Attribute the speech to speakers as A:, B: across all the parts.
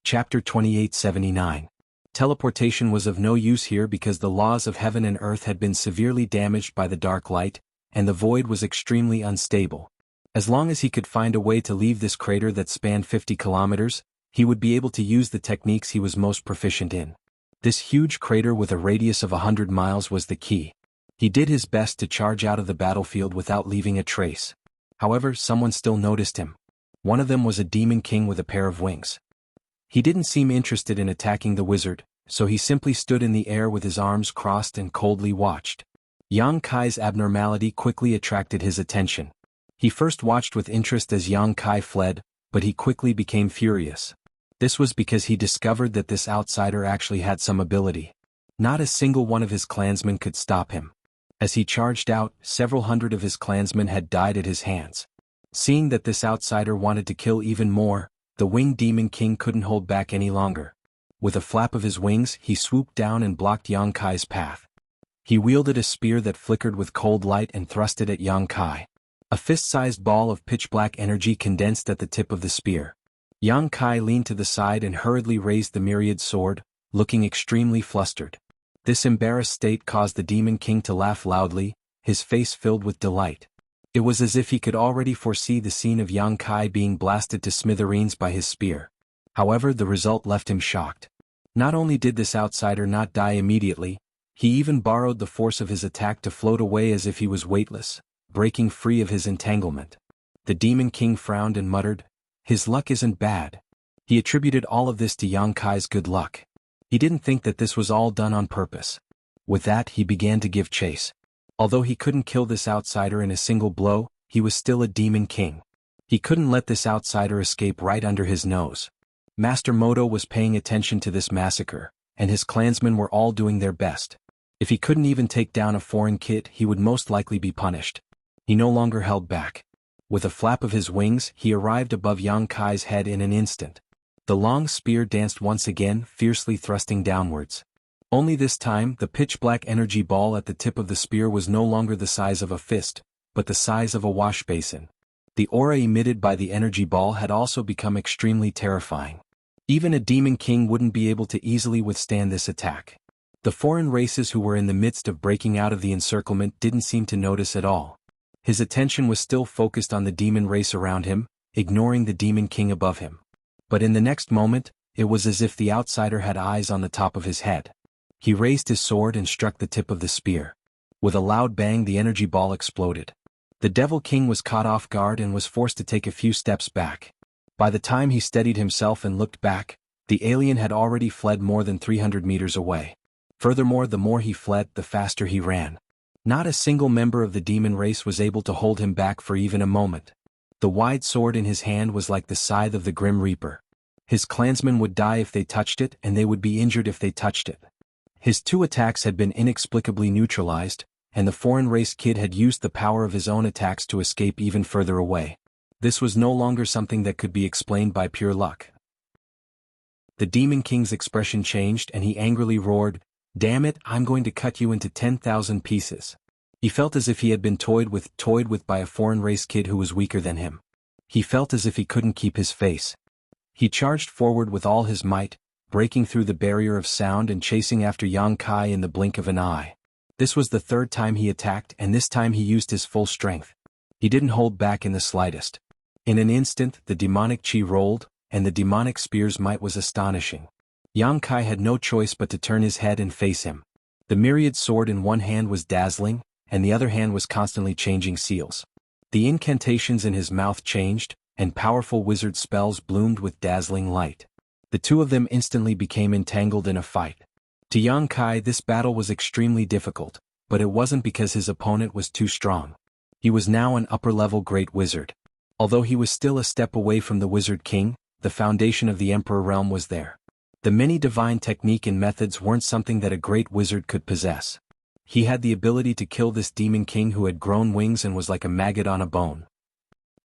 A: Chapter 2879. Teleportation was of no use here because the laws of heaven and earth had been severely damaged by the dark light, and the void was extremely unstable. As long as he could find a way to leave this crater that spanned 50 kilometers, he would be able to use the techniques he was most proficient in. This huge crater with a radius of 100 miles was the key. He did his best to charge out of the battlefield without leaving a trace. However, someone still noticed him. One of them was a demon king with a pair of wings. He didn't seem interested in attacking the wizard, so he simply stood in the air with his arms crossed and coldly watched. Yang Kai's abnormality quickly attracted his attention. He first watched with interest as Yang Kai fled, but he quickly became furious. This was because he discovered that this outsider actually had some ability. Not a single one of his clansmen could stop him. As he charged out, several hundred of his clansmen had died at his hands. Seeing that this outsider wanted to kill even more, the winged demon king couldn't hold back any longer. With a flap of his wings, he swooped down and blocked Yang Kai's path. He wielded a spear that flickered with cold light and thrust it at Yang Kai. A fist-sized ball of pitch-black energy condensed at the tip of the spear. Yang Kai leaned to the side and hurriedly raised the myriad sword, looking extremely flustered. This embarrassed state caused the demon king to laugh loudly, his face filled with delight. It was as if he could already foresee the scene of Yang Kai being blasted to smithereens by his spear. However, the result left him shocked. Not only did this outsider not die immediately, he even borrowed the force of his attack to float away as if he was weightless, breaking free of his entanglement. The demon king frowned and muttered, "His luck isn't bad." He attributed all of this to Yang Kai's good luck. He didn't think that this was all done on purpose. With that, he began to give chase. Although he couldn't kill this outsider in a single blow, he was still a demon king. He couldn't let this outsider escape right under his nose. Master Moto was paying attention to this massacre, and his clansmen were all doing their best. If he couldn't even take down a foreign kid, he would most likely be punished. He no longer held back. With a flap of his wings, he arrived above Yang Kai's head in an instant. The long spear danced once again, fiercely thrusting downwards. Only this time, the pitch-black energy ball at the tip of the spear was no longer the size of a fist, but the size of a wash basin. The aura emitted by the energy ball had also become extremely terrifying. Even a demon king wouldn't be able to easily withstand this attack. The foreign races who were in the midst of breaking out of the encirclement didn't seem to notice at all. His attention was still focused on the demon race around him, ignoring the demon king above him. But in the next moment, it was as if the outsider had eyes on the top of his head. He raised his sword and struck the tip of the spear. With a loud bang, the energy ball exploded. The Devil King was caught off guard and was forced to take a few steps back. By the time he steadied himself and looked back, the alien had already fled more than 300 meters away. Furthermore, the more he fled, the faster he ran. Not a single member of the demon race was able to hold him back for even a moment. The wide sword in his hand was like the scythe of the Grim Reaper. His clansmen would die if they touched it, and they would be injured if they touched it. His two attacks had been inexplicably neutralized, and the foreign race kid had used the power of his own attacks to escape even further away. This was no longer something that could be explained by pure luck. The Demon King's expression changed and he angrily roared, "Damn it, I'm going to cut you into 10,000 pieces." He felt as if he had been toyed with by a foreign race kid who was weaker than him. He felt as if he couldn't keep his face. He charged forward with all his might, breaking through the barrier of sound and chasing after Yang Kai in the blink of an eye. This was the third time he attacked, and this time he used his full strength. He didn't hold back in the slightest. In an instant, the demonic chi rolled, and the demonic spear's might was astonishing. Yang Kai had no choice but to turn his head and face him. The myriad sword in one hand was dazzling, and the other hand was constantly changing seals. The incantations in his mouth changed, and powerful wizard spells bloomed with dazzling light. The two of them instantly became entangled in a fight. To Yang Kai, this battle was extremely difficult, but it wasn't because his opponent was too strong. He was now an upper-level great wizard. Although he was still a step away from the Wizard King, the foundation of the Emperor realm was there. The many divine technique and methods weren't something that a great wizard could possess. He had the ability to kill this Demon King who had grown wings and was like a maggot on a bone.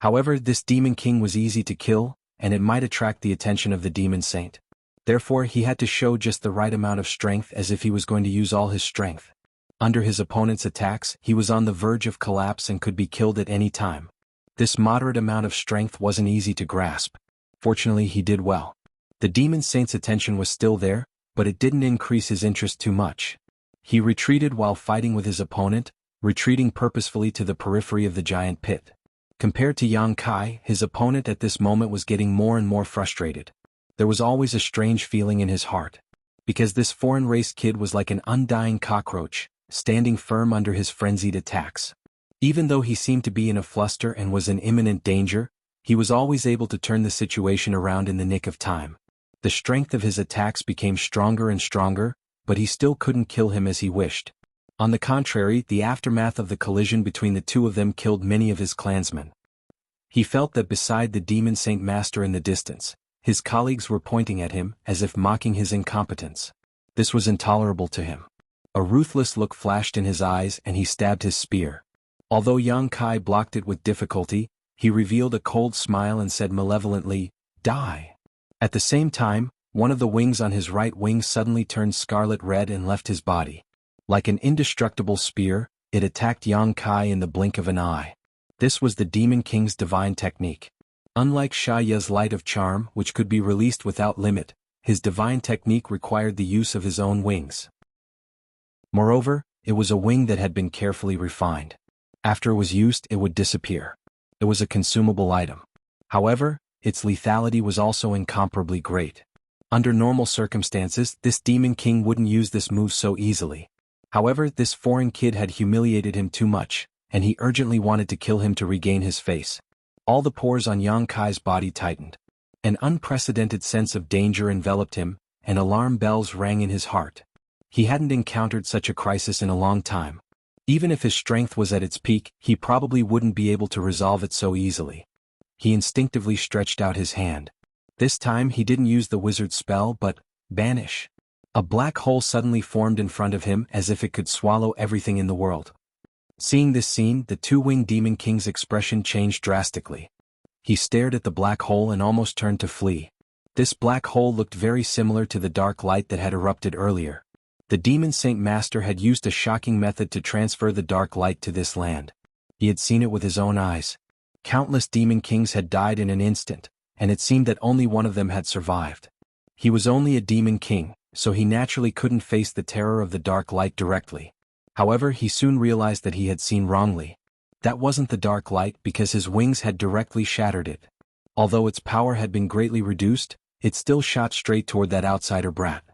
A: However, this Demon King was easy to kill, and it might attract the attention of the Demon Saint. Therefore, he had to show just the right amount of strength, as if he was going to use all his strength. Under his opponent's attacks, he was on the verge of collapse and could be killed at any time. This moderate amount of strength wasn't easy to grasp. Fortunately, he did well. The demon saint's attention was still there, but it didn't increase his interest too much. He retreated while fighting with his opponent, retreating purposefully to the periphery of the giant pit. Compared to Yang Kai, his opponent at this moment was getting more and more frustrated. There was always a strange feeling in his heart. Because this foreign-race kid was like an undying cockroach, standing firm under his frenzied attacks. Even though he seemed to be in a fluster and was in imminent danger, he was always able to turn the situation around in the nick of time. The strength of his attacks became stronger and stronger, but he still couldn't kill him as he wished. On the contrary, the aftermath of the collision between the two of them killed many of his clansmen. He felt that beside the demon saint master in the distance, his colleagues were pointing at him as if mocking his incompetence. This was intolerable to him. A ruthless look flashed in his eyes and he stabbed his spear. Although Yang Kai blocked it with difficulty, he revealed a cold smile and said malevolently, "Die." At the same time, one of the wings on his right wing suddenly turned scarlet red and left his body. Like an indestructible spear, it attacked Yang Kai in the blink of an eye. This was the Demon King's divine technique. Unlike Sha Ye's light of charm, which could be released without limit, his divine technique required the use of his own wings. Moreover, it was a wing that had been carefully refined. After it was used, it would disappear. It was a consumable item. However, its lethality was also incomparably great. Under normal circumstances, this Demon King wouldn't use this move so easily. However, this foreign kid had humiliated him too much, and he urgently wanted to kill him to regain his face. All the pores on Yang Kai's body tightened. An unprecedented sense of danger enveloped him, and alarm bells rang in his heart. He hadn't encountered such a crisis in a long time. Even if his strength was at its peak, he probably wouldn't be able to resolve it so easily. He instinctively stretched out his hand. This time he didn't use the wizard's spell but, banish. A black hole suddenly formed in front of him as if it could swallow everything in the world. Seeing this scene, the two-winged Demon King's expression changed drastically. He stared at the black hole and almost turned to flee. This black hole looked very similar to the dark light that had erupted earlier. The Demon Saint Master had used a shocking method to transfer the dark light to this land. He had seen it with his own eyes. Countless Demon Kings had died in an instant, and it seemed that only one of them had survived. He was only a Demon King, so he naturally couldn't face the terror of the dark light directly. However, he soon realized that he had seen wrongly. That wasn't the dark light because his wings had directly shattered it. Although its power had been greatly reduced, it still shot straight toward that outsider brat.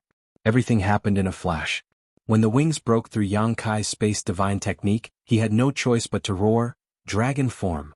A: Everything happened in a flash. When the wings broke through Yang Kai's space divine technique, he had no choice but to roar, "Dragon form."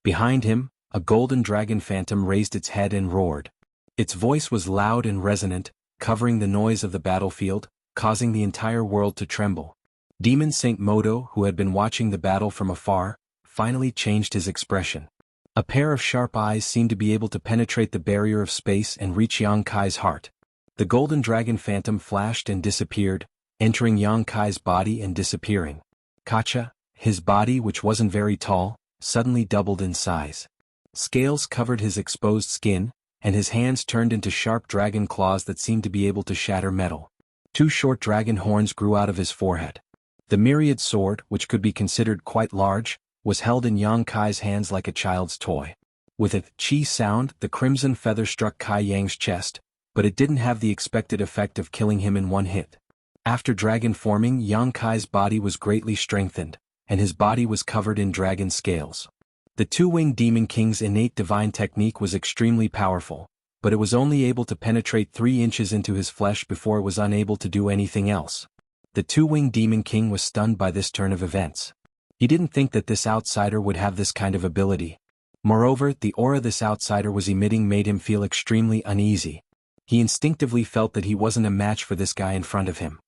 A: Behind him, a golden dragon phantom raised its head and roared. Its voice was loud and resonant, covering the noise of the battlefield, causing the entire world to tremble. Demon Saint Modo, who had been watching the battle from afar, finally changed his expression. A pair of sharp eyes seemed to be able to penetrate the barrier of space and reach Yang Kai's heart. The golden dragon phantom flashed and disappeared, entering Yang Kai's body and disappearing. Kacha, his body, which wasn't very tall, suddenly doubled in size. Scales covered his exposed skin, and his hands turned into sharp dragon claws that seemed to be able to shatter metal. Two short dragon horns grew out of his forehead. The myriad sword, which could be considered quite large, was held in Yang Kai's hands like a child's toy. With a "chi" sound, the crimson feather struck Kai Yang's chest, but it didn't have the expected effect of killing him in one hit. After dragon forming, Yang Kai's body was greatly strengthened, and his body was covered in dragon scales. The two-winged Demon King's innate divine technique was extremely powerful, but it was only able to penetrate 3 inches into his flesh before it was unable to do anything else. The two-winged Demon King was stunned by this turn of events. He didn't think that this outsider would have this kind of ability. Moreover, the aura this outsider was emitting made him feel extremely uneasy. He instinctively felt that he wasn't a match for this guy in front of him.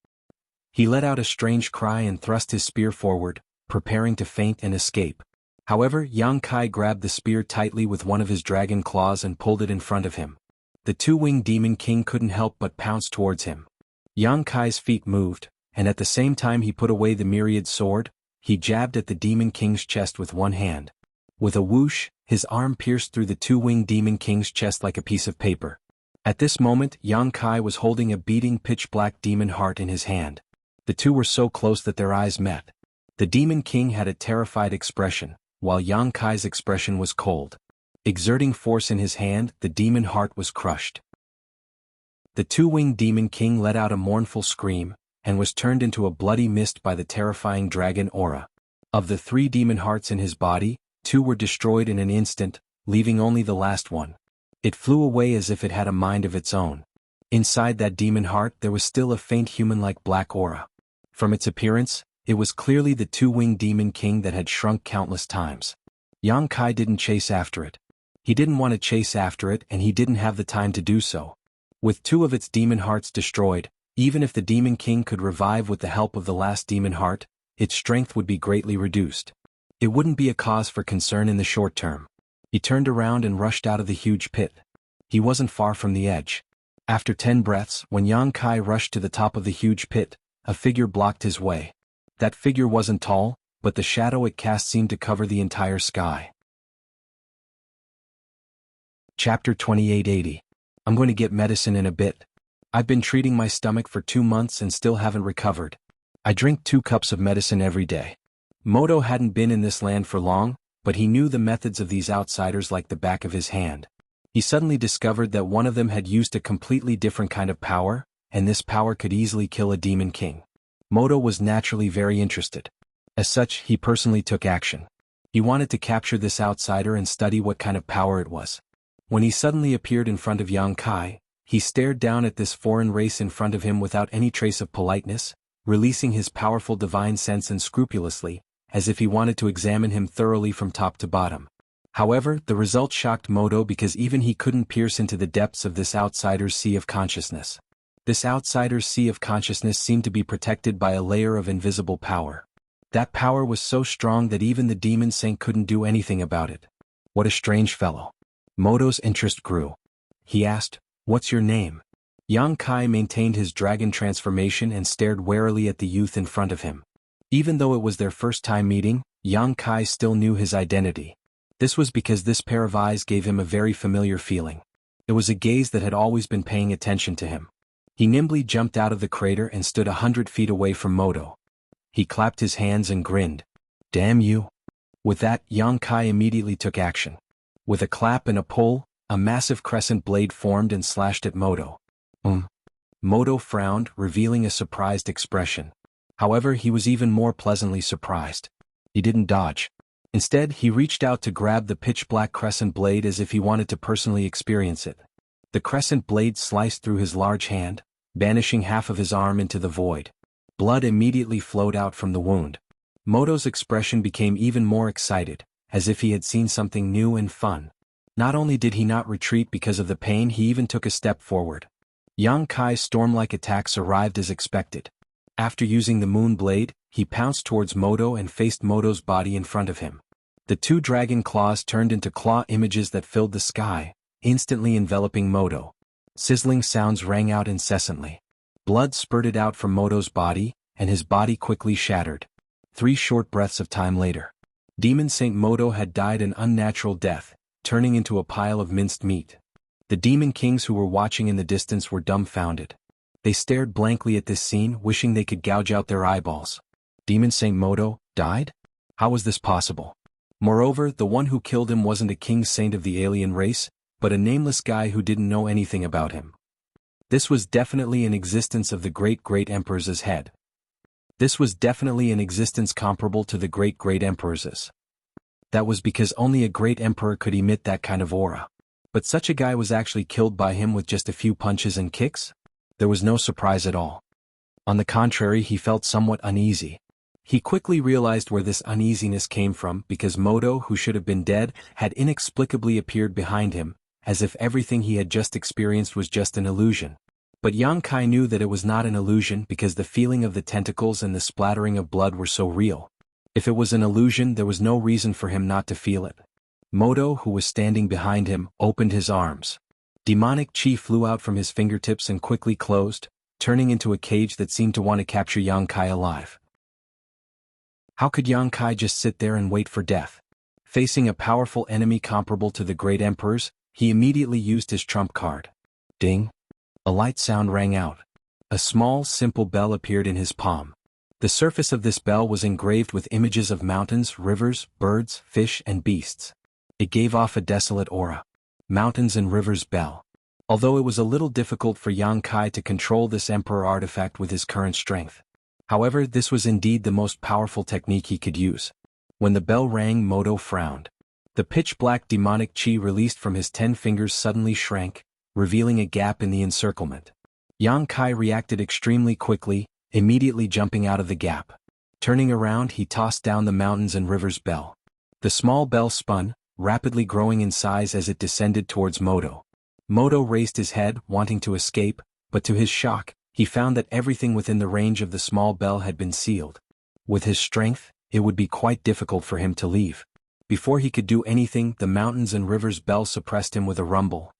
A: He let out a strange cry and thrust his spear forward, preparing to feint and escape. However, Yang Kai grabbed the spear tightly with one of his dragon claws and pulled it in front of him. The two-winged Demon King couldn't help but pounce towards him. Yang Kai's feet moved, and at the same time he put away the myriad sword, he jabbed at the Demon King's chest with one hand. With a whoosh, his arm pierced through the two-winged Demon King's chest like a piece of paper. At this moment, Yang Kai was holding a beating pitch-black demon heart in his hand. The two were so close that their eyes met. The Demon King had a terrified expression, while Yang Kai's expression was cold. Exerting force in his hand, the demon heart was crushed. The two-winged demon king let out a mournful scream, and was turned into a bloody mist by the terrifying dragon aura. Of the 3 demon hearts in his body, 2 were destroyed in an instant, leaving only the last one. It flew away as if it had a mind of its own. Inside that demon heart there was still a faint human-like black aura. From its appearance, it was clearly the two-winged demon king that had shrunk countless times. Yang Kai didn't chase after it. He didn't want to chase after it, and he didn't have the time to do so. With 2 of its demon hearts destroyed, even if the demon king could revive with the help of the last demon heart, its strength would be greatly reduced. It wouldn't be a cause for concern in the short term. He turned around and rushed out of the huge pit. He wasn't far from the edge. After 10 breaths, when Yang Kai rushed to the top of the huge pit, a figure blocked his way. That figure wasn't tall, but the shadow it cast seemed to cover the entire sky. Chapter 2880. I'm going to get medicine in a bit. I've been treating my stomach for 2 months and still haven't recovered. I drink 2 cups of medicine every day. Moto hadn't been in this land for long, but he knew the methods of these outsiders like the back of his hand. He suddenly discovered that one of them had used a completely different kind of power, and this power could easily kill a demon king. Moto was naturally very interested. As such, he personally took action. He wanted to capture this outsider and study what kind of power it was. When he suddenly appeared in front of Yang Kai, he stared down at this foreign race in front of him without any trace of politeness, releasing his powerful divine sense unscrupulously, as if he wanted to examine him thoroughly from top to bottom. However, the result shocked Moto because even he couldn't pierce into the depths of this outsider's sea of consciousness. This outsider's sea of consciousness seemed to be protected by a layer of invisible power. That power was so strong that even the demon saint couldn't do anything about it. What a strange fellow. Moto's interest grew. He asked, "What's your name?" Yang Kai maintained his dragon transformation and stared warily at the youth in front of him. Even though it was their first time meeting, Yang Kai still knew his identity. This was because this pair of eyes gave him a very familiar feeling. It was a gaze that had always been paying attention to him. He nimbly jumped out of the crater and stood 100 feet away from Moto. He clapped his hands and grinned. "Damn you." With that, Yang Kai immediately took action. With a clap and a pull, a massive crescent blade formed and slashed at Moto. Moto frowned, revealing a surprised expression. However, he was even more pleasantly surprised. He didn't dodge. Instead, he reached out to grab the pitch-black crescent blade as if he wanted to personally experience it. The crescent blade sliced through his large hand, banishing half of his arm into the void. Blood immediately flowed out from the wound. Moto's expression became even more excited, as if he had seen something new and fun. Not only did he not retreat because of the pain, he even took a step forward. Yang Kai's storm-like attacks arrived as expected. After using the moon blade, he pounced towards Moto and faced Moto's body in front of him. The 2 dragon claws turned into claw images that filled the sky, instantly enveloping Moto. Sizzling sounds rang out incessantly. Blood spurted out from Moto's body, and his body quickly shattered. 3 short breaths of time later, Demon Saint Moto had died an unnatural death, turning into a pile of minced meat. The demon kings who were watching in the distance were dumbfounded. They stared blankly at this scene, wishing they could gouge out their eyeballs. Demon Saint Moto died? How was this possible? Moreover, the one who killed him wasn't a king saint of the alien race, but a nameless guy who didn't know anything about him. This was definitely an existence of the great emperor's head. This was definitely an existence comparable to the great emperor's. That was because only a great emperor could emit that kind of aura. But such a guy was actually killed by him with just a few punches and kicks? There was no surprise at all. On the contrary, he felt somewhat uneasy. He quickly realized where this uneasiness came from because Moto, who should have been dead, had inexplicably appeared behind him, as if everything he had just experienced was just an illusion. But Yang Kai knew that it was not an illusion because the feeling of the tentacles and the splattering of blood were so real. If it was an illusion, there was no reason for him not to feel it. Moto, who was standing behind him, opened his arms. Demonic chi flew out from his fingertips and quickly closed, turning into a cage that seemed to want to capture Yang Kai alive. How could Yang Kai just sit there and wait for death? Facing a powerful enemy comparable to the great emperors, he immediately used his trump card. Ding! A light sound rang out. A small, simple bell appeared in his palm. The surface of this bell was engraved with images of mountains, rivers, birds, fish, and beasts. It gave off a desolate aura. Mountains and Rivers Bell. although it was a little difficult for Yang Kai to control this Emperor artifact with his current strength. However, this was indeed the most powerful technique he could use. When the bell rang, Moto frowned. The pitch-black demonic chi released from his 10 fingers suddenly shrank, revealing a gap in the encirclement. Yang Kai reacted extremely quickly, immediately jumping out of the gap. Turning around, he tossed down the mountains and rivers bell. The small bell spun, rapidly growing in size as it descended towards Moto. Moto raised his head, wanting to escape, but to his shock, he found that everything within the range of the small bell had been sealed. With his strength, it would be quite difficult for him to leave. Before he could do anything, the mountains and rivers bell suppressed him with a rumble.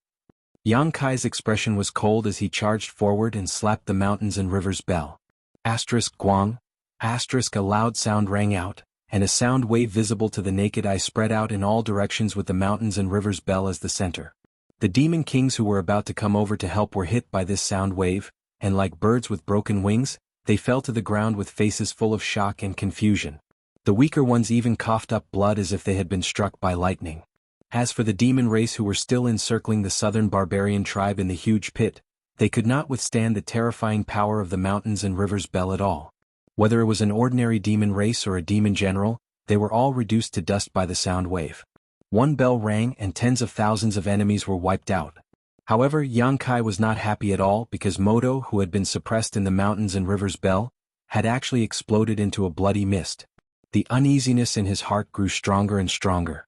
A: Yang Kai's expression was cold as he charged forward and slapped the mountains and rivers bell. Guang. A loud sound rang out, and a sound wave visible to the naked eye spread out in all directions with the mountains and rivers bell as the center. The demon kings who were about to come over to help were hit by this sound wave, and like birds with broken wings, they fell to the ground with faces full of shock and confusion. The weaker ones even coughed up blood as if they had been struck by lightning. As for the demon race who were still encircling the southern barbarian tribe in the huge pit, they could not withstand the terrifying power of the mountains and rivers bell at all. Whether it was an ordinary demon race or a demon general, they were all reduced to dust by the sound wave. One bell rang and tens of thousands of enemies were wiped out. However, Yang Kai was not happy at all because Moto, who had been suppressed in the mountains and rivers bell, had actually exploded into a bloody mist. The uneasiness in his heart grew stronger and stronger.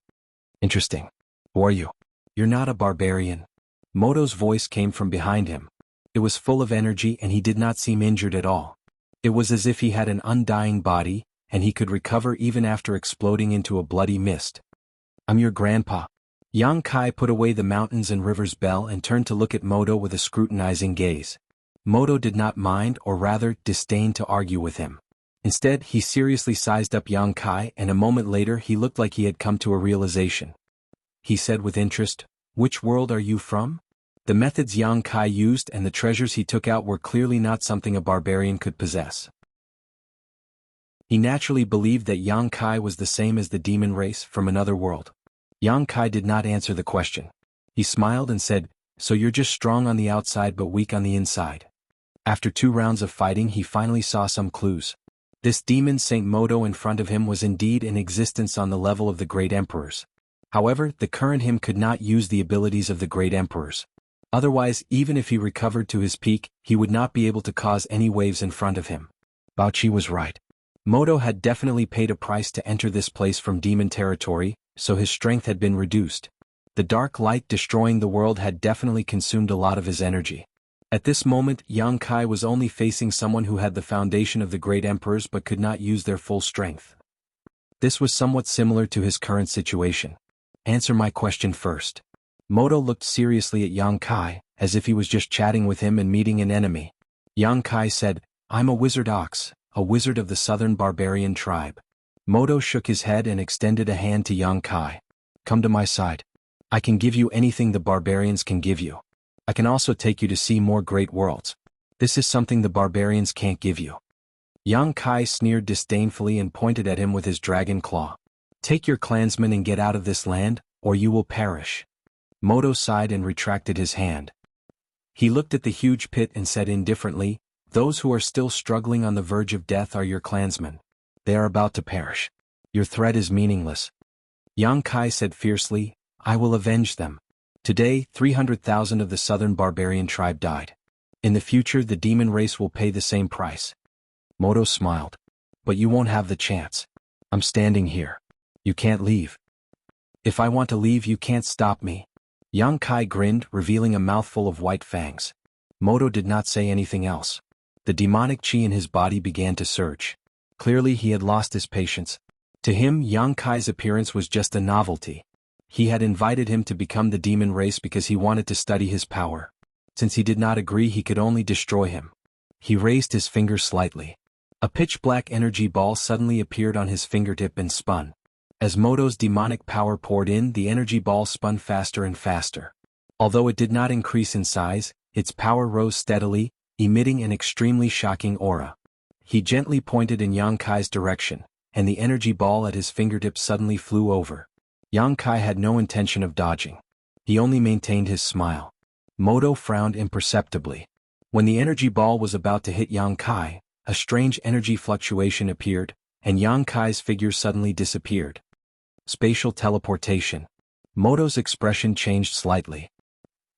A: Interesting. Who are you? You're not a barbarian. Moto's voice came from behind him. It was full of energy and he did not seem injured at all. It was as if he had an undying body, and he could recover even after exploding into a bloody mist. I'm your grandpa. Yang Kai put away the mountains and rivers bell and turned to look at Moto with a scrutinizing gaze. Moto did not mind, or rather, disdain to argue with him. Instead, he seriously sized up Yang Kai, and a moment later he looked like he had come to a realization. He said with interest, "Which world are you from?" The methods Yang Kai used and the treasures he took out were clearly not something a barbarian could possess. He naturally believed that Yang Kai was the same as the demon race from another world. Yang Kai did not answer the question. He smiled and said, "So you're just strong on the outside but weak on the inside." After 2 rounds of fighting, he finally saw some clues. This demon Saint Moto in front of him was indeed in existence on the level of the great emperors. However, the current him could not use the abilities of the great emperors. Otherwise, even if he recovered to his peak, he would not be able to cause any waves in front of him. Baochi was right. Moto had definitely paid a price to enter this place from demon territory, so his strength had been reduced. The dark light destroying the world had definitely consumed a lot of his energy. At this moment, Yang Kai was only facing someone who had the foundation of the great emperors but could not use their full strength. This was somewhat similar to his current situation. Answer my question first. Moto looked seriously at Yang Kai, as if he was just chatting with him and meeting an enemy. Yang Kai said, "I'm a wizard ox, a wizard of the southern barbarian tribe." Moto shook his head and extended a hand to Yang Kai. "Come to my side. I can give you anything the barbarians can give you. I can also take you to see more great worlds. This is something the barbarians can't give you." Yang Kai sneered disdainfully and pointed at him with his dragon claw. "Take your clansmen and get out of this land, or you will perish." Moto sighed and retracted his hand. He looked at the huge pit and said indifferently, "Those who are still struggling on the verge of death are your clansmen. They are about to perish. Your threat is meaningless." Yang Kai said fiercely, "I will avenge them. Today, 300,000 of the southern barbarian tribe died. In the future, the demon race will pay the same price." Moto smiled. "But you won't have the chance. I'm standing here. You can't leave. If I want to leave, you can't stop me." Yang Kai grinned, revealing a mouthful of white fangs. Moto did not say anything else. The demonic chi in his body began to surge. Clearly he had lost his patience. To him, Yang Kai's appearance was just a novelty. He had invited him to become the demon race because he wanted to study his power. Since he did not agree, he could only destroy him. He raised his finger slightly. A pitch-black energy ball suddenly appeared on his fingertip and spun. As Moto's demonic power poured in, the energy ball spun faster and faster. Although it did not increase in size, its power rose steadily, emitting an extremely shocking aura. He gently pointed in Yang Kai's direction, and the energy ball at his fingertips suddenly flew over. Yang Kai had no intention of dodging. He only maintained his smile. Moto frowned imperceptibly. When the energy ball was about to hit Yang Kai, a strange energy fluctuation appeared, and Yang Kai's figure suddenly disappeared. Spatial teleportation. Moto's expression changed slightly.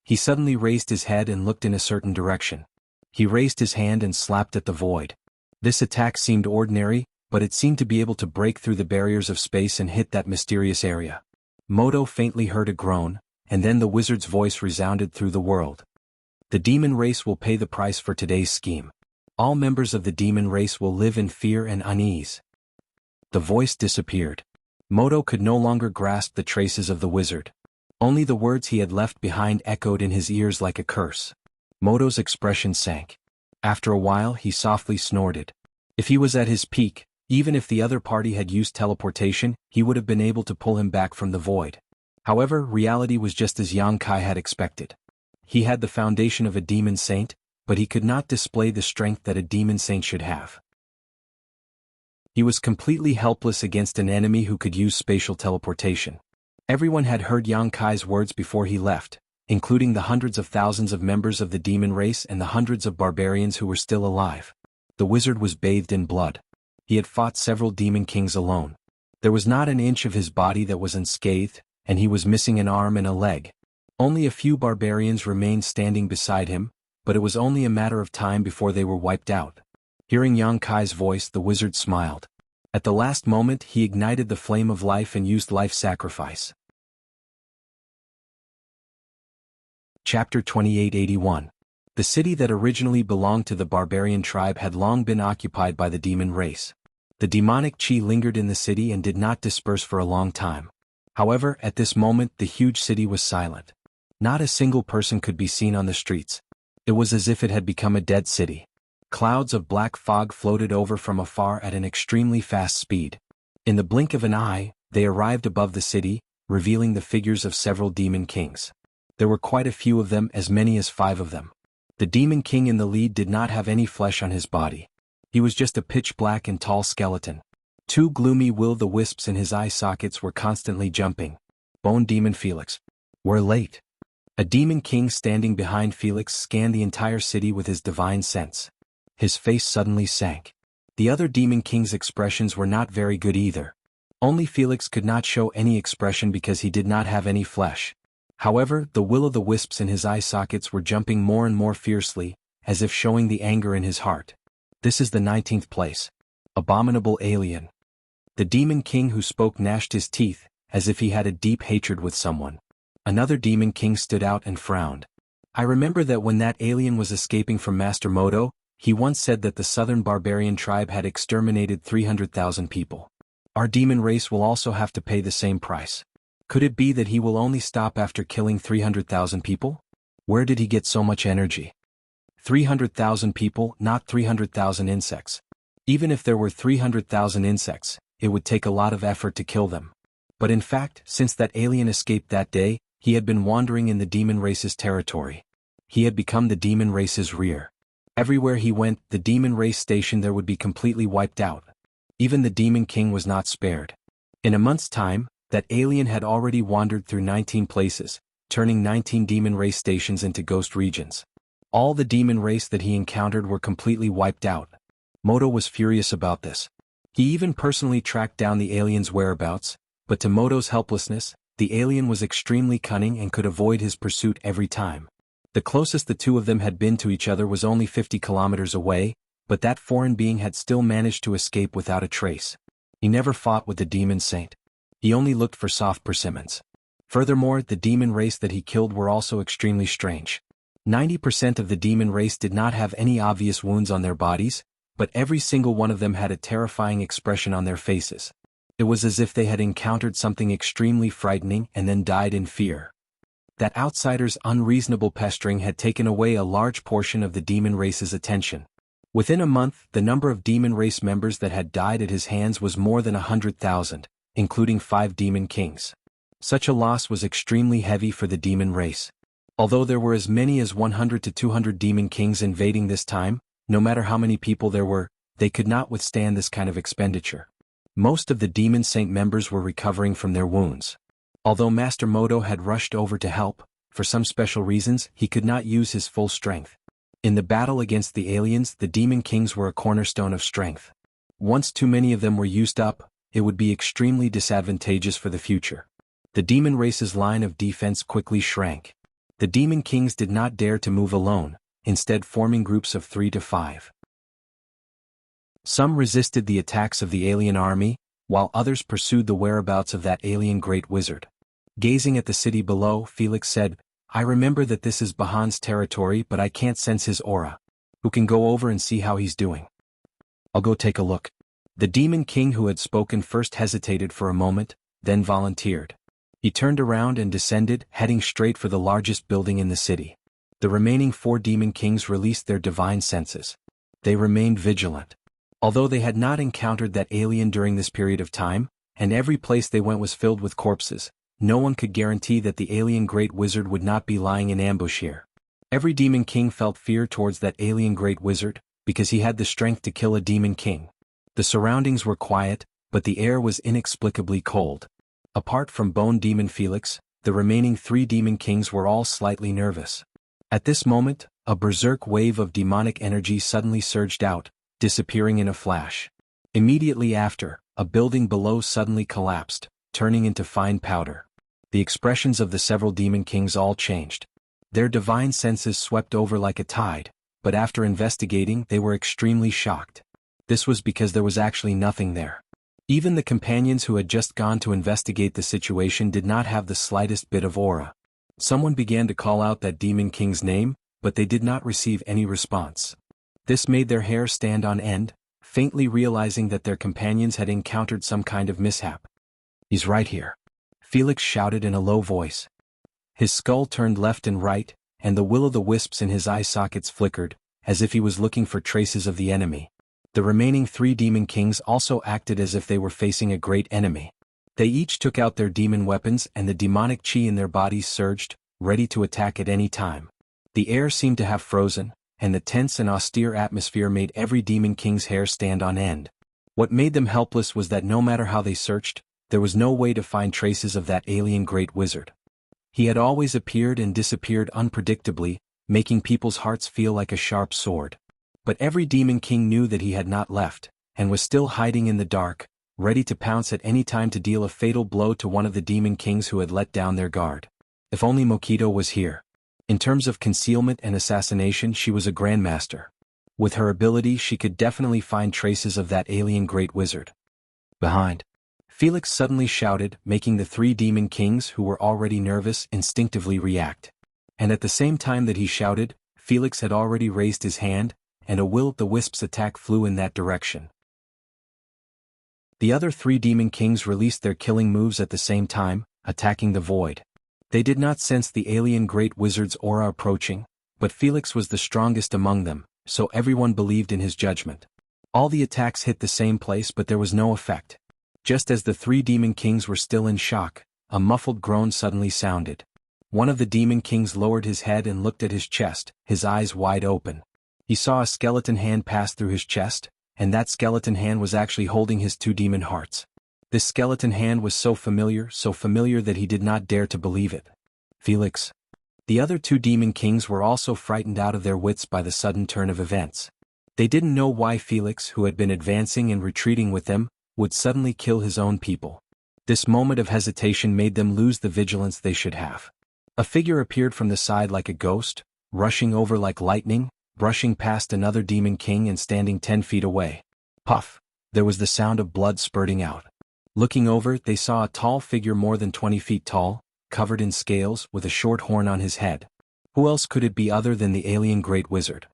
A: He suddenly raised his head and looked in a certain direction. He raised his hand and slapped at the void. This attack seemed ordinary, but it seemed to be able to break through the barriers of space and hit that mysterious area. Moto faintly heard a groan, and then the wizard's voice resounded through the world. The demon race will pay the price for today's scheme. All members of the demon race will live in fear and unease. The voice disappeared. Moto could no longer grasp the traces of the wizard. Only the words he had left behind echoed in his ears like a curse. Moto's expression sank. After a while he softly snorted. If he was at his peak, even if the other party had used teleportation, he would have been able to pull him back from the void. However, reality was just as Yang Kai had expected. He had the foundation of a demon saint, but he could not display the strength that a demon saint should have. He was completely helpless against an enemy who could use spatial teleportation. Everyone had heard Yang Kai's words before he left, including the hundreds of thousands of members of the demon race and the hundreds of barbarians who were still alive. The wizard was bathed in blood. He had fought several demon kings alone. There was not an inch of his body that was unscathed, and he was missing an arm and a leg. Only a few barbarians remained standing beside him, but it was only a matter of time before they were wiped out. Hearing Yang Kai's voice, the wizard smiled. At the last moment he ignited the flame of life and used life sacrifice. Chapter 2881. The city that originally belonged to the barbarian tribe had long been occupied by the demon race. The demonic chi lingered in the city and did not disperse for a long time. However, at this moment the huge city was silent. Not a single person could be seen on the streets. It was as if it had become a dead city. Clouds of black fog floated over from afar at an extremely fast speed. In the blink of an eye, they arrived above the city, revealing the figures of several demon kings. There were quite a few of them, as many as 5 of them. The demon king in the lead did not have any flesh on his body. He was just a pitch-black and tall skeleton. 2 gloomy will-o'-the-wisps in his eye sockets were constantly jumping. Bone Demon Felix. We're late. A demon king standing behind Felix scanned the entire city with his divine sense. His face suddenly sank. The other demon king's expressions were not very good either. Only Felix could not show any expression because he did not have any flesh. However, the will-o'-the-wisps in his eye sockets were jumping more and more fiercely, as if showing the anger in his heart. This is the 19th place. Abominable alien. The demon king who spoke gnashed his teeth, as if he had a deep hatred with someone. Another demon king stood out and frowned. I remember that when that alien was escaping from Master Moto, he once said that the southern barbarian tribe had exterminated 300,000 people. Our demon race will also have to pay the same price. Could it be that he will only stop after killing 300,000 people? Where did he get so much energy? 300,000 people, not 300,000 insects. Even if there were 300,000 insects, it would take a lot of effort to kill them. But in fact, since that alien escaped that day, he had been wandering in the demon race's territory. He had become the demon race's rear. Everywhere he went, the demon race station there would be completely wiped out. Even the demon king was not spared. In a month's time, that alien had already wandered through 19 places, turning 19 demon race stations into ghost regions. All the demon race that he encountered were completely wiped out. Moto was furious about this. He even personally tracked down the alien's whereabouts, but to Moto's helplessness, the alien was extremely cunning and could avoid his pursuit every time. The closest the two of them had been to each other was only 50 kilometers away, but that foreign being had still managed to escape without a trace. He never fought with the demon saint. He only looked for soft persimmons. Furthermore, the demon race that he killed were also extremely strange. 90% of the demon race did not have any obvious wounds on their bodies, but every single one of them had a terrifying expression on their faces. It was as if they had encountered something extremely frightening and then died in fear. That outsider's unreasonable pestering had taken away a large portion of the demon race's attention. Within a month, the number of demon race members that had died at his hands was more than 100,000, including 5 demon kings. Such a loss was extremely heavy for the demon race. Although there were as many as 100 to 200 demon kings invading this time, no matter how many people there were, they could not withstand this kind of expenditure. Most of the demon saint members were recovering from their wounds. Although Master Moto had rushed over to help, for some special reasons, he could not use his full strength. In the battle against the aliens, the Demon Kings were a cornerstone of strength. Once too many of them were used up, it would be extremely disadvantageous for the future. The demon race's line of defense quickly shrank. The Demon Kings did not dare to move alone, instead forming groups of 3 to 5. Some resisted the attacks of the alien army, while others pursued the whereabouts of that alien great wizard. Gazing at the city below, Felix said, "I remember that this is Bahan's territory, but I can't sense his aura. Who can go over and see how he's doing?" "I'll go take a look." The Demon King who had spoken first hesitated for a moment, then volunteered. He turned around and descended, heading straight for the largest building in the city. The remaining 4 Demon Kings released their divine senses. They remained vigilant. Although they had not encountered that alien during this period of time, and every place they went was filled with corpses, no one could guarantee that the alien great wizard would not be lying in ambush here. Every Demon King felt fear towards that alien great wizard, because he had the strength to kill a Demon King. The surroundings were quiet, but the air was inexplicably cold. Apart from Bone Demon Felix, the remaining 3 Demon Kings were all slightly nervous. At this moment, a berserk wave of demonic energy suddenly surged out, disappearing in a flash. Immediately after, a building below suddenly collapsed, turning into fine powder. The expressions of the several Demon Kings all changed. Their divine senses swept over like a tide, but after investigating they were extremely shocked. This was because there was actually nothing there. Even the companions who had just gone to investigate the situation did not have the slightest bit of aura. Someone began to call out that Demon King's name, but they did not receive any response. This made their hair stand on end, faintly realizing that their companions had encountered some kind of mishap. "He's right here," Felix shouted in a low voice. His skull turned left and right, and the will-o'-the-wisps in his eye sockets flickered, as if he was looking for traces of the enemy. The remaining 3 Demon Kings also acted as if they were facing a great enemy. They each took out their demon weapons and the demonic chi in their bodies surged, ready to attack at any time. The air seemed to have frozen, and the tense and austere atmosphere made every Demon King's hair stand on end. What made them helpless was that no matter how they searched, there was no way to find traces of that alien great wizard. He had always appeared and disappeared unpredictably, making people's hearts feel like a sharp sword. But every Demon King knew that he had not left, and was still hiding in the dark, ready to pounce at any time to deal a fatal blow to one of the Demon Kings who had let down their guard. If only Mokito was here. In terms of concealment and assassination, she was a grandmaster. With her ability, she could definitely find traces of that alien great wizard. "Behind!" Felix suddenly shouted, making the 3 Demon Kings who were already nervous instinctively react. And at the same time that he shouted, Felix had already raised his hand, and a will-o'-the-wisps attack flew in that direction. The other 3 Demon Kings released their killing moves at the same time, attacking the void. They did not sense the alien great wizard's aura approaching, but Felix was the strongest among them, so everyone believed in his judgment. All the attacks hit the same place, but there was no effect. Just as the 3 Demon Kings were still in shock, a muffled groan suddenly sounded. One of the Demon Kings lowered his head and looked at his chest, his eyes wide open. He saw a skeleton hand pass through his chest, and that skeleton hand was actually holding his 2 demon hearts. This skeleton hand was so familiar that he did not dare to believe it. Felix. The other 2 Demon Kings were also frightened out of their wits by the sudden turn of events. They didn't know why Felix, who had been advancing and retreating with them, would suddenly kill his own people. This moment of hesitation made them lose the vigilance they should have. A figure appeared from the side like a ghost, rushing over like lightning, brushing past another Demon King and standing 10 feet away. Puff! There was the sound of blood spurting out. Looking over, they saw a tall figure more than 20 feet tall, covered in scales, with a short horn on his head. Who else could it be other than the alien great wizard?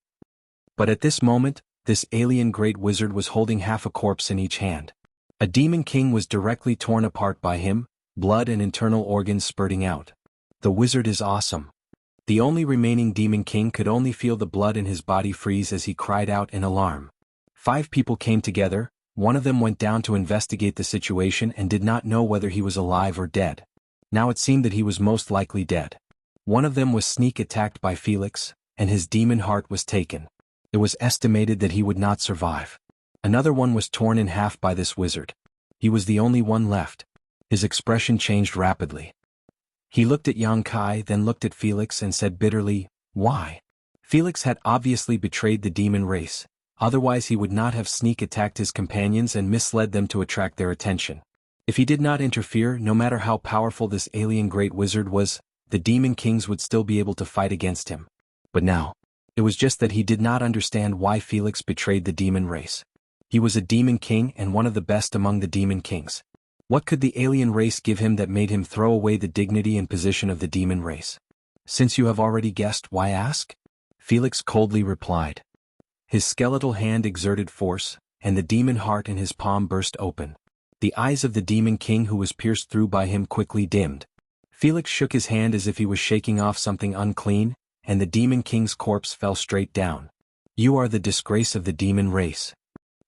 A: But at this moment, this alien great wizard was holding half a corpse in each hand. A Demon King was directly torn apart by him, blood and internal organs spurting out. The wizard is awesome. The only remaining Demon King could only feel the blood in his body freeze as he cried out in alarm. 5 people came together. One of them went down to investigate the situation and did not know whether he was alive or dead. Now it seemed that he was most likely dead. One of them was sneak attacked by Felix, and his demon heart was taken. It was estimated that he would not survive. Another one was torn in half by this wizard. He was the only one left. His expression changed rapidly. He looked at Yang Kai, then looked at Felix and said bitterly, "Why?" Felix had obviously betrayed the demon race, otherwise he would not have sneak attacked his companions and misled them to attract their attention. If he did not interfere, no matter how powerful this alien great wizard was, the demon kings would still be able to fight against him. But now, it was just that he did not understand why Felix betrayed the demon race. He was a demon king and one of the best among the demon kings. What could the alien race give him that made him throw away the dignity and position of the demon race? "Since you have already guessed, why ask?" Felix coldly replied. His skeletal hand exerted force, and the demon heart in his palm burst open. The eyes of the demon king who was pierced through by him quickly dimmed. Felix shook his hand as if he was shaking off something unclean, and the demon king's corpse fell straight down. "You are the disgrace of the demon race."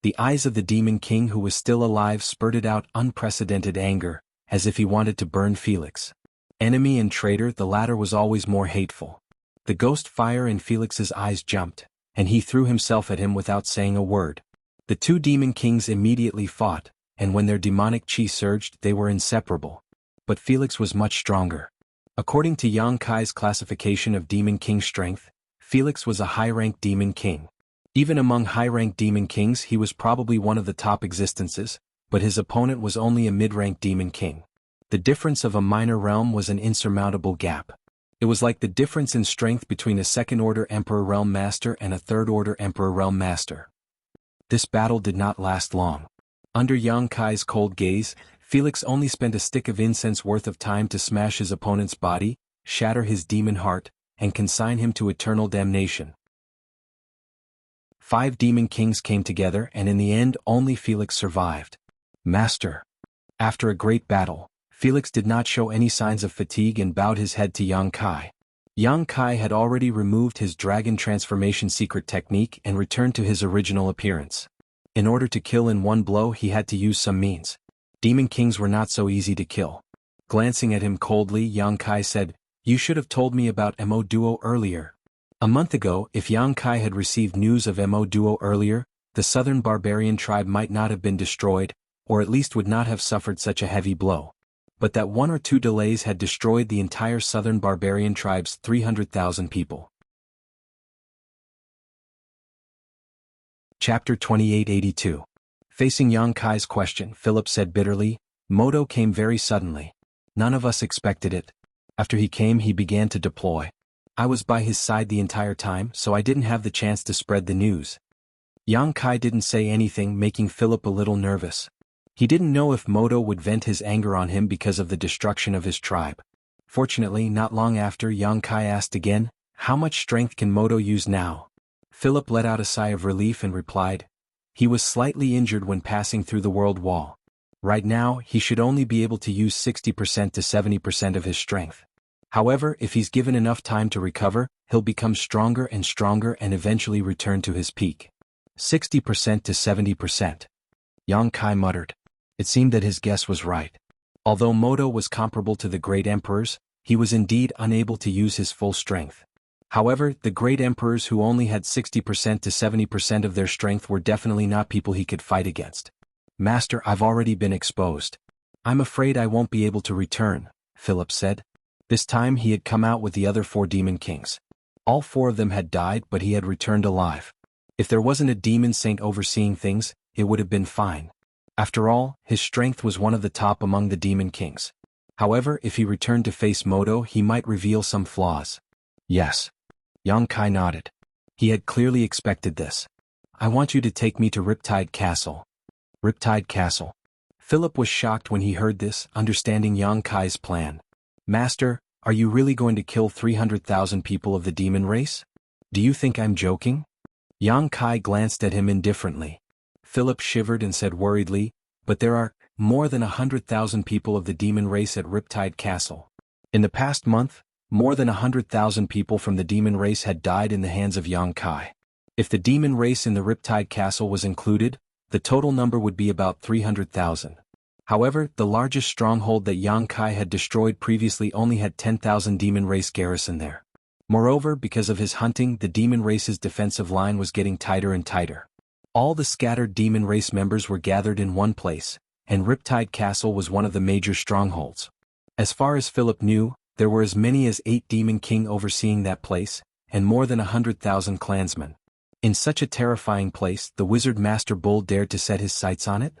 A: The eyes of the demon king who was still alive spurted out unprecedented anger, as if he wanted to burn Felix. Enemy and traitor, the latter was always more hateful. The ghost fire in Felix's eyes jumped, and he threw himself at him without saying a word. The two demon kings immediately fought, and when their demonic chi surged they were inseparable. But Felix was much stronger. According to Yang Kai's classification of demon king strength, Felix was a high-ranked demon king. Even among high-ranked demon kings he was probably one of the top existences, but his opponent was only a mid-ranked demon king. The difference of a minor realm was an insurmountable gap. It was like the difference in strength between a second-order Emperor Realm Master and a third-order Emperor Realm Master. This battle did not last long. Under Yang Kai's cold gaze, Felix only spent a stick of incense worth of time to smash his opponent's body, shatter his demon heart, and consign him to eternal damnation. 5 demon kings came together and in the end only Felix survived. "Master." After a great battle, Felix did not show any signs of fatigue and bowed his head to Yang Kai. Yang Kai had already removed his dragon transformation secret technique and returned to his original appearance. In order to kill in one blow he had to use some means. Demon kings were not so easy to kill. Glancing at him coldly, Yang Kai said, "You should have told me about Mo Duo earlier." A month ago, if Yang Kai had received news of Mo Duo earlier, the southern barbarian tribe might not have been destroyed, or at least would not have suffered such a heavy blow. But that 1 or 2 delays had destroyed the entire southern barbarian tribe's 300,000 people. Chapter 2882. Facing Yang Kai's question, Philip said bitterly, "Moto came very suddenly. None of us expected it. After he came he began to deploy. I was by his side the entire time, so I didn't have the chance to spread the news." Yang Kai didn't say anything, making Philip a little nervous. He didn't know if Moto would vent his anger on him because of the destruction of his tribe. Fortunately, not long after, Yang Kai asked again, "How much strength can Moto use now?" Philip let out a sigh of relief and replied, "He was slightly injured when passing through the world wall. Right now, he should only be able to use 60% to 70% of his strength. However, if he's given enough time to recover, he'll become stronger and eventually return to his peak." 60% to 70%. Yang Kai muttered. It seemed that his guess was right. Although Moto was comparable to the great emperors, he was indeed unable to use his full strength. However, the great emperors who only had 60% to 70% of their strength were definitely not people he could fight against. "Master, I've already been exposed. I'm afraid I won't be able to return," Philip said. This time he had come out with the other 4 demon kings. All 4 of them had died, but he had returned alive. If there wasn't a demon saint overseeing things, it would have been fine. After all, his strength was one of the top among the demon kings. However, if he returned to face Moto, he might reveal some flaws. "Yes." Yang Kai nodded. He had clearly expected this. "I want you to take me to Riptide Castle." Riptide Castle. Philip was shocked when he heard this, understanding Yang Kai's plan. "Master, are you really going to kill 300,000 people of the demon race? Do you think I'm joking?" Yang Kai glanced at him indifferently. Philip shivered and said worriedly, "But there are more than 100,000 people of the demon race at Riptide Castle. In the past month, more than 100,000 people from the demon race had died in the hands of Yang Kai. If the demon race in the Riptide Castle was included, the total number would be about 300,000. However, the largest stronghold that Yang Kai had destroyed previously only had 10,000 demon race garrison there. Moreover, because of his hunting, the demon race's defensive line was getting tighter and tighter. All the scattered demon race members were gathered in one place, and Riptide Castle was one of the major strongholds. As far as Philip knew, There were as many as 8 Demon King overseeing that place, and more than 100,000 clansmen. In such a terrifying place, the wizard Master Bull dared to set his sights on it?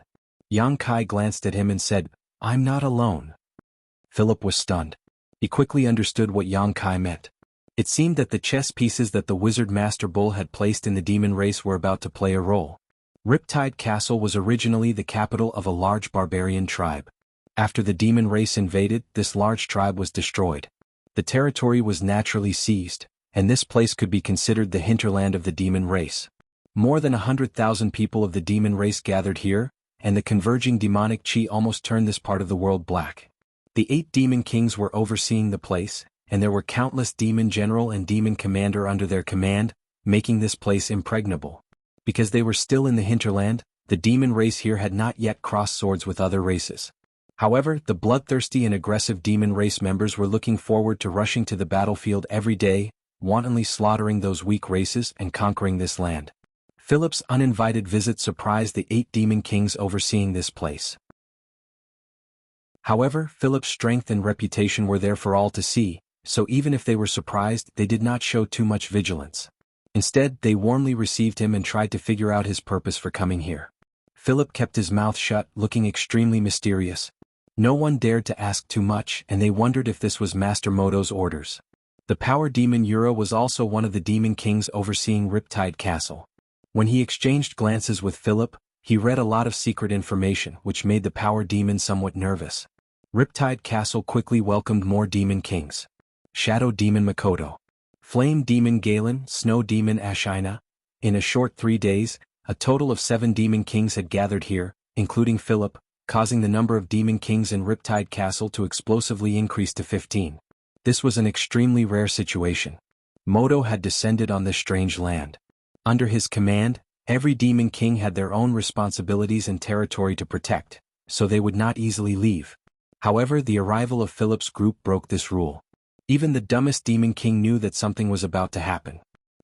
A: Yang Kai glanced at him and said, "I'm not alone." Philip was stunned. He quickly understood what Yang Kai meant. It seemed that the chess pieces that the wizard Master Bull had placed in the demon race were about to play a role. Riptide Castle was originally the capital of a large barbarian tribe. After the demon race invaded, this large tribe was destroyed. The territory was naturally seized, and this place could be considered the hinterland of the demon race. More than 100,000 people of the demon race gathered here, and the converging demonic chi almost turned this part of the world black. The 8 demon kings were overseeing the place, and there were countless demon general and demon commander under their command, making this place impregnable. Because they were still in the hinterland, the demon race here had not yet crossed swords with other races. However, the bloodthirsty and aggressive demon race members were looking forward to rushing to the battlefield every day, wantonly slaughtering those weak races and conquering this land. Philip's uninvited visit surprised the 8 demon kings overseeing this place. However, Philip's strength and reputation were there for all to see, so even if they were surprised, they did not show too much vigilance. Instead, they warmly received him and tried to figure out his purpose for coming here. Philip kept his mouth shut, looking extremely mysterious. No one dared to ask too much, and they wondered if this was Master Moto's orders. The power demon Yura was also one of the demon kings overseeing Riptide Castle. When he exchanged glances with Philip, he read a lot of secret information which made the power demon somewhat nervous. Riptide Castle quickly welcomed more demon kings. Shadow Demon Makoto, Flame Demon Galen, Snow Demon Ashina. In a short 3 days, a total of 7 demon kings had gathered here, including Philip, causing the number of demon kings in Riptide Castle to explosively increase to 15. This was an extremely rare situation. Moto had descended on this strange land. Under his command, every demon king had their own responsibilities and territory to protect, so they would not easily leave. However, the arrival of Philip's group broke this rule. Even the dumbest demon king knew that something was about to happen.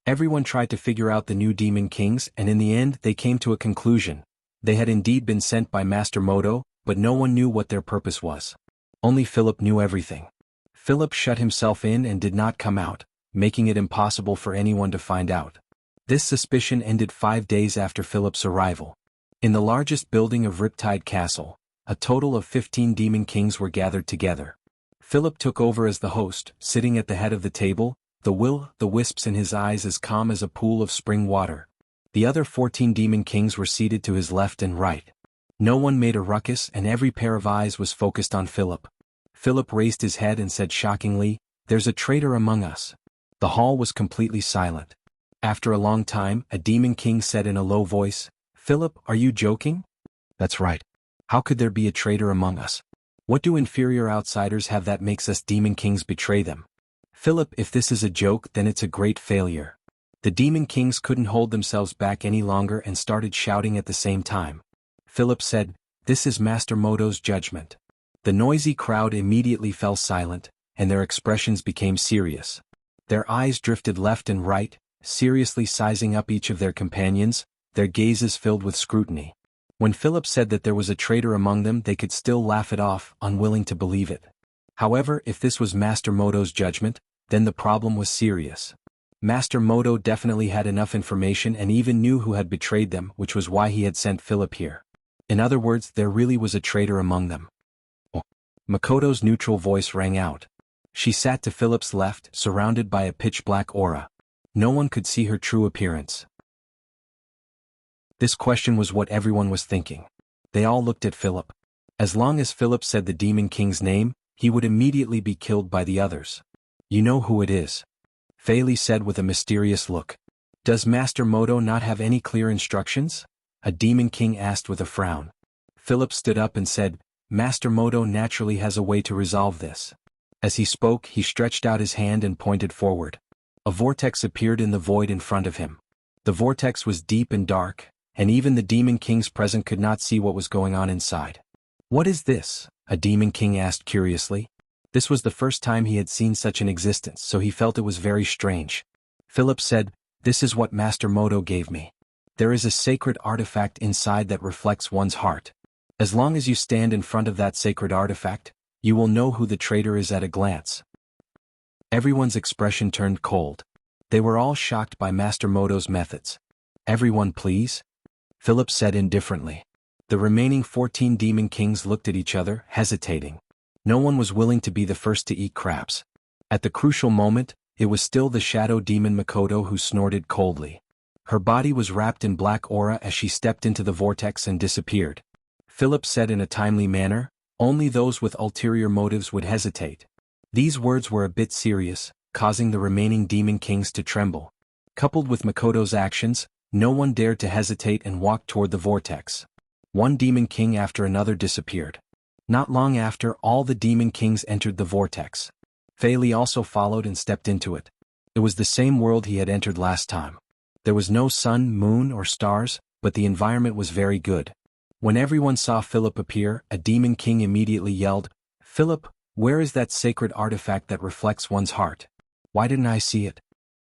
A: Everyone tried to figure out the new demon kings, and in the end they came to a conclusion. They had indeed been sent by Master Moto, but no one knew what their purpose was. Only Philip knew everything. Philip shut himself in and did not come out, making it impossible for anyone to find out. This suspicion ended 5 days after Philip's arrival. In the largest building of Riptide Castle, a total of 15 demon kings were gathered together. Philip took over as the host, sitting at the head of the table, the will-the-wisps in his eyes as calm as a pool of spring water. The other 14 demon kings were seated to his left and right. No one made a ruckus, and every pair of eyes was focused on Philip. Philip raised his head and said shockingly, "There's a traitor among us." The hall was completely silent. After a long time, a demon king said in a low voice, "Philip, are you joking?" "That's right. How could there be a traitor among us? What do inferior outsiders have that makes us demon kings betray them?" "Philip, if this is a joke, then it's a great failure." The demon kings couldn't hold themselves back any longer and started shouting at the same time. Philip said, "This is Master Moto's judgment." The noisy crowd immediately fell silent, and their expressions became serious. Their eyes drifted left and right, seriously sizing up each of their companions, their gazes filled with scrutiny. When Philip said that there was a traitor among them, they could still laugh it off, unwilling to believe it. However, if this was Master Moto's judgment, then the problem was serious. Master Moto definitely had enough information and even knew who had betrayed them, which was why he had sent Philip here. In other words, there really was a traitor among them. Oh. Makoto's neutral voice rang out. She sat to Philip's left, surrounded by a pitch-black aura. No one could see her true appearance. This question was what everyone was thinking. They all looked at Philip. As long as Philip said the demon king's name, he would immediately be killed by the others. "You know who it is?" Fei said with a mysterious look. "Does Master Moto not have any clear instructions?" a demon king asked with a frown. Philip stood up and said, "Master Moto naturally has a way to resolve this." As he spoke, he stretched out his hand and pointed forward. A vortex appeared in the void in front of him. The vortex was deep and dark, and even the demon kings present could not see what was going on inside. "What is this?" a demon king asked curiously. This was the first time he had seen such an existence, so he felt it was very strange. Philip said, "This is what Master Moto gave me. There is a sacred artifact inside that reflects one's heart. As long as you stand in front of that sacred artifact, you will know who the traitor is at a glance. Everyone's expression turned cold. They were all shocked by Master Moto's methods. "Everyone please?" Philip said indifferently. The remaining 14 demon kings looked at each other, hesitating. No one was willing to be the first to eat crabs. At the crucial moment, it was still the shadow demon Makoto who snorted coldly. Her body was wrapped in black aura as she stepped into the vortex and disappeared. Philip said in a timely manner, "Only those with ulterior motives would hesitate." These words were a bit serious, causing the remaining demon kings to tremble. Coupled with Makoto's actions, no one dared to hesitate and walked toward the vortex. One demon king after another disappeared. Not long after, all the demon kings entered the vortex. Fei Li also followed and stepped into it. It was the same world he had entered last time. There was no sun, moon, or stars, but the environment was very good. When everyone saw Philip appear, a demon king immediately yelled, "Philip, where is that sacred artifact that reflects one's heart? Why didn't I see it?"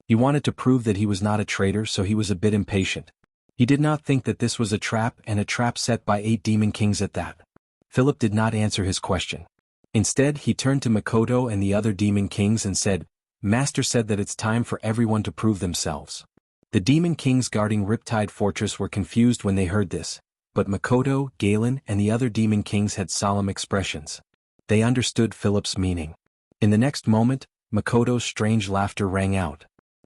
A: He wanted to prove that he was not a traitor, so he was a bit impatient. He did not think that this was a trap, and a trap set by 8 demon kings at that. Philip did not answer his question. Instead, he turned to Makoto and the other demon kings and said, "Master said that it's time for everyone to prove themselves." The demon kings guarding Riptide Fortress were confused when they heard this, but Makoto, Galen, and the other demon kings had solemn expressions. They understood Philip's meaning. In the next moment, Makoto's strange laughter rang out.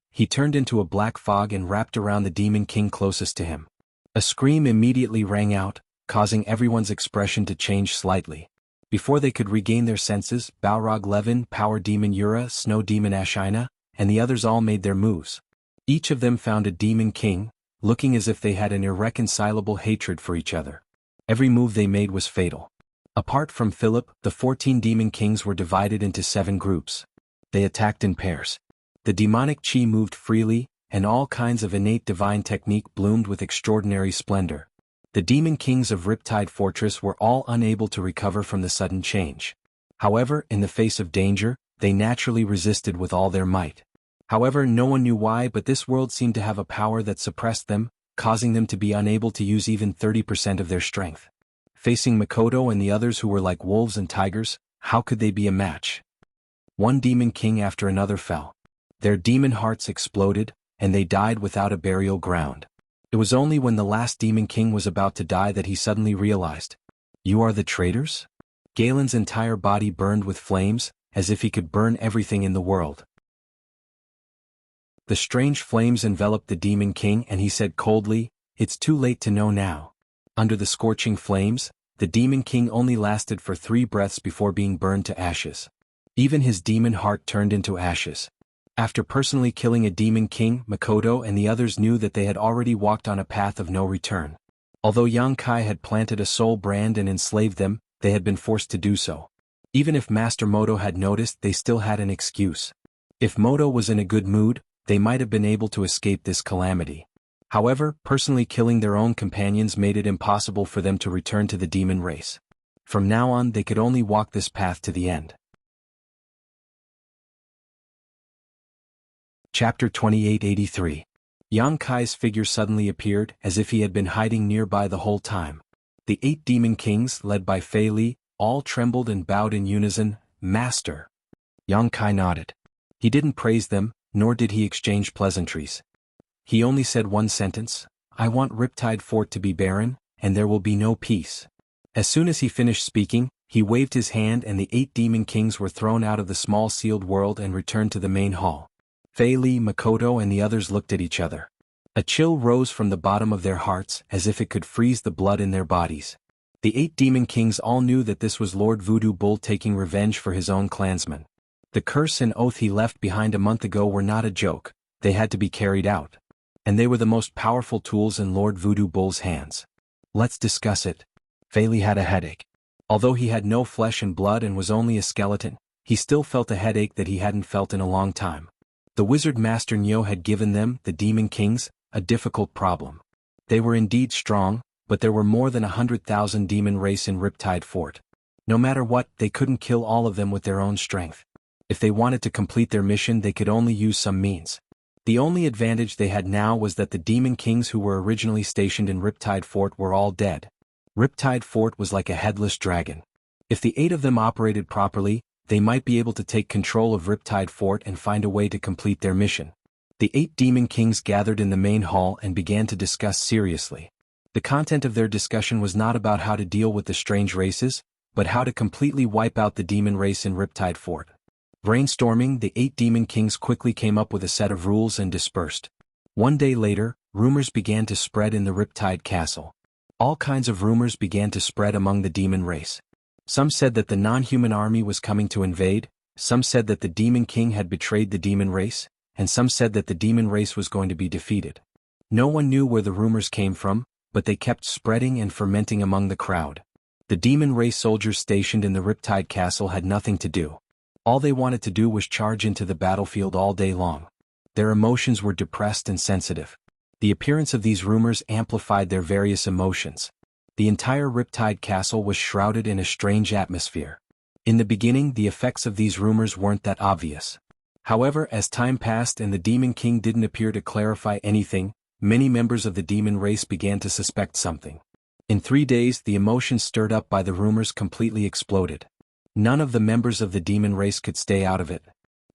A: He turned into a black fog and wrapped around the demon king closest to him. A scream immediately rang out, causing everyone's expression to change slightly. Before they could regain their senses, Balrog Levin, Power Demon Yura, Snow Demon Ashina, and the others all made their moves. Each of them found a demon king, looking as if they had an irreconcilable hatred for each other. Every move they made was fatal. Apart from Philip, the 14 demon kings were divided into 7 groups. They attacked in pairs. The demonic chi moved freely, and all kinds of innate divine technique bloomed with extraordinary splendor. The demon kings of Riptide Fortress were all unable to recover from the sudden change. However, in the face of danger, they naturally resisted with all their might. However, no one knew why, but this world seemed to have a power that suppressed them, causing them to be unable to use even 30% of their strength. Facing Makoto and the others who were like wolves and tigers, how could they be a match? One demon king after another fell. Their demon hearts exploded, and they died without a burial ground. It was only when the last demon king was about to die that he suddenly realized. "You are the traitors?" Galen's entire body burned with flames, as if he could burn everything in the world. The strange flames enveloped the demon king and he said coldly, "It's too late to know now." Under the scorching flames, the demon king only lasted for 3 breaths before being burned to ashes. Even his demon heart turned into ashes. After personally killing a demon king, Makoto and the others knew that they had already walked on a path of no return. Although Yang Kai had planted a soul brand and enslaved them, they had been forced to do so. Even if Master Moto had noticed, they still had an excuse. If Moto was in a good mood, they might have been able to escape this calamity. However, personally killing their own companions made it impossible for them to return to the demon race. From now on, they could only walk this path to the end. Chapter 2883. Yang Kai's figure suddenly appeared, as if he had been hiding nearby the whole time. The 8 demon kings, led by Fei Li, all trembled and bowed in unison, "Master." Yang Kai nodded. He didn't praise them, nor did he exchange pleasantries. He only said one sentence, "I want Riptide Fort to be barren, and there will be no peace." As soon as he finished speaking, he waved his hand and the 8 demon kings were thrown out of the small sealed world and returned to the main hall. Fei Li, Makoto and the others looked at each other. A chill rose from the bottom of their hearts as if it could freeze the blood in their bodies. The 8 demon kings all knew that this was Lord Voodoo Bull taking revenge for his own clansmen. The curse and oath he left behind a month ago were not a joke, they had to be carried out. And they were the most powerful tools in Lord Voodoo Bull's hands. "Let's discuss it." Fei Li had a headache. Although he had no flesh and blood and was only a skeleton, he still felt a headache that he hadn't felt in a long time. The wizard master Nyo had given them, the demon kings, a difficult problem. They were indeed strong, but there were more than 100,000 demon race in Riptide Fort. No matter what, they couldn't kill all of them with their own strength. If they wanted to complete their mission, they could only use some means. The only advantage they had now was that the demon kings who were originally stationed in Riptide Fort were all dead. Riptide Fort was like a headless dragon. If the 8 of them operated properly, they might be able to take control of Riptide Fort and find a way to complete their mission. The 8 demon kings gathered in the main hall and began to discuss seriously. The content of their discussion was not about how to deal with the strange races, but how to completely wipe out the demon race in Riptide Fort. Brainstorming, the 8 demon kings quickly came up with a set of rules and dispersed. One day later, rumors began to spread in the Riptide Castle. All kinds of rumors began to spread among the demon race. Some said that the non-human army was coming to invade, some said that the demon king had betrayed the demon race, and some said that the demon race was going to be defeated. No one knew where the rumors came from, but they kept spreading and fermenting among the crowd. The demon race soldiers stationed in the Riptide Castle had nothing to do. All they wanted to do was charge into the battlefield all day long. Their emotions were depressed and sensitive. The appearance of these rumors amplified their various emotions. The entire Riptide Castle was shrouded in a strange atmosphere. In the beginning, the effects of these rumors weren't that obvious. However, as time passed and the Demon King didn't appear to clarify anything, many members of the demon race began to suspect something. In 3 days, the emotions stirred up by the rumors completely exploded. None of the members of the demon race could stay out of it.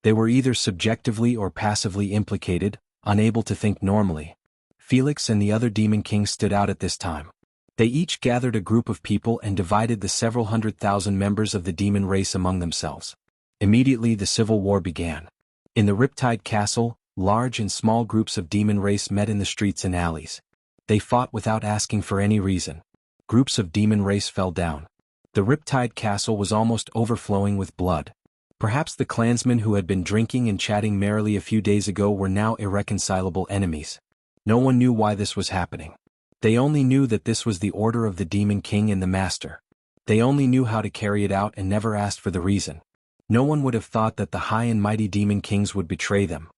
A: They were either subjectively or passively implicated, unable to think normally. Felix and the other demon kings stood out at this time. They each gathered a group of people and divided the several 100,000 members of the demon race among themselves. Immediately the civil war began. In the Riptide Castle, large and small groups of demon race met in the streets and alleys. They fought without asking for any reason. Groups of demon race fell down. The Riptide Castle was almost overflowing with blood. Perhaps the clansmen who had been drinking and chatting merrily a few days ago were now irreconcilable enemies. No one knew why this was happening. They only knew that this was the order of the Demon King and the Master. They only knew how to carry it out and never asked for the reason. No one would have thought that the high and mighty Demon Kings would betray them.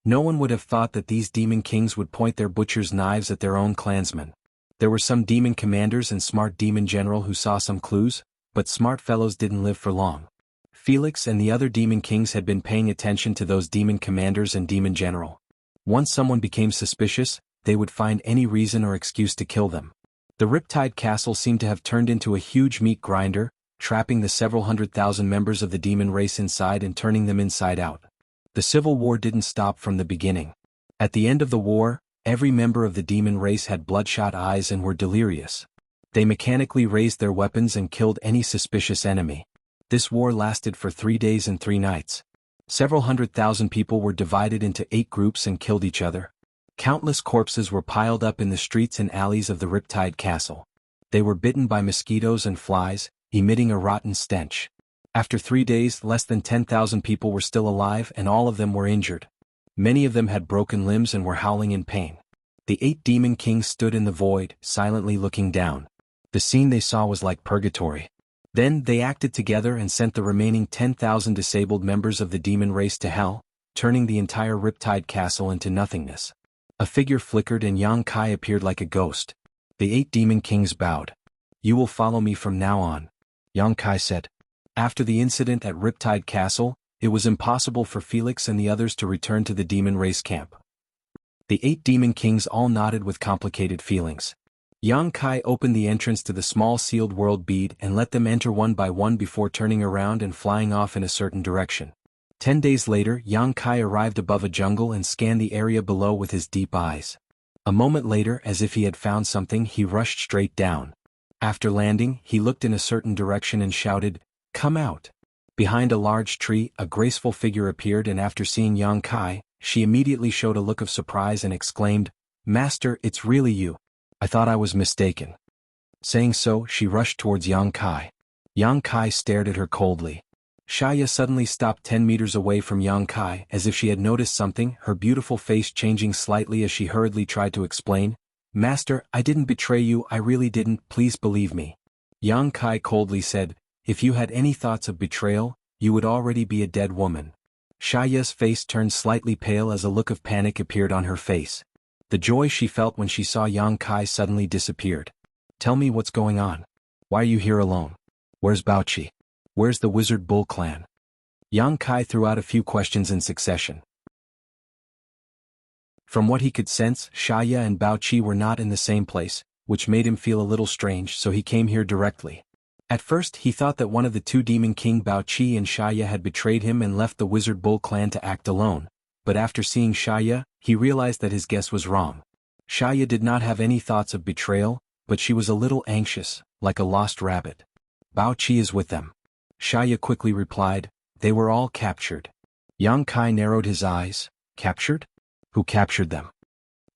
A: No one would have thought that these Demon Kings would point their butcher's knives at their own clansmen. There were some demon commanders and smart demon general who saw some clues, but smart fellows didn't live for long. Felix and the other Demon Kings had been paying attention to those demon commanders and demon general. Once someone became suspicious, they would find any reason or excuse to kill them. The Riptide Castle seemed to have turned into a huge meat grinder, trapping the several 100,000 members of the demon race inside and turning them inside out. The civil war didn't stop from the beginning. At the end of the war, every member of the demon race had bloodshot eyes and were delirious. They mechanically raised their weapons and killed any suspicious enemy. This war lasted for 3 days and 3 nights. Several 100,000 people were divided into 8 groups and killed each other. Countless corpses were piled up in the streets and alleys of the Riptide Castle. They were bitten by mosquitoes and flies, emitting a rotten stench. After 3 days, less than 10,000 people were still alive and all of them were injured. Many of them had broken limbs and were howling in pain. The 8 demon kings stood in the void, silently looking down. The scene they saw was like purgatory. Then they acted together and sent the remaining 10,000 disabled members of the demon race to hell, turning the entire Riptide Castle into nothingness. A figure flickered and Yang Kai appeared like a ghost. The 8 demon kings bowed. "You will follow me from now on," Yang Kai said. After the incident at Riptide Castle, it was impossible for Felix and the others to return to the demon race camp. The 8 demon kings all nodded with complicated feelings. Yang Kai opened the entrance to the small sealed world bead and let them enter one by one before turning around and flying off in a certain direction. 10 days later, Yang Kai arrived above a jungle and scanned the area below with his deep eyes. A moment later, as if he had found something, he rushed straight down. After landing, he looked in a certain direction and shouted, "Come out!" Behind a large tree, a graceful figure appeared, and after seeing Yang Kai, she immediately showed a look of surprise and exclaimed, "Master, it's really you. I thought I was mistaken." Saying so, she rushed towards Yang Kai. Yang Kai stared at her coldly. Shaya suddenly stopped 10 meters away from Yang Kai, as if she had noticed something, her beautiful face changing slightly as she hurriedly tried to explain, "Master, I didn't betray you, I really didn't, please believe me." Yang Kai coldly said, "If you had any thoughts of betrayal, you would already be a dead woman." Shaya's face turned slightly pale as a look of panic appeared on her face. The joy she felt when she saw Yang Kai suddenly disappeared. "Tell me what's going on. Why are you here alone? Where's Baoqi? Where's the Wizard Bull clan?" Yang Kai threw out a few questions in succession. From what he could sense, Shaya and Baoqi were not in the same place, which made him feel a little strange, so he came here directly. At first he thought that one of the two Demon King Bao Qi and Xia had betrayed him and left the Wizard Bull clan to act alone, but after seeing Xia, he realized that his guess was wrong. Xia did not have any thoughts of betrayal, but she was a little anxious, like a lost rabbit. Bao Qi is with them. Xia quickly replied, they were all captured. Yang Kai narrowed his eyes, captured? Who captured them?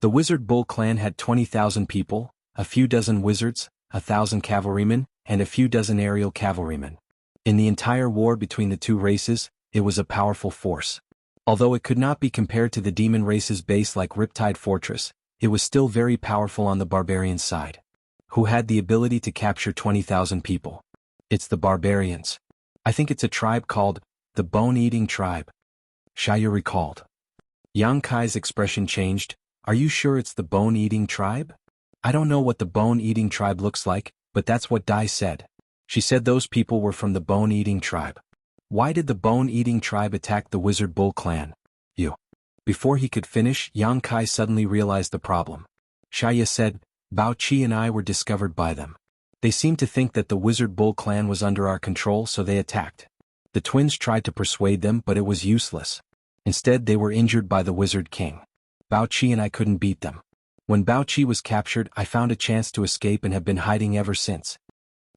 A: The Wizard Bull clan had 20,000 people, a few dozen wizards, 1,000 cavalrymen, and a few dozen aerial cavalrymen. In the entire war between the two races, it was a powerful force. Although it could not be compared to the demon race's base like Riptide Fortress, it was still very powerful on the barbarian side. Who had the ability to capture 20,000 people? It's the barbarians. I think it's a tribe called the Bone-Eating Tribe. Xia recalled. Yang Kai's expression changed. Are you sure it's the Bone-Eating Tribe? I don't know what the Bone-Eating Tribe looks like, but that's what Dai said. She said those people were from the Bone-Eating Tribe. Why did the Bone-Eating Tribe attack the Wizard Bull clan? Before he could finish, Yang Kai suddenly realized the problem. Xia said, Bao Qi and I were discovered by them. They seemed to think that the Wizard Bull clan was under our control, so they attacked. The twins tried to persuade them, but it was useless. Instead they were injured by the Wizard King. Bao Qi and I couldn't beat them. When Bao Qi was captured, I found a chance to escape and have been hiding ever since.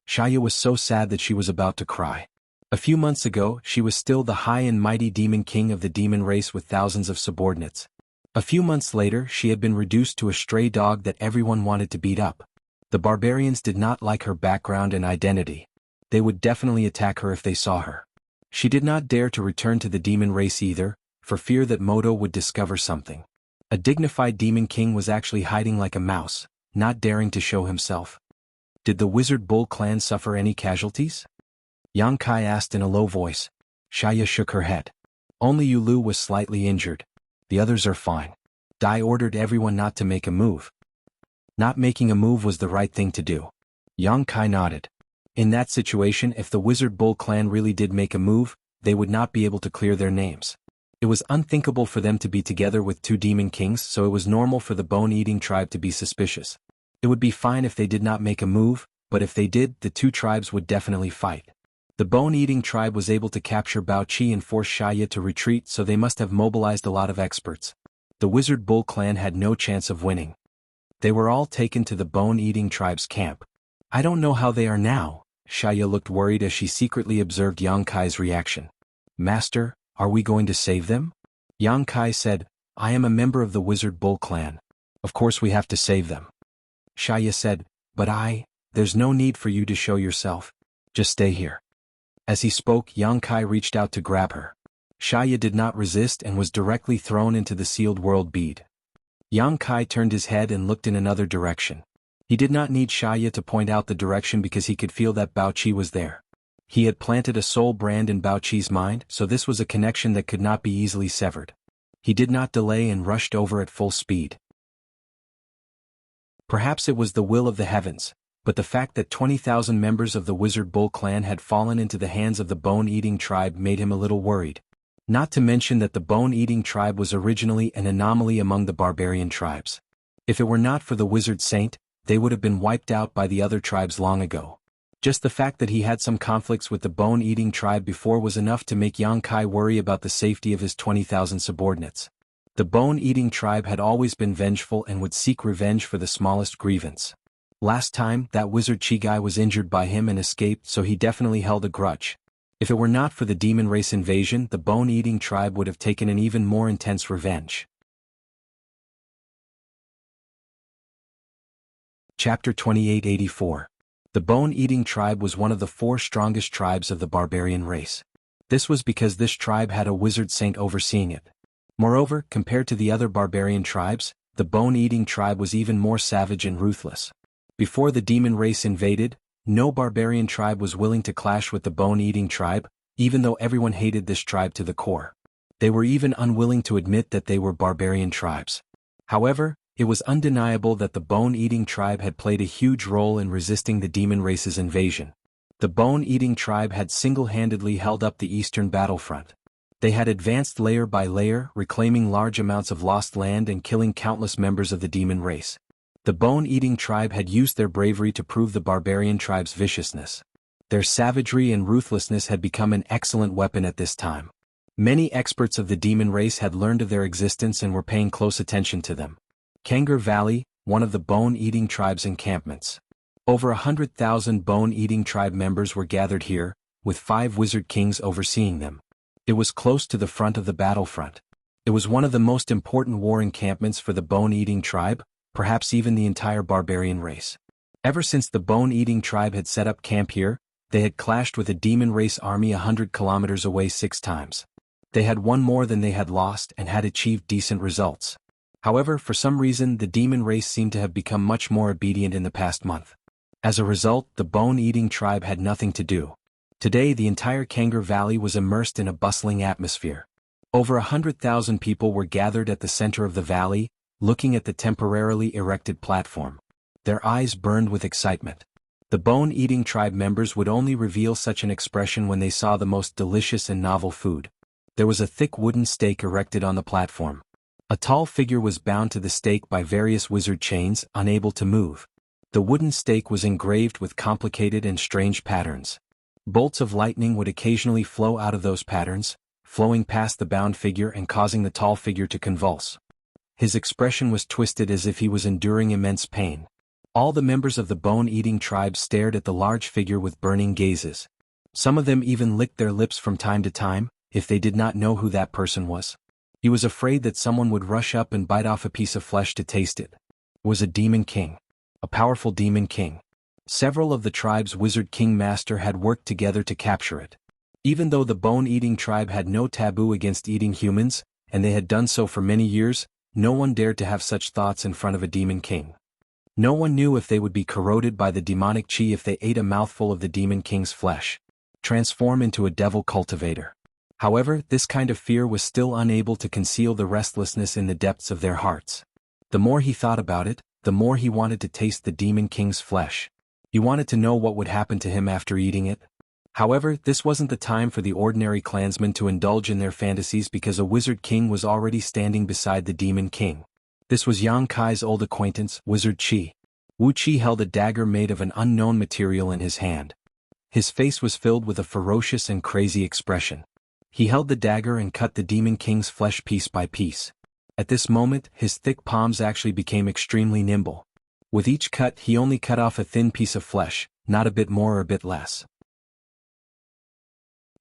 A: Xia was so sad that she was about to cry. A few months ago, she was still the high and mighty demon king of the demon race with thousands of subordinates. A few months later, she had been reduced to a stray dog that everyone wanted to beat up. The barbarians did not like her background and identity. They would definitely attack her if they saw her. She did not dare to return to the demon race either, for fear that Moto would discover something. A dignified demon king was actually hiding like a mouse, not daring to show himself. Did the Wizard Bull clan suffer any casualties? Yang Kai asked in a low voice. Xia shook her head. Only Yulu was slightly injured. The others are fine. Dai ordered everyone not to make a move. Not making a move was the right thing to do. Yang Kai nodded. In that situation, if the Wizard Bull clan really did make a move, they would not be able to clear their names. It was unthinkable for them to be together with two demon kings, so it was normal for the Bone-Eating Tribe to be suspicious. It would be fine if they did not make a move, but if they did, the two tribes would definitely fight. The Bone-Eating Tribe was able to capture Bao Qi and force Xia to retreat, so they must have mobilized a lot of experts. The Wizard Bull clan had no chance of winning. They were all taken to the Bone-Eating Tribe's camp. I don't know how they are now. Xia looked worried as she secretly observed Yang Kai's reaction. Master, are we going to save them? Yang Kai said, I am a member of the Wizard Bull clan. Of course we have to save them. Xia said, but there's no need for you to show yourself. Just stay here. As he spoke, Yang Kai reached out to grab her. Xia did not resist and was directly thrown into the sealed world bead. Yang Kai turned his head and looked in another direction. He did not need Xia to point out the direction because he could feel that Bao Qi was there. He had planted a soul brand in Bao Qi's mind, so this was a connection that could not be easily severed. He did not delay and rushed over at full speed. Perhaps it was the will of the heavens, but the fact that 20,000 members of the Wizard Bull clan had fallen into the hands of the Bone-Eating Tribe made him a little worried. Not to mention that the Bone-Eating Tribe was originally an anomaly among the barbarian tribes. If it were not for the Wizard Saint, they would have been wiped out by the other tribes long ago. Just the fact that he had some conflicts with the Bone-Eating Tribe before was enough to make Yang Kai worry about the safety of his 20,000 subordinates. The Bone-Eating Tribe had always been vengeful and would seek revenge for the smallest grievance. Last time, that Wizard Chigai was injured by him and escaped, so he definitely held a grudge. If it were not for the demon race invasion, the Bone-Eating Tribe would have taken an even more intense revenge. Chapter 2884. The Bone-Eating Tribe was one of the 4 strongest tribes of the barbarian race. This was because this tribe had a Wizard Saint overseeing it. Moreover, compared to the other barbarian tribes, the Bone-Eating Tribe was even more savage and ruthless. Before the demon race invaded, no barbarian tribe was willing to clash with the Bone-Eating Tribe, even though everyone hated this tribe to the core. They were even unwilling to admit that they were barbarian tribes. However, it was undeniable that the Bone-Eating Tribe had played a huge role in resisting the demon race's invasion. The Bone-Eating Tribe had single-handedly held up the eastern battlefront. They had advanced layer by layer, reclaiming large amounts of lost land and killing countless members of the demon race. The Bone-Eating Tribe had used their bravery to prove the barbarian tribe's viciousness. Their savagery and ruthlessness had become an excellent weapon at this time. Many experts of the demon race had learned of their existence and were paying close attention to them. Kangar Valley, one of the bone-eating tribe's encampments. Over 100,000 bone-eating tribe members were gathered here, with 5 wizard kings overseeing them. It was close to the front of the battlefront. It was one of the most important war encampments for the bone-eating tribe, perhaps even the entire barbarian race. Ever since the bone-eating tribe had set up camp here, they had clashed with a demon race army 100 kilometers away 6 times. They had won more than they had lost and had achieved decent results. However, for some reason the demon race seemed to have become much more obedient in the past month. As a result, the bone-eating tribe had nothing to do. Today the entire Kangar Valley was immersed in a bustling atmosphere. Over 100,000 people were gathered at the center of the valley, looking at the temporarily erected platform. Their eyes burned with excitement. The bone-eating tribe members would only reveal such an expression when they saw the most delicious and novel food. There was a thick wooden stake erected on the platform. A tall figure was bound to the stake by various wizard chains, unable to move. The wooden stake was engraved with complicated and strange patterns. Bolts of lightning would occasionally flow out of those patterns, flowing past the bound figure and causing the tall figure to convulse. His expression was twisted as if he was enduring immense pain. All the members of the bone-eating tribe stared at the large figure with burning gazes. Some of them even licked their lips from time to time, if they did not know who that person was. He was afraid that someone would rush up and bite off a piece of flesh to taste it. It was a demon king. A powerful demon king. Several of the tribe's wizard king master had worked together to capture it. Even though the bone-eating tribe had no taboo against eating humans, and they had done so for many years, no one dared to have such thoughts in front of a demon king. No one knew if they would be corroded by the demonic chi if they ate a mouthful of the demon king's flesh. Transform into a devil cultivator. However, this kind of fear was still unable to conceal the restlessness in the depths of their hearts. The more he thought about it, the more he wanted to taste the demon king's flesh. He wanted to know what would happen to him after eating it. However, this wasn't the time for the ordinary clansmen to indulge in their fantasies because a wizard king was already standing beside the demon king. This was Yang Kai's old acquaintance, Wizard Qi. Wu Qi held a dagger made of an unknown material in his hand. His face was filled with a ferocious and crazy expression. He held the dagger and cut the demon king's flesh piece by piece. At this moment, his thick palms actually became extremely nimble. With each cut he only cut off a thin piece of flesh, not a bit more or a bit less.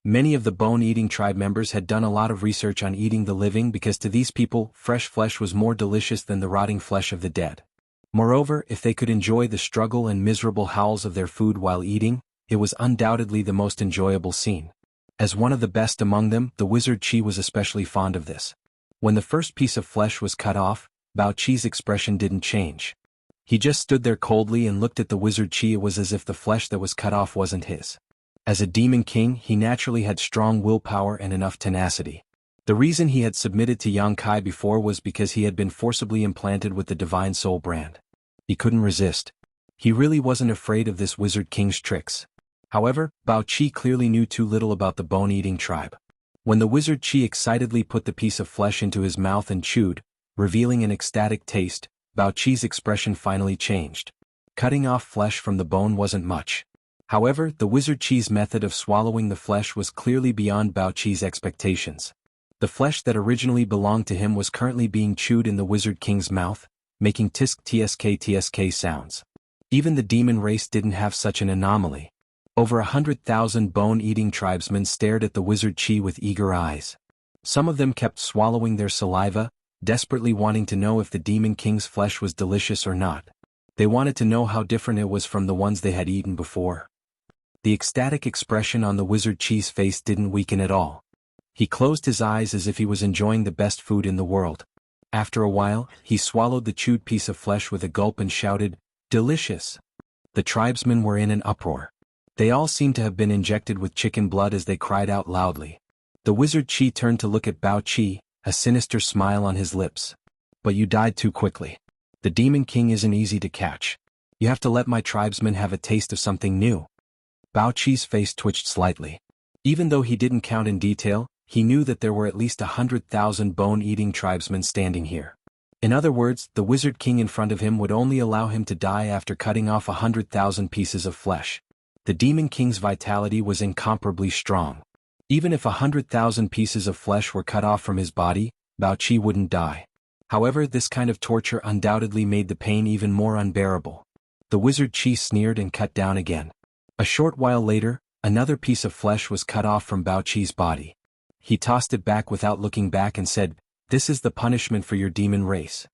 A: Many of the bone-eating tribe members had done a lot of research on eating the living because to these people, fresh flesh was more delicious than the rotting flesh of the dead. Moreover, if they could enjoy the struggle and miserable howls of their food while eating, it was undoubtedly the most enjoyable scene. As one of the best among them, the wizard Qi was especially fond of this. When the first piece of flesh was cut off, Bao Qi's expression didn't change. He just stood there coldly and looked at the wizard Qi. It was as if the flesh that was cut off wasn't his. As a demon king, he naturally had strong willpower and enough tenacity. The reason he had submitted to Yang Kai before was because he had been forcibly implanted with the Divine Soul brand. He couldn't resist. He really wasn't afraid of this wizard king's tricks. However, Bao Qi clearly knew too little about the bone-eating tribe. When the wizard Qi excitedly put the piece of flesh into his mouth and chewed, revealing an ecstatic taste, Bao Qi's expression finally changed. Cutting off flesh from the bone wasn't much. However, the wizard Qi's method of swallowing the flesh was clearly beyond Bao Qi's expectations. The flesh that originally belonged to him was currently being chewed in the wizard king's mouth, making tisk tsk sounds. Even the demon race didn't have such an anomaly. Over 100,000 bone-eating tribesmen stared at the wizard Qi with eager eyes. Some of them kept swallowing their saliva, desperately wanting to know if the demon king's flesh was delicious or not. They wanted to know how different it was from the ones they had eaten before. The ecstatic expression on the wizard Qi's face didn't weaken at all. He closed his eyes as if he was enjoying the best food in the world. After a while, he swallowed the chewed piece of flesh with a gulp and shouted, "Delicious!" The tribesmen were in an uproar. They all seemed to have been injected with chicken blood as they cried out loudly. The wizard Qi turned to look at Bao Qi, a sinister smile on his lips. "But you died too quickly. The demon king isn't easy to catch. You have to let my tribesmen have a taste of something new." Bao Qi's face twitched slightly. Even though he didn't count in detail, he knew that there were at least 100,000 bone-eating tribesmen standing here. In other words, the wizard king in front of him would only allow him to die after cutting off 100,000 pieces of flesh. The Demon King's vitality was incomparably strong. Even if 100,000 pieces of flesh were cut off from his body, Bao Qi wouldn't die. However, this kind of torture undoubtedly made the pain even more unbearable. The wizard Qi sneered and cut down again. A short while later, another piece of flesh was cut off from Bao Qi's body. He tossed it back without looking back and said, "This is the punishment for your demon race.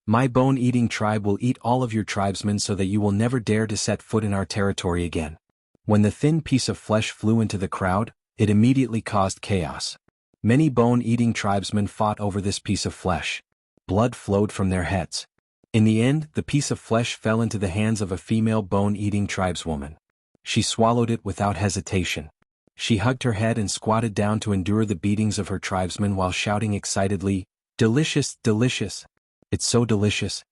A: My bone-eating tribe will eat all of your tribesmen so that you will never dare to set foot in our territory again." When the thin piece of flesh flew into the crowd, it immediately caused chaos. Many bone-eating tribesmen fought over this piece of flesh. Blood flowed from their heads. In the end, the piece of flesh fell into the hands of a female bone-eating tribeswoman. She swallowed it without hesitation. She hugged her head and squatted down to endure the beatings of her tribesmen while shouting excitedly, "Delicious, delicious! It's so delicious!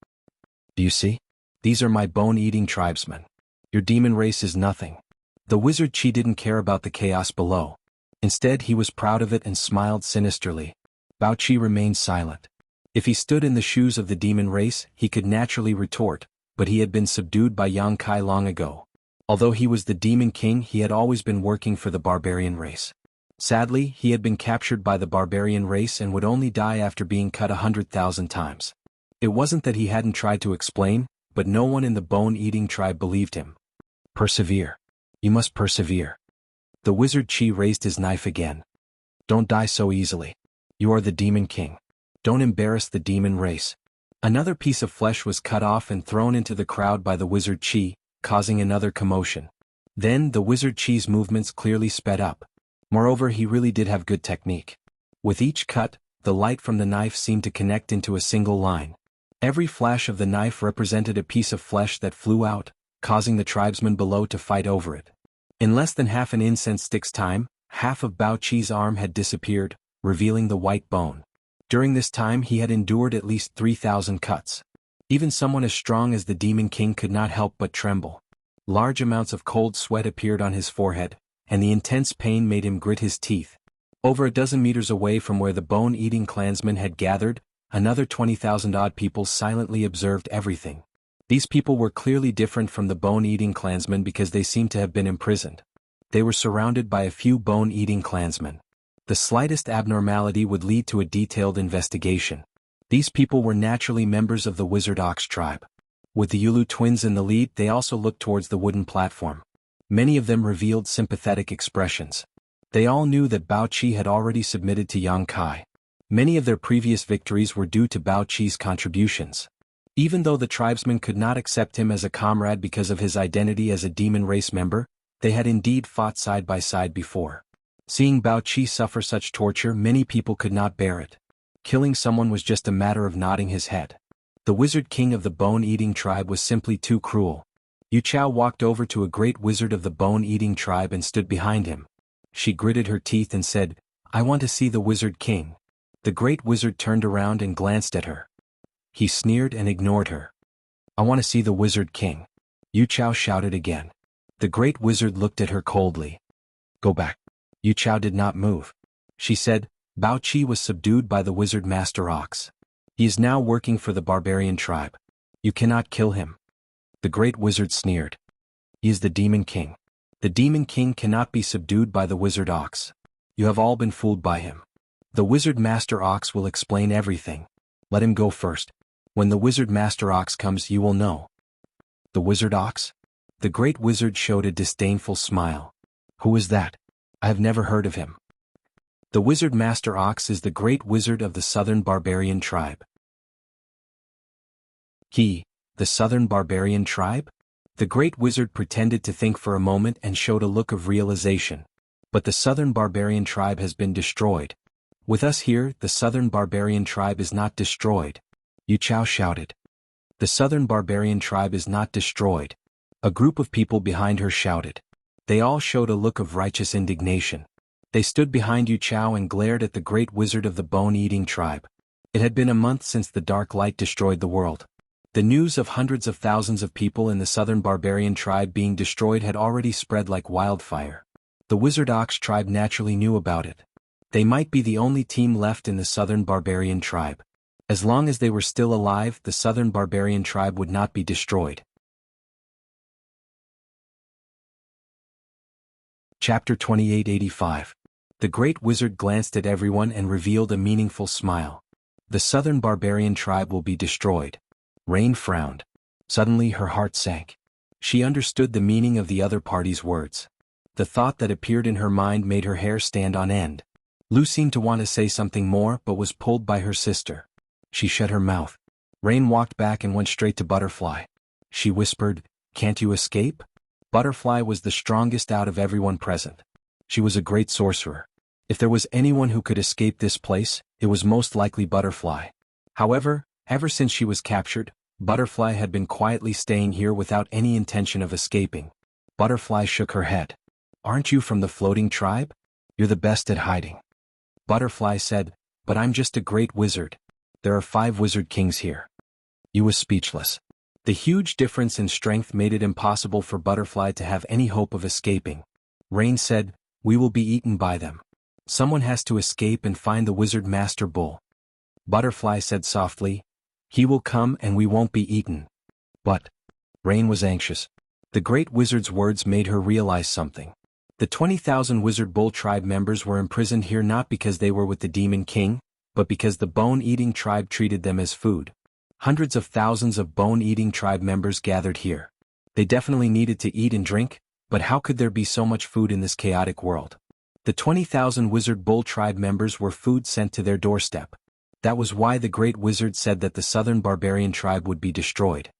A: Do you see? These are my bone-eating tribesmen. Your demon race is nothing." The wizard Qi didn't care about the chaos below. Instead, he was proud of it and smiled sinisterly. Bao Qi remained silent. If he stood in the shoes of the demon race, he could naturally retort, but he had been subdued by Yang Kai long ago. Although he was the demon king, he had always been working for the barbarian race. Sadly, he had been captured by the barbarian race and would only die after being cut 100,000 times. It wasn't that he hadn't tried to explain, but no one in the bone-eating tribe believed him. "Persevere. You must persevere." The wizard Qi raised his knife again. "Don't die so easily. You are the demon king. Don't embarrass the demon race." Another piece of flesh was cut off and thrown into the crowd by the wizard Qi, causing another commotion. Then the wizard Qi's movements clearly sped up. Moreover, he really did have good technique. With each cut, the light from the knife seemed to connect into a single line. Every flash of the knife represented a piece of flesh that flew out, causing the tribesmen below to fight over it. In less than half an incense stick's time, half of Bao Qi's arm had disappeared, revealing the white bone. During this time he had endured at least 3,000 cuts. Even someone as strong as the Demon King could not help but tremble. Large amounts of cold sweat appeared on his forehead, and the intense pain made him grit his teeth. Over a dozen meters away from where the bone-eating clansmen had gathered, another 20,000-odd people silently observed everything. These people were clearly different from the bone-eating clansmen because they seemed to have been imprisoned. They were surrounded by a few bone-eating clansmen. The slightest abnormality would lead to a detailed investigation. These people were naturally members of the Wizard Ox tribe. With the Yulu twins in the lead, they also looked towards the wooden platform. Many of them revealed sympathetic expressions. They all knew that Bao Qi had already submitted to Yang Kai. Many of their previous victories were due to Bao Qi's contributions. Even though the tribesmen could not accept him as a comrade because of his identity as a demon race member, they had indeed fought side by side before. Seeing Bao Qi suffer such torture, many people could not bear it. Killing someone was just a matter of nodding his head. The wizard king of the bone-eating tribe was simply too cruel. Yu Chao walked over to a great wizard of the bone-eating tribe and stood behind him. She gritted her teeth and said, "I want to see the wizard king." The great wizard turned around and glanced at her. He sneered and ignored her. "I want to see the wizard king," Yu Chao shouted again. The great wizard looked at her coldly. "Go back." Yu Chao did not move. She said, "Bao Qi was subdued by the wizard Master Ox. He is now working for the barbarian tribe. You cannot kill him." The great wizard sneered. "He is the demon king. The demon king cannot be subdued by the wizard Ox. You have all been fooled by him. The wizard Master Ox will explain everything. Let him go first. When the wizard Master Ox comes, you will know." "The wizard Ox?" The great wizard showed a disdainful smile. "Who is that? I have never heard of him." "The wizard Master Ox is the great wizard of the southern barbarian tribe." "He, the southern barbarian tribe?" The great wizard pretended to think for a moment and showed a look of realization. "But the southern barbarian tribe has been destroyed. With us here, the southern barbarian tribe is not destroyed," Yu Chao shouted. "The southern barbarian tribe is not destroyed," a group of people behind her shouted. They all showed a look of righteous indignation. They stood behind Yu Chao and glared at the great wizard of the bone-eating tribe. It had been a month since the dark light destroyed the world. The news of hundreds of thousands of people in the southern barbarian tribe being destroyed had already spread like wildfire. The Wizard Ox tribe naturally knew about it. They might be the only team left in the southern barbarian tribe. As long as they were still alive, the southern barbarian tribe would not be destroyed. Chapter 2885. The great wizard glanced at everyone and revealed a meaningful smile. The southern barbarian tribe will be destroyed. Rain frowned. Suddenly her heart sank. She understood the meaning of the other party's words. The thought that appeared in her mind made her hair stand on end. Lu seemed to want to say something more but was pulled by her sister. She shut her mouth. Rain walked back and went straight to Butterfly. She whispered, "Can't you escape?" Butterfly was the strongest out of everyone present. She was a great sorcerer. If there was anyone who could escape this place, it was most likely Butterfly. However, ever since she was captured, Butterfly had been quietly staying here without any intention of escaping. Butterfly shook her head. "Aren't you from the floating tribe? You're the best at hiding." Butterfly said, "But I'm just a great wizard. There are 5 wizard kings here." He was speechless. The huge difference in strength made it impossible for Butterfly to have any hope of escaping. Rain said, "We will be eaten by them. Someone has to escape and find the wizard master bull." Butterfly said softly, "He will come and we won't be eaten." But Rain was anxious. The great wizard's words made her realize something. The 20,000 wizard bull tribe members were imprisoned here not because they were with the demon king, but because the bone-eating tribe treated them as food. Hundreds of thousands of bone-eating tribe members gathered here. They definitely needed to eat and drink, but how could there be so much food in this chaotic world? The 20,000 wizard bull tribe members were food sent to their doorstep. That was why the great wizard said that the southern barbarian tribe would be destroyed.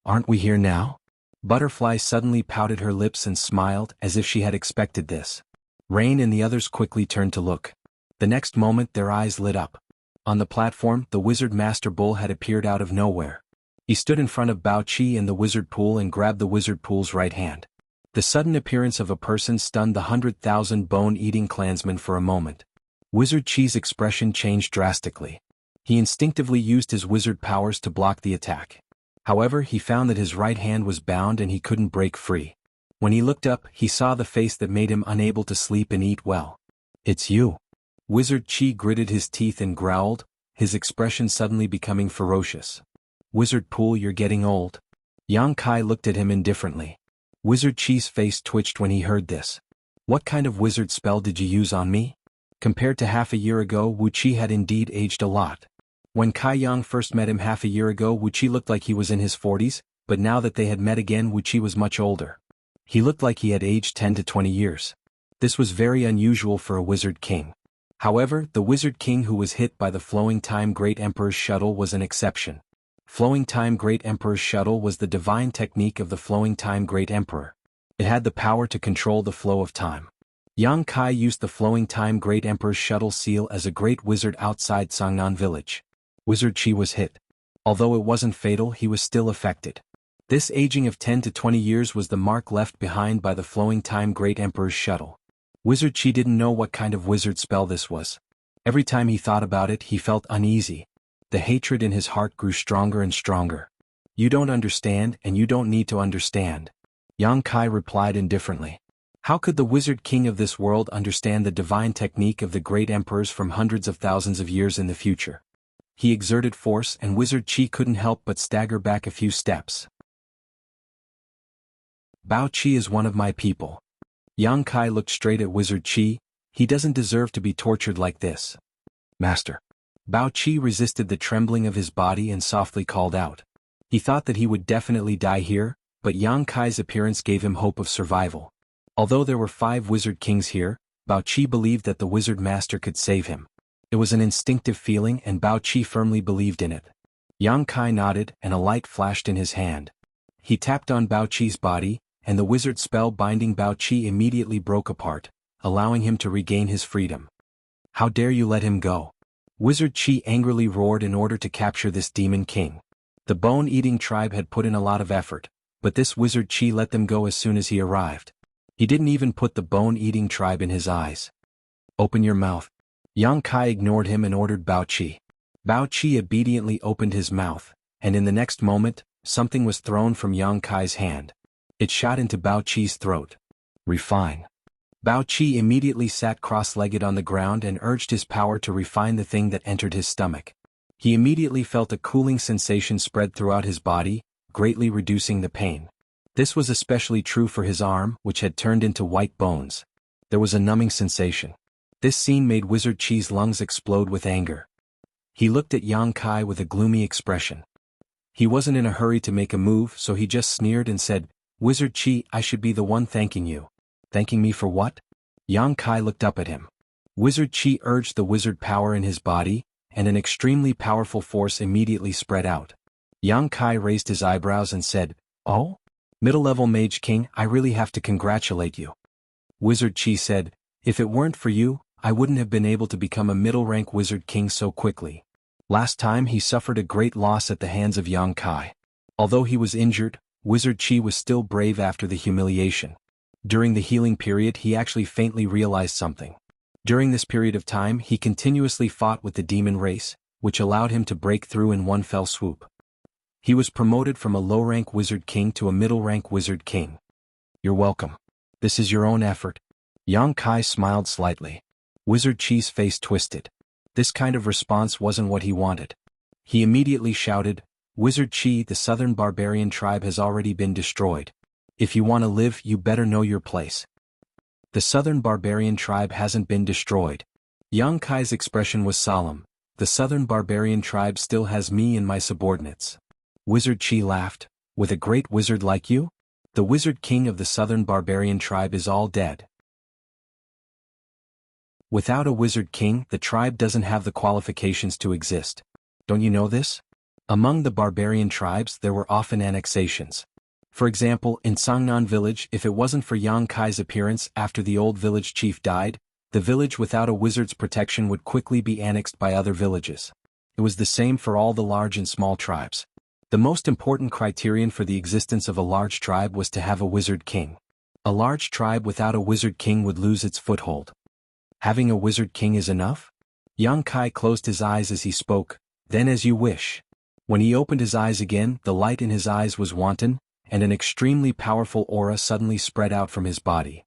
A: "Aren't we here now?" Butterfly suddenly pouted her lips and smiled as if she had expected this. Rain and the others quickly turned to look. The next moment their eyes lit up. On the platform, the wizard master bull had appeared out of nowhere. He stood in front of Bao Qi in the wizard pool and grabbed the wizard pool's right hand. The sudden appearance of a person stunned the 100,000 bone-eating clansmen for a moment. Wizard Qi's expression changed drastically. He instinctively used his wizard powers to block the attack. However, he found that his right hand was bound and he couldn't break free. When he looked up, he saw the face that made him unable to sleep and eat well. "It's you." Wizard Qi gritted his teeth and growled, his expression suddenly becoming ferocious. "Wizard Pool, you're getting old." Yang Kai looked at him indifferently. Wizard Qi's face twitched when he heard this. "What kind of wizard spell did you use on me?" Compared to half a year ago, Wu Qi had indeed aged a lot. When Kai Yang first met him half a year ago, Wu Qi looked like he was in his 40s, but now that they had met again, Wu Qi was much older. He looked like he had aged 10 to 20 years. This was very unusual for a wizard king. However, the wizard king who was hit by the Flowing Time Great Emperor's shuttle was an exception. Flowing Time Great Emperor's shuttle was the divine technique of the Flowing Time Great Emperor. It had the power to control the flow of time. Yang Kai used the Flowing Time Great Emperor's shuttle seal as a great wizard outside Sangnan village. Wizard Qi was hit. Although it wasn't fatal, he was still affected. This aging of 10 to 20 years was the mark left behind by the Flowing Time Great Emperor's shuttle. Wizard Qi didn't know what kind of wizard spell this was. Every time he thought about it, he felt uneasy. The hatred in his heart grew stronger and stronger. "You don't understand, and you don't need to understand," Yang Kai replied indifferently. How could the wizard king of this world understand the divine technique of the great emperors from hundreds of thousands of years in the future? He exerted force and Wizard Qi couldn't help but stagger back a few steps. "Bao Qi is one of my people." Yang Kai looked straight at Wizard Qi. "He doesn't deserve to be tortured like this." "Master." Bao Qi resisted the trembling of his body and softly called out. He thought that he would definitely die here, but Yang Kai's appearance gave him hope of survival. Although there were 5 wizard kings here, Bao Qi believed that the wizard master could save him. It was an instinctive feeling and Bao Qi firmly believed in it. Yang Kai nodded and a light flashed in his hand. He tapped on Bao Qi's body, and the wizard spell binding Bao Qi immediately broke apart, allowing him to regain his freedom. "How dare you let him go?" Wizard Qi angrily roared in order to capture this demon king. The bone-eating tribe had put in a lot of effort, but this Wizard Qi let them go as soon as he arrived. He didn't even put the bone-eating tribe in his eyes. "Open your mouth." Yang Kai ignored him and ordered Bao Qi. Bao Qi obediently opened his mouth, and in the next moment, something was thrown from Yang Kai's hand. It shot into Bao Qi's throat. "Refine." Bao Qi immediately sat cross-legged on the ground and urged his power to refine the thing that entered his stomach. He immediately felt a cooling sensation spread throughout his body, greatly reducing the pain. This was especially true for his arm, which had turned into white bones. There was a numbing sensation. This scene made Wizard Chi's lungs explode with anger. He looked at Yang Kai with a gloomy expression. He wasn't in a hurry to make a move, so he just sneered and said, "Wizard Chi, I should be the one thanking you." "Thanking me for what?" Yang Kai looked up at him. Wizard Chi urged the wizard power in his body, and an extremely powerful force immediately spread out. Yang Kai raised his eyebrows and said, "Oh? Middle-level Mage King, I really have to congratulate you." Wizard Chi said, "If it weren't for you, I wouldn't have been able to become a middle-rank Wizard King so quickly." Last time he suffered a great loss at the hands of Yang Kai. Although he was injured, Wizard Chi was still brave after the humiliation. During the healing period he actually faintly realized something. During this period of time he continuously fought with the demon race, which allowed him to break through in one fell swoop. He was promoted from a low-rank Wizard King to a middle-rank Wizard King. "You're welcome. This is your own effort." Yang Kai smiled slightly. Wizard Chi's face twisted. This kind of response wasn't what he wanted. He immediately shouted, "Wizard Chi, the southern barbarian tribe has already been destroyed. If you want to live, you better know your place." "The southern barbarian tribe hasn't been destroyed." Yang Kai's expression was solemn. "The southern barbarian tribe still has me and my subordinates." Wizard Chi laughed. "With a great wizard like you? The Wizard King of the southern barbarian tribe is all dead. Without a Wizard King, the tribe doesn't have the qualifications to exist. Don't you know this? Among the barbarian tribes there were often annexations. For example, in Sangnan village, if it wasn't for Yang Kai's appearance after the old village chief died, the village without a wizard's protection would quickly be annexed by other villages. It was the same for all the large and small tribes. The most important criterion for the existence of a large tribe was to have a Wizard King. A large tribe without a Wizard King would lose its foothold. Having a Wizard King is enough? Yang Kai closed his eyes as he spoke, "Then as you wish." When he opened his eyes again, the light in his eyes was wanton, and an extremely powerful aura suddenly spread out from his body.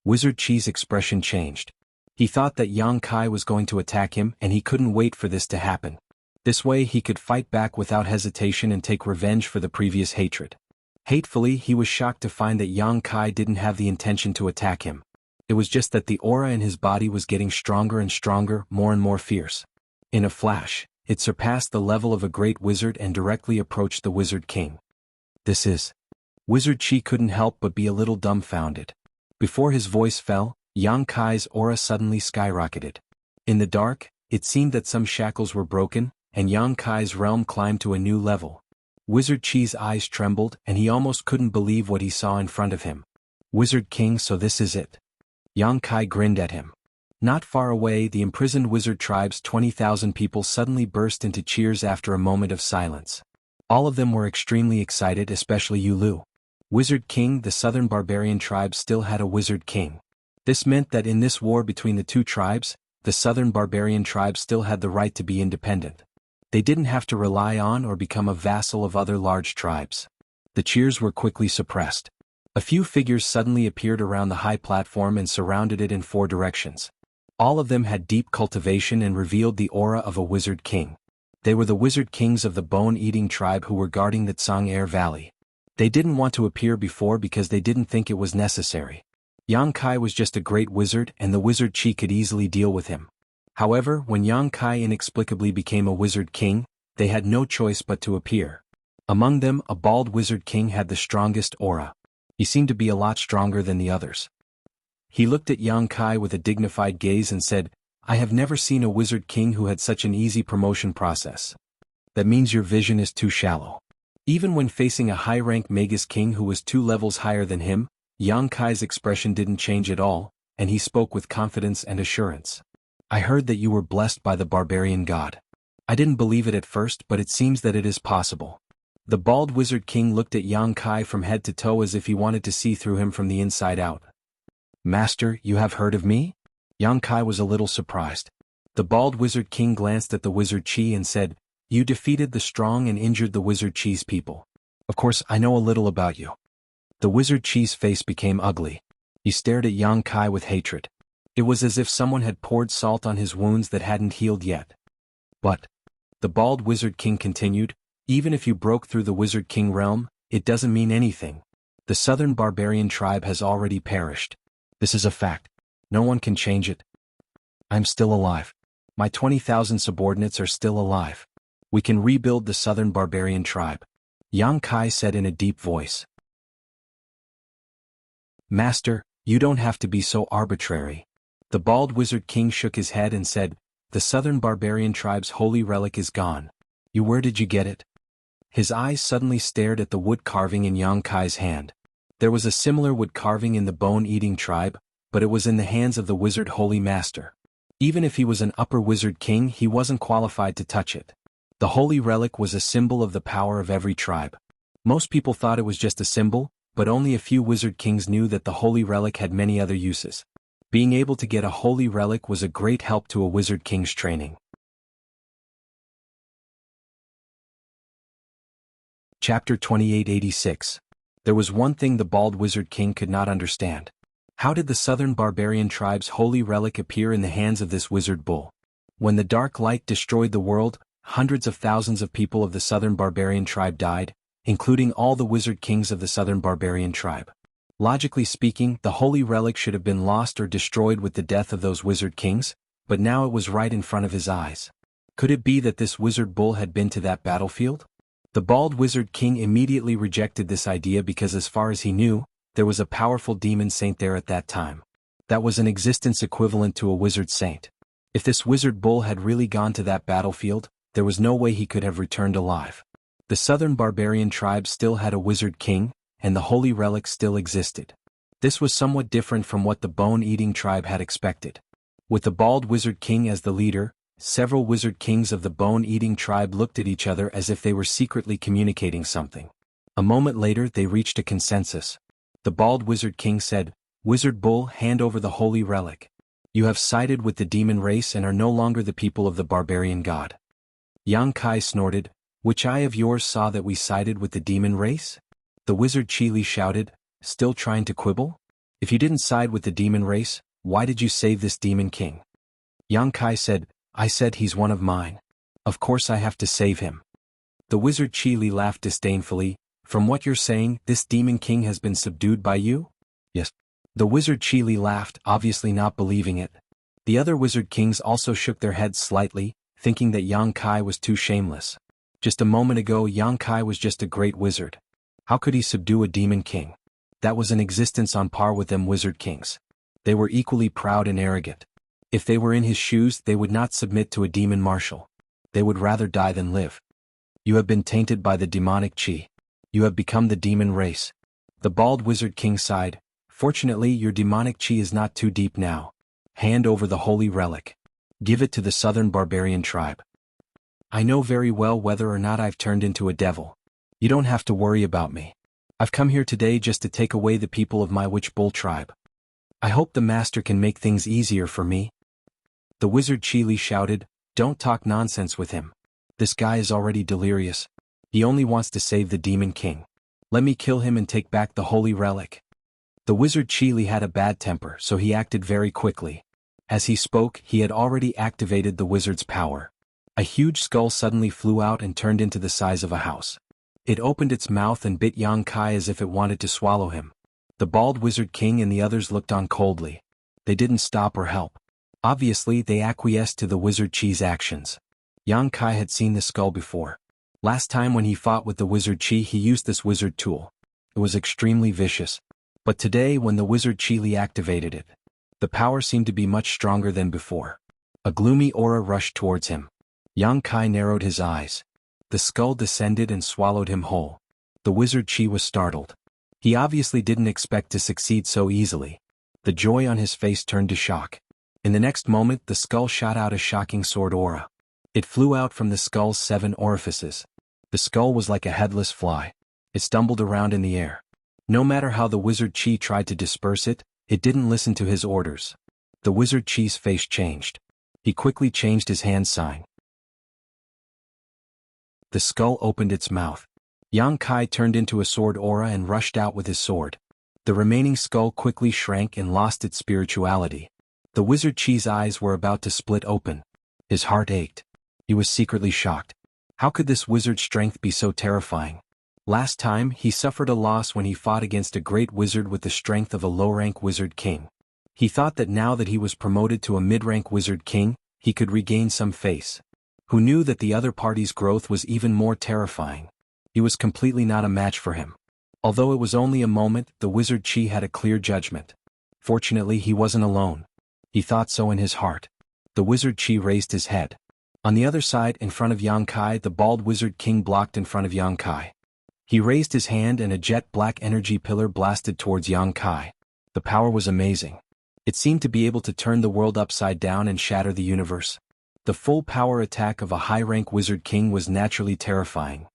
A: Wizard Chi's expression changed. He thought that Yang Kai was going to attack him and he couldn't wait for this to happen. This way he could fight back without hesitation and take revenge for the previous hatred. Hatefully, he was shocked to find that Yang Kai didn't have the intention to attack him. It was just that the aura in his body was getting stronger and stronger, more and more fierce. In a flash, it surpassed the level of a great wizard and directly approached the Wizard King. "This is..." Wizard Chi couldn't help but be a little dumbfounded. Before his voice fell, Yang Kai's aura suddenly skyrocketed. In the dark, it seemed that some shackles were broken, and Yang Kai's realm climbed to a new level. Wizard Chi's eyes trembled and he almost couldn't believe what he saw in front of him. "Wizard King, so this is it." Yang Kai grinned at him. Not far away, the imprisoned wizard tribe's 20,000 people suddenly burst into cheers after a moment of silence. All of them were extremely excited, especially Yulu. Wizard King, the southern barbarian tribe still had a Wizard King. This meant that in this war between the two tribes, the southern barbarian tribe still had the right to be independent. They didn't have to rely on or become a vassal of other large tribes. The cheers were quickly suppressed. A few figures suddenly appeared around the high platform and surrounded it in 4 directions. All of them had deep cultivation and revealed the aura of a Wizard King. They were the Wizard Kings of the bone-eating tribe who were guarding the Tsang-Air Valley. They didn't want to appear before because they didn't think it was necessary. Yang Kai was just a great wizard and the Wizard Chi could easily deal with him. However, when Yang Kai inexplicably became a Wizard King, they had no choice but to appear. Among them, a bald Wizard King had the strongest aura. He seemed to be a lot stronger than the others. He looked at Yang Kai with a dignified gaze and said, "I have never seen a Wizard King who had such an easy promotion process." "That means your vision is too shallow." Even when facing a high-rank Magus King who was 2 levels higher than him, Yang Kai's expression didn't change at all, and he spoke with confidence and assurance. "I heard that you were blessed by the barbarian god. I didn't believe it at first, but it seems that it is possible." The bald Wizard King looked at Yang Kai from head to toe as if he wanted to see through him from the inside out. "Master, you have heard of me?" Yang Kai was a little surprised. The bald Wizard King glanced at the Wizard Chi and said, "You defeated the strong and injured the Wizard Chi's people. Of course, I know a little about you." The Wizard Chi's face became ugly. He stared at Yang Kai with hatred. It was as if someone had poured salt on his wounds that hadn't healed yet. "But," the bald Wizard King continued, "even if you broke through the Wizard King realm, it doesn't mean anything. The southern barbarian tribe has already perished. This is a fact. No one can change it. I'm still alive. My 20,000 subordinates are still alive. We can rebuild the southern barbarian tribe, Yang Kai said in a deep voice. Master, you don't have to be so arbitrary. The bald wizard king shook his head and said, the southern barbarian tribe's holy relic is gone. Where did you get it? His eyes suddenly stared at the wood carving in Yang Kai's hand. There was a similar wood carving in the bone-eating tribe, but it was in the hands of the wizard holy master. Even if he was an upper wizard king, he wasn't qualified to touch it. The holy relic was a symbol of the power of every tribe. Most people thought it was just a symbol, but only a few wizard kings knew that the holy relic had many other uses. Being able to get a holy relic was a great help to a wizard king's training. Chapter 2886. There was one thing the bald wizard king could not understand. How did the southern barbarian tribe's holy relic appear in the hands of this wizard bull? When the dark light destroyed the world, hundreds of thousands of people of the southern barbarian tribe died, including all the wizard kings of the southern barbarian tribe. Logically speaking, the holy relic should have been lost or destroyed with the death of those wizard kings, but now it was right in front of his eyes. Could it be that this wizard bull had been to that battlefield? The bald wizard king immediately rejected this idea because as far as he knew, there was a powerful demon saint there at that time. That was an existence equivalent to a wizard saint. If this wizard bull had really gone to that battlefield, there was no way he could have returned alive. The southern barbarian tribe still had a wizard king, and the holy relic still existed. This was somewhat different from what the bone-eating tribe had expected. With the bald wizard king as the leader, several wizard kings of the bone-eating tribe looked at each other as if they were secretly communicating something. A moment later they reached a consensus. The bald wizard king said, Wizard Bull, hand over the holy relic. You have sided with the demon race and are no longer the people of the barbarian god. Yang Kai snorted, which eye of yours saw that we sided with the demon race? The wizard Chi Li shouted, still trying to quibble? If you didn't side with the demon race, why did you save this demon king? Yang Kai said, I said he's one of mine. Of course I have to save him. The wizard Chi Li laughed disdainfully, from what you're saying, this demon king has been subdued by you? Yes. The wizard Chi Li laughed, obviously not believing it. The other wizard kings also shook their heads slightly, thinking that Yang Kai was too shameless. Just a moment ago Yang Kai was just a great wizard. How could he subdue a demon king? That was an existence on par with them wizard kings. They were equally proud and arrogant. If they were in his shoes they would not submit to a demon marshal. They would rather die than live. You have been tainted by the demonic chi. You have become the demon race. The bald wizard king sighed. Fortunately your demonic chi is not too deep now. Hand over the holy relic. Give it to the southern barbarian tribe. I know very well whether or not I've turned into a devil. You don't have to worry about me. I've come here today just to take away the people of my witch bull tribe. I hope the master can make things easier for me. The wizard Chi Li shouted, don't talk nonsense with him. This guy is already delirious. He only wants to save the demon king. Let me kill him and take back the holy relic. The wizard Chi Li had a bad temper, so he acted very quickly. As he spoke, he had already activated the wizard's power. A huge skull suddenly flew out and turned into the size of a house. It opened its mouth and bit Yang Kai as if it wanted to swallow him. The bald wizard king and the others looked on coldly. They didn't stop or help. Obviously, they acquiesced to the wizard Chi's actions. Yang Kai had seen the skull before. Last time when he fought with the wizard Chi, he used this wizard tool. It was extremely vicious. But today, when the wizard Chi Li activated it, the power seemed to be much stronger than before. A gloomy aura rushed towards him. Yang Kai narrowed his eyes. The skull descended and swallowed him whole. The wizard Chi was startled. He obviously didn't expect to succeed so easily. The joy on his face turned to shock. In the next moment, the skull shot out a shocking sword aura. It flew out from the skull's 7 orifices. The skull was like a headless fly. It stumbled around in the air. No matter how the wizard Chi tried to disperse it, it didn't listen to his orders. The wizard Chi's face changed. He quickly changed his hand sign. The skull opened its mouth. Yang Kai turned into a sword aura and rushed out with his sword. The remaining skull quickly shrank and lost its spirituality. The wizard Chi's eyes were about to split open. His heart ached. He was secretly shocked. How could this wizard's strength be so terrifying? Last time, he suffered a loss when he fought against a great wizard with the strength of a low-rank wizard king. He thought that now that he was promoted to a mid-rank wizard king, he could regain some face. Who knew that the other party's growth was even more terrifying? He was completely not a match for him. Although it was only a moment, the wizard Chi had a clear judgment. Fortunately, he wasn't alone. He thought so in his heart. The wizard Chi raised his head. On the other side, in front of Yang Kai, the bald wizard king blocked in front of Yang Kai. He raised his hand and a jet black energy pillar blasted towards Yang Kai. The power was amazing. It seemed to be able to turn the world upside down and shatter the universe. The full power attack of a high-rank wizard king was naturally terrifying.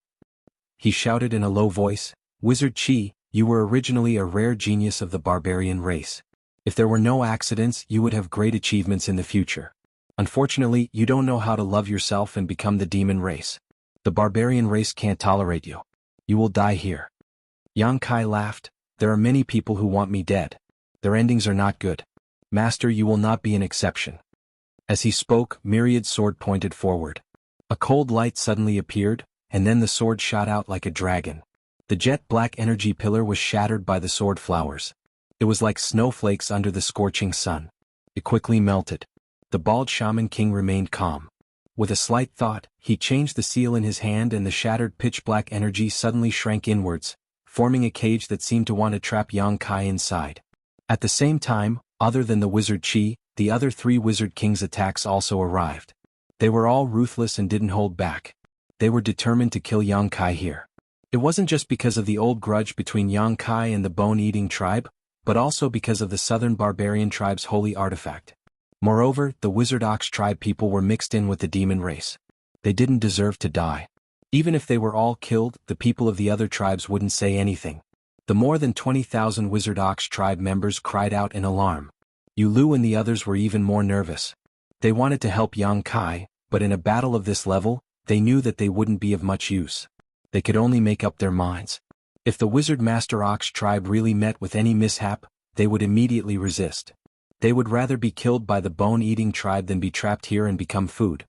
A: He shouted in a low voice, "Wizard Chi, you were originally a rare genius of the barbarian race. If there were no accidents, you would have great achievements in the future. Unfortunately, you don't know how to love yourself and become the demon race. The barbarian race can't tolerate you. You will die here." Yang Kai laughed. "There are many people who want me dead. Their endings are not good. Master, you will not be an exception." As he spoke, Myriad's sword pointed forward. A cold light suddenly appeared, and then the sword shot out like a dragon. The jet black energy pillar was shattered by the sword flowers. It was like snowflakes under the scorching sun. It quickly melted. The bald shaman king remained calm. With a slight thought, he changed the seal in his hand and the shattered pitch-black energy suddenly shrank inwards, forming a cage that seemed to want to trap Yang Kai inside. At the same time, other than the wizard Chi, the other three wizard kings' attacks also arrived. They were all ruthless and didn't hold back. They were determined to kill Yang Kai here. It wasn't just because of the old grudge between Yang Kai and the bone-eating tribe, but also because of the southern barbarian tribe's holy artifact. Moreover, the wizard ox tribe people were mixed in with the demon race. They didn't deserve to die. Even if they were all killed, the people of the other tribes wouldn't say anything. The more than 20,000 wizard ox tribe members cried out in alarm. Yu Lu and the others were even more nervous. They wanted to help Yang Kai, but in a battle of this level, they knew that they wouldn't be of much use. They could only make up their minds. If the wizard master ox tribe really met with any mishap, they would immediately resist. They would rather be killed by the bone-eating tribe than be trapped here and become food.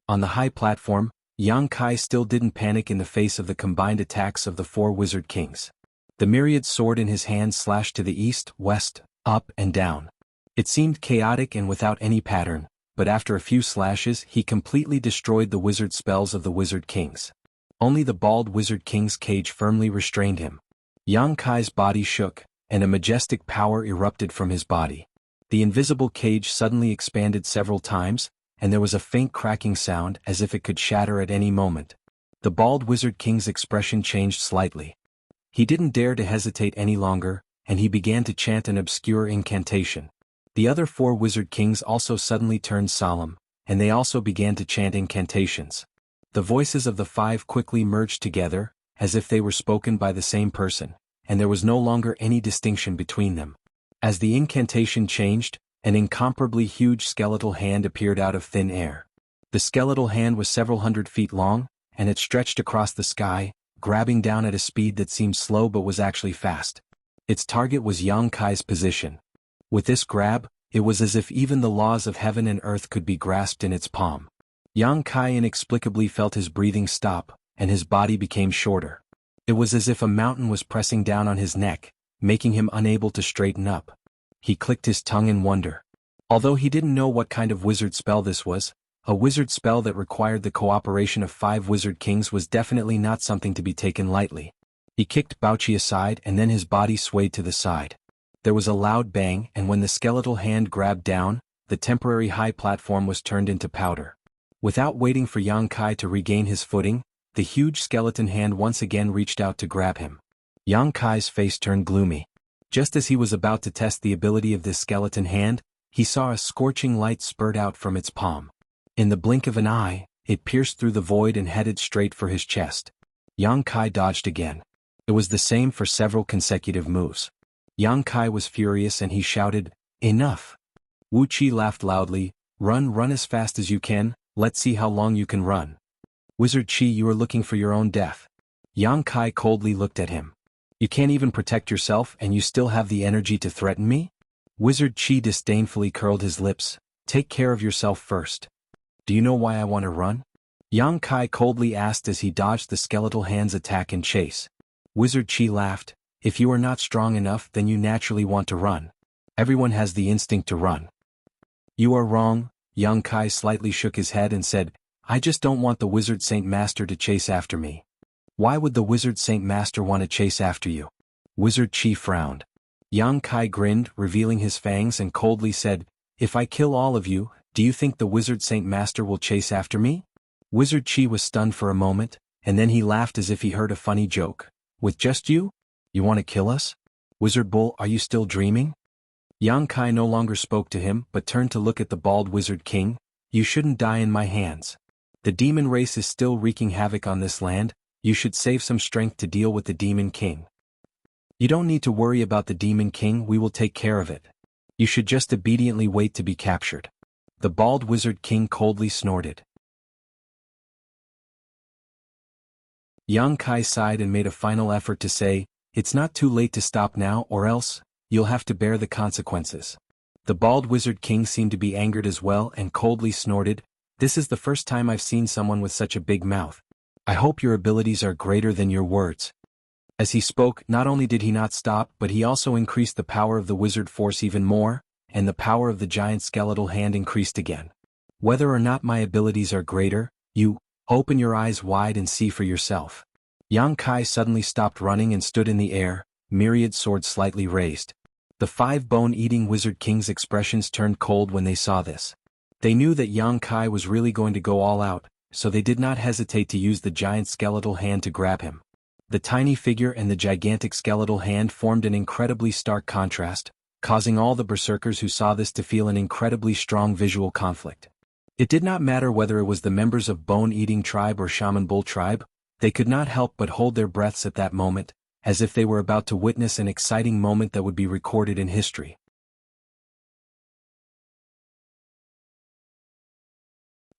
A: On the high platform, Yang Kai still didn't panic in the face of the combined attacks of the four wizard kings. The myriad sword in his hand slashed to the east, west, up and down. It seemed chaotic and without any pattern, but after a few slashes he completely destroyed the wizard spells of the wizard kings. Only the bald wizard king's cage firmly restrained him. Yang Kai's body shook, and a majestic power erupted from his body. The invisible cage suddenly expanded several times, and there was a faint cracking sound as if it could shatter at any moment. The bald wizard king's expression changed slightly. He didn't dare to hesitate any longer, and he began to chant an obscure incantation. The other four wizard kings also suddenly turned solemn, and they also began to chant incantations. The voices of the five quickly merged together, as if they were spoken by the same person, and there was no longer any distinction between them. As the incantation changed, an incomparably huge skeletal hand appeared out of thin air. The skeletal hand was several hundred feet long, and it stretched across the sky, grabbing down at a speed that seemed slow but was actually fast. Its target was Yang Kai's position. With this grab, it was as if even the laws of heaven and earth could be grasped in its palm. Yang Kai inexplicably felt his breathing stop, and his body became shorter. It was as if a mountain was pressing down on his neck, making him unable to straighten up. He clicked his tongue in wonder. Although he didn't know what kind of wizard spell this was, a wizard spell that required the cooperation of 5 wizard kings was definitely not something to be taken lightly. He kicked Bauchi aside and then his body swayed to the side. There was a loud bang, and when the skeletal hand grabbed down, the temporary high platform was turned into powder. Without waiting for Yang Kai to regain his footing, the huge skeleton hand once again reached out to grab him. Yang Kai's face turned gloomy. Just as he was about to test the ability of this skeleton hand, he saw a scorching light spurt out from its palm. In the blink of an eye, it pierced through the void and headed straight for his chest. Yang Kai dodged again. It was the same for several consecutive moves. Yang Kai was furious and he shouted, "Enough!" Wuxia laughed loudly, run as fast as you can, let's see how long you can run." "Wizard Chi, you are looking for your own death." Yang Kai coldly looked at him. "You can't even protect yourself and you still have the energy to threaten me?" Wizard Chi disdainfully curled his lips. "Take care of yourself first." "Do you know why I want to run?" Yang Kai coldly asked as he dodged the skeletal hand's attack and chase. Wizard Chi laughed. If you are not strong enough, then you naturally want to run. Everyone has the instinct to run. You are wrong. Yang Kai slightly shook his head and said, I just don't want the Wizard Saint Master to chase after me. Why would the Wizard Saint Master want to chase after you? Wizard Chi frowned. Yang Kai grinned, revealing his fangs, and coldly said, If I kill all of you, do you think the Wizard Saint Master will chase after me? Wizard Chi was stunned for a moment, and then he laughed as if he heard a funny joke. With just you? You want to kill us? Wizard Bull, are you still dreaming? Yang Kai no longer spoke to him but turned to look at the bald Wizard King. You shouldn't die in my hands. The demon race is still wreaking havoc on this land. You should save some strength to deal with the Demon King. You don't need to worry about the Demon King, we will take care of it. You should just obediently wait to be captured. The bald Wizard King coldly snorted. Yang Kai sighed and made a final effort to say, It's not too late to stop now, or else, you'll have to bear the consequences. The bald Wizard King seemed to be angered as well and coldly snorted, This is the first time I've seen someone with such a big mouth. I hope your abilities are greater than your words. As he spoke, not only did he not stop, but he also increased the power of the wizard force even more, and the power of the giant skeletal hand increased again. Whether or not my abilities are greater, you, open your eyes wide and see for yourself. Yang Kai suddenly stopped running and stood in the air, myriad swords slightly raised. The 5 bone-eating wizard kings' expressions turned cold when they saw this. They knew that Yang Kai was really going to go all out, so they did not hesitate to use the giant skeletal hand to grab him. The tiny figure and the gigantic skeletal hand formed an incredibly stark contrast, causing all the berserkers who saw this to feel an incredibly strong visual conflict. It did not matter whether it was the members of Bone-Eating Tribe or Shaman Bull Tribe, they could not help but hold their breaths at that moment, as if they were about to witness an exciting moment that would be recorded in history.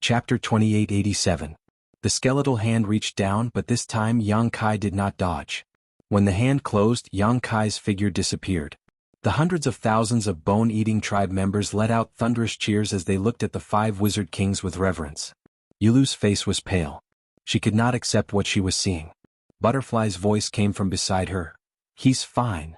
A: Chapter 2887. The skeletal hand reached down, but this time Yang Kai did not dodge. When the hand closed, Yang Kai's figure disappeared. The hundreds of thousands of Bone-Eating Tribe members let out thunderous cheers as they looked at the 5 wizard kings with reverence. Yulu's face was pale. She could not accept what she was seeing. Butterfly's voice came from beside her. He's fine.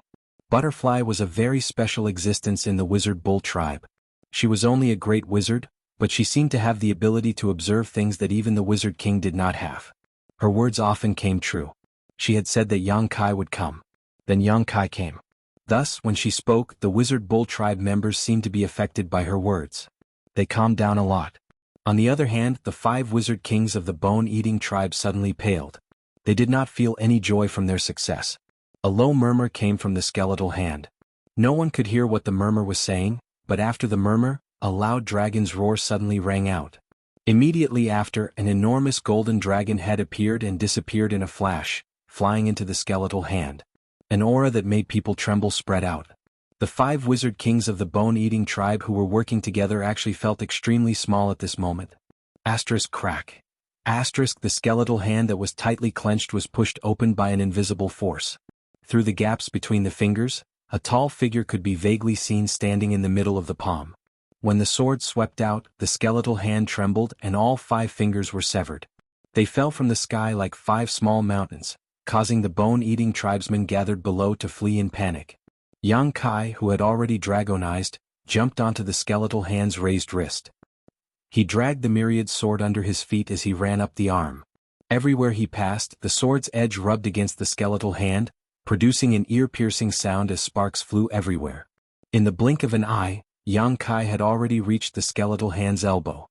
A: Butterfly was a very special existence in the Wizard Bull Tribe. She was only a great wizard, but she seemed to have the ability to observe things that even the Wizard King did not have. Her words often came true. She had said that Yang Kai would come. Then Yang Kai came. Thus, when she spoke, the Wizard Bull Tribe members seemed to be affected by her words. They calmed down a lot. On the other hand, the 5 Wizard Kings of the Bone-Eating Tribe suddenly paled. They did not feel any joy from their success. A low murmur came from the skeletal hand. No one could hear what the murmur was saying, but after the murmur, a loud dragon's roar suddenly rang out. Immediately after, an enormous golden dragon head appeared and disappeared in a flash, flying into the skeletal hand. An aura that made people tremble spread out. The 5 wizard kings of the Bone-Eating Tribe who were working together actually felt extremely small at this moment. Asterisk crack. Asterisk the skeletal hand that was tightly clenched was pushed open by an invisible force. Through the gaps between the fingers, a tall figure could be vaguely seen standing in the middle of the palm. When the sword swept out, the skeletal hand trembled and all 5 fingers were severed. They fell from the sky like 5 small mountains, causing the Bone-Eating Tribesmen gathered below to flee in panic. Yang Kai, who had already dragonized, jumped onto the skeletal hand's raised wrist. He dragged the myriad sword under his feet as he ran up the arm. Everywhere he passed, the sword's edge rubbed against the skeletal hand, producing an ear-piercing sound as sparks flew everywhere. In the blink of an eye, Yang Kai had already reached the skeletal hand's elbow.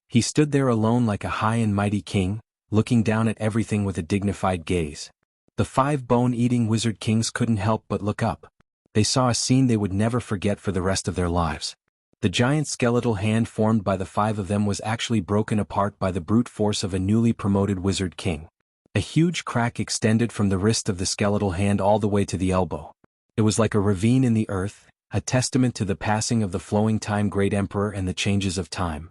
A: He stood there alone like a high and mighty king, looking down at everything with a dignified gaze. The 5 bone-eating wizard kings couldn't help but look up. They saw a scene they would never forget for the rest of their lives. The giant skeletal hand formed by the 5 of them was actually broken apart by the brute force of a newly promoted wizard king. A huge crack extended from the wrist of the skeletal hand all the way to the elbow. It was like a ravine in the earth, a testament to the passing of the flowing time great emperor and the changes of time.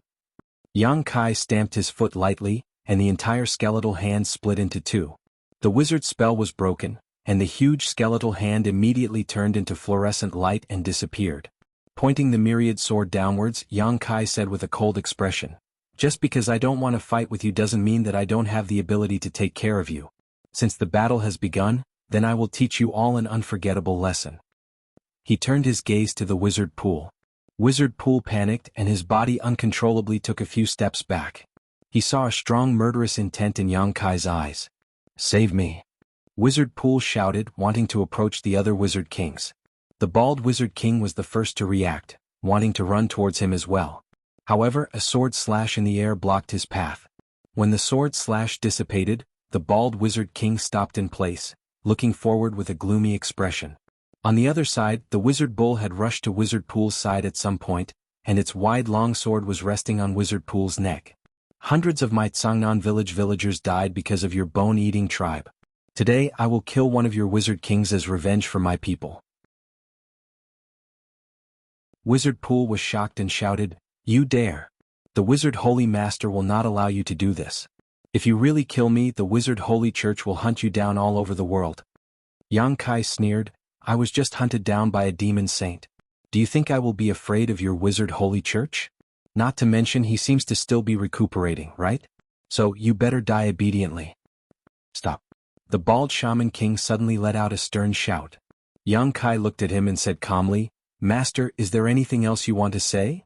A: Yang Kai stamped his foot lightly, and the entire skeletal hand split into 2. The wizard's spell was broken, and the huge skeletal hand immediately turned into fluorescent light and disappeared. Pointing the myriad sword downwards, Yang Kai said with a cold expression, "Just because I don't want to fight with you doesn't mean that I don't have the ability to take care of you. Since the battle has begun, Then I will teach you all an unforgettable lesson. He turned his gaze to the wizard pool. Wizard Pool panicked and his body uncontrollably took a few steps back. He saw a strong murderous intent in Yang Kai's eyes. "Save me!" Wizard Pool shouted, wanting to approach the other wizard kings. The bald wizard king was the first to react, wanting to run towards him as well. However, a sword slash in the air blocked his path. When the sword slash dissipated, the bald wizard king stopped in place, looking forward with a gloomy expression. On the other side, the wizard bull had rushed to Wizard Pool's side at some point, and its wide long sword was resting on Wizard Pool's neck. "Hundreds of my Tsangnan village villagers died because of your bone-eating tribe. Today I will kill one of your wizard kings as revenge for my people." Wizard Pool was shocked and shouted, "You dare! The wizard holy master will not allow you to do this. If you really kill me, the wizard holy church will hunt you down all over the world." Yang Kai sneered, "I was just hunted down by a demon saint. Do you think I will be afraid of your wizard holy church? Not to mention he seems to still be recuperating, right? So you better die obediently." "Stop." The bald shaman king suddenly let out a stern shout. Yang Kai looked at him and said calmly, "Master, is there anything else you want to say?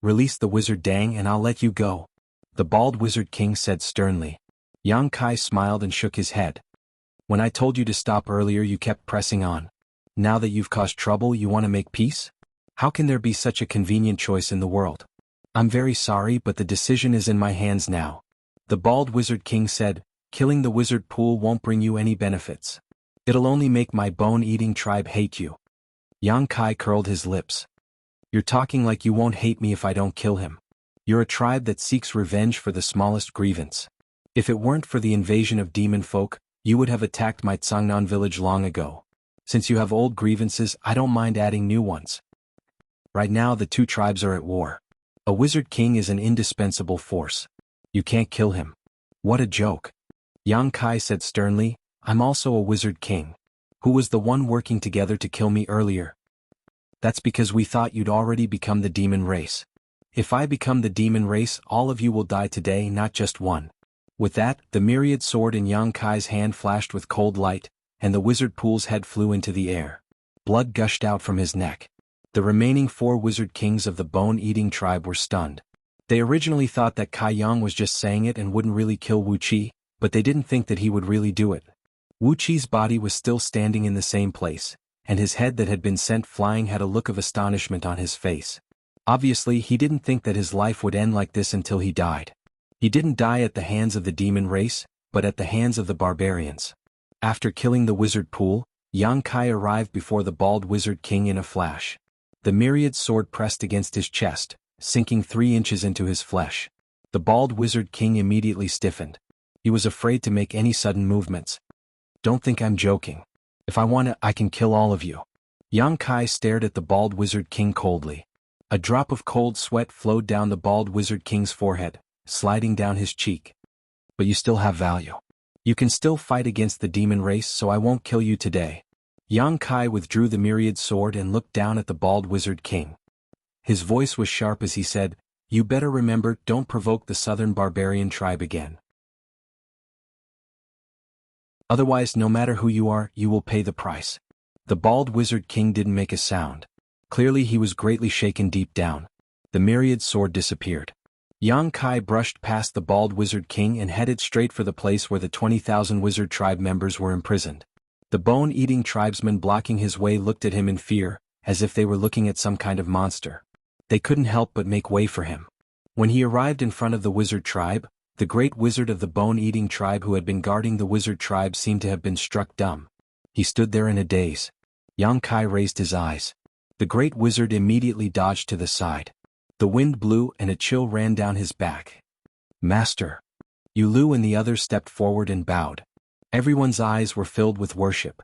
A: Release the wizard Dang and I'll let you go." The bald wizard king said sternly. Yang Kai smiled and shook his head. "When I told you to stop earlier you kept pressing on. Now that you've caused trouble you want to make peace? How can there be such a convenient choice in the world? I'm very sorry but the decision is in my hands now." The bald wizard king said, "Killing the wizard pool won't bring you any benefits. It'll only make my bone-eating tribe hate you." Yang Kai curled his lips. "You're talking like you won't hate me if I don't kill him. You're a tribe that seeks revenge for the smallest grievance. If it weren't for the invasion of demon folk, you would have attacked my Tsangnan village long ago. Since you have old grievances, I don't mind adding new ones. Right now the two tribes are at war. A wizard king is an indispensable force. You can't kill him." "What a joke." Yang Kai said sternly, "I'm also a wizard king. Who was the one working together to kill me earlier?" "That's because we thought you'd already become the demon race. If I become the demon race, all of you will die today, not just one." With that, the myriad sword in Yang Kai's hand flashed with cold light, and the wizard pool's head flew into the air. Blood gushed out from his neck. The remaining 4 wizard kings of the bone-eating tribe were stunned. They originally thought that Kai Yang was just saying it and wouldn't really kill Wuxia, but they didn't think that he would really do it. Wuqi's body was still standing in the same place, and his head that had been sent flying had a look of astonishment on his face. Obviously he didn't think that his life would end like this until he died. He didn't die at the hands of the demon race, but at the hands of the barbarians. After killing the wizard pool, Yang Kai arrived before the bald wizard king in a flash. The myriad sword pressed against his chest, sinking 3 inches into his flesh. The bald wizard king immediately stiffened. He was afraid to make any sudden movements. "Don't think I'm joking. If I want to, I can kill all of you." Yang Kai stared at the bald wizard king coldly. A drop of cold sweat flowed down the bald wizard king's forehead, sliding down his cheek. "But you still have value. You can still fight against the demon race, so I won't kill you today." Yang Kai withdrew the myriad sword and looked down at the bald wizard king. His voice was sharp as he said, "You better remember, don't provoke the southern barbarian tribe again. Otherwise, no matter who you are, you will pay the price." The bald wizard king didn't make a sound. Clearly he was greatly shaken deep down. The myriad sword disappeared. Yang Kai brushed past the bald wizard king and headed straight for the place where the 20,000 wizard tribe members were imprisoned. The bone-eating tribesmen blocking his way looked at him in fear, as if they were looking at some kind of monster. They couldn't help but make way for him. When he arrived in front of the wizard tribe, the great wizard of the bone-eating tribe who had been guarding the wizard tribe seemed to have been struck dumb. He stood there in a daze. Yang Kai raised his eyes. The great wizard immediately dodged to the side. The wind blew and a chill ran down his back. "Master!" Yu Lu and the others stepped forward and bowed. Everyone's eyes were filled with worship.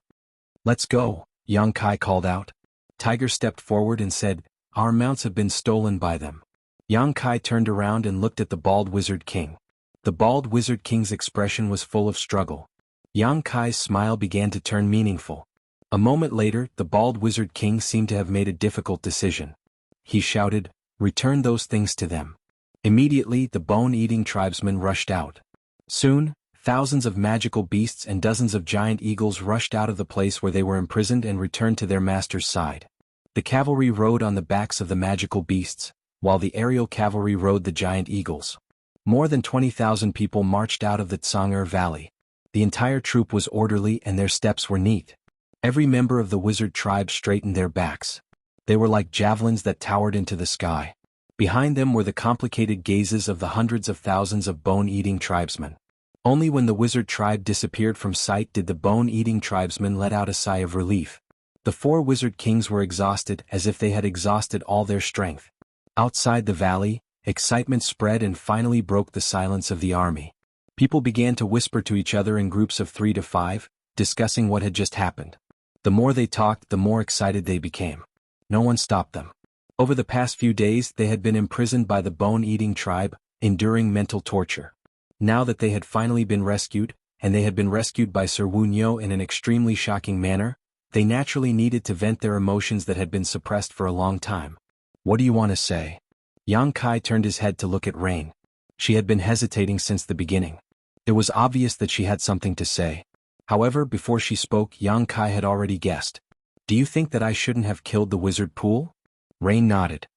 A: "Let's go," Yang Kai called out. Tiger stepped forward and said, "Our mounts have been stolen by them." Yang Kai turned around and looked at the bald wizard king. The bald wizard king's expression was full of struggle. Yang Kai's smile began to turn meaningful. A moment later, the bald wizard king seemed to have made a difficult decision. He shouted, "Return those things to them." Immediately, the bone-eating tribesmen rushed out. Soon, Thousands of magical beasts and dozens of giant eagles rushed out of the place where they were imprisoned and returned to their master's side. The cavalry rode on the backs of the magical beasts, while the aerial cavalry rode the giant eagles. More than 20,000 people marched out of the Tsang'er Valley. The entire troop was orderly and their steps were neat. Every member of the wizard tribe straightened their backs. They were like javelins that towered into the sky. Behind them were the complicated gazes of the hundreds of thousands of bone-eating tribesmen. Only when the wizard tribe disappeared from sight did the bone-eating tribesmen let out a sigh of relief. The 4 wizard kings were exhausted as if they had exhausted all their strength. Outside the valley, excitement spread and finally broke the silence of the army. People began to whisper to each other in groups of 3 to 5, discussing what had just happened. The more they talked, the more excited they became. No one stopped them. Over the past few days they had been imprisoned by the bone-eating tribe, enduring mental torture. Now that they had finally been rescued, and they had been rescued by Sir Wunyo in an extremely shocking manner, they naturally needed to vent their emotions that had been suppressed for a long time. "What do you want to say?" Yang Kai turned his head to look at Rain. She had been hesitating since the beginning. It was obvious that she had something to say. However, before she spoke, Yang Kai had already guessed. "Do you think that I shouldn't have killed the wizard pool?" Rain nodded.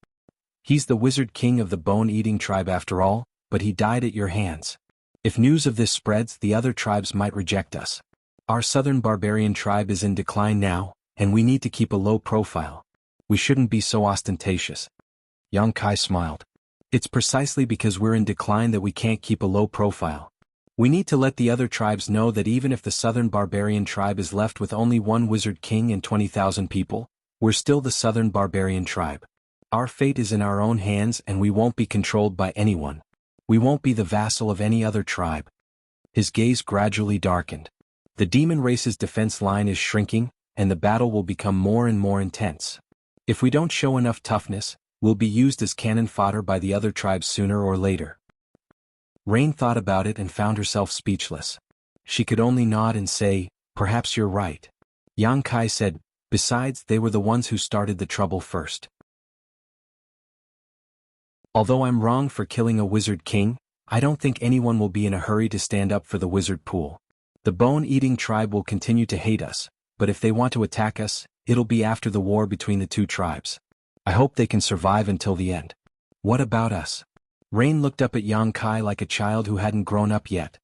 A: "He's the wizard king of the bone-eating tribe after all, but he died at your hands. If news of this spreads, the other tribes might reject us. Our southern barbarian tribe is in decline now, and we need to keep a low profile. We shouldn't be so ostentatious." Yang Kai smiled. "It's precisely because we're in decline that we can't keep a low profile. We need to let the other tribes know that even if the southern barbarian tribe is left with only 1 wizard king and 20,000 people, we're still the southern barbarian tribe. Our fate is in our own hands and we won't be controlled by anyone. We won't be the vassal of any other tribe." His gaze gradually darkened. "The demon race's defense line is shrinking, and the battle will become more and more intense. If we don't show enough toughness, we'll be used as cannon fodder by the other tribes sooner or later." Rain thought about it and found herself speechless. She could only nod and say, "Perhaps you're right." Yang Kai said, "Besides, they were the ones who started the trouble first. Although I'm wrong for killing a wizard king, I don't think anyone will be in a hurry to stand up for the wizard pool. The bone-eating tribe will continue to hate us, but if they want to attack us, it'll be after the war between the 2 tribes. I hope they can survive until the end." "What about us?" Rain looked up at Yang Kai like a child who hadn't grown up yet.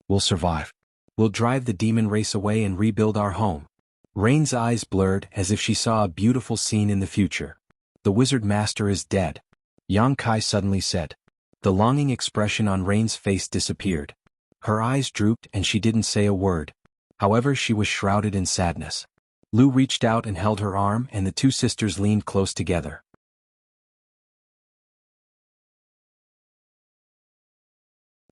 A: "We'll survive. We'll drive the demon race away and rebuild our home." Rain's eyes blurred as if she saw a beautiful scene in the future. "The wizard master is dead," Yang Kai suddenly said. The longing expression on Rain's face disappeared. Her eyes drooped and she didn't say a word. However, she was shrouded in sadness. Lu reached out and held her arm and the 2 sisters leaned close together.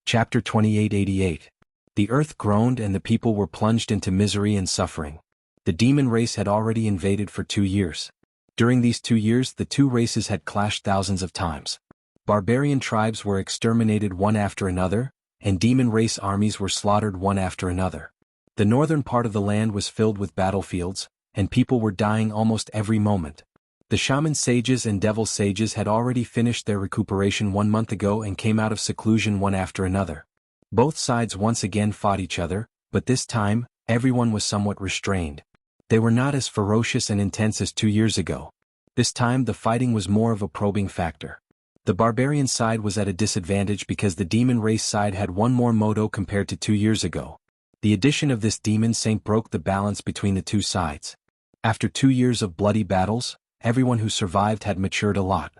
A: Chapter 2888. The earth groaned and the people were plunged into misery and suffering. The demon race had already invaded for 2 years. During these 2 years, the 2 races had clashed thousands of times. Barbarian tribes were exterminated one after another, and demon race armies were slaughtered one after another. The northern part of the land was filled with battlefields, and people were dying almost every moment. The shaman sages and devil sages had already finished their recuperation 1 month ago and came out of seclusion one after another. Both sides once again fought each other, but this time, everyone was somewhat restrained. They were not as ferocious and intense as 2 years ago. This time the fighting was more of a probing factor. The barbarian side was at a disadvantage because the demon race side had 1 more moto compared to 2 years ago. The addition of this demon saint broke the balance between the 2 sides. After 2 years of bloody battles, everyone who survived had matured a lot.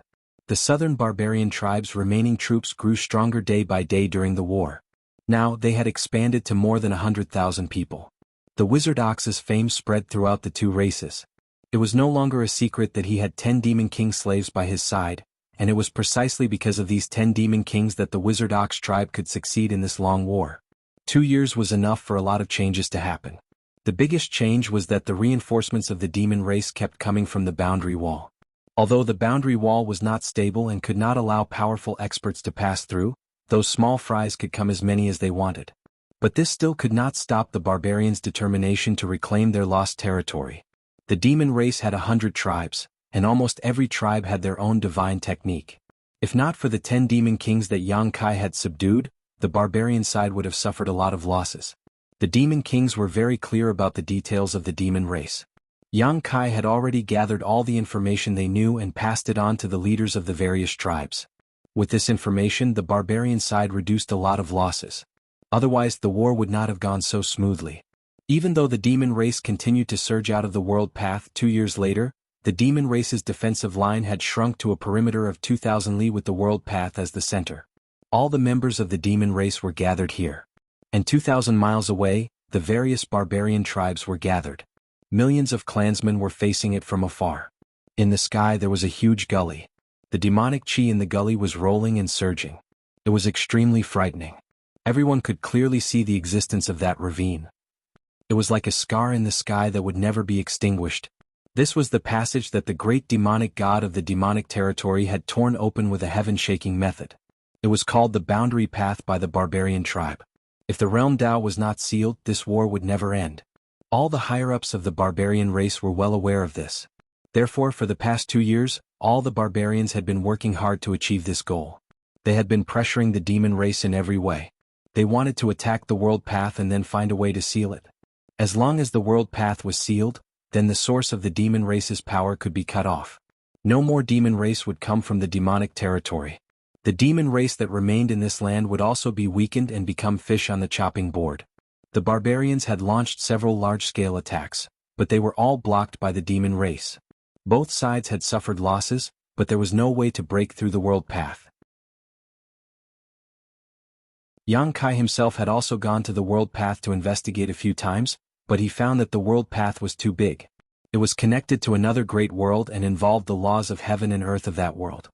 A: The southern barbarian tribe's remaining troops grew stronger day by day during the war. Now they had expanded to more than 100,000 people. The wizard ox's fame spread throughout the 2 races. It was no longer a secret that he had 10 demon king slaves by his side, and it was precisely because of these 10 demon kings that the wizard ox tribe could succeed in this long war. 2 years was enough for a lot of changes to happen. The biggest change was that the reinforcements of the demon race kept coming from the boundary wall. Although the boundary wall was not stable and could not allow powerful experts to pass through, those small fries could come as many as they wanted. But this still could not stop the barbarians' determination to reclaim their lost territory. The demon race had 100 tribes, and almost every tribe had their own divine technique. If not for the 10 demon kings that Yang Kai had subdued, the barbarian side would have suffered a lot of losses. The demon kings were very clear about the details of the demon race. Yang Kai had already gathered all the information they knew and passed it on to the leaders of the various tribes. With this information, the barbarian side reduced a lot of losses. Otherwise, the war would not have gone so smoothly. Even though the demon race continued to surge out of the world path 2 years later, the demon race's defensive line had shrunk to a perimeter of 2,000 li with the world path as the center. All the members of the demon race were gathered here. And 2,000 miles away, the various barbarian tribes were gathered. Millions of clansmen were facing it from afar. In the sky there was a huge gully. The demonic chi in the gully was rolling and surging. It was extremely frightening. Everyone could clearly see the existence of that ravine. It was like a scar in the sky that would never be extinguished. This was the passage that the great demonic god of the demonic territory had torn open with a heaven-shaking method. It was called the boundary path by the barbarian tribe. If the realm Tao was not sealed, this war would never end. All the higher-ups of the barbarian race were well aware of this. Therefore, for the past 2 years, all the barbarians had been working hard to achieve this goal. They had been pressuring the demon race in every way. They wanted to attack the world path and then find a way to seal it. As long as the world path was sealed, then the source of the demon race's power could be cut off. No more demon race would come from the demonic territory. The demon race that remained in this land would also be weakened and become fish on the chopping board. The barbarians had launched several large-scale attacks, but they were all blocked by the demon race. Both sides had suffered losses, but there was no way to break through the world path. Yang Kai himself had also gone to the world path to investigate a few times, but he found that the world path was too big. It was connected to another great world and involved the laws of heaven and earth of that world.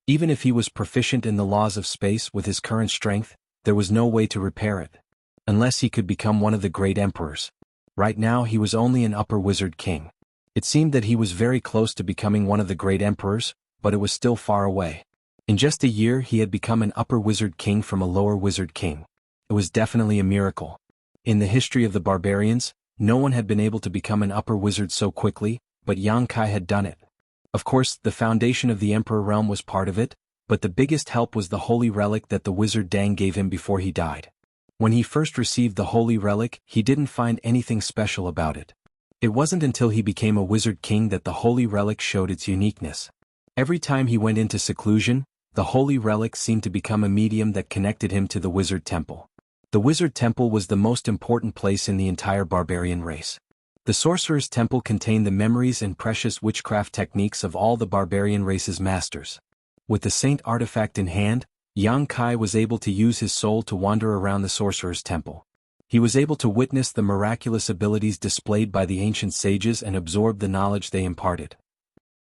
A: Even if he was proficient in the laws of space with his current strength, there was no way to repair it. Unless he could become one of the great emperors. Right now he was only an upper wizard king. It seemed that he was very close to becoming one of the great emperors, but it was still far away. In just a year he had become an upper wizard king from a lower wizard king. It was definitely a miracle. In the history of the barbarians, no one had been able to become an upper wizard so quickly, but Yang Kai had done it. Of course, the foundation of the emperor realm was part of it, but the biggest help was the holy relic that the wizard Dang gave him before he died. When he first received the holy relic, he didn't find anything special about it. It wasn't until he became a wizard king that the holy relic showed its uniqueness. Every time he went into seclusion, the holy relic seemed to become a medium that connected him to the wizard temple. The wizard temple was the most important place in the entire barbarian race. The sorcerer's temple contained the memories and precious witchcraft techniques of all the barbarian race's masters. With the saint artifact in hand, Yang Kai was able to use his soul to wander around the sorcerer's temple. He was able to witness the miraculous abilities displayed by the ancient sages and absorb the knowledge they imparted.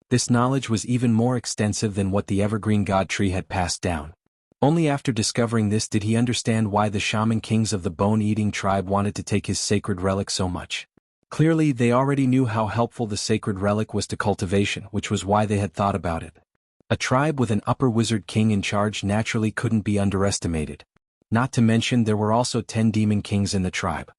A: This knowledge was even more extensive than what the evergreen god tree had passed down. Only after discovering this did he understand why the shaman kings of the bone-eating tribe wanted to take his sacred relic so much. Clearly, they already knew how helpful the sacred relic was to cultivation, which was why they had thought about it. A tribe with an upper wizard king in charge naturally couldn't be underestimated. Not to mention there were also 10 demon kings in the tribe.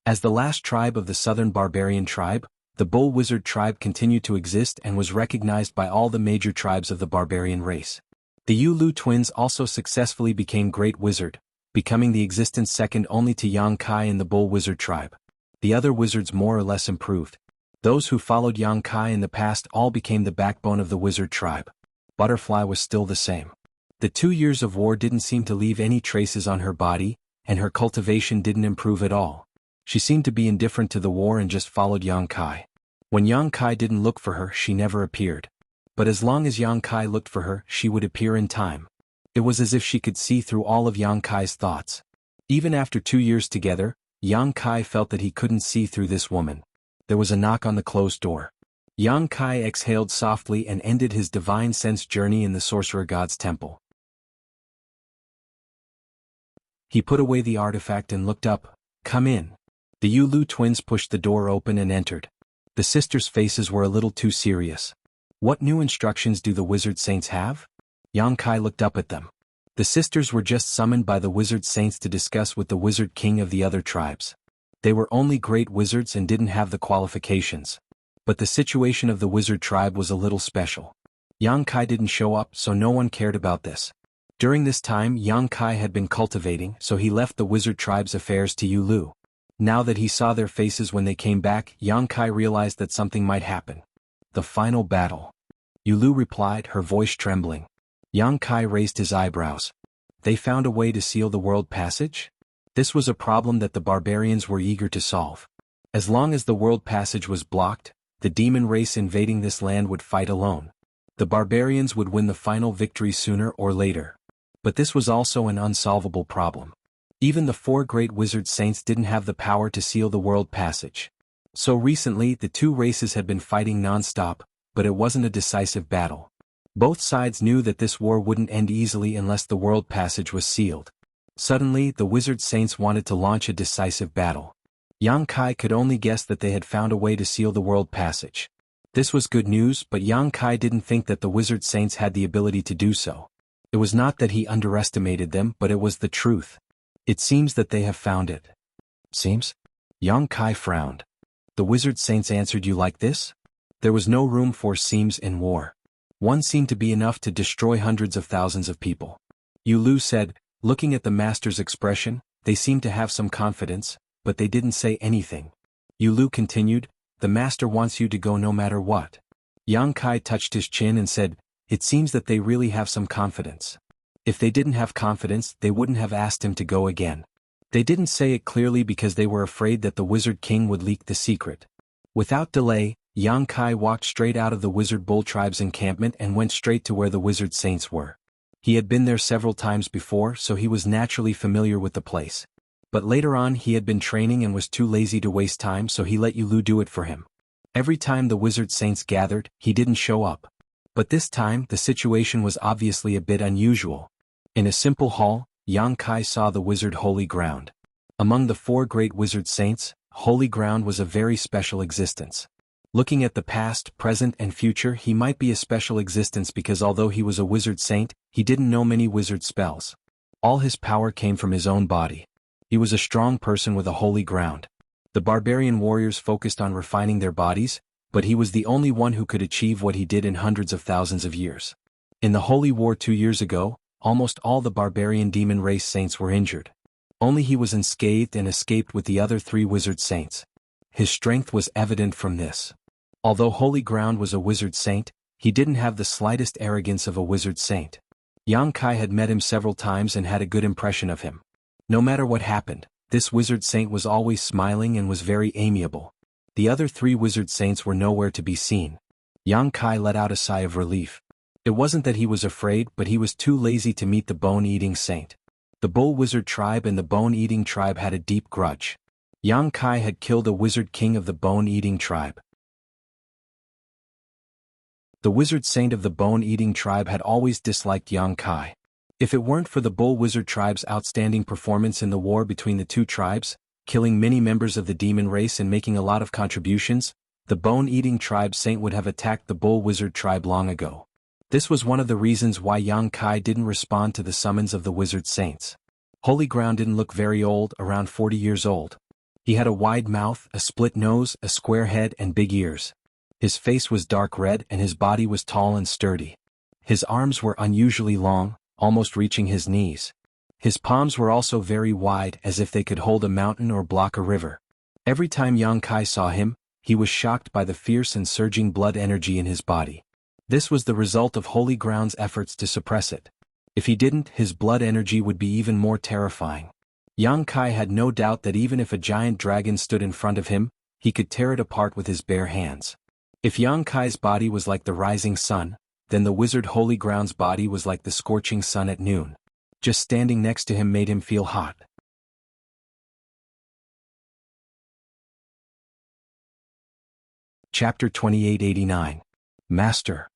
A: As the last tribe of the southern barbarian tribe, the bull wizard tribe continued to exist and was recognized by all the major tribes of the barbarian race. The Yu Lu twins also successfully became great wizard, becoming the existence second only to Yang Kai in the bull wizard tribe. The other wizards more or less improved. Those who followed Yang Kai in the past all became the backbone of the wizard tribe. Butterfly was still the same. The 2 years of war didn't seem to leave any traces on her body, and her cultivation didn't improve at all. She seemed to be indifferent to the war and just followed Yang Kai. When Yang Kai didn't look for her, she never appeared. But as long as Yang Kai looked for her, she would appear in time. It was as if she could see through all of Yang Kai's thoughts. Even after 2 years together, Yang Kai felt that he couldn't see through this woman. There was a knock on the closed door. Yang Kai exhaled softly and ended his divine sense journey in the sorcerer god's temple. He put away the artifact and looked up. "Come in." The Yu Lu twins pushed the door open and entered. The sisters' faces were a little too serious. What new instructions do the wizard saints have? Yang Kai looked up at them. The sisters were just summoned by the wizard saints to discuss with the wizard king of the other tribes. They were only great wizards and didn't have the qualifications. But the situation of the wizard tribe was a little special. Yang Kai didn't show up, so no one cared about this. During this time Yang Kai had been cultivating, so he left the wizard tribe's affairs to Yu Lu. Now that he saw their faces when they came back, Yang Kai realized that something might happen. The final battle. Yu Lu replied, her voice trembling. Yang Kai raised his eyebrows. They found a way to seal the world passage? This was a problem that the barbarians were eager to solve. As long as the world passage was blocked, the demon race invading this land would fight alone. The barbarians would win the final victory sooner or later. But this was also an unsolvable problem. Even the 4 great wizard saints didn't have the power to seal the world passage. So recently the two races had been fighting non-stop, but it wasn't a decisive battle. Both sides knew that this war wouldn't end easily unless the world passage was sealed. Suddenly the wizard saints wanted to launch a decisive battle. Yang Kai could only guess that they had found a way to seal the world passage. This was good news, but Yang Kai didn't think that the wizard saints had the ability to do so. It was not that he underestimated them, but it was the truth. It seems that they have found it. Seems? Yang Kai frowned. The wizard saints answered you like this? There was no room for seems in war. One seemed to be enough to destroy hundreds of thousands of people. Yu Lu said, looking at the master's expression, they seemed to have some confidence, but they didn't say anything. Yu Lu continued, the master wants you to go no matter what. Yang Kai touched his chin and said, it seems that they really have some confidence. If they didn't have confidence, they wouldn't have asked him to go again. They didn't say it clearly because they were afraid that the Wizard King would leak the secret. Without delay, Yang Kai walked straight out of the Wizard Bull tribe's encampment and went straight to where the Wizard Saints were. He had been there several times before, so he was naturally familiar with the place. But later on he had been training and was too lazy to waste time, so he let Yu Lu do it for him. Every time the Wizard Saints gathered, he didn't show up. But this time the situation was obviously a bit unusual. In a simple hall, Yang Kai saw the wizard Holy Ground. Among the 4 great wizard saints, Holy Ground was a very special existence. Looking at the past, present and future, he might be a special existence because although he was a wizard saint, he didn't know many wizard spells. All his power came from his own body. He was a strong person with a holy ground. The barbarian warriors focused on refining their bodies, but he was the only one who could achieve what he did in hundreds of thousands of years. In the Holy War 2 years ago, almost all the barbarian demon race saints were injured. Only he was unscathed and escaped with the other 3 wizard saints. His strength was evident from this. Although Holy Ground was a wizard saint, he didn't have the slightest arrogance of a wizard saint. Yang Kai had met him several times and had a good impression of him. No matter what happened, this wizard saint was always smiling and was very amiable. The other 3 wizard saints were nowhere to be seen. Yang Kai let out a sigh of relief. It wasn't that he was afraid, but he was too lazy to meet the bone-eating saint. The Bull Wizard tribe and the Bone-Eating tribe had a deep grudge. Yang Kai had killed a wizard king of the Bone-Eating tribe. The wizard saint of the Bone-Eating tribe had always disliked Yang Kai. If it weren't for the Bull Wizard tribe's outstanding performance in the war between the 2 tribes, killing many members of the demon race and making a lot of contributions, the Bone-Eating tribe saint would have attacked the Bull Wizard tribe long ago. This was one of the reasons why Yang Kai didn't respond to the summons of the wizard saints. Holy Ground didn't look very old, around 40 years old. He had a wide mouth, a split nose, a square head and big ears. His face was dark red and his body was tall and sturdy. His arms were unusually long, almost reaching his knees. His palms were also very wide, as if they could hold a mountain or block a river. Every time Yang Kai saw him, he was shocked by the fierce and surging blood energy in his body. This was the result of Holy Ground's efforts to suppress it. If he didn't, his blood energy would be even more terrifying. Yang Kai had no doubt that even if a giant dragon stood in front of him, he could tear it apart with his bare hands. If Yang Kai's body was like the rising sun, then the wizard Holy Ground's body was like the scorching sun at noon. Just standing next to him made him feel hot. Chapter 2889. Master.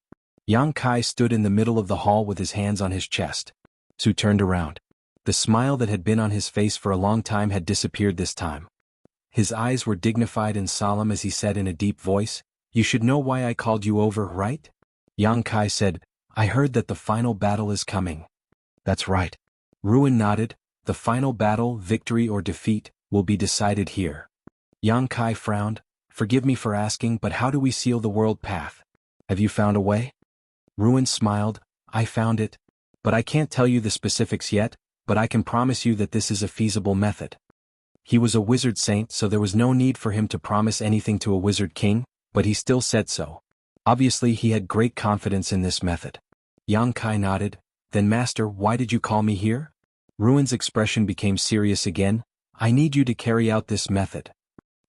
A: Yang Kai stood in the middle of the hall with his hands on his chest. Su turned around. The smile that had been on his face for a long time had disappeared this time. His eyes were dignified and solemn as he said in a deep voice, "You should know why I called you over, right?" Yang Kai said, "I heard that the final battle is coming." "That's right." Ruin nodded. "The final battle, victory or defeat, will be decided here." Yang Kai frowned. "Forgive me for asking, but how do we seal the world path? Have you found a way?" Ruin smiled. "I found it. But I can't tell you the specifics yet, but I can promise you that this is a feasible method. He was a wizard saint, so there was no need for him to promise anything to a wizard king, but he still said so. Obviously he had great confidence in this method. Yang Kai nodded. Then Master, why did you call me here? Ruin's expression became serious again. I need you to carry out this method.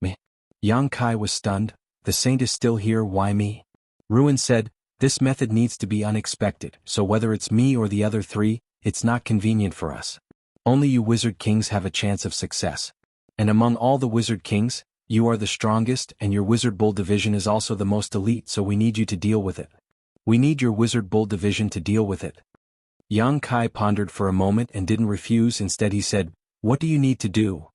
A: Me? Yang Kai was stunned. The saint is still here, why me? Ruin said, this method needs to be unexpected, so whether it's me or the other three, it's not convenient for us. Only you wizard kings have a chance of success. And among all the wizard kings, you are the strongest, and your wizard bull division is also the most elite, so we need you to deal with it. We need your wizard bull division to deal with it. Yang Kai pondered for a moment and didn't refuse. Instead he said, what do you need to do?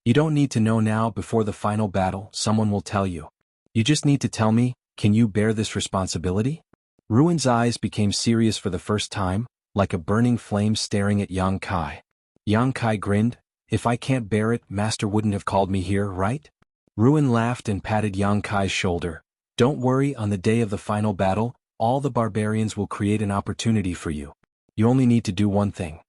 A: You don't need to know now. Before the final battle, someone will tell you. You just need to tell me, can you bear this responsibility? Ruin's eyes became serious for the first time, like a burning flame staring at Yang Kai. Yang Kai grinned. If I can't bear it, Master wouldn't have called me here, right? Ruin laughed and patted Yang Kai's shoulder. Don't worry, on the day of the final battle, all the barbarians will create an opportunity for you. You only need to do one thing.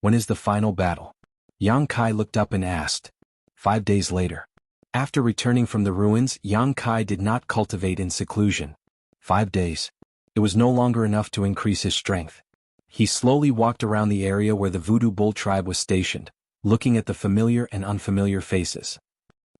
A: When is the final battle? Yang Kai looked up and asked. 5 days later. After returning from the ruins, Yang Kai did not cultivate in seclusion. 5 days. It was no longer enough to increase his strength. He slowly walked around the area where the Voodoo Bull tribe was stationed, looking at the familiar and unfamiliar faces.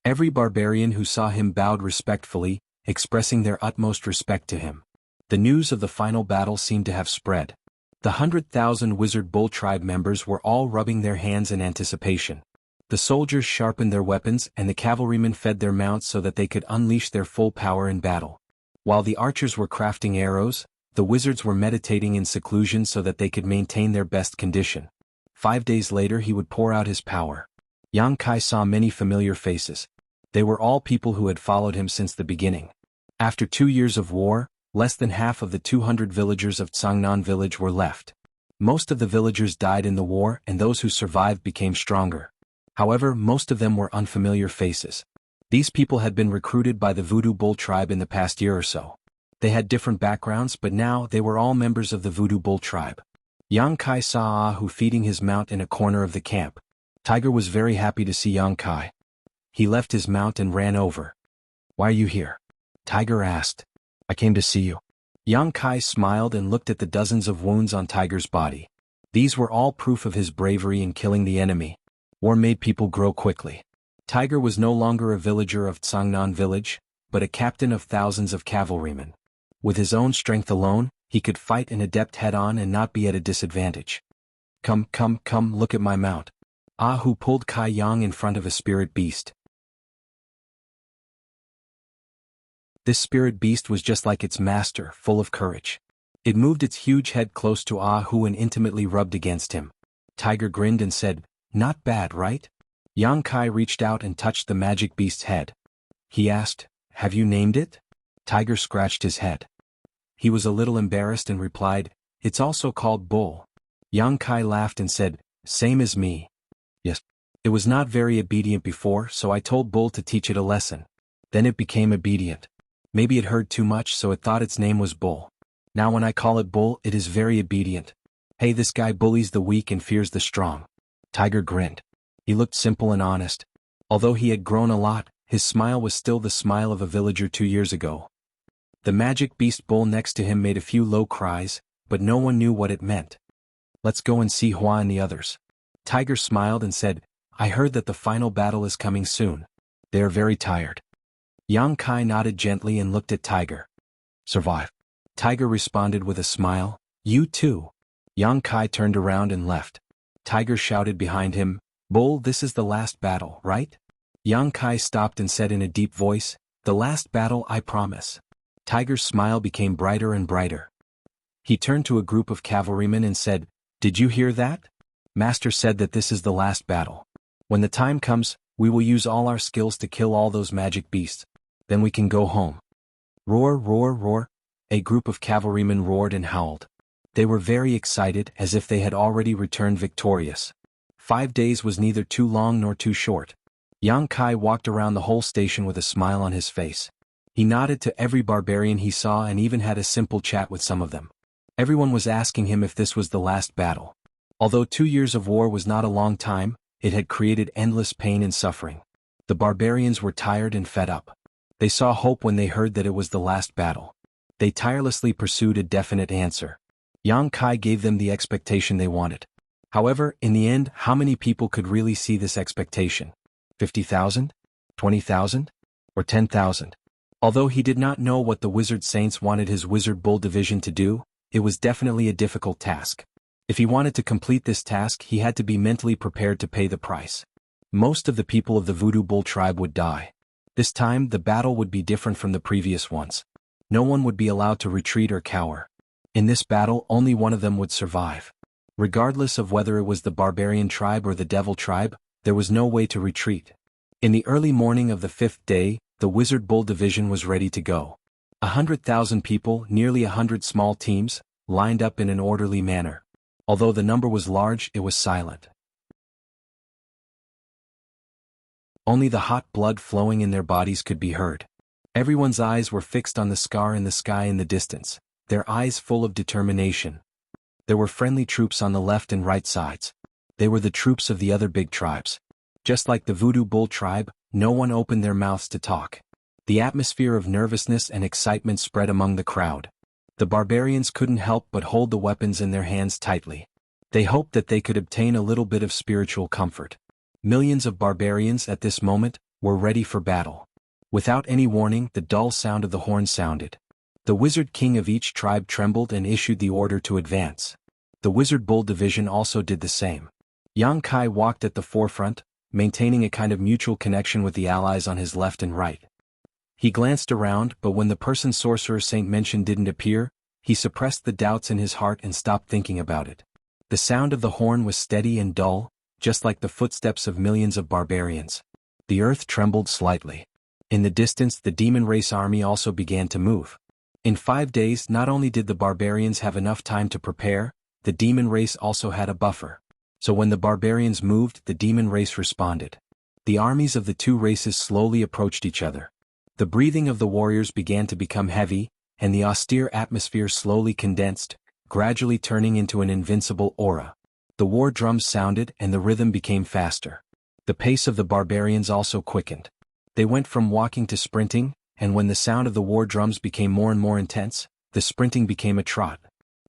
A: Every barbarian who saw him bowed respectfully, expressing their utmost respect to him. The news of the final battle seemed to have spread. The 100,000 Wizard Bull tribe members were all rubbing their hands in anticipation. The soldiers sharpened their weapons and the cavalrymen fed their mounts so that they could unleash their full power in battle. While the archers were crafting arrows, the wizards were meditating in seclusion so that they could maintain their best condition. 5 days later he would pour out his power. Yang Kai saw many familiar faces. They were all people who had followed him since the beginning. After 2 years of war, less than half of the 200 villagers of Tsangnan village were left. Most of the villagers died in the war and those who survived became stronger. However, most of them were unfamiliar faces. These people had been recruited by the Voodoo Bull tribe in the past year or so. They had different backgrounds, but now they were all members of the Voodoo Bull tribe. Yang Kai saw Ahu feeding his mount in a corner of the camp. Tiger was very happy to see Yang Kai. He left his mount and ran over. Why are you here? Tiger asked. I came to see you. Yang Kai smiled and looked at the dozens of wounds on Tiger's body. These were all proof of his bravery in killing the enemy. War made people grow quickly. Tiger was no longer a villager of Tsangnan village, but a captain of thousands of cavalrymen. With his own strength alone, he could fight an adept head-on and not be at a disadvantage. Come, look at my mount. Ahu pulled Kai Yang in front of a spirit beast. This spirit beast was just like its master, full of courage. It moved its huge head close to Ahu and intimately rubbed against him. Tiger grinned and said, not bad, right? Yang Kai reached out and touched the magic beast's head. He asked, have you named it? Tiger scratched his head. He was a little embarrassed and replied, it's also called Bull. Yang Kai laughed and said, same as me. Yes. It was not very obedient before, so I told Bull to teach it a lesson. Then it became obedient. Maybe it heard too much, so it thought its name was Bull. Now when I call it Bull, it is very obedient. Hey, this guy bullies the weak and fears the strong. Tiger grinned. He looked simple and honest. Although he had grown a lot, his smile was still the smile of a villager 2 years ago. The magic beast Bull next to him made a few low cries, but no one knew what it meant. Let's go and see Hua and the others. Tiger smiled and said, I heard that the final battle is coming soon. They are very tired. Yang Kai nodded gently and looked at Tiger. Survive. Tiger responded with a smile, you too. Yang Kai turned around and left. Tiger shouted behind him, Bull, this is the last battle, right? Yang Kai stopped and said in a deep voice, the last battle, I promise. Tiger's smile became brighter and brighter. He turned to a group of cavalrymen and said, did you hear that? Master said that this is the last battle. When the time comes, we will use all our skills to kill all those magic beasts. Then we can go home. Roar, roar, roar. A group of cavalrymen roared and howled. They were very excited, as if they had already returned victorious. 5 days was neither too long nor too short. Yang Kai walked around the whole station with a smile on his face. He nodded to every barbarian he saw and even had a simple chat with some of them. Everyone was asking him if this was the last battle. Although 2 years of war was not a long time, it had created endless pain and suffering. The barbarians were tired and fed up. They saw hope when they heard that it was the last battle. They tirelessly pursued a definite answer. Yang Kai gave them the expectation they wanted. However, in the end, how many people could really see this expectation? 50,000? 20,000? Or 10,000? Although he did not know what the Wizard Saints wanted his Wizard Bull division to do, it was definitely a difficult task. If he wanted to complete this task, he had to be mentally prepared to pay the price. Most of the people of the Voodoo Bull tribe would die. This time, the battle would be different from the previous ones. No one would be allowed to retreat or cower. In this battle, only one of them would survive. Regardless of whether it was the barbarian tribe or the devil tribe, there was no way to retreat. In the early morning of the 5th day, the Wizard Bull division was ready to go. 100,000 people, nearly 100 small teams, lined up in an orderly manner. Although the number was large, it was silent. Only the hot blood flowing in their bodies could be heard. Everyone's eyes were fixed on the scar in the sky in the distance, their eyes full of determination. There were friendly troops on the left and right sides. They were the troops of the other big tribes. Just like the Voodoo Bull tribe, no one opened their mouths to talk. The atmosphere of nervousness and excitement spread among the crowd. The barbarians couldn't help but hold the weapons in their hands tightly. They hoped that they could obtain a little bit of spiritual comfort. Millions of barbarians at this moment were ready for battle. Without any warning, the dull sound of the horn sounded. The Wizard King of each tribe trembled and issued the order to advance. The Wizard Bull division also did the same. Yang Kai walked at the forefront, maintaining a kind of mutual connection with the allies on his left and right. He glanced around, but when the person Sorcerer Saint mentioned didn't appear, he suppressed the doubts in his heart and stopped thinking about it. The sound of the horn was steady and dull, just like the footsteps of millions of barbarians. The earth trembled slightly. In the distance, the demon race army also began to move. In 5 days, not only did the barbarians have enough time to prepare, the demon race also had a buffer. So when the barbarians moved, the demon race responded. The armies of the two races slowly approached each other. The breathing of the warriors began to become heavy, and the austere atmosphere slowly condensed, gradually turning into an invincible aura. The war drums sounded and the rhythm became faster. The pace of the barbarians also quickened. They went from walking to sprinting, and when the sound of the war drums became more and more intense, the sprinting became a trot.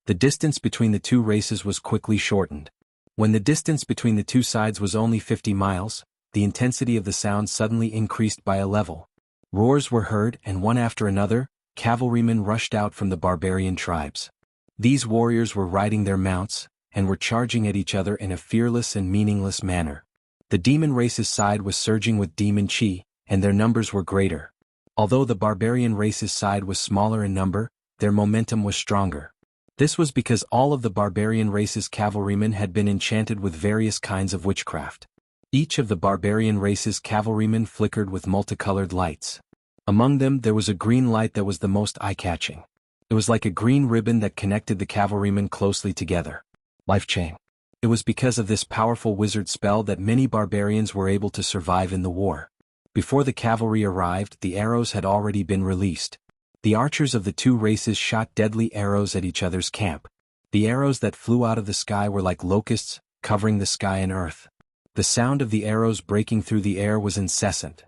A: The distance between the two races was quickly shortened. When the distance between the two sides was only 50 miles, the intensity of the sound suddenly increased by a level. Roars were heard, and one after another, cavalrymen rushed out from the barbarian tribes. These warriors were riding their mounts, and were charging at each other in a fearless and meaningless manner. The demon race's side was surging with demon chi, and their numbers were greater. Although the barbarian race's side was smaller in number, their momentum was stronger. This was because all of the barbarian race's cavalrymen had been enchanted with various kinds of witchcraft. Each of the barbarian race's cavalrymen flickered with multicolored lights. Among them there was a green light that was the most eye-catching. It was like a green ribbon that connected the cavalrymen closely together. Life chain. It was because of this powerful wizard spell that many barbarians were able to survive in the war. Before the cavalry arrived, the arrows had already been released. The archers of the two races shot deadly arrows at each other's camp. The arrows that flew out of the sky were like locusts, covering the sky and earth. The sound of the arrows breaking through the air was incessant.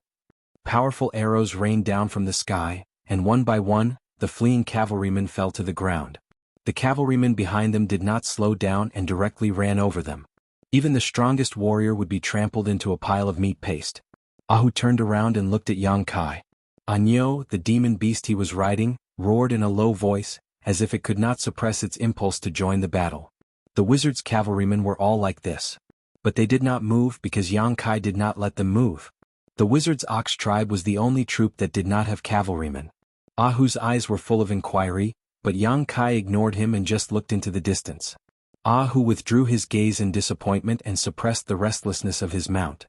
A: Powerful arrows rained down from the sky, and one by one, the fleeing cavalrymen fell to the ground. The cavalrymen behind them did not slow down and directly ran over them. Even the strongest warrior would be trampled into a pile of meat paste. Ahu turned around and looked at Yang Kai. Anyo, the demon beast he was riding, roared in a low voice, as if it could not suppress its impulse to join the battle. The wizard's cavalrymen were all like this. But they did not move because Yang Kai did not let them move. The wizard's ox tribe was the only troop that did not have cavalrymen. Ahu's eyes were full of inquiry, but Yang Kai ignored him and just looked into the distance. Ahu withdrew his gaze in disappointment and suppressed the restlessness of his mount.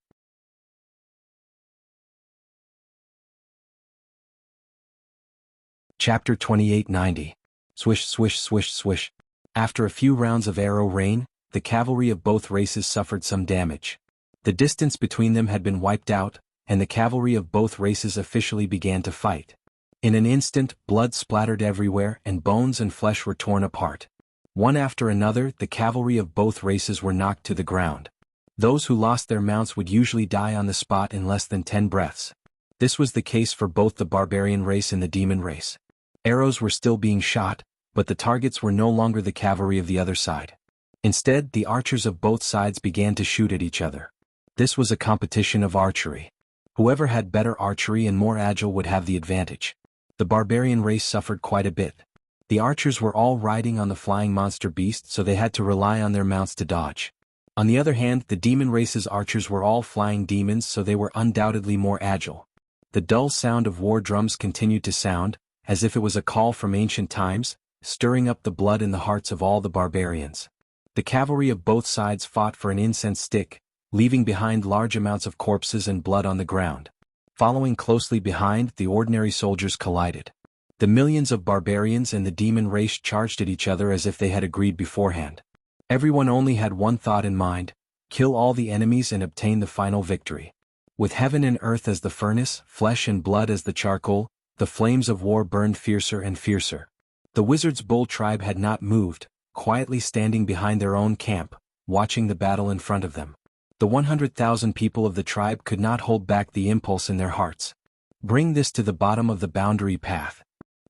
A: Chapter 2890. Swish, swish, swish, swish. After a few rounds of arrow rain, the cavalry of both races suffered some damage. The distance between them had been wiped out, and the cavalry of both races officially began to fight. In an instant, blood splattered everywhere and bones and flesh were torn apart. One after another, the cavalry of both races were knocked to the ground. Those who lost their mounts would usually die on the spot in less than 10 breaths. This was the case for both the barbarian race and the demon race. Arrows were still being shot, but the targets were no longer the cavalry of the other side. Instead, the archers of both sides began to shoot at each other. This was a competition of archery. Whoever had better archery and more agile would have the advantage. The barbarian race suffered quite a bit. The archers were all riding on the flying monster beast, so they had to rely on their mounts to dodge. On the other hand, the demon race's archers were all flying demons, so they were undoubtedly more agile. The dull sound of war drums continued to sound, as if it was a call from ancient times, stirring up the blood in the hearts of all the barbarians. The cavalry of both sides fought for an incense stick, leaving behind large amounts of corpses and blood on the ground. Following closely behind, the ordinary soldiers collided. The millions of barbarians and the demon race charged at each other as if they had agreed beforehand. Everyone only had one thought in mind: kill all the enemies and obtain the final victory. With heaven and earth as the furnace, flesh and blood as the charcoal, the flames of war burned fiercer and fiercer. The wizard's bull tribe had not moved, quietly standing behind their own camp, watching the battle in front of them. The 100,000 people of the tribe could not hold back the impulse in their hearts. Bring this to the bottom of the boundary path.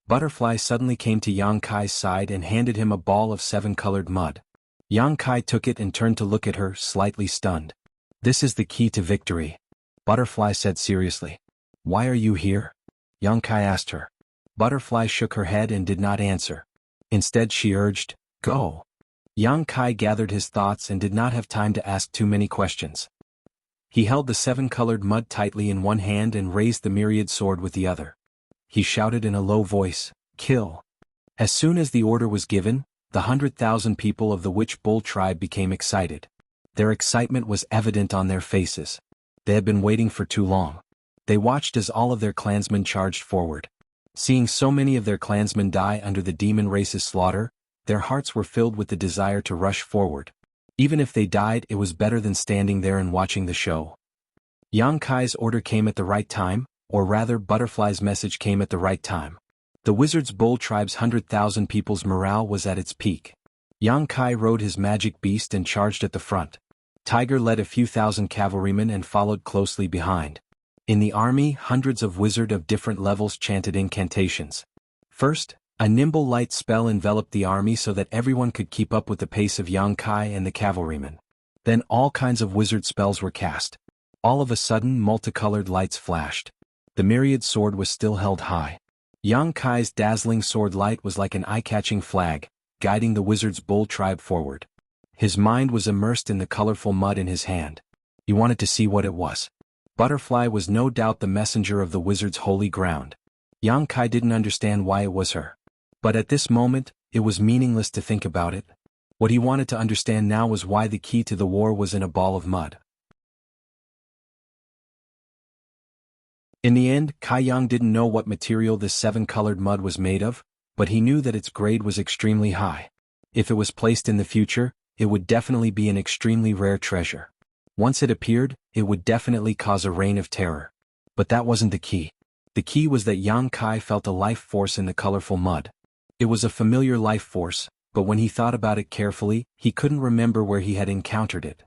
A: Butterfly suddenly came to Yang Kai's side and handed him a ball of 7-colored mud. Yang Kai took it and turned to look at her, slightly stunned. This is the key to victory, Butterfly said seriously. Why are you here? Yang Kai asked her. Butterfly shook her head and did not answer. Instead she urged, go. Yang Kai gathered his thoughts and did not have time to ask too many questions. He held the 7-colored mud tightly in one hand and raised the myriad sword with the other. He shouted in a low voice, kill. As soon as the order was given, the 100,000 people of the Witch Bull tribe became excited. Their excitement was evident on their faces. They had been waiting for too long. They watched as all of their clansmen charged forward. Seeing so many of their clansmen die under the demon race's slaughter, their hearts were filled with the desire to rush forward. Even if they died, it was better than standing there and watching the show. Yang Kai's order came at the right time, or rather Butterfly's message came at the right time. The Wizard's Bull tribe's 100,000 people's morale was at its peak. Yang Kai rode his magic beast and charged at the front. Tiger led a few thousand cavalrymen and followed closely behind. In the army, hundreds of wizards of different levels chanted incantations. First, a nimble light spell enveloped the army so that everyone could keep up with the pace of Yang Kai and the cavalrymen. Then all kinds of wizard spells were cast. All of a sudden, multicolored lights flashed. The myriad sword was still held high. Yang Kai's dazzling sword light was like an eye-catching flag, guiding the Wizard's Bull tribe forward. His mind was immersed in the colorful mud in his hand. He wanted to see what it was. Butterfly was no doubt the messenger of the Wizard's holy ground. Yang Kai didn't understand why it was her. But at this moment, it was meaningless to think about it. What he wanted to understand now was why the key to the war was in a ball of mud. In the end, Kai Yang didn't know what material this 7-colored mud was made of, but he knew that its grade was extremely high. If it was placed in the future, it would definitely be an extremely rare treasure. Once it appeared, it would definitely cause a reign of terror. But that wasn't the key. The key was that Yang Kai felt a life force in the colorful mud. It was a familiar life force, but when he thought about it carefully, he couldn't remember where he had encountered it.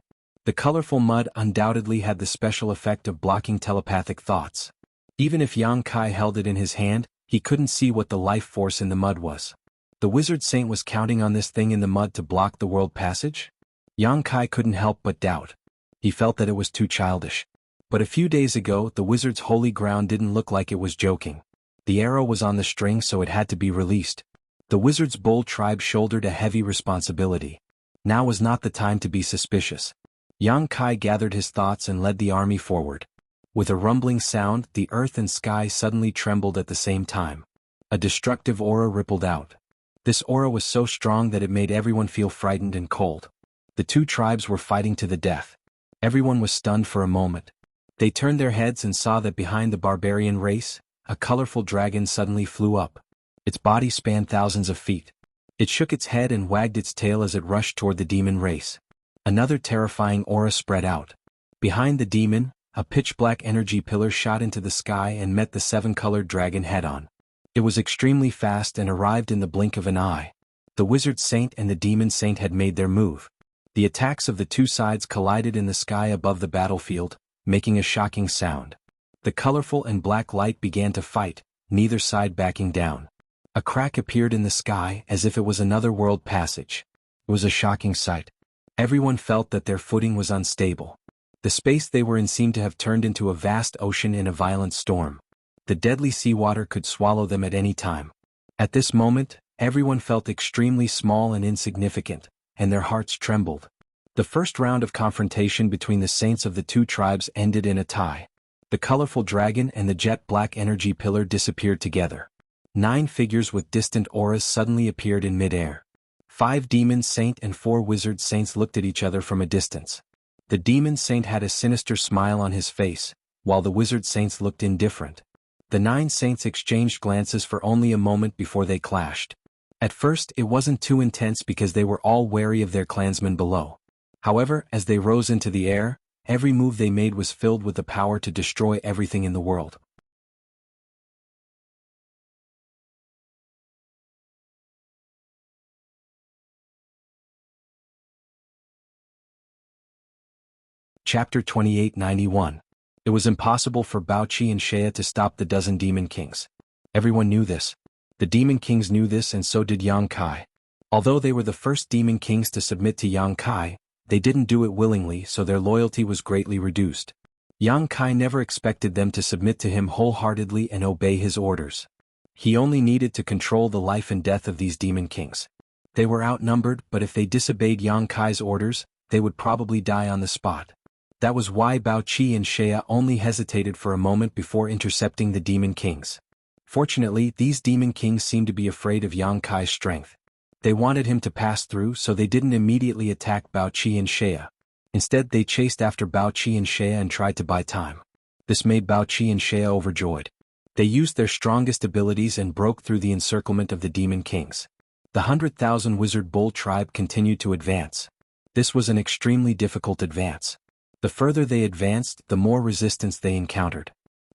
A: The colorful mud undoubtedly had the special effect of blocking telepathic thoughts. Even if Yang Kai held it in his hand, he couldn't see what the life force in the mud was. The wizard saint was counting on this thing in the mud to block the world passage? Yang Kai couldn't help but doubt. He felt that it was too childish. But a few days ago, the wizard's holy ground didn't look like it was joking. The arrow was on the string, so it had to be released. The Wizard's Bull tribe shouldered a heavy responsibility. Now was not the time to be suspicious. Yang Kai gathered his thoughts and led the army forward. With a rumbling sound, the earth and sky suddenly trembled at the same time. A destructive aura rippled out. This aura was so strong that it made everyone feel frightened and cold. The two tribes were fighting to the death. Everyone was stunned for a moment. They turned their heads and saw that behind the barbarian race, a colorful dragon suddenly flew up. Its body spanned thousands of feet. It shook its head and wagged its tail as it rushed toward the demon race. Another terrifying aura spread out. Behind the demon, a pitch-black energy pillar shot into the sky and met the 7-colored dragon head-on. It was extremely fast and arrived in the blink of an eye. The Wizard Saint and the Demon Saint had made their move. The attacks of the two sides collided in the sky above the battlefield, making a shocking sound. The colorful and black light began to fight, neither side backing down. A crack appeared in the sky as if it was another world passage. It was a shocking sight. Everyone felt that their footing was unstable. The space they were in seemed to have turned into a vast ocean in a violent storm. The deadly seawater could swallow them at any time. At this moment, everyone felt extremely small and insignificant, and their hearts trembled. The first round of confrontation between the saints of the two tribes ended in a tie. The colorful dragon and the jet-black energy pillar disappeared together. 9 figures with distant auras suddenly appeared in mid-air. 5 Demon Saint and 4 Wizard Saints looked at each other from a distance. The Demon Saint had a sinister smile on his face, while the Wizard Saints looked indifferent. The 9 Saints exchanged glances for only a moment before they clashed. At first it wasn't too intense because they were all wary of their clansmen below. However, as they rose into the air, every move they made was filled with the power to destroy everything in the world. Chapter 2891. It was impossible for Baoqi and Shea to stop the dozen Demon Kings. Everyone knew this. The Demon Kings knew this, and so did Yang Kai. Although they were the first Demon Kings to submit to Yang Kai, they didn't do it willingly, so their loyalty was greatly reduced. Yang Kai never expected them to submit to him wholeheartedly and obey his orders. He only needed to control the life and death of these Demon Kings. They were outnumbered, but if they disobeyed Yang Kai's orders, they would probably die on the spot. That was why Baoqi and Shea only hesitated for a moment before intercepting the Demon Kings. Fortunately, these Demon Kings seemed to be afraid of Yang Kai's strength. They wanted him to pass through, so they didn't immediately attack Baoqi and Shea. Instead, they chased after Baoqi and Shea and tried to buy time. This made Baoqi and Shea overjoyed. They used their strongest abilities and broke through the encirclement of the Demon Kings. The 100,000 Wizard Bull tribe continued to advance. This was an extremely difficult advance. The further they advanced, the more resistance they encountered.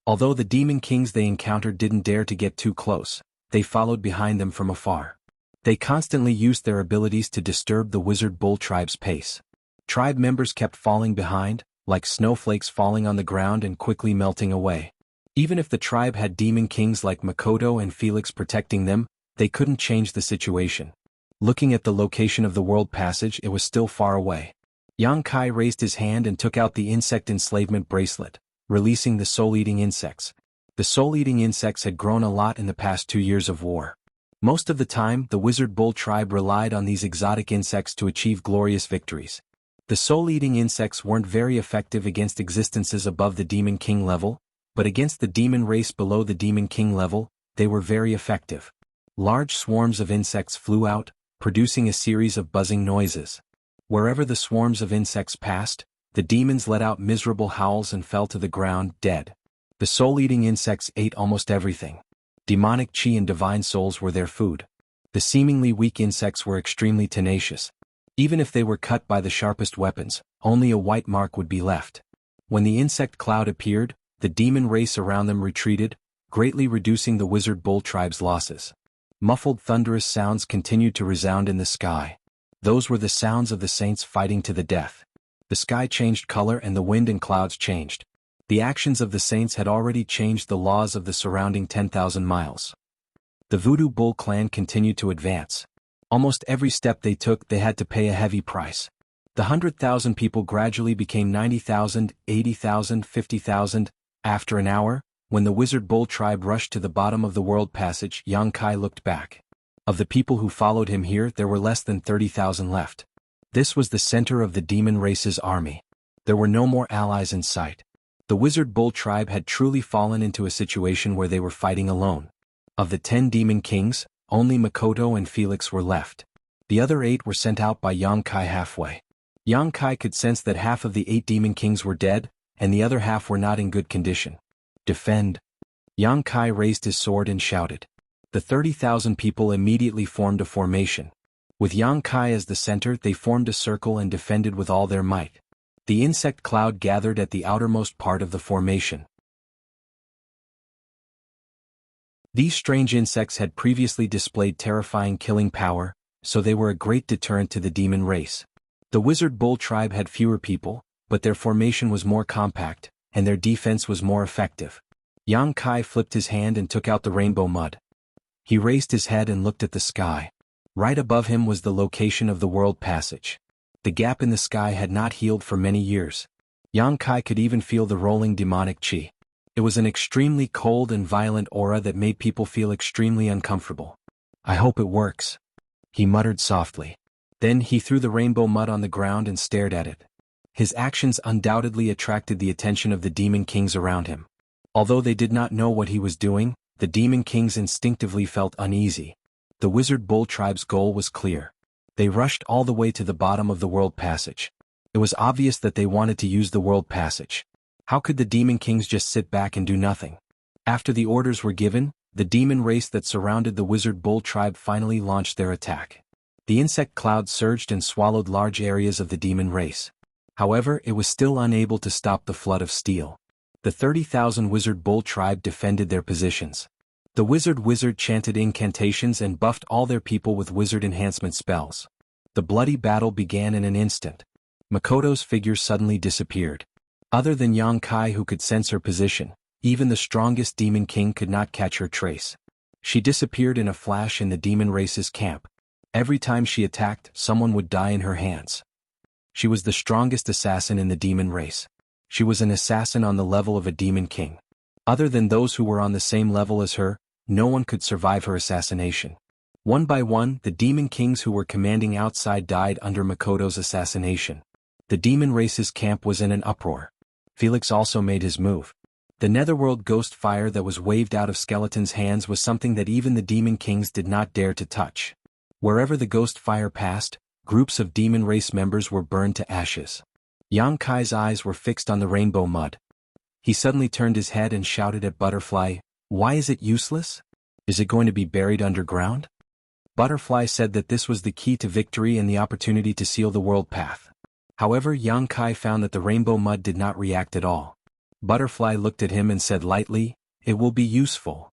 A: Although the Demon Kings they encountered didn't dare to get too close, they followed behind them from afar. They constantly used their abilities to disturb the Wizard Bull tribe's pace. Tribe members kept falling behind, like snowflakes falling on the ground and quickly melting away. Even if the tribe had Demon Kings like Makoto and Felix protecting them, they couldn't change the situation. Looking at the location of the World Passage, it was still far away. Yang Kai raised his hand and took out the insect enslavement bracelet, releasing the soul-eating insects. The soul-eating insects had grown a lot in the past 2 years of war. Most of the time, the Wizard Bull tribe relied on these exotic insects to achieve glorious victories. The soul-eating insects weren't very effective against existences above the Demon King level, but against the demon race below the Demon King level, they were very effective. Large swarms of insects flew out, producing a series of buzzing noises. Wherever the swarms of insects passed, the demons let out miserable howls and fell to the ground dead. The soul-eating insects ate almost everything. Demonic chi and divine souls were their food. The seemingly weak insects were extremely tenacious. Even if they were cut by the sharpest weapons, only a white mark would be left. When the insect cloud appeared, the demon race around them retreated, greatly reducing the Wizard Bull tribe's losses. Muffled thunderous sounds continued to resound in the sky. Those were the sounds of the saints fighting to the death. The sky changed color and the wind and clouds changed. The actions of the saints had already changed the laws of the surrounding 10,000 miles. The Voodoo Bull clan continued to advance. Almost every step they took, they had to pay a heavy price. The 100,000 people gradually became 90,000, 80,000, 50,000. After an hour, when the Wizard Bull tribe rushed to the bottom of the World Passage, Yang Kai looked back. Of the people who followed him here, there were less than 30,000 left. This was the center of the demon race's army. There were no more allies in sight. The Wizard Bull tribe had truly fallen into a situation where they were fighting alone. Of the 10 Demon Kings, only Makoto and Felix were left. The other 8 were sent out by Yang Kai halfway. Yang Kai could sense that half of the 8 Demon Kings were dead, and the other half were not in good condition. Defend! Yang Kai raised his sword and shouted. The 30,000 people immediately formed a formation. With Yang Kai as the center, they formed a circle and defended with all their might. The insect cloud gathered at the outermost part of the formation. These strange insects had previously displayed terrifying killing power, so they were a great deterrent to the demon race. The Wizard Bull tribe had fewer people, but their formation was more compact, and their defense was more effective. Yang Kai flipped his hand and took out the rainbow mud. He raised his head and looked at the sky. Right above him was the location of the world passage. The gap in the sky had not healed for many years. Yang Kai could even feel the rolling demonic qi. It was an extremely cold and violent aura that made people feel extremely uncomfortable. "I hope it works," he muttered softly. Then he threw the rainbow mud on the ground and stared at it. His actions undoubtedly attracted the attention of the demon kings around him. Although they did not know what he was doing, the demon kings instinctively felt uneasy. The Wizard Bull tribe's goal was clear. They rushed all the way to the bottom of the world passage. It was obvious that they wanted to use the world passage. How could the demon kings just sit back and do nothing? After the orders were given, the demon race that surrounded the Wizard Bull tribe finally launched their attack. The insect cloud surged and swallowed large areas of the demon race. However, it was still unable to stop the flood of steel. The 30,000 Wizard Bull tribe defended their positions. The wizard chanted incantations and buffed all their people with wizard enhancement spells. The bloody battle began in an instant. Makoto's figure suddenly disappeared. Other than Yang Kai, who could sense her position, even the strongest demon king could not catch her trace. She disappeared in a flash in the demon race's camp. Every time she attacked, someone would die in her hands. She was the strongest assassin in the demon race. She was an assassin on the level of a demon king. Other than those who were on the same level as her, no one could survive her assassination. One by one, the demon kings who were commanding outside died under Makoto's assassination. The demon race's camp was in an uproar. Felix also made his move. The netherworld ghost fire that was waved out of Skeleton's hands was something that even the demon kings did not dare to touch. Wherever the ghost fire passed, groups of demon race members were burned to ashes. Yang Kai's eyes were fixed on the rainbow mud. He suddenly turned his head and shouted at Butterfly, "Why is it useless? Is it going to be buried underground?" Butterfly said that this was the key to victory and the opportunity to seal the world path. However, Yang Kai found that the rainbow mud did not react at all. Butterfly looked at him and said lightly, "It will be useful."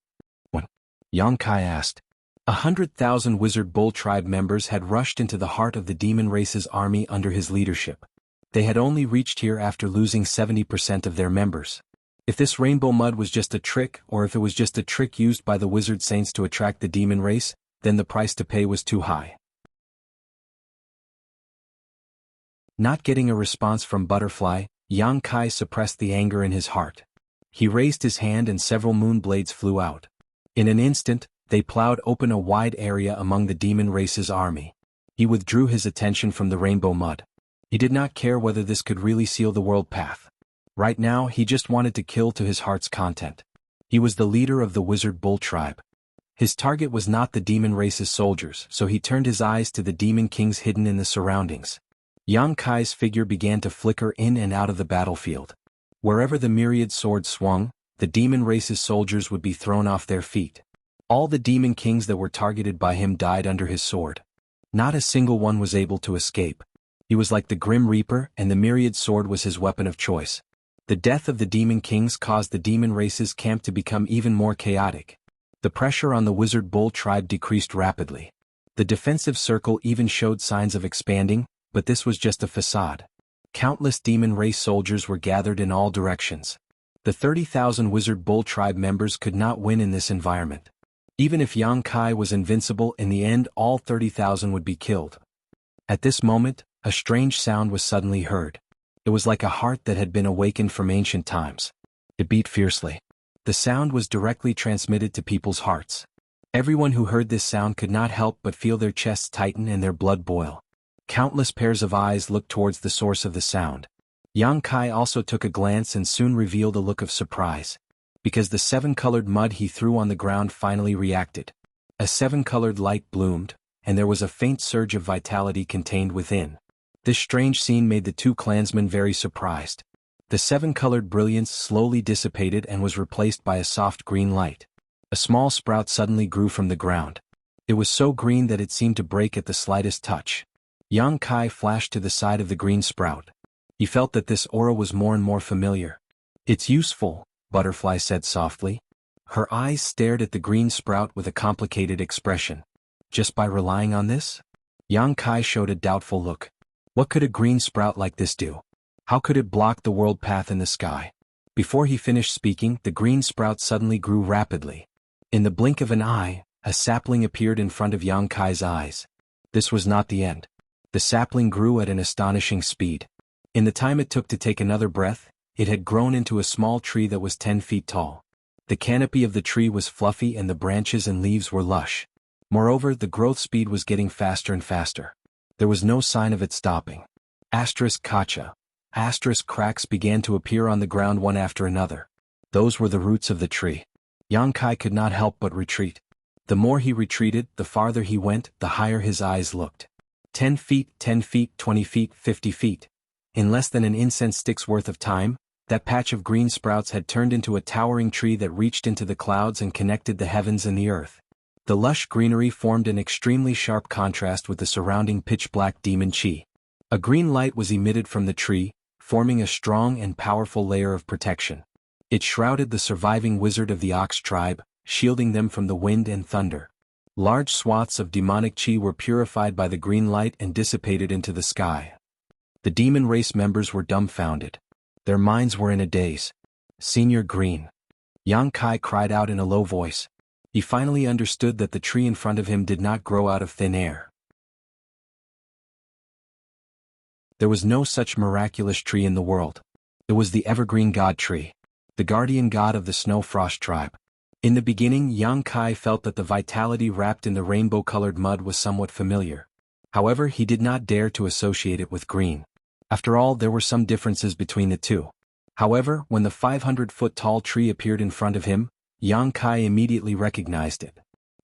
A: What? Yang Kai asked. 100,000 Wizard Bull tribe members had rushed into the heart of the demon race's army under his leadership. They had only reached here after losing 70% of their members. If this rainbow mud was just a trick, or if it was just a trick used by the wizard saints to attract the demon race, then the price to pay was too high. Not getting a response from Butterfly, Yang Kai suppressed the anger in his heart. He raised his hand and several moon blades flew out. In an instant, they plowed open a wide area among the demon race's army. He withdrew his attention from the rainbow mud. He did not care whether this could really seal the world path. Right now, he just wanted to kill to his heart's content. He was the leader of the Wizard Bull tribe. His target was not the demon race's soldiers, so he turned his eyes to the demon kings hidden in the surroundings. Yang Kai's figure began to flicker in and out of the battlefield. Wherever the myriad swords swung, the demon race's soldiers would be thrown off their feet. All the demon kings that were targeted by him died under his sword. Not a single one was able to escape. He was like the Grim Reaper, and the myriad sword was his weapon of choice. The death of the demon kings caused the demon race's camp to become even more chaotic. The pressure on the Wizard Bull tribe decreased rapidly. The defensive circle even showed signs of expanding, but this was just a facade. Countless demon race soldiers were gathered in all directions. The 30,000 Wizard Bull tribe members could not win in this environment. Even if Yang Kai was invincible, in the end all 30,000 would be killed. At this moment, a strange sound was suddenly heard. It was like a heart that had been awakened from ancient times. It beat fiercely. The sound was directly transmitted to people's hearts. Everyone who heard this sound could not help but feel their chests tighten and their blood boil. Countless pairs of eyes looked towards the source of the sound. Yang Kai also took a glance and soon revealed a look of surprise. Because the seven-colored mud he threw on the ground finally reacted. A seven-colored light bloomed, and there was a faint surge of vitality contained within. This strange scene made the two clansmen very surprised. The seven-colored brilliance slowly dissipated and was replaced by a soft green light. A small sprout suddenly grew from the ground. It was so green that it seemed to break at the slightest touch. Yang Kai flashed to the side of the green sprout. He felt that this aura was more and more familiar. "It's useful," Butterfly said softly. Her eyes stared at the green sprout with a complicated expression. "Just by relying on this?" Yang Kai showed a doubtful look. What could a green sprout like this do? How could it block the world path in the sky? Before he finished speaking, the green sprout suddenly grew rapidly. In the blink of an eye, a sapling appeared in front of Yang Kai's eyes. This was not the end. The sapling grew at an astonishing speed. In the time it took to take another breath, it had grown into a small tree that was 10 feet tall. The canopy of the tree was fluffy and the branches and leaves were lush. Moreover, the growth speed was getting faster and faster. There was no sign of it stopping. Kacha. Cracks began to appear on the ground one after another. Those were the roots of the tree. Yang Kai could not help but retreat. The more he retreated, the farther he went, the higher his eyes looked. 10 feet, 20 feet, 50 feet. In less than an incense stick's worth of time, that patch of green sprouts had turned into a towering tree that reached into the clouds and connected the heavens and the earth. The lush greenery formed an extremely sharp contrast with the surrounding pitch-black demon chi. A green light was emitted from the tree, forming a strong and powerful layer of protection. It shrouded the surviving wizard of the Ox tribe, shielding them from the wind and thunder. Large swaths of demonic chi were purified by the green light and dissipated into the sky. The demon race members were dumbfounded. Their minds were in a daze. Senior Green. Yang Kai cried out in a low voice. He finally understood that the tree in front of him did not grow out of thin air. There was no such miraculous tree in the world. It was the evergreen god tree, the guardian god of the Snow Frost tribe. In the beginning, Yang Kai felt that the vitality wrapped in the rainbow-colored mud was somewhat familiar. However, he did not dare to associate it with green. After all, there were some differences between the two. However, when the 500-foot-tall tree appeared in front of him, Yang Kai immediately recognized it.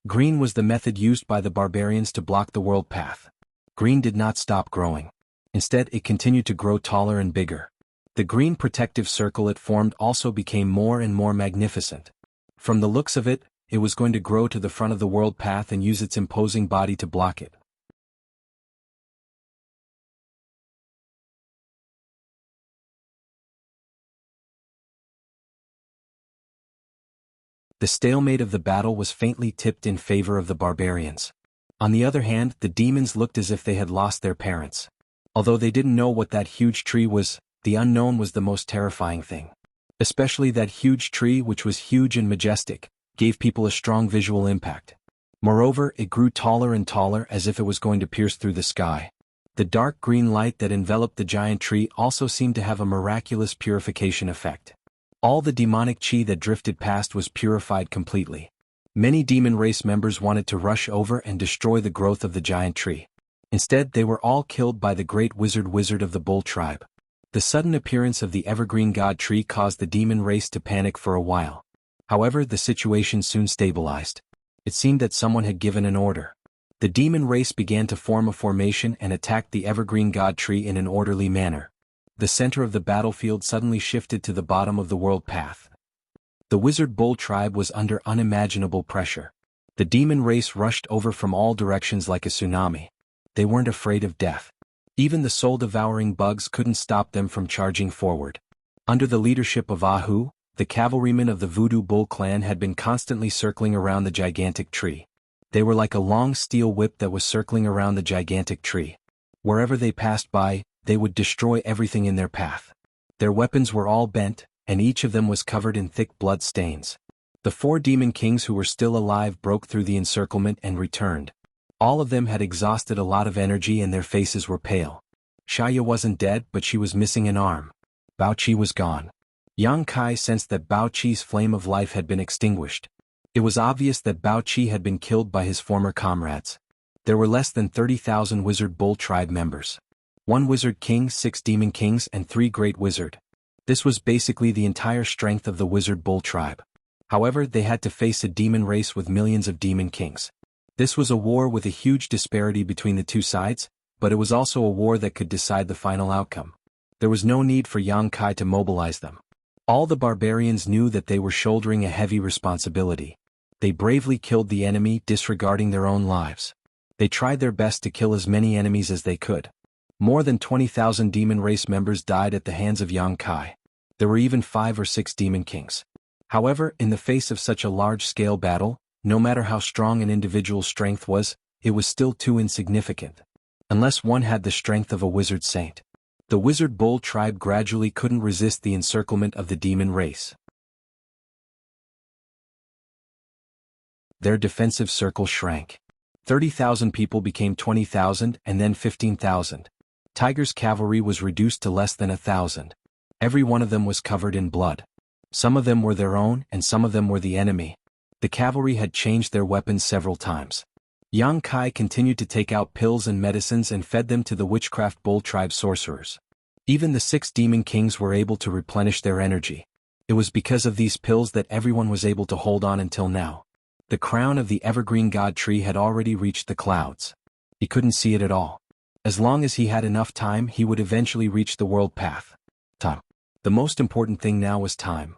A: Green was the method used by the barbarians to block the world path. Green did not stop growing. Instead, it continued to grow taller and bigger. The green protective circle it formed also became more and more magnificent. From the looks of it, it was going to grow to the front of the world path and use its imposing body to block it. The stalemate of the battle was faintly tipped in favor of the barbarians. On the other hand, the demons looked as if they had lost their parents. Although they didn't know what that huge tree was, the unknown was the most terrifying thing. Especially that huge tree, which was huge and majestic, gave people a strong visual impact. Moreover, it grew taller and taller as if it was going to pierce through the sky. The dark green light that enveloped the giant tree also seemed to have a miraculous purification effect. All the demonic chi that drifted past was purified completely. Many demon race members wanted to rush over and destroy the growth of the giant tree. Instead, they were all killed by the great wizard of the bull tribe. The sudden appearance of the evergreen god tree caused the demon race to panic for a while. However, the situation soon stabilized. It seemed that someone had given an order. The demon race began to form a formation and attacked the evergreen god tree in an orderly manner. The center of the battlefield suddenly shifted to the bottom of the world path. The wizard bull tribe was under unimaginable pressure. The demon race rushed over from all directions like a tsunami. They weren't afraid of death. Even the soul-devouring bugs couldn't stop them from charging forward. Under the leadership of Ahu, the cavalrymen of the Voodoo Bull clan had been constantly circling around the gigantic tree. They were like a long steel whip that was circling around the gigantic tree. Wherever they passed by, they would destroy everything in their path. Their weapons were all bent, and each of them was covered in thick blood stains. The 4 demon kings who were still alive broke through the encirclement and returned. All of them had exhausted a lot of energy and their faces were pale. Shaya wasn't dead, but she was missing an arm. Bao Qi was gone. Yang Kai sensed that Bao Qi's flame of life had been extinguished. It was obvious that Bao Qi had been killed by his former comrades. There were less than 30,000 wizard bull tribe members. 1 wizard king, 6 demon kings, and 3 great wizard. This was basically the entire strength of the wizard bull tribe. However, they had to face a demon race with millions of demon kings. This was a war with a huge disparity between the two sides, but it was also a war that could decide the final outcome. There was no need for Yang Kai to mobilize them. All the barbarians knew that they were shouldering a heavy responsibility. They bravely killed the enemy, disregarding their own lives. They tried their best to kill as many enemies as they could. More than 20,000 demon race members died at the hands of Yang Kai. There were even 5 or 6 demon kings. However, in the face of such a large-scale battle, no matter how strong an individual's strength was, it was still too insignificant. unless one had the strength of a wizard saint. The wizard bull tribe gradually couldn't resist the encirclement of the demon race. Their defensive circle shrank. 30,000 people became 20,000 and then 15,000. Tiger's cavalry was reduced to less than 1,000. Every one of them was covered in blood. Some of them were their own and some of them were the enemy. The cavalry had changed their weapons several times. Yang Kai continued to take out pills and medicines and fed them to the witchcraft bull tribe sorcerers. Even the 6 demon kings were able to replenish their energy. It was because of these pills that everyone was able to hold on until now. The crown of the evergreen god tree had already reached the clouds. He couldn't see it at all. As long as he had enough time, he would eventually reach the world path. Time. The most important thing now was time.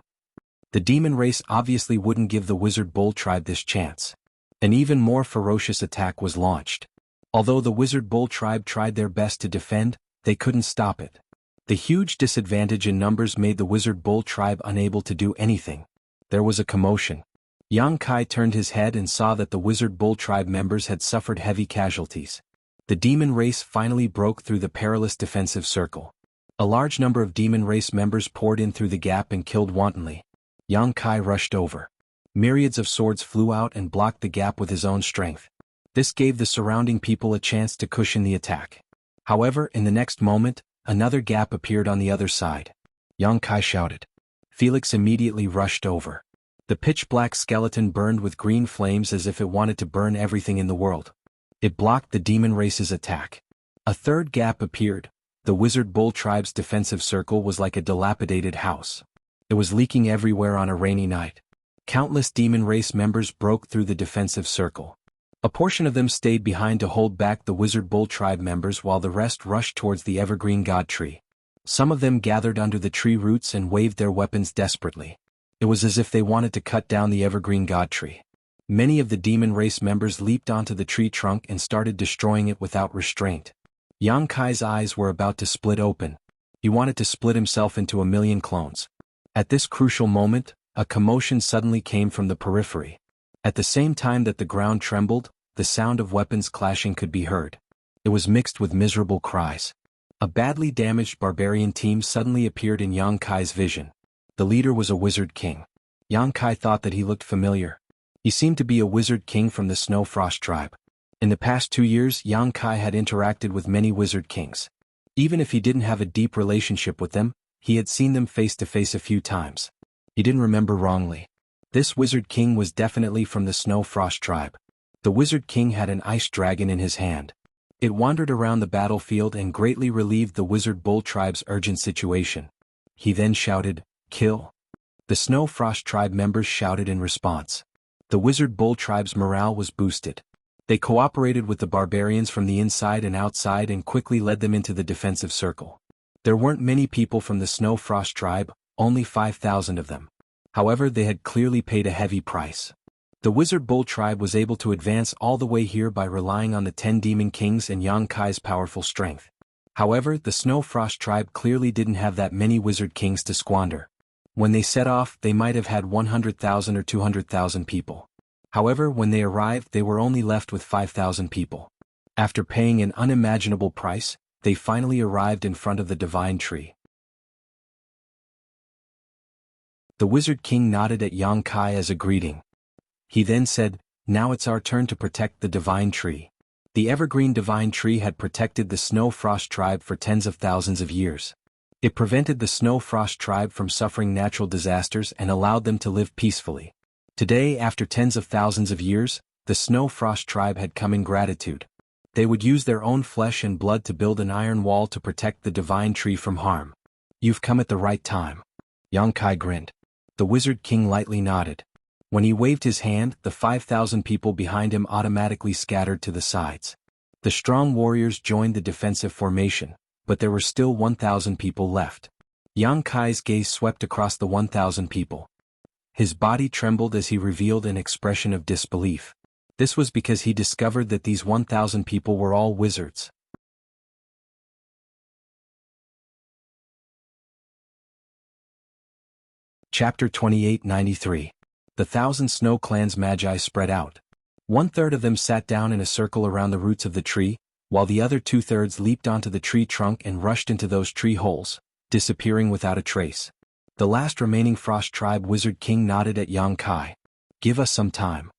A: The demon race obviously wouldn't give the wizard bull tribe this chance. An even more ferocious attack was launched. Although the wizard bull tribe tried their best to defend, they couldn't stop it. The huge disadvantage in numbers made the wizard bull tribe unable to do anything. There was a commotion. Yang Kai turned his head and saw that the wizard bull tribe members had suffered heavy casualties. The demon race finally broke through the perilous defensive circle. A large number of demon race members poured in through the gap and killed wantonly. Yang Kai rushed over. Myriads of swords flew out and blocked the gap with his own strength. This gave the surrounding people a chance to cushion the attack. However, in the next moment, another gap appeared on the other side. Yang Kai shouted. Felix immediately rushed over. The pitch-black skeleton burned with green flames as if it wanted to burn everything in the world. It blocked the demon race's attack. A third gap appeared. The wizard bull tribe's defensive circle was like a dilapidated house. It was leaking everywhere on a rainy night. Countless demon race members broke through the defensive circle. A portion of them stayed behind to hold back the wizard bull tribe members while the rest rushed towards the evergreen god tree. Some of them gathered under the tree roots and waved their weapons desperately. It was as if they wanted to cut down the evergreen god tree. Many of the demon race members leaped onto the tree trunk and started destroying it without restraint. Yang Kai's eyes were about to split open. He wanted to split himself into a million clones. At this crucial moment, a commotion suddenly came from the periphery. At the same time that the ground trembled, the sound of weapons clashing could be heard. It was mixed with miserable cries. A badly damaged barbarian team suddenly appeared in Yang Kai's vision. The leader was a wizard king. Yang Kai thought that he looked familiar. He seemed to be a wizard king from the Snow Frost tribe. In the past 2 years, Yang Kai had interacted with many wizard kings. Even if he didn't have a deep relationship with them, he had seen them face to face a few times. He didn't remember wrongly. This wizard king was definitely from the Snow Frost tribe. The wizard king had an ice dragon in his hand. It wandered around the battlefield and greatly relieved the wizard bull tribe's urgent situation. He then shouted, "Kill!" The Snow Frost tribe members shouted in response. The wizard bull tribe's morale was boosted. They cooperated with the barbarians from the inside and outside and quickly led them into the defensive circle. There weren't many people from the Snow Frost tribe, only 5,000 of them. However, they had clearly paid a heavy price. The wizard bull tribe was able to advance all the way here by relying on the 10 demon kings and Yang Kai's powerful strength. However, the Snow Frost tribe clearly didn't have that many wizard kings to squander. When they set off, they might have had 100,000 or 200,000 people. However, when they arrived, they were only left with 5,000 people. After paying an unimaginable price, they finally arrived in front of the divine tree. The wizard king nodded at Yang Kai as a greeting. He then said, "Now it's our turn to protect the divine tree." The evergreen divine tree had protected the Snow Frost tribe for tens of thousands of years. It prevented the Snow Frost tribe from suffering natural disasters and allowed them to live peacefully. Today, after tens of thousands of years, the Snow Frost tribe had come in gratitude. They would use their own flesh and blood to build an iron wall to protect the divine tree from harm. "You've come at the right time." Yang Kai grinned. The wizard king lightly nodded. When he waved his hand, the 5,000 people behind him automatically scattered to the sides. The strong warriors joined the defensive formation, but there were still 1,000 people left. Yang Kai's gaze swept across the 1,000 people. His body trembled as he revealed an expression of disbelief. This was because he discovered that these 1,000 people were all wizards. Chapter 2893. The 1,000 Snow Clan's Magi spread out. 1/3 of them sat down in a circle around the roots of the tree, while the other two-thirds leaped onto the tree trunk and rushed into those tree holes, disappearing without a trace. The last remaining Frost Tribe Wizard King nodded at Yang Kai. "Give us some time."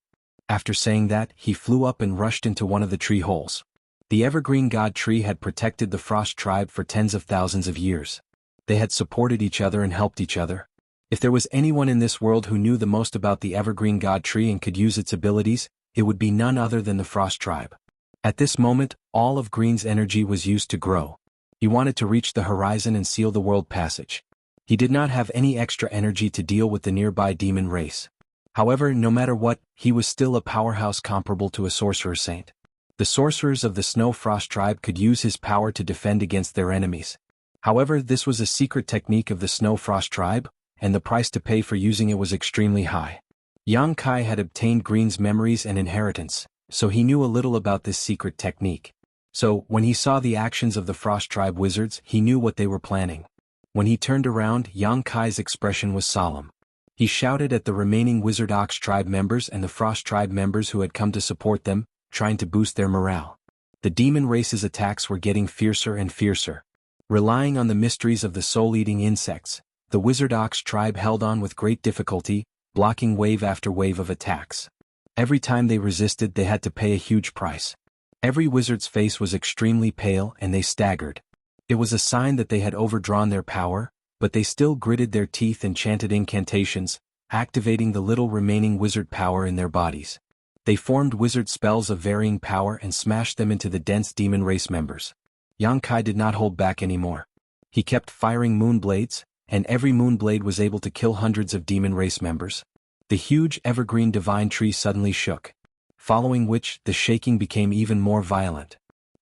A: After saying that, he flew up and rushed into one of the tree holes. The Evergreen God Tree had protected the Frost Tribe for tens of thousands of years. They had supported each other and helped each other. If there was anyone in this world who knew the most about the Evergreen God Tree and could use its abilities, it would be none other than the Frost Tribe. At this moment, all of Green's energy was used to grow. He wanted to reach the horizon and seal the world passage. He did not have any extra energy to deal with the nearby demon race. However, no matter what, he was still a powerhouse comparable to a sorcerer saint. The sorcerers of the Snow Frost Tribe could use his power to defend against their enemies. However, this was a secret technique of the Snow Frost Tribe, and the price to pay for using it was extremely high. Yang Kai had obtained Green's memories and inheritance, so he knew a little about this secret technique. So, when he saw the actions of the Frost Tribe wizards, he knew what they were planning. When he turned around, Yang Kai's expression was solemn. He shouted at the remaining Wizard Ox Tribe members and the Frost Tribe members who had come to support them, trying to boost their morale. The demon race's attacks were getting fiercer and fiercer. Relying on the mysteries of the soul-eating insects, the Wizard Ox Tribe held on with great difficulty, blocking wave after wave of attacks. Every time they resisted, they had to pay a huge price. Every wizard's face was extremely pale and they staggered. It was a sign that they had overdrawn their power, but they still gritted their teeth and chanted incantations, activating the little remaining wizard power in their bodies. They formed wizard spells of varying power and smashed them into the dense demon race members. Yang Kai did not hold back anymore. He kept firing moonblades, and every moonblade was able to kill hundreds of demon race members. The huge evergreen divine tree suddenly shook, following which the shaking became even more violent.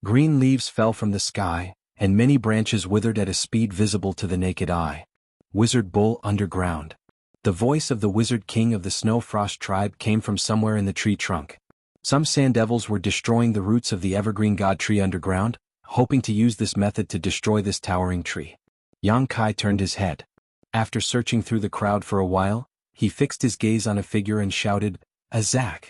A: Green leaves fell from the sky, and many branches withered at a speed visible to the naked eye. Wizard Bull underground. The voice of the Wizard King of the Snow Frost Tribe came from somewhere in the tree trunk. Some sand devils were destroying the roots of the Evergreen God Tree underground, hoping to use this method to destroy this towering tree. Yang Kai turned his head. After searching through the crowd for a while, he fixed his gaze on a figure and shouted, "Azak!"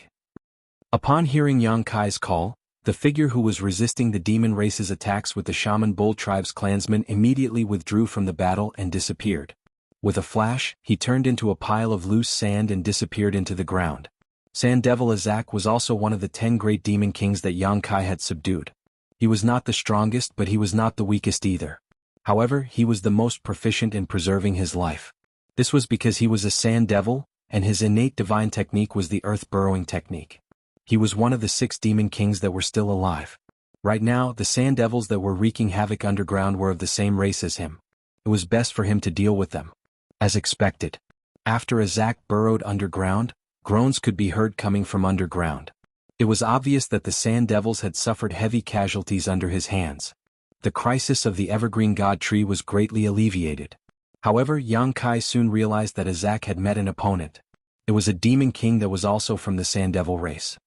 A: Upon hearing Yang Kai's call, the figure who was resisting the demon race's attacks with the Shaman Bull Tribe's clansmen immediately withdrew from the battle and disappeared. With a flash, he turned into a pile of loose sand and disappeared into the ground. Sand Devil Azak was also one of the 10 great demon kings that Yang Kai had subdued. He was not the strongest, but he was not the weakest either. However, he was the most proficient in preserving his life. This was because he was a sand devil, and his innate divine technique was the earth burrowing technique. He was one of the 6 demon kings that were still alive. Right now, the sand devils that were wreaking havoc underground were of the same race as him. It was best for him to deal with them. As expected. After Azak burrowed underground, groans could be heard coming from underground. It was obvious that the sand devils had suffered heavy casualties under his hands. The crisis of the Evergreen God Tree was greatly alleviated. However, Yang Kai soon realized that Azak had met an opponent. It was a demon king that was also from the sand devil race.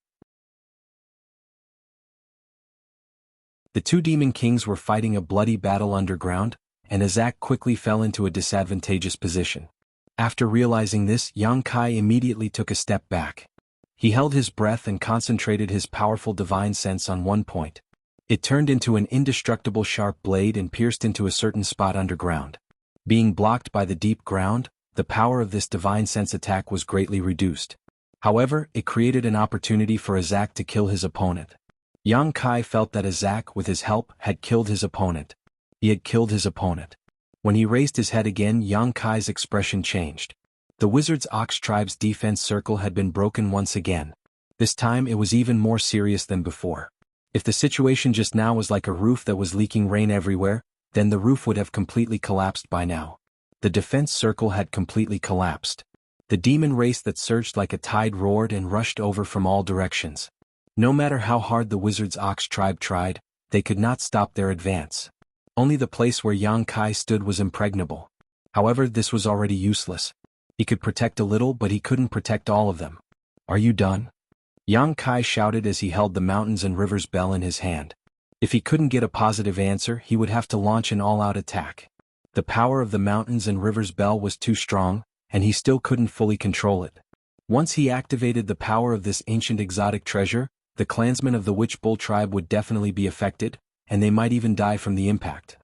A: The 2 demon kings were fighting a bloody battle underground, and Azak quickly fell into a disadvantageous position. After realizing this, Yang Kai immediately took a step back. He held his breath and concentrated his powerful divine sense on one point. It turned into an indestructible sharp blade and pierced into a certain spot underground. Being blocked by the deep ground, the power of this divine sense attack was greatly reduced. However, it created an opportunity for Azak to kill his opponent. Yang Kai felt that Azak, with his help, had killed his opponent. He had killed his opponent. When he raised his head again, Yang Kai's expression changed. The Wizard's Ox Tribe's defense circle had been broken once again. This time it was even more serious than before. If the situation just now was like a roof that was leaking rain everywhere, then the roof would have completely collapsed by now. The defense circle had completely collapsed. The demon race that surged like a tide roared and rushed over from all directions. No matter how hard the Wizard's Ox Tribe tried, they could not stop their advance. Only the place where Yang Kai stood was impregnable. However, this was already useless. He could protect a little, but he couldn't protect all of them. "Are you done?" Yang Kai shouted as he held the mountains and rivers bell in his hand. If he couldn't get a positive answer, he would have to launch an all-out attack. The power of the mountains and rivers bell was too strong, and he still couldn't fully control it. Once he activated the power of this ancient exotic treasure, the clansmen of the Witch Bull tribe would definitely be affected, and they might even die from the impact.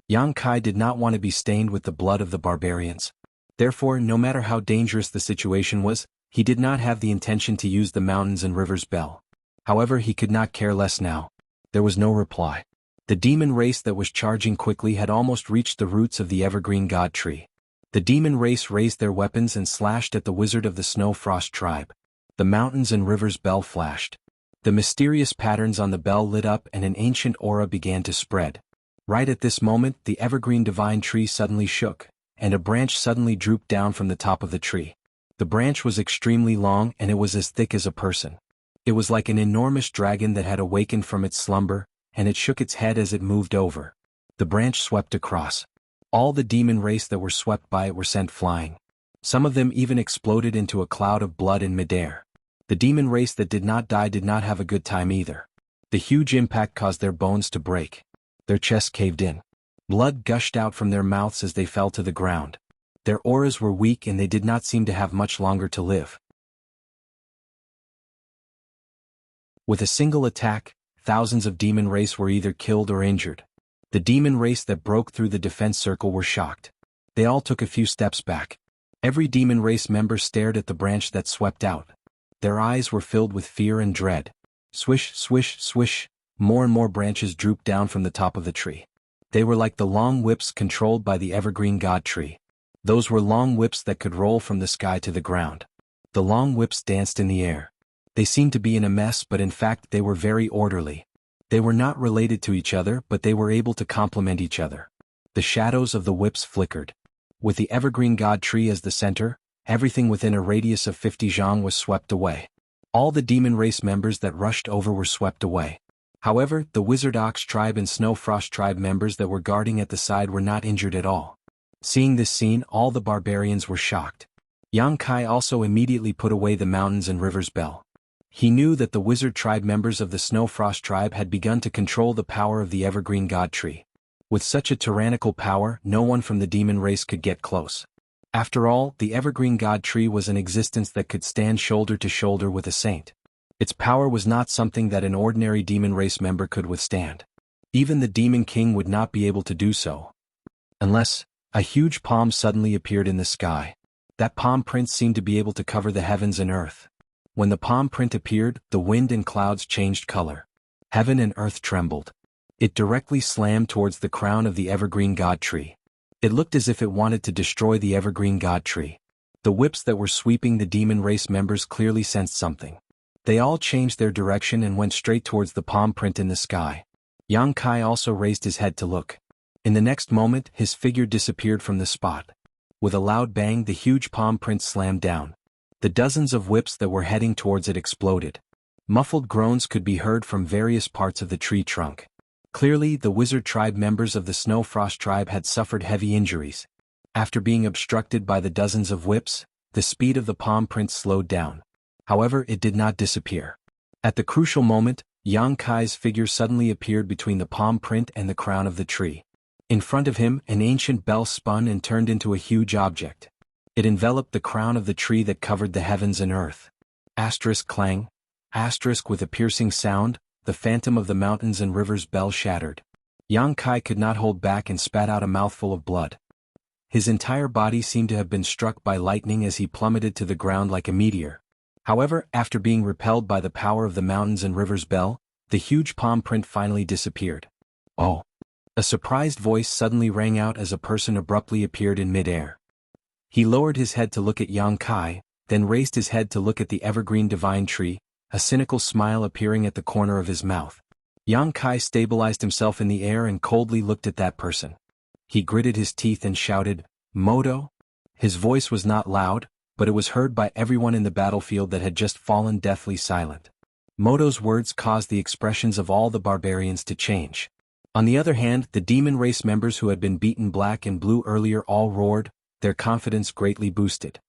A: Yang Kai did not want to be stained with the blood of the barbarians. Therefore, no matter how dangerous the situation was, he did not have the intention to use the mountains and rivers bell. However, he could not care less now. There was no reply. The demon race that was charging quickly had almost reached the roots of the evergreen god tree. The demon race raised their weapons and slashed at the wizard of the Snow Frost tribe. The mountains and rivers bell flashed. The mysterious patterns on the bell lit up and an ancient aura began to spread. Right at this moment, the evergreen divine tree suddenly shook, and a branch suddenly drooped down from the top of the tree. The branch was extremely long and it was as thick as a person. It was like an enormous dragon that had awakened from its slumber, and it shook its head as it moved over. The branch swept across. All the demon race that were swept by it were sent flying. Some of them even exploded into a cloud of blood in midair. The demon race that did not die did not have a good time either. The huge impact caused their bones to break. Their chests caved in. Blood gushed out from their mouths as they fell to the ground. Their auras were weak and they did not seem to have much longer to live. With a single attack, thousands of demon race were either killed or injured. The demon race that broke through the defense circle were shocked. They all took a few steps back. Every demon race member stared at the branch that swept out. Their eyes were filled with fear and dread. Swish, swish, swish, more and more branches drooped down from the top of the tree. They were like the long whips controlled by the evergreen god tree. Those were long whips that could roll from the sky to the ground. The long whips danced in the air. They seemed to be in a mess, but in fact they were very orderly. They were not related to each other, but they were able to complement each other. The shadows of the whips flickered. With the evergreen god tree as the center, everything within a radius of 50 zhang was swept away. All the demon race members that rushed over were swept away. However, the Wizard Ox tribe and Snow Frost tribe members that were guarding at the side were not injured at all. Seeing this scene, all the barbarians were shocked. Yang Kai also immediately put away the mountains and rivers bell. He knew that the wizard tribe members of the Snow Frost tribe had begun to control the power of the evergreen god tree. With such a tyrannical power, no one from the demon race could get close. After all, the evergreen god tree was an existence that could stand shoulder to shoulder with a saint. Its power was not something that an ordinary demon race member could withstand. Even the demon king would not be able to do so. Unless a huge palm suddenly appeared in the sky. That palm print seemed to be able to cover the heavens and earth. When the palm print appeared, the wind and clouds changed color. Heaven and earth trembled. It directly slammed towards the crown of the evergreen god tree. It looked as if it wanted to destroy the evergreen god tree. The whips that were sweeping the demon race members clearly sensed something. They all changed their direction and went straight towards the palm print in the sky. Yang Kai also raised his head to look. In the next moment, his figure disappeared from the spot. With a loud bang, the huge palm print slammed down. The dozens of whips that were heading towards it exploded. Muffled groans could be heard from various parts of the tree trunk. Clearly, the wizard tribe members of the Snow Frost tribe had suffered heavy injuries. After being obstructed by the dozens of whips, the speed of the palm print slowed down. However, it did not disappear. At the crucial moment, Yang Kai's figure suddenly appeared between the palm print and the crown of the tree. In front of him, an ancient bell spun and turned into a huge object. It enveloped the crown of the tree that covered the heavens and earth. Asterisk clang. Asterisk with a piercing sound, the phantom of the mountains and rivers bell shattered. Yang Kai could not hold back and spat out a mouthful of blood. His entire body seemed to have been struck by lightning as he plummeted to the ground like a meteor. However, after being repelled by the power of the mountains and rivers bell, the huge palm print finally disappeared. Oh! A surprised voice suddenly rang out as a person abruptly appeared in midair. He lowered his head to look at Yang Kai, then raised his head to look at the evergreen divine tree, a cynical smile appearing at the corner of his mouth. Yang Kai stabilized himself in the air and coldly looked at that person. He gritted his teeth and shouted, "Moto?" His voice was not loud, but it was heard by everyone in the battlefield that had just fallen deathly silent. Moto's words caused the expressions of all the barbarians to change. On the other hand, the demon race members who had been beaten black and blue earlier all roared, their confidence greatly boosted.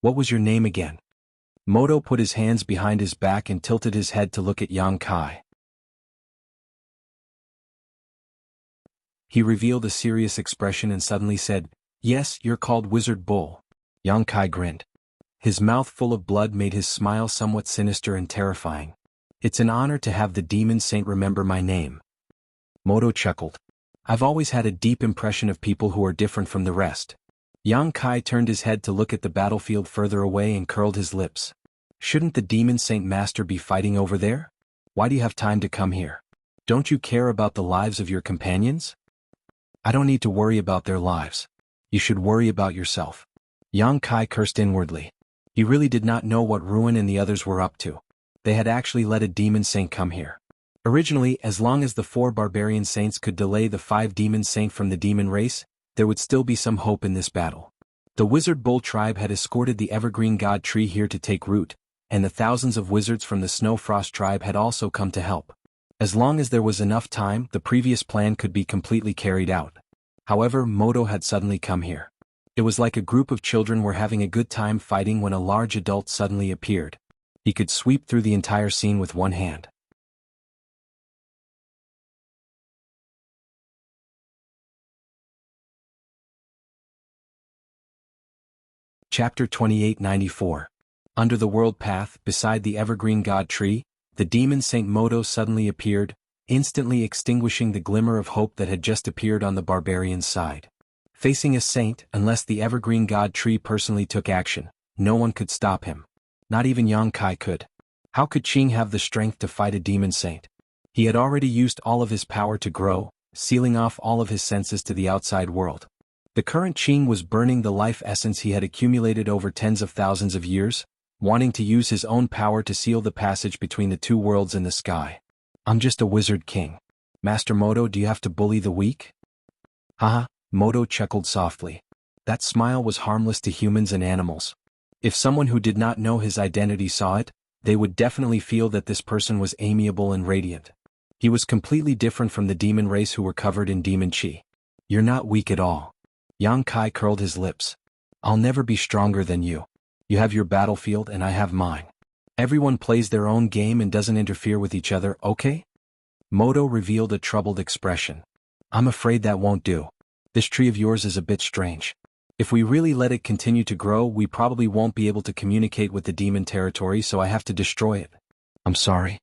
A: What was your name again? Moto put his hands behind his back and tilted his head to look at Yang Kai. He revealed a serious expression and suddenly said, "Yes, you're called Wizard Bull." Yang Kai grinned. His mouth full of blood made his smile somewhat sinister and terrifying. It's an honor to have the demon saint remember my name. Moto chuckled. I've always had a deep impression of people who are different from the rest. Yang Kai turned his head to look at the battlefield further away and curled his lips. Shouldn't the demon saint master be fighting over there? Why do you have time to come here? Don't you care about the lives of your companions? I don't need to worry about their lives. You should worry about yourself. Yang Kai cursed inwardly. He really did not know what Ruin and the others were up to. They had actually let a demon saint come here. Originally, as long as the 4 barbarian saints could delay the 5 demon saint from the demon race, there would still be some hope in this battle. The Wizard Bull tribe had escorted the Evergreen God tree here to take root, and the thousands of wizards from the Snow Frost tribe had also come to help. As long as there was enough time, the previous plan could be completely carried out. However, Moto had suddenly come here. It was like a group of children were having a good time fighting when a large adult suddenly appeared. He could sweep through the entire scene with one hand. Chapter 2894. Under the world path, beside the evergreen god tree, the demon Saint Moto suddenly appeared, instantly extinguishing the glimmer of hope that had just appeared on the barbarian's side. Facing a saint, unless the evergreen god tree personally took action, no one could stop him. Not even Yang Kai could. How could Qing have the strength to fight a demon saint? He had already used all of his power to grow, sealing off all of his senses to the outside world. The current Qing was burning the life essence he had accumulated over tens of thousands of years, wanting to use his own power to seal the passage between the 2 worlds in the sky. I'm just a wizard king. Master Moto, do you have to bully the weak? Haha, Moto chuckled softly. That smile was harmless to humans and animals. If someone who did not know his identity saw it, they would definitely feel that this person was amiable and radiant. He was completely different from the demon race who were covered in demon chi. You're not weak at all. Yang Kai curled his lips. I'll never be stronger than you. You have your battlefield and I have mine. Everyone plays their own game and doesn't interfere with each other, okay? Moto revealed a troubled expression. I'm afraid that won't do. This tree of yours is a bit strange. If we really let it continue to grow, we probably won't be able to communicate with the demon territory, so I have to destroy it. I'm sorry.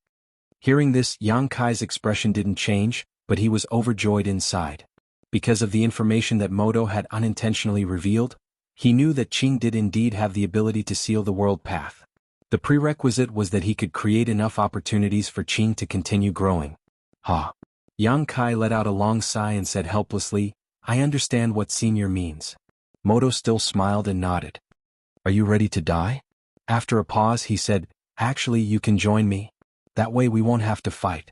A: Hearing this, Yang Kai's expression didn't change, but he was overjoyed inside. Because of the information that Moto had unintentionally revealed, he knew that Qing did indeed have the ability to seal the world path. The prerequisite was that he could create enough opportunities for Qing to continue growing. Ha! Yang Kai let out a long sigh and said helplessly, I understand what senior means. Moto still smiled and nodded. Are you ready to die? After a pause he said, actually you can join me. That way we won't have to fight.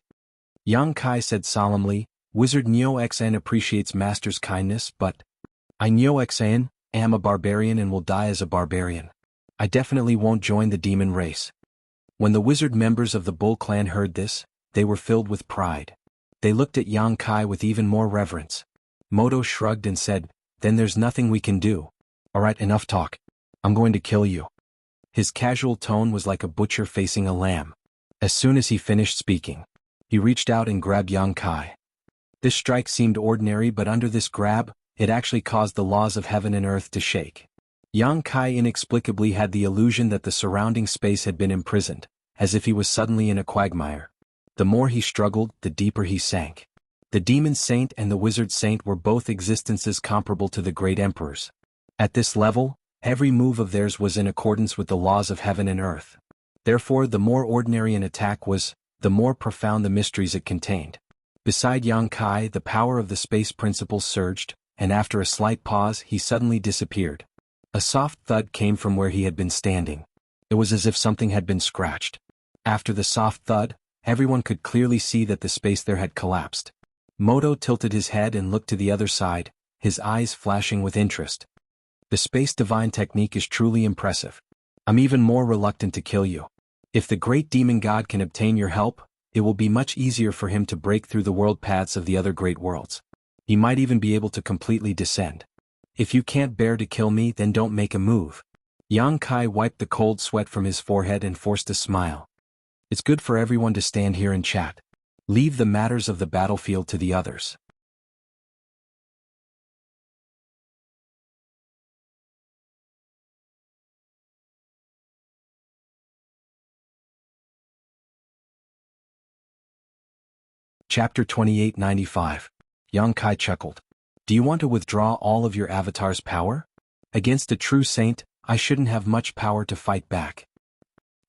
A: Yang Kai said solemnly, Wizard Neo Xn appreciates Master's kindness, but I Neo Xn am a barbarian and will die as a barbarian. I definitely won't join the demon race. When the wizard members of the Bull clan heard this, they were filled with pride. They looked at Yang Kai with even more reverence. Moto shrugged and said, then there's nothing we can do. Alright, enough talk. I'm going to kill you. His casual tone was like a butcher facing a lamb. As soon as he finished speaking, he reached out and grabbed Yang Kai. This strike seemed ordinary, but under this grab, it actually caused the laws of heaven and earth to shake. Yang Kai inexplicably had the illusion that the surrounding space had been imprisoned, as if he was suddenly in a quagmire. The more he struggled, the deeper he sank. The demon saint and the wizard saint were both existences comparable to the great emperors. At this level, every move of theirs was in accordance with the laws of heaven and earth. Therefore, the more ordinary an attack was, the more profound the mysteries it contained. Beside Yang Kai, the power of the space principles surged, and after a slight pause he suddenly disappeared. A soft thud came from where he had been standing. It was as if something had been scratched. After the soft thud, everyone could clearly see that the space there had collapsed. Moto tilted his head and looked to the other side, his eyes flashing with interest. The space divine technique is truly impressive. I'm even more reluctant to kill you. If the great demon god can obtain your help, it will be much easier for him to break through the world paths of the other great worlds. He might even be able to completely descend. If you can't bear to kill me, then don't make a move. Yang Kai wiped the cold sweat from his forehead and forced a smile. It's good for everyone to stand here and chat. Leave the matters of the battlefield to the others. Chapter 2895. Yang Kai chuckled. Do you want to withdraw all of your avatar's power? Against a true saint, I shouldn't have much power to fight back.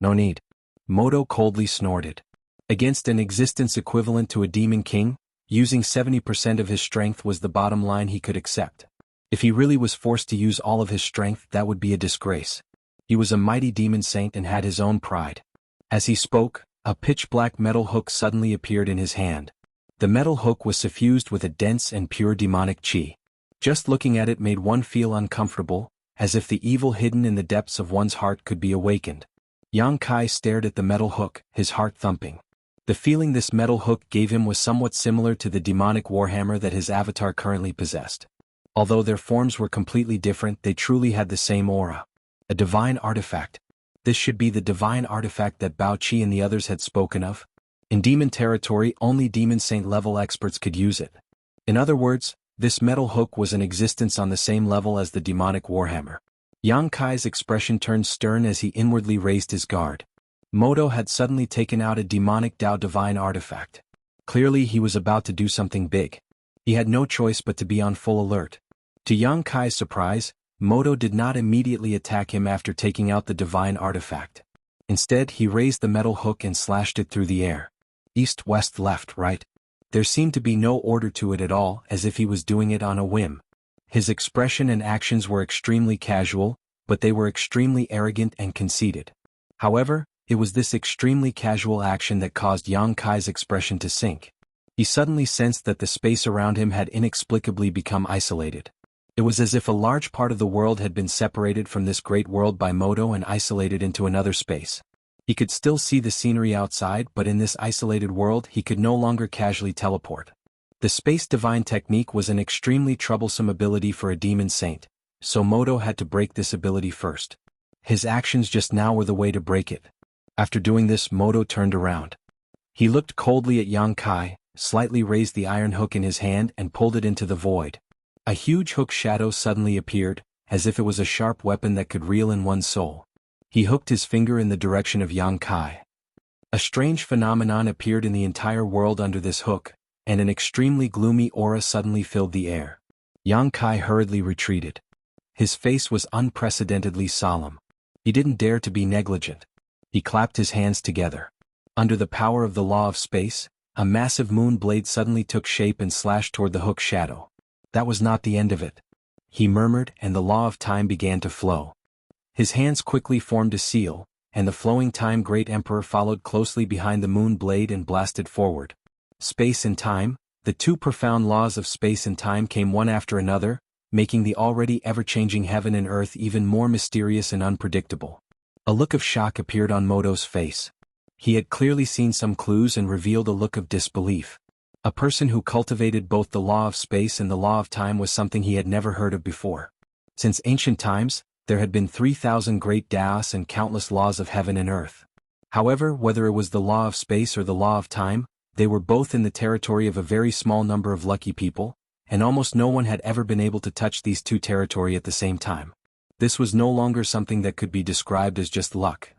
A: No need. Moto coldly snorted. Against an existence equivalent to a demon king, using 70% of his strength was the bottom line he could accept. If he really was forced to use all of his strength, that would be a disgrace. He was a mighty demon saint and had his own pride. As he spoke, a pitch-black metal hook suddenly appeared in his hand. The metal hook was suffused with a dense and pure demonic chi. Just looking at it made one feel uncomfortable, as if the evil hidden in the depths of one's heart could be awakened. Yang Kai stared at the metal hook, his heart thumping. The feeling this metal hook gave him was somewhat similar to the demonic warhammer that his avatar currently possessed. Although their forms were completely different, they truly had the same aura. A divine artifact. This should be the divine artifact that Bao Qi and the others had spoken of. In demon territory, only demon saint level experts could use it. In other words, this metal hook was in existence on the same level as the demonic warhammer. Yang Kai's expression turned stern as he inwardly raised his guard. Moto had suddenly taken out a demonic Dao divine artifact. Clearly he was about to do something big. He had no choice but to be on full alert. To Yang Kai's surprise, Moto did not immediately attack him after taking out the divine artifact. Instead, he raised the metal hook and slashed it through the air. East, west, left, right. There seemed to be no order to it at all, as if he was doing it on a whim. His expression and actions were extremely casual, but they were extremely arrogant and conceited. However, it was this extremely casual action that caused Yang Kai's expression to sink. He suddenly sensed that the space around him had inexplicably become isolated. It was as if a large part of the world had been separated from this great world by Moto and isolated into another space. He could still see the scenery outside, but in this isolated world he could no longer casually teleport. The space divine technique was an extremely troublesome ability for a demon saint, so Moto had to break this ability first. His actions just now were the way to break it. After doing this, Moto turned around. He looked coldly at Yang Kai, slightly raised the iron hook in his hand and pulled it into the void. A huge hook shadow suddenly appeared, as if it was a sharp weapon that could reel in one's soul. He hooked his finger in the direction of Yang Kai. A strange phenomenon appeared in the entire world under this hook, and an extremely gloomy aura suddenly filled the air. Yang Kai hurriedly retreated. His face was unprecedentedly solemn. He didn't dare to be negligent. He clapped his hands together. Under the power of the law of space, a massive moon blade suddenly took shape and slashed toward the hook shadow. That was not the end of it. He murmured, and the law of time began to flow. His hands quickly formed a seal, and the flowing time great emperor followed closely behind the moon blade and blasted forward. Space and time, the two profound laws of space and time came one after another, making the already ever-changing heaven and earth even more mysterious and unpredictable. A look of shock appeared on Moto's face. He had clearly seen some clues and revealed a look of disbelief. A person who cultivated both the law of space and the law of time was something he had never heard of before. Since ancient times, there had been 3,000 great Daos and countless laws of heaven and earth. However, whether it was the law of space or the law of time, they were both in the territory of a very small number of lucky people, and almost no one had ever been able to touch these two territory at the same time. This was no longer something that could be described as just luck.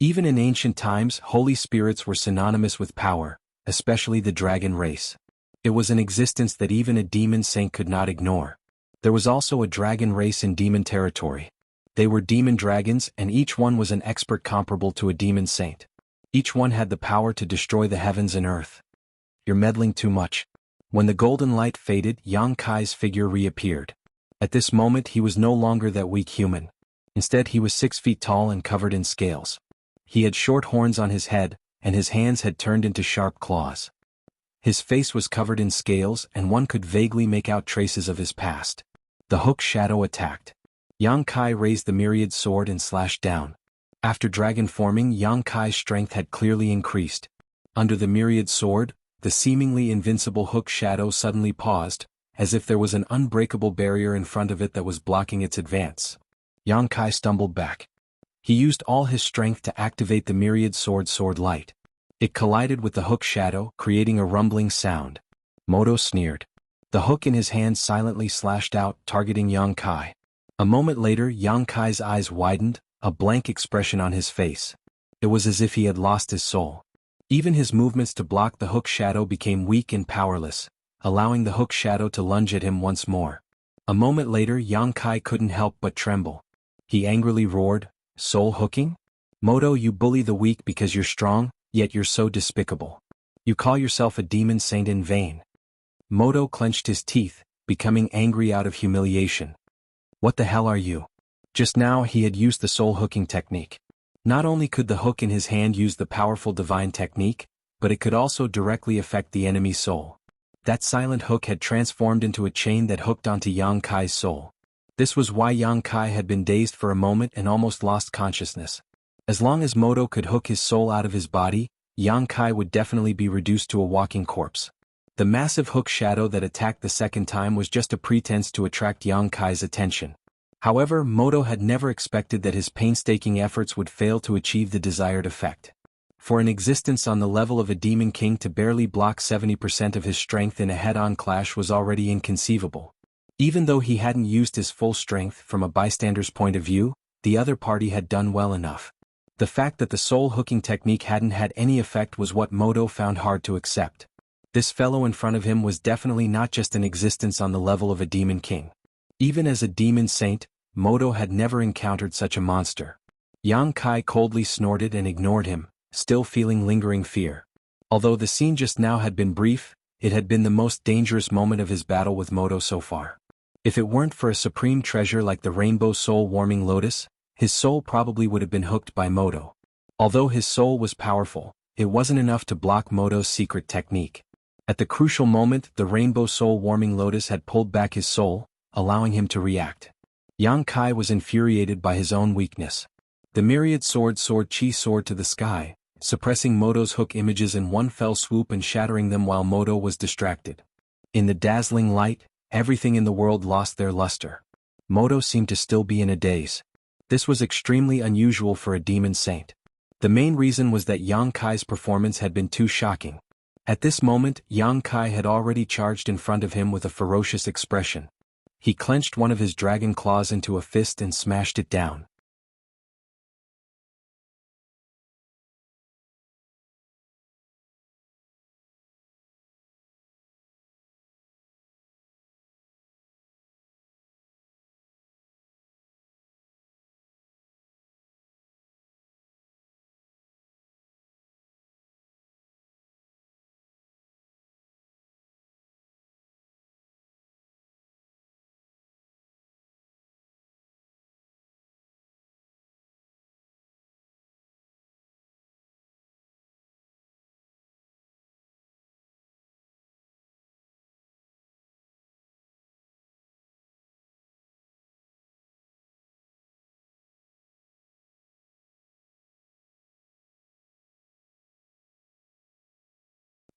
A: Even in ancient times, holy spirits were synonymous with power, especially the dragon race. It was an existence that even a demon saint could not ignore. There was also a dragon race in demon territory. They were demon dragons, and each one was an expert comparable to a demon saint. Each one had the power to destroy the heavens and earth. You're meddling too much. When the golden light faded, Yang Kai's figure reappeared. At this moment he was no longer that weak human. Instead he was 6 feet tall and covered in scales. He had short horns on his head, and his hands had turned into sharp claws. His face was covered in scales, and one could vaguely make out traces of his past. The hook shadow attacked. Yang Kai raised the myriad sword and slashed down. After dragon forming, Yang Kai's strength had clearly increased. Under the myriad sword, the seemingly invincible hook shadow suddenly paused, as if there was an unbreakable barrier in front of it that was blocking its advance. Yang Kai stumbled back. He used all his strength to activate the myriad sword light. It collided with the hook shadow, creating a rumbling sound. Moto sneered. The hook in his hand silently slashed out, targeting Yang Kai. A moment later, Yang Kai's eyes widened, a blank expression on his face. It was as if he had lost his soul. Even his movements to block the hook shadow became weak and powerless, allowing the hook shadow to lunge at him once more. A moment later, Yang Kai couldn't help but tremble. He angrily roared, "Soul hooking? Moto, you bully the weak because you're strong, yet you're so despicable. You call yourself a demon saint in vain." Moto clenched his teeth, becoming angry out of humiliation. "What the hell are you?" Just now he had used the soul hooking technique. Not only could the hook in his hand use the powerful divine technique, but it could also directly affect the enemy's soul. That silent hook had transformed into a chain that hooked onto Yang Kai's soul. This was why Yang Kai had been dazed for a moment and almost lost consciousness. As long as Moto could hook his soul out of his body, Yang Kai would definitely be reduced to a walking corpse. The massive hook shadow that attacked the second time was just a pretense to attract Yang Kai's attention. However, Moto had never expected that his painstaking efforts would fail to achieve the desired effect. For an existence on the level of a demon king to barely block 70% of his strength in a head-on clash was already inconceivable. Even though he hadn't used his full strength from a bystander's point of view, the other party had done well enough. The fact that the soul hooking technique hadn't had any effect was what Moto found hard to accept. This fellow in front of him was definitely not just an existence on the level of a demon king. Even as a demon saint, Moto had never encountered such a monster. Yang Kai coldly snorted and ignored him, still feeling lingering fear. Although the scene just now had been brief, it had been the most dangerous moment of his battle with Moto so far. If it weren't for a supreme treasure like the rainbow soul-warming lotus, his soul probably would have been hooked by Moto. Although his soul was powerful, it wasn't enough to block Moto's secret technique. At the crucial moment, the rainbow soul-warming lotus had pulled back his soul, allowing him to react. Yang Kai was infuriated by his own weakness. The myriad sword chi soared to the sky, suppressing Moto's hook images in one fell swoop and shattering them while Moto was distracted. In the dazzling light, everything in the world lost their luster. Moto seemed to still be in a daze. This was extremely unusual for a demon saint. The main reason was that Yang Kai's performance had been too shocking. At this moment, Yang Kai had already charged in front of him with a ferocious expression. He clenched one of his dragon claws into a fist and smashed it down.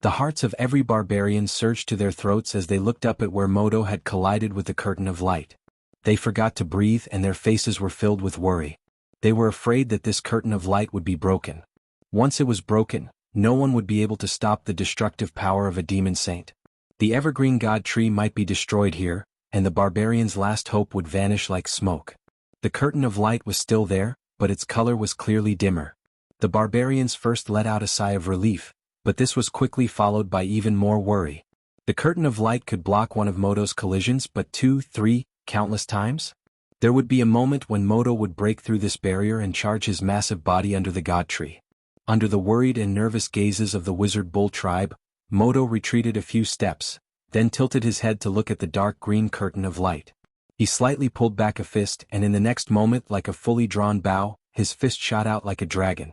A: The hearts of every barbarian surged to their throats as they looked up at where Moto had collided with the curtain of light. They forgot to breathe and their faces were filled with worry. They were afraid that this curtain of light would be broken. Once it was broken, no one would be able to stop the destructive power of a demon saint. The evergreen god tree might be destroyed here, and the barbarian's last hope would vanish like smoke. The curtain of light was still there, but its color was clearly dimmer. The barbarians first let out a sigh of relief, but this was quickly followed by even more worry. The curtain of light could block one of Moto's collisions, but 2, 3, countless times? There would be a moment when Moto would break through this barrier and charge his massive body under the god tree. Under the worried and nervous gazes of the wizard bull tribe, Moto retreated a few steps, then tilted his head to look at the dark green curtain of light. He slightly pulled back a fist and in the next moment, like a fully drawn bow, his fist shot out like a dragon.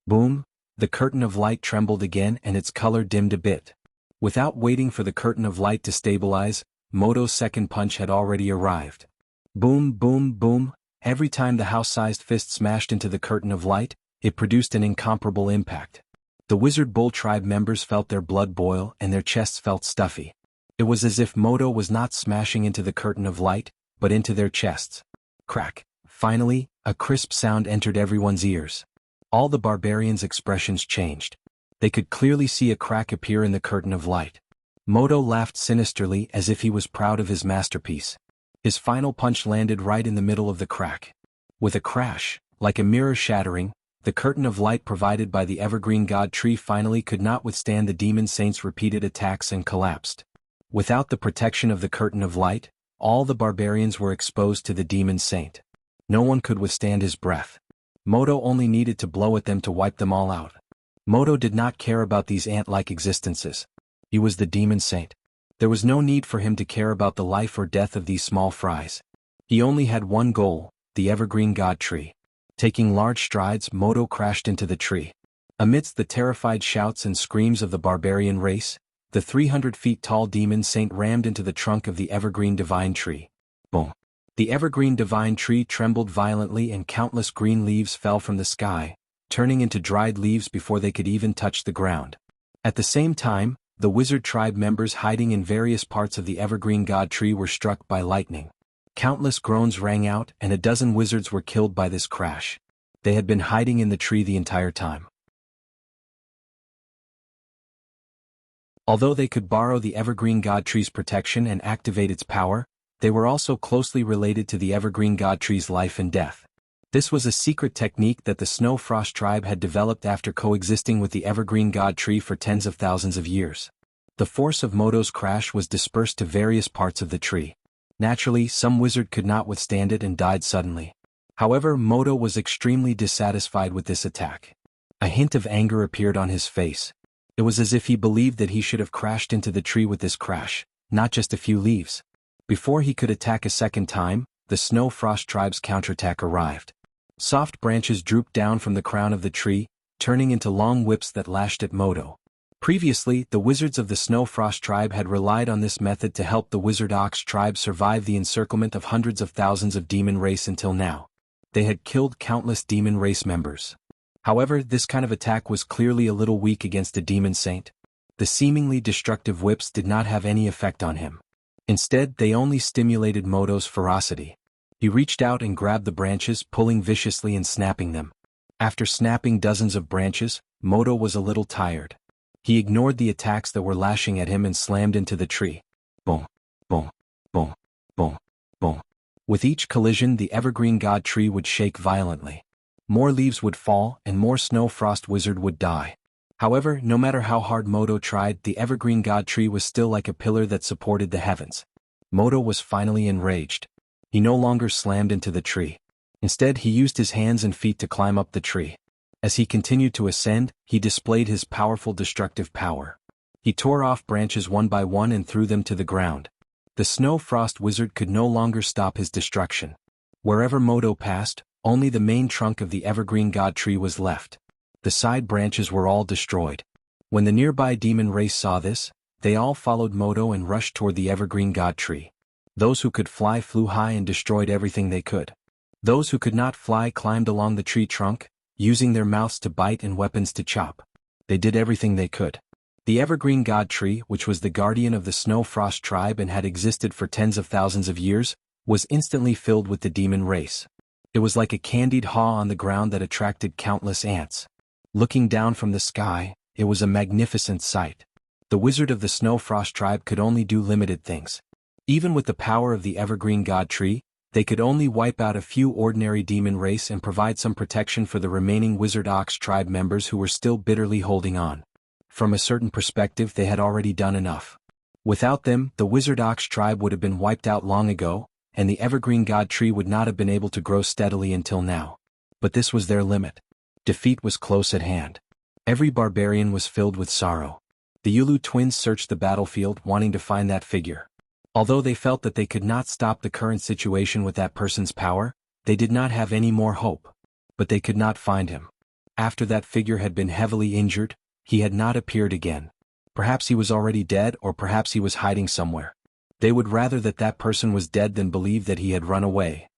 A: Boom! The curtain of light trembled again and its color dimmed a bit. Without waiting for the curtain of light to stabilize, Moto's second punch had already arrived. Boom, boom, boom. Every time the house-sized fist smashed into the curtain of light, it produced an incomparable impact. The wizard bull tribe members felt their blood boil and their chests felt stuffy. It was as if Moto was not smashing into the curtain of light, but into their chests. Crack. Finally, a crisp sound entered everyone's ears. All the barbarians' expressions changed. They could clearly see a crack appear in the curtain of light. Moto laughed sinisterly as if he was proud of his masterpiece. His final punch landed right in the middle of the crack. With a crash, Like a mirror shattering, the curtain of light provided by the evergreen god tree finally could not withstand the demon saint's repeated attacks and collapsed. Without the protection of the curtain of light, all the barbarians were exposed to the demon saint. No one could withstand his breath. Moto only needed to blow at them to wipe them all out. Moto did not care about these ant-like existences. He was the demon saint. There was no need for him to care about the life or death of these small fries. He only had one goal, the evergreen god tree. Taking large strides, Moto crashed into the tree. Amidst the terrified shouts and screams of the barbarian race, the 300 feet tall demon saint rammed into the trunk of the evergreen divine tree. Boom! The evergreen divine tree trembled violently and countless green leaves fell from the sky, turning into dried leaves before they could even touch the ground. At the same time, the wizard tribe members hiding in various parts of the evergreen god tree were struck by lightning. Countless groans rang out and a dozen wizards were killed by this crash. They had been hiding in the tree the entire time. Although they could borrow the evergreen god tree's protection and activate its power, they were also closely related to the evergreen god tree's life and death. This was a secret technique that the Snow Frost tribe had developed after coexisting with the evergreen god tree for tens of thousands of years. The force of Moto's crash was dispersed to various parts of the tree. Naturally, some wizard could not withstand it and died suddenly. However, Moto was extremely dissatisfied with this attack. A hint of anger appeared on his face. It was as if he believed that he should have crashed into the tree with this crash, not just a few leaves. Before he could attack a second time, the Snow Frost tribe's counterattack arrived. Soft branches drooped down from the crown of the tree, turning into long whips that lashed at Moto. Previously, the wizards of the Snow Frost tribe had relied on this method to help the Wizard Ox tribe survive the encirclement of hundreds of thousands of demon race until now. They had killed countless demon race members. However, this kind of attack was clearly a little weak against a demon saint. The seemingly destructive whips did not have any effect on him. Instead, they only stimulated Moto's ferocity. He reached out and grabbed the branches, pulling viciously and snapping them. After snapping dozens of branches, Moto was a little tired. He ignored the attacks that were lashing at him and slammed into the tree. Boom, boom, boom, boom, boom. With each collision, the evergreen god tree would shake violently. More leaves would fall, and more Snow Frost wizard would die. However, no matter how hard Moto tried, the evergreen god tree was still like a pillar that supported the heavens. Moto was finally enraged. He no longer slammed into the tree. Instead, he used his hands and feet to climb up the tree. As he continued to ascend, he displayed his powerful destructive power. He tore off branches one by one and threw them to the ground. The Snow Frost wizard could no longer stop his destruction. Wherever Moto passed, only the main trunk of the evergreen god tree was left. The side branches were all destroyed. When the nearby demon race saw this, they all followed Moto and rushed toward the evergreen god tree. Those who could fly flew high and destroyed everything they could. Those who could not fly climbed along the tree trunk, using their mouths to bite and weapons to chop. They did everything they could. The evergreen god tree, which was the guardian of the Snow Frost tribe and had existed for tens of thousands of years, was instantly filled with the demon race. It was like a candied haw on the ground that attracted countless ants. Looking down from the sky, it was a magnificent sight. The wizard of the Snow Frost tribe could only do limited things. Even with the power of the evergreen god tree, they could only wipe out a few ordinary demon race and provide some protection for the remaining Wizard Ox tribe members who were still bitterly holding on. From a certain perspective, they had already done enough. Without them, the Wizard Ox tribe would have been wiped out long ago, and the evergreen god tree would not have been able to grow steadily until now. But this was their limit. Defeat was close at hand. Every barbarian was filled with sorrow. The Yulu twins searched the battlefield wanting to find that figure. Although they felt that they could not stop the current situation with that person's power, they did not have any more hope. But they could not find him. After that figure had been heavily injured, he had not appeared again. Perhaps he was already dead, or perhaps he was hiding somewhere. They would rather that that person was dead than believe that he had run away.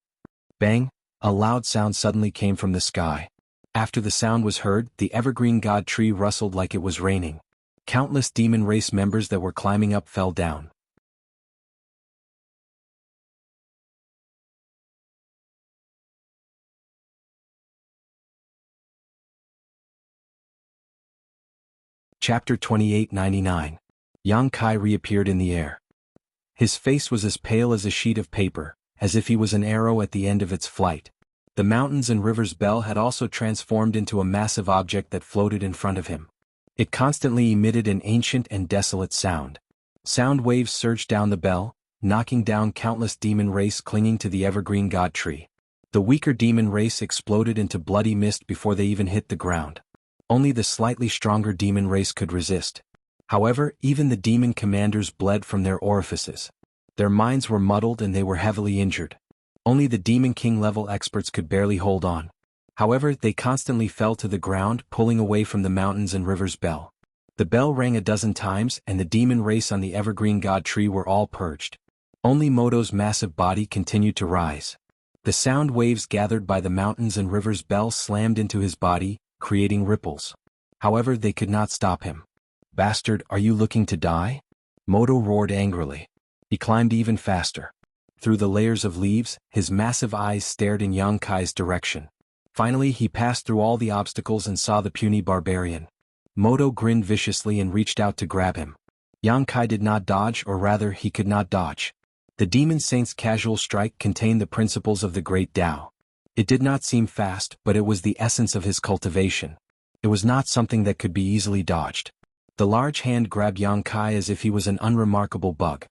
A: Bang! A loud sound suddenly came from the sky. After the sound was heard, the evergreen god tree rustled like it was raining. Countless demon race members that were climbing up fell down. Chapter 2899. Yang Kai reappeared in the air. His face was as pale as a sheet of paper, as if he was an arrow at the end of its flight. The mountains and rivers bell had also transformed into a massive object that floated in front of him. It constantly emitted an ancient and desolate sound. Sound waves surged down the bell, knocking down countless demon race clinging to the evergreen god tree. The weaker demon race exploded into bloody mist before they even hit the ground. Only the slightly stronger demon race could resist. However, even the demon commanders bled from their orifices. Their minds were muddled and they were heavily injured. Only the Demon King level experts could barely hold on. However, they constantly fell to the ground, pulling away from the mountains and rivers bell. The bell rang a dozen times and the demon race on the evergreen god tree were all purged. Only Moto's massive body continued to rise. The sound waves gathered by the mountains and rivers bell slammed into his body, creating ripples. However, they could not stop him. "Bastard, are you looking to die?" Moto roared angrily. He climbed even faster. Through the layers of leaves, his massive eyes stared in Yang Kai's direction. Finally, he passed through all the obstacles and saw the puny barbarian. Moto grinned viciously and reached out to grab him. Yang Kai did not dodge, or rather, he could not dodge. The Demon Saint's casual strike contained the principles of the Great Tao. It did not seem fast, but it was the essence of his cultivation. It was not something that could be easily dodged. The large hand grabbed Yang Kai as if he was an unremarkable bug.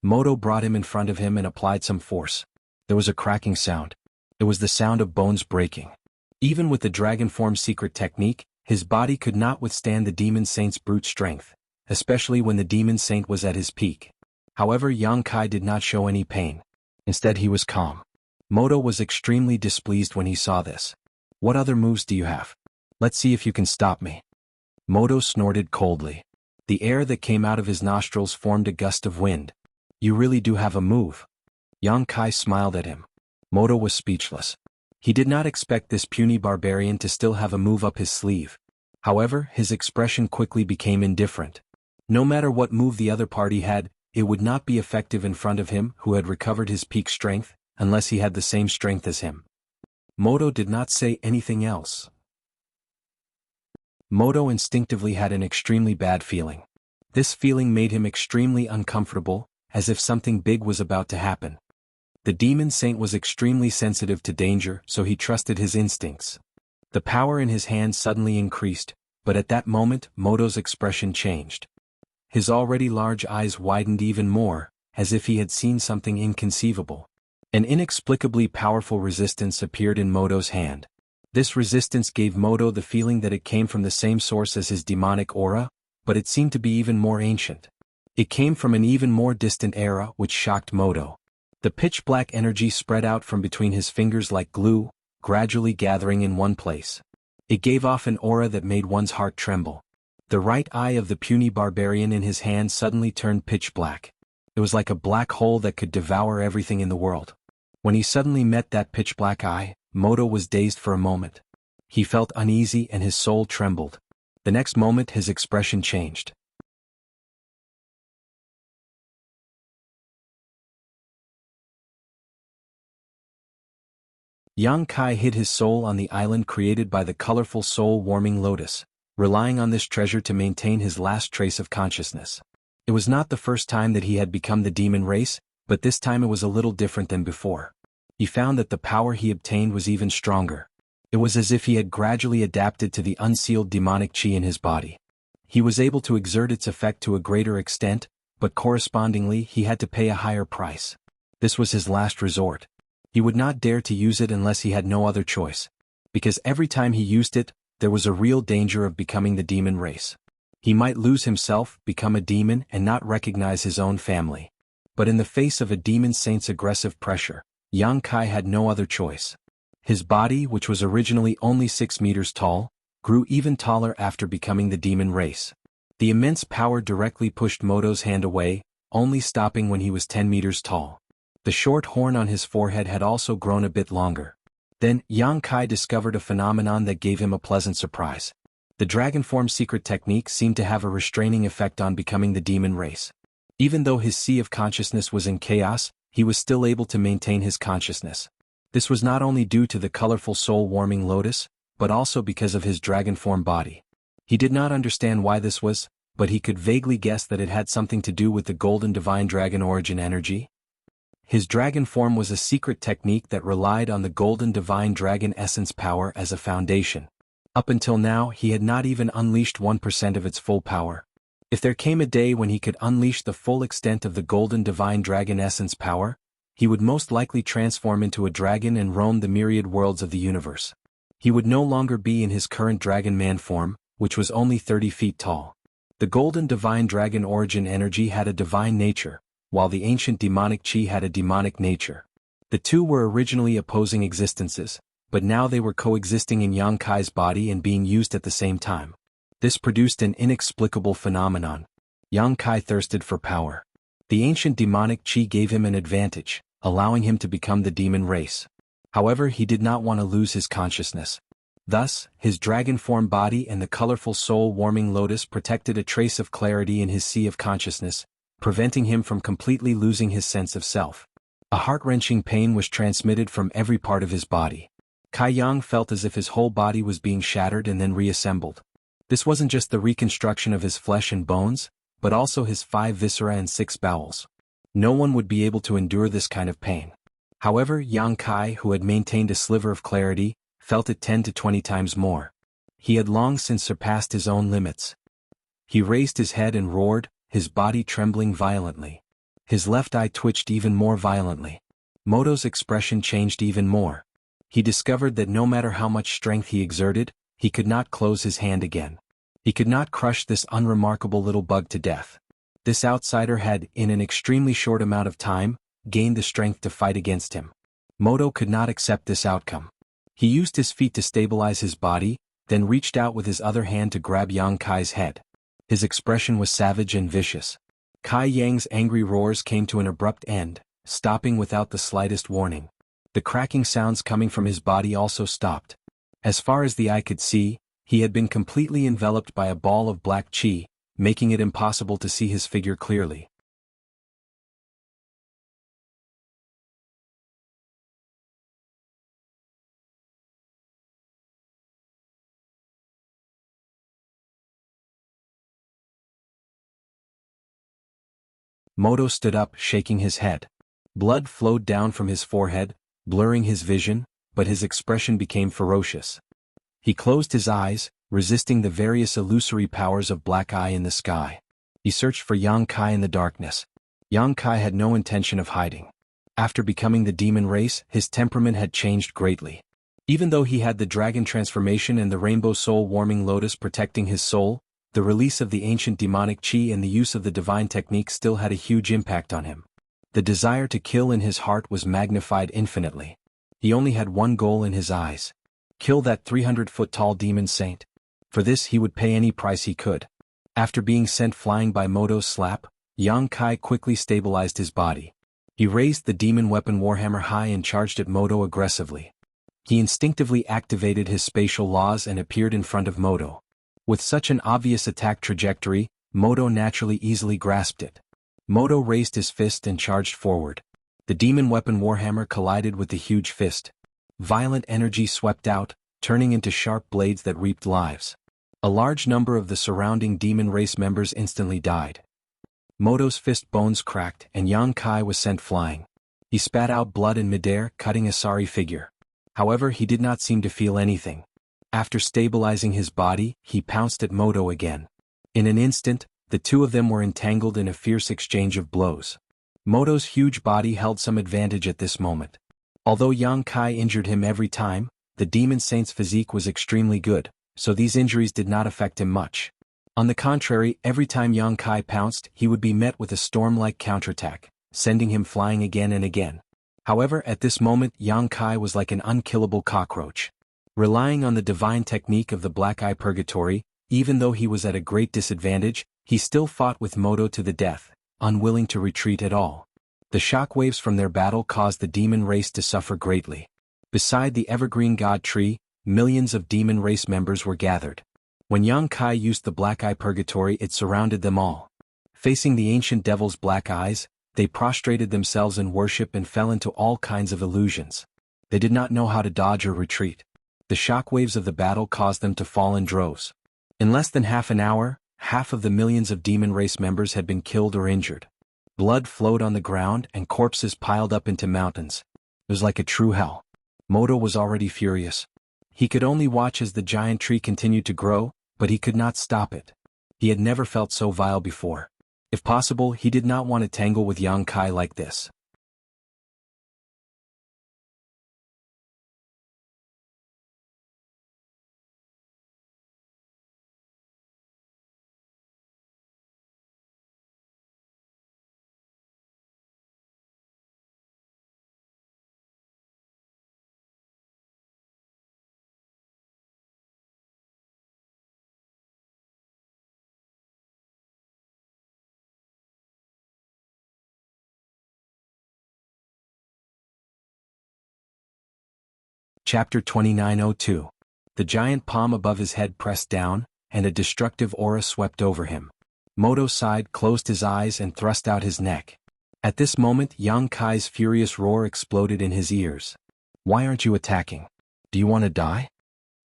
A: Moto brought him in front of him and applied some force. There was a cracking sound. It was the sound of bones breaking. Even with the dragon form secret technique, his body could not withstand the Demon Saint's brute strength, especially when the Demon Saint was at his peak. However, Yang Kai did not show any pain. Instead, he was calm. Moto was extremely displeased when he saw this. "What other moves do you have? Let's see if you can stop me." Moto snorted coldly. The air that came out of his nostrils formed a gust of wind. "You really do have a move." Yang Kai smiled at him. Moto was speechless. He did not expect this puny barbarian to still have a move up his sleeve. However, his expression quickly became indifferent. No matter what move the other party had, it would not be effective in front of him who had recovered his peak strength, unless he had the same strength as him. Moto did not say anything else. Moto instinctively had an extremely bad feeling. This feeling made him extremely uncomfortable, as if something big was about to happen. The Demon Saint was extremely sensitive to danger, so he trusted his instincts. The power in his hand suddenly increased, but at that moment, Moto's expression changed. His already large eyes widened even more, as if he had seen something inconceivable. An inexplicably powerful resistance appeared in Moto's hand. This resistance gave Moto the feeling that it came from the same source as his demonic aura, but it seemed to be even more ancient. It came from an even more distant era, which shocked Moto. The pitch-black energy spread out from between his fingers like glue, gradually gathering in one place. It gave off an aura that made one's heart tremble. The right eye of the puny barbarian in his hand suddenly turned pitch-black. It was like a black hole that could devour everything in the world. When he suddenly met that pitch-black eye, Moto was dazed for a moment. He felt uneasy and his soul trembled. The next moment his expression changed. Yang Kai hid his soul on the island created by the colorful soul-warming lotus, relying on this treasure to maintain his last trace of consciousness. It was not the first time that he had become the demon race, but this time it was a little different than before. He found that the power he obtained was even stronger. It was as if he had gradually adapted to the unsealed demonic chi in his body. He was able to exert its effect to a greater extent, but correspondingly he had to pay a higher price. This was his last resort. He would not dare to use it unless he had no other choice. Because every time he used it, there was a real danger of becoming the demon race. He might lose himself, become a demon, and not recognize his own family. But in the face of a demon saint's aggressive pressure, Yang Kai had no other choice. His body, which was originally only 6 meters tall, grew even taller after becoming the demon race. The immense power directly pushed Moto's hand away, only stopping when he was 10 meters tall. The short horn on his forehead had also grown a bit longer. Then, Yang Kai discovered a phenomenon that gave him a pleasant surprise. The dragon form secret technique seemed to have a restraining effect on becoming the demon race. Even though his sea of consciousness was in chaos, he was still able to maintain his consciousness. This was not only due to the colorful soul-warming lotus, but also because of his dragon form body. He did not understand why this was, but he could vaguely guess that it had something to do with the golden divine dragon origin energy. His dragon form was a secret technique that relied on the golden divine dragon essence power as a foundation. Up until now he had not even unleashed 1% of its full power. If there came a day when he could unleash the full extent of the golden divine dragon essence power, he would most likely transform into a dragon and roam the myriad worlds of the universe. He would no longer be in his current dragon man form, which was only 30 feet tall. The golden divine dragon origin energy had a divine nature, while the ancient demonic chi had a demonic nature. The two were originally opposing existences, but now they were coexisting in Yang Kai's body and being used at the same time. This produced an inexplicable phenomenon. Yang Kai thirsted for power. The ancient demonic chi gave him an advantage, allowing him to become the demon race. However, he did not want to lose his consciousness. Thus, his dragon form body and the colorful soul-warming lotus protected a trace of clarity in his sea of consciousness, preventing him from completely losing his sense of self. A heart-wrenching pain was transmitted from every part of his body. Kai Yang felt as if his whole body was being shattered and then reassembled. This wasn't just the reconstruction of his flesh and bones, but also his 5 viscera and 6 bowels. No one would be able to endure this kind of pain. However, Yang Kai, who had maintained a sliver of clarity, felt it 10 to 20 times more. He had long since surpassed his own limits. He raised his head and roared, his body trembling violently. His left eye twitched even more violently. Moto's expression changed even more. He discovered that no matter how much strength he exerted, he could not close his hand again. He could not crush this unremarkable little bug to death. This outsider had, in an extremely short amount of time, gained the strength to fight against him. Moto could not accept this outcome. He used his feet to stabilize his body, then reached out with his other hand to grab Yang Kai's head. His expression was savage and vicious. Kai Yang's angry roars came to an abrupt end, stopping without the slightest warning. The cracking sounds coming from his body also stopped. As far as the eye could see, he had been completely enveloped by a ball of black chi, making it impossible to see his figure clearly. Moto stood up, shaking his head. Blood flowed down from his forehead, blurring his vision, but his expression became ferocious. He closed his eyes, resisting the various illusory powers of Black Eye in the sky. He searched for Yang Kai in the darkness. Yang Kai had no intention of hiding. After becoming the demon race, his temperament had changed greatly. Even though he had the dragon transformation and the rainbow soul-warming lotus protecting his soul, the release of the ancient demonic chi and the use of the divine technique still had a huge impact on him. The desire to kill in his heart was magnified infinitely. He only had one goal in his eyes. Kill that 300-foot-tall demon saint. For this he would pay any price he could. After being sent flying by Moto's slap, Yang Kai quickly stabilized his body. He raised the demon weapon Warhammer high and charged at Moto aggressively. He instinctively activated his spatial laws and appeared in front of Moto. With such an obvious attack trajectory, Moto naturally easily grasped it. Moto raised his fist and charged forward. The demon weapon Warhammer collided with the huge fist. Violent energy swept out, turning into sharp blades that reaped lives. A large number of the surrounding demon race members instantly died. Moto's fist bones cracked and Yang Kai was sent flying. He spat out blood in midair, cutting a sorry figure. However, he did not seem to feel anything. After stabilizing his body, he pounced at Moto again. In an instant, the two of them were entangled in a fierce exchange of blows. Moto's huge body held some advantage at this moment. Although Yang Kai injured him every time, the demon saint's physique was extremely good, so these injuries did not affect him much. On the contrary, every time Yang Kai pounced, he would be met with a storm-like counterattack, sending him flying again and again. However, at this moment Yang Kai was like an unkillable cockroach. Relying on the divine technique of the Black Eye Purgatory, even though he was at a great disadvantage, he still fought with Moto to the death, unwilling to retreat at all. The shockwaves from their battle caused the demon race to suffer greatly. Beside the evergreen god tree, millions of demon race members were gathered. When Yang Kai used the Black Eye Purgatory, it surrounded them all. Facing the ancient devil's black eyes, they prostrated themselves in worship and fell into all kinds of illusions. They did not know how to dodge or retreat. The shockwaves of the battle caused them to fall in droves. In less than half an hour, half of the millions of demon race members had been killed or injured. Blood flowed on the ground and corpses piled up into mountains. It was like a true hell. Moto was already furious. He could only watch as the giant tree continued to grow, but he could not stop it. He had never felt so vile before. If possible, he did not want to tangle with Yang Kai like this. Chapter 2902. The giant palm above his head pressed down, and a destructive aura swept over him. Moto sighed, closed his eyes and thrust out his neck. At this moment Yang Kai's furious roar exploded in his ears. "Why aren't you attacking? Do you want to die?"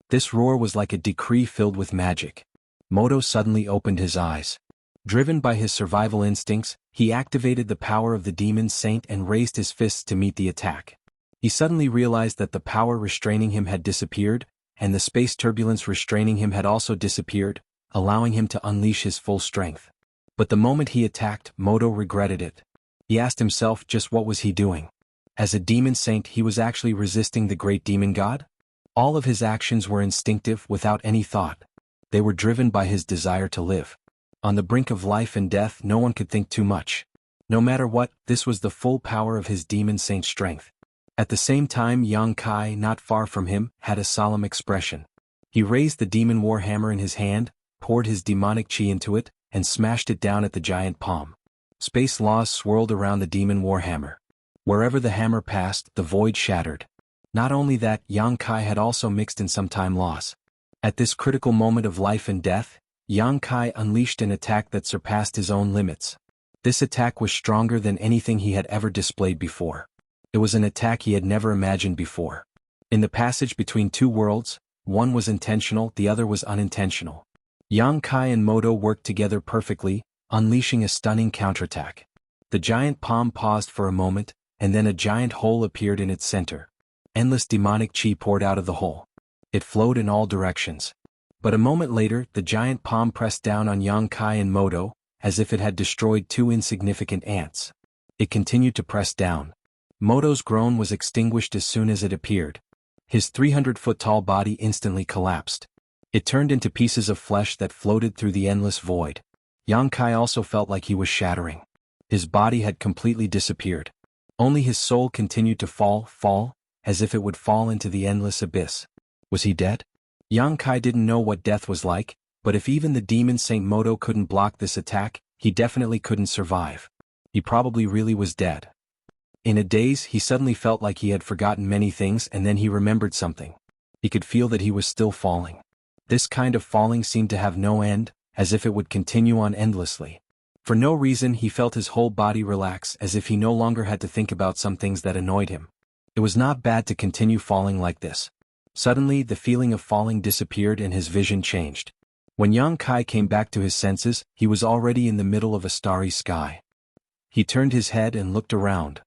A: This roar was like a decree filled with magic. Moto suddenly opened his eyes. Driven by his survival instincts, he activated the power of the demon saint and raised his fists to meet the attack. He suddenly realized that the power restraining him had disappeared, and the space turbulence restraining him had also disappeared, allowing him to unleash his full strength. But the moment he attacked, Moto regretted it. He asked himself, just what was he doing? As a demon saint, he was actually resisting the great demon god? All of his actions were instinctive, without any thought. They were driven by his desire to live. On the brink of life and death, no one could think too much. No matter what, this was the full power of his demon saint strength. At the same time, Yang Kai, not far from him, had a solemn expression. He raised the demon warhammer in his hand, poured his demonic chi into it, and smashed it down at the giant palm. Space laws swirled around the demon warhammer. Wherever the hammer passed, the void shattered. Not only that, Yang Kai had also mixed in some time loss. At this critical moment of life and death, Yang Kai unleashed an attack that surpassed his own limits. This attack was stronger than anything he had ever displayed before. It was an attack he had never imagined before. In the passage between two worlds, one was intentional, the other was unintentional. Yang Kai and Moto worked together perfectly, unleashing a stunning counterattack. The giant palm paused for a moment, and then a giant hole appeared in its center. Endless demonic chi poured out of the hole. It flowed in all directions. But a moment later, the giant palm pressed down on Yang Kai and Moto, as if it had destroyed two insignificant ants. It continued to press down. Moto's groan was extinguished as soon as it appeared. His 300-foot-tall body instantly collapsed. It turned into pieces of flesh that floated through the endless void. Yang Kai also felt like he was shattering. His body had completely disappeared. Only his soul continued to fall, as if it would fall into the endless abyss. Was he dead? Yang Kai didn't know what death was like, but if even the demon Saint Moto couldn't block this attack, he definitely couldn't survive. He probably really was dead. In a daze, he suddenly felt like he had forgotten many things, and then he remembered something. He could feel that he was still falling. This kind of falling seemed to have no end, as if it would continue on endlessly. For no reason, he felt his whole body relax, as if he no longer had to think about some things that annoyed him. It was not bad to continue falling like this. Suddenly, the feeling of falling disappeared and his vision changed. When Yang Kai came back to his senses, he was already in the middle of a starry sky. He turned his head and looked around.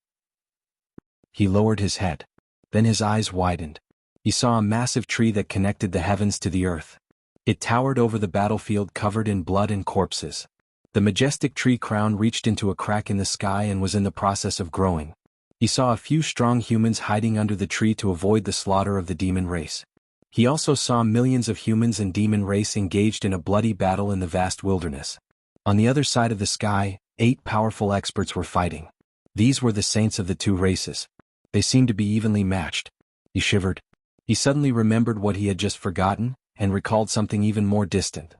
A: He lowered his head. Then his eyes widened. He saw a massive tree that connected the heavens to the earth. It towered over the battlefield covered in blood and corpses. The majestic tree crown reached into a crack in the sky and was in the process of growing. He saw a few strong humans hiding under the tree to avoid the slaughter of the demon race. He also saw millions of humans and demon race engaged in a bloody battle in the vast wilderness. On the other side of the sky, 8 powerful experts were fighting. These were the saints of the two races. They seemed to be evenly matched. He shivered. He suddenly remembered what he had just forgotten, and recalled something even more distant.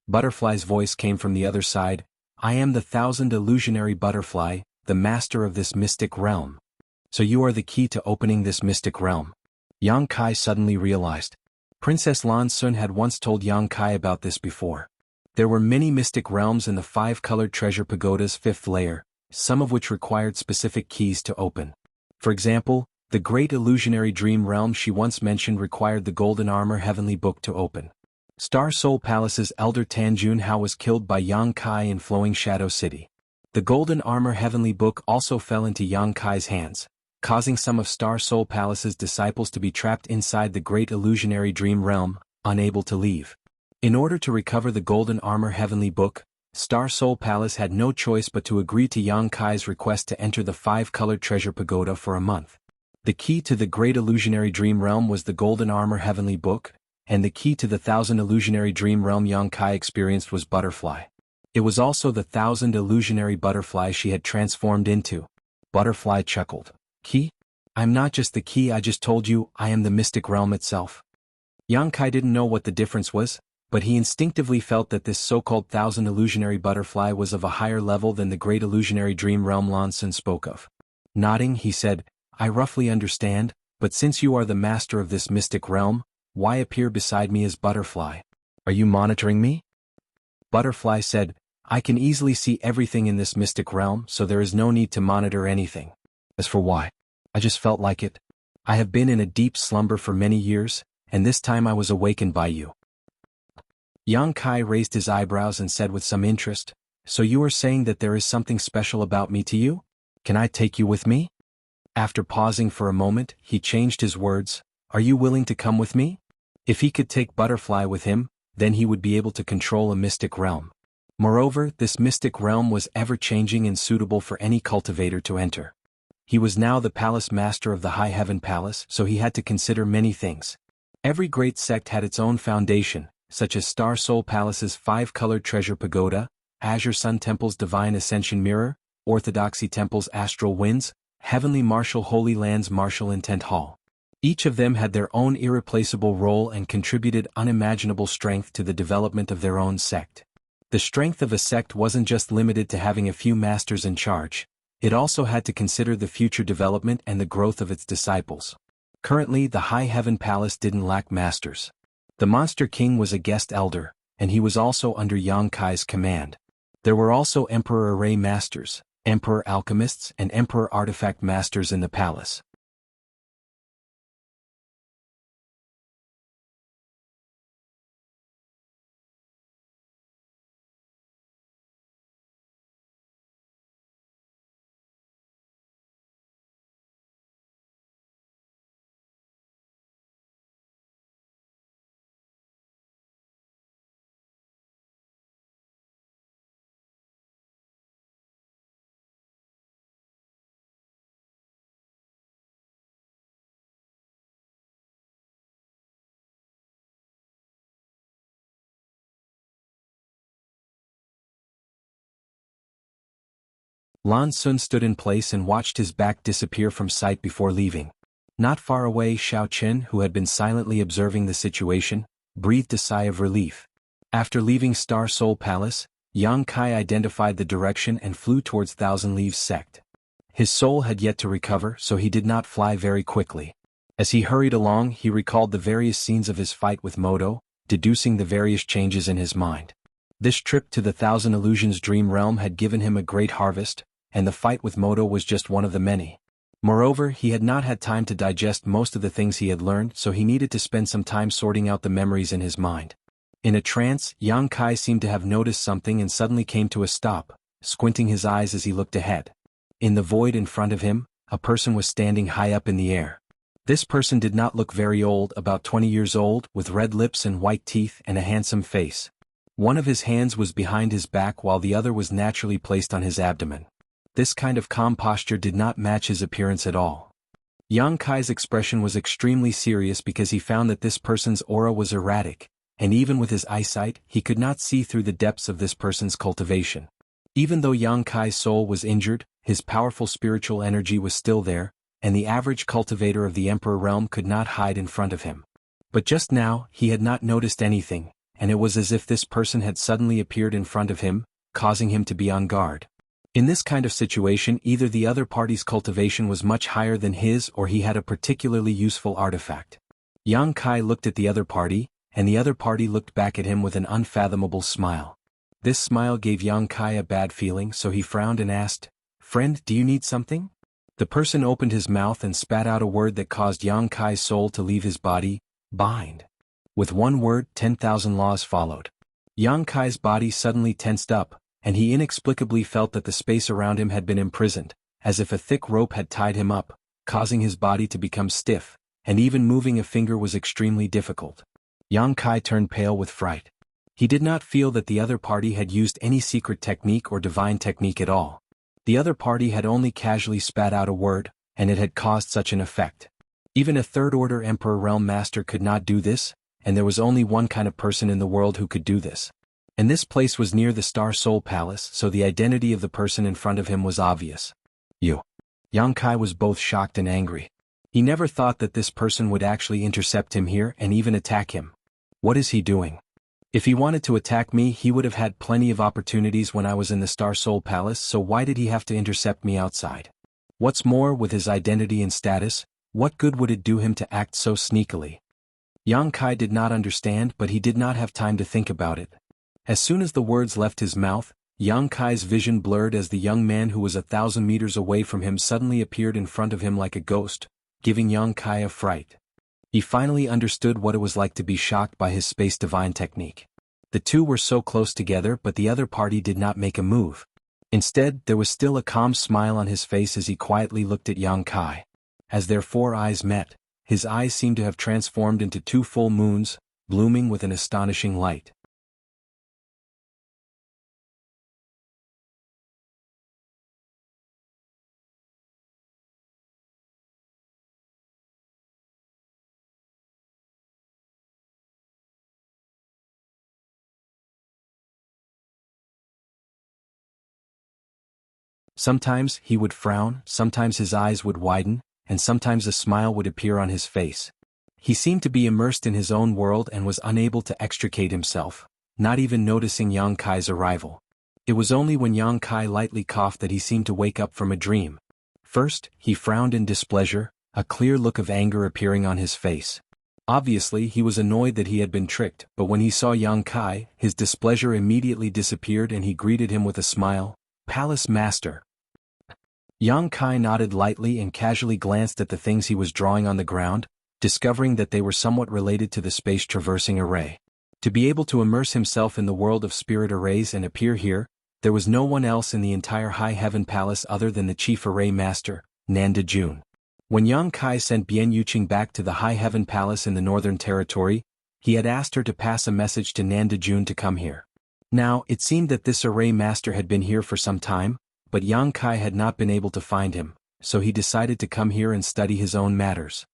A: Butterfly's voice came from the other side. "I am the 1,000 illusionary butterfly, the master of this mystic realm. So you are the key to opening this mystic realm." Yang Kai suddenly realized. Princess Lan Sun had once told Yang Kai about this before. There were many mystic realms in the five-colored treasure pagoda's fifth layer, some of which required specific keys to open. For example, the great illusionary dream realm she once mentioned required the golden armor heavenly book to open. Star Soul Palace's elder Tan Junhao was killed by Yang Kai in Flowing Shadow City. The golden armor heavenly book also fell into Yang Kai's hands, causing some of Star Soul Palace's disciples to be trapped inside the great illusionary dream realm, unable to leave. In order to recover the golden armor heavenly book, Star Soul Palace had no choice but to agree to Yang Kai's request to enter the five-colored treasure pagoda for a month. The key to the great illusionary dream realm was the golden armor heavenly book, and the key to the thousand illusionary dream realm Yang Kai experienced was Butterfly. It was also the thousand illusionary butterfly she had transformed into. Butterfly chuckled. Key? I'm not just the key, I just told you, I am the mystic realm itself. Yang Kai didn't know what the difference was, but he instinctively felt that this so-called thousand illusionary butterfly was of a higher level than the great illusionary dream realm Lan Sun spoke of. Nodding, he said, I roughly understand, but since you are the master of this mystic realm, why appear beside me as Butterfly? Are you monitoring me? Butterfly said, I can easily see everything in this mystic realm, so there is no need to monitor anything. As for why, I just felt like it. I have been in a deep slumber for many years, and this time I was awakened by you. Yang Kai raised his eyebrows and said with some interest, So you are saying that there is something special about me to you? Can I take you with me? After pausing for a moment, he changed his words, Are you willing to come with me? If he could take Butterfly with him, then he would be able to control a mystic realm. Moreover, this mystic realm was ever-changing and suitable for any cultivator to enter. He was now the palace master of the High Heaven Palace, so he had to consider many things. Every great sect had its own foundation, such as Star Soul Palace's five-colored treasure pagoda, Azure Sun Temple's Divine Ascension Mirror, Orthodoxy Temple's Astral Winds, Heavenly Martial Holy Land's Martial Intent Hall. Each of them had their own irreplaceable role and contributed unimaginable strength to the development of their own sect. The strength of a sect wasn't just limited to having a few masters in charge, it also had to consider the future development and the growth of its disciples. Currently, the High Heaven Palace didn't lack masters. The Monster King was a guest elder, and he was also under Yang Kai's command. There were also Emperor Array Masters, Emperor Alchemists, and Emperor Artifact Masters in the palace. Lan Sun stood in place and watched his back disappear from sight before leaving. Not far away, Xiao Qin, who had been silently observing the situation, breathed a sigh of relief. After leaving Star Soul Palace, Yang Kai identified the direction and flew towards Thousand Leaves sect. His soul had yet to recover, so he did not fly very quickly. As he hurried along, he recalled the various scenes of his fight with Moto, deducing the various changes in his mind. This trip to the Thousand Illusions dream realm had given him a great harvest, and the fight with Moto was just one of the many. Moreover, he had not had time to digest most of the things he had learned, so he needed to spend some time sorting out the memories in his mind. In a trance, Yang Kai seemed to have noticed something and suddenly came to a stop, squinting his eyes as he looked ahead. In the void in front of him, a person was standing high up in the air. This person did not look very old, about 20 years old, with red lips and white teeth and a handsome face. One of his hands was behind his back while the other was naturally placed on his abdomen. This kind of calm posture did not match his appearance at all. Yang Kai's expression was extremely serious because he found that this person's aura was erratic, and even with his eyesight, he could not see through the depths of this person's cultivation. Even though Yang Kai's soul was injured, his powerful spiritual energy was still there, and the average cultivator of the Emperor realm could not hide in front of him. But just now, he had not noticed anything, and it was as if this person had suddenly appeared in front of him, causing him to be on guard. In this kind of situation, either the other party's cultivation was much higher than his or he had a particularly useful artifact. Yang Kai looked at the other party, and the other party looked back at him with an unfathomable smile. This smile gave Yang Kai a bad feeling, so he frowned and asked, "Friend, do you need something?" The person opened his mouth and spat out a word that caused Yang Kai's soul to leave his body: bind. With one word, 10,000 laws followed. Yang Kai's body suddenly tensed up, and he inexplicably felt that the space around him had been imprisoned, as if a thick rope had tied him up, causing his body to become stiff, and even moving a finger was extremely difficult. Yang Kai turned pale with fright. He did not feel that the other party had used any secret technique or divine technique at all. The other party had only casually spat out a word, and it had caused such an effect. Even a third-order Emperor Realm Master could not do this, and there was only one kind of person in the world who could do this. And this place was near the Star Soul Palace, so the identity of the person in front of him was obvious. You. Yang Kai was both shocked and angry. He never thought that this person would actually intercept him here and even attack him. What is he doing? If he wanted to attack me, he would have had plenty of opportunities when I was in the Star Soul Palace, so why did he have to intercept me outside? What's more, with his identity and status, what good would it do him to act so sneakily? Yang Kai did not understand, but he did not have time to think about it. As soon as the words left his mouth, Yang Kai's vision blurred as the young man who was 1,000 meters away from him suddenly appeared in front of him like a ghost, giving Yang Kai a fright. He finally understood what it was like to be shocked by his space divine technique. The two were so close together, but the other party did not make a move. Instead, there was still a calm smile on his face as he quietly looked at Yang Kai. As their four eyes met, his eyes seemed to have transformed into two full moons, blooming with an astonishing light. Sometimes he would frown, sometimes his eyes would widen, and sometimes a smile would appear on his face. He seemed to be immersed in his own world and was unable to extricate himself, not even noticing Yang Kai's arrival. It was only when Yang Kai lightly coughed that he seemed to wake up from a dream. First, he frowned in displeasure, a clear look of anger appearing on his face. Obviously, he was annoyed that he had been tricked, but when he saw Yang Kai, his displeasure immediately disappeared and he greeted him with a smile. "Palace Master." Yang Kai nodded lightly and casually glanced at the things he was drawing on the ground, discovering that they were somewhat related to the space-traversing array. To be able to immerse himself in the world of spirit arrays and appear here, there was no one else in the entire High Heaven Palace other than the Chief Array Master, Nanda June. When Yang Kai sent Bian Yuqing back to the High Heaven Palace in the Northern Territory, he had asked her to pass a message to Nanda June to come here. Now, it seemed that this Array Master had been here for some time, but Yang Kai had not been able to find him, so he decided to come here and study his own matters.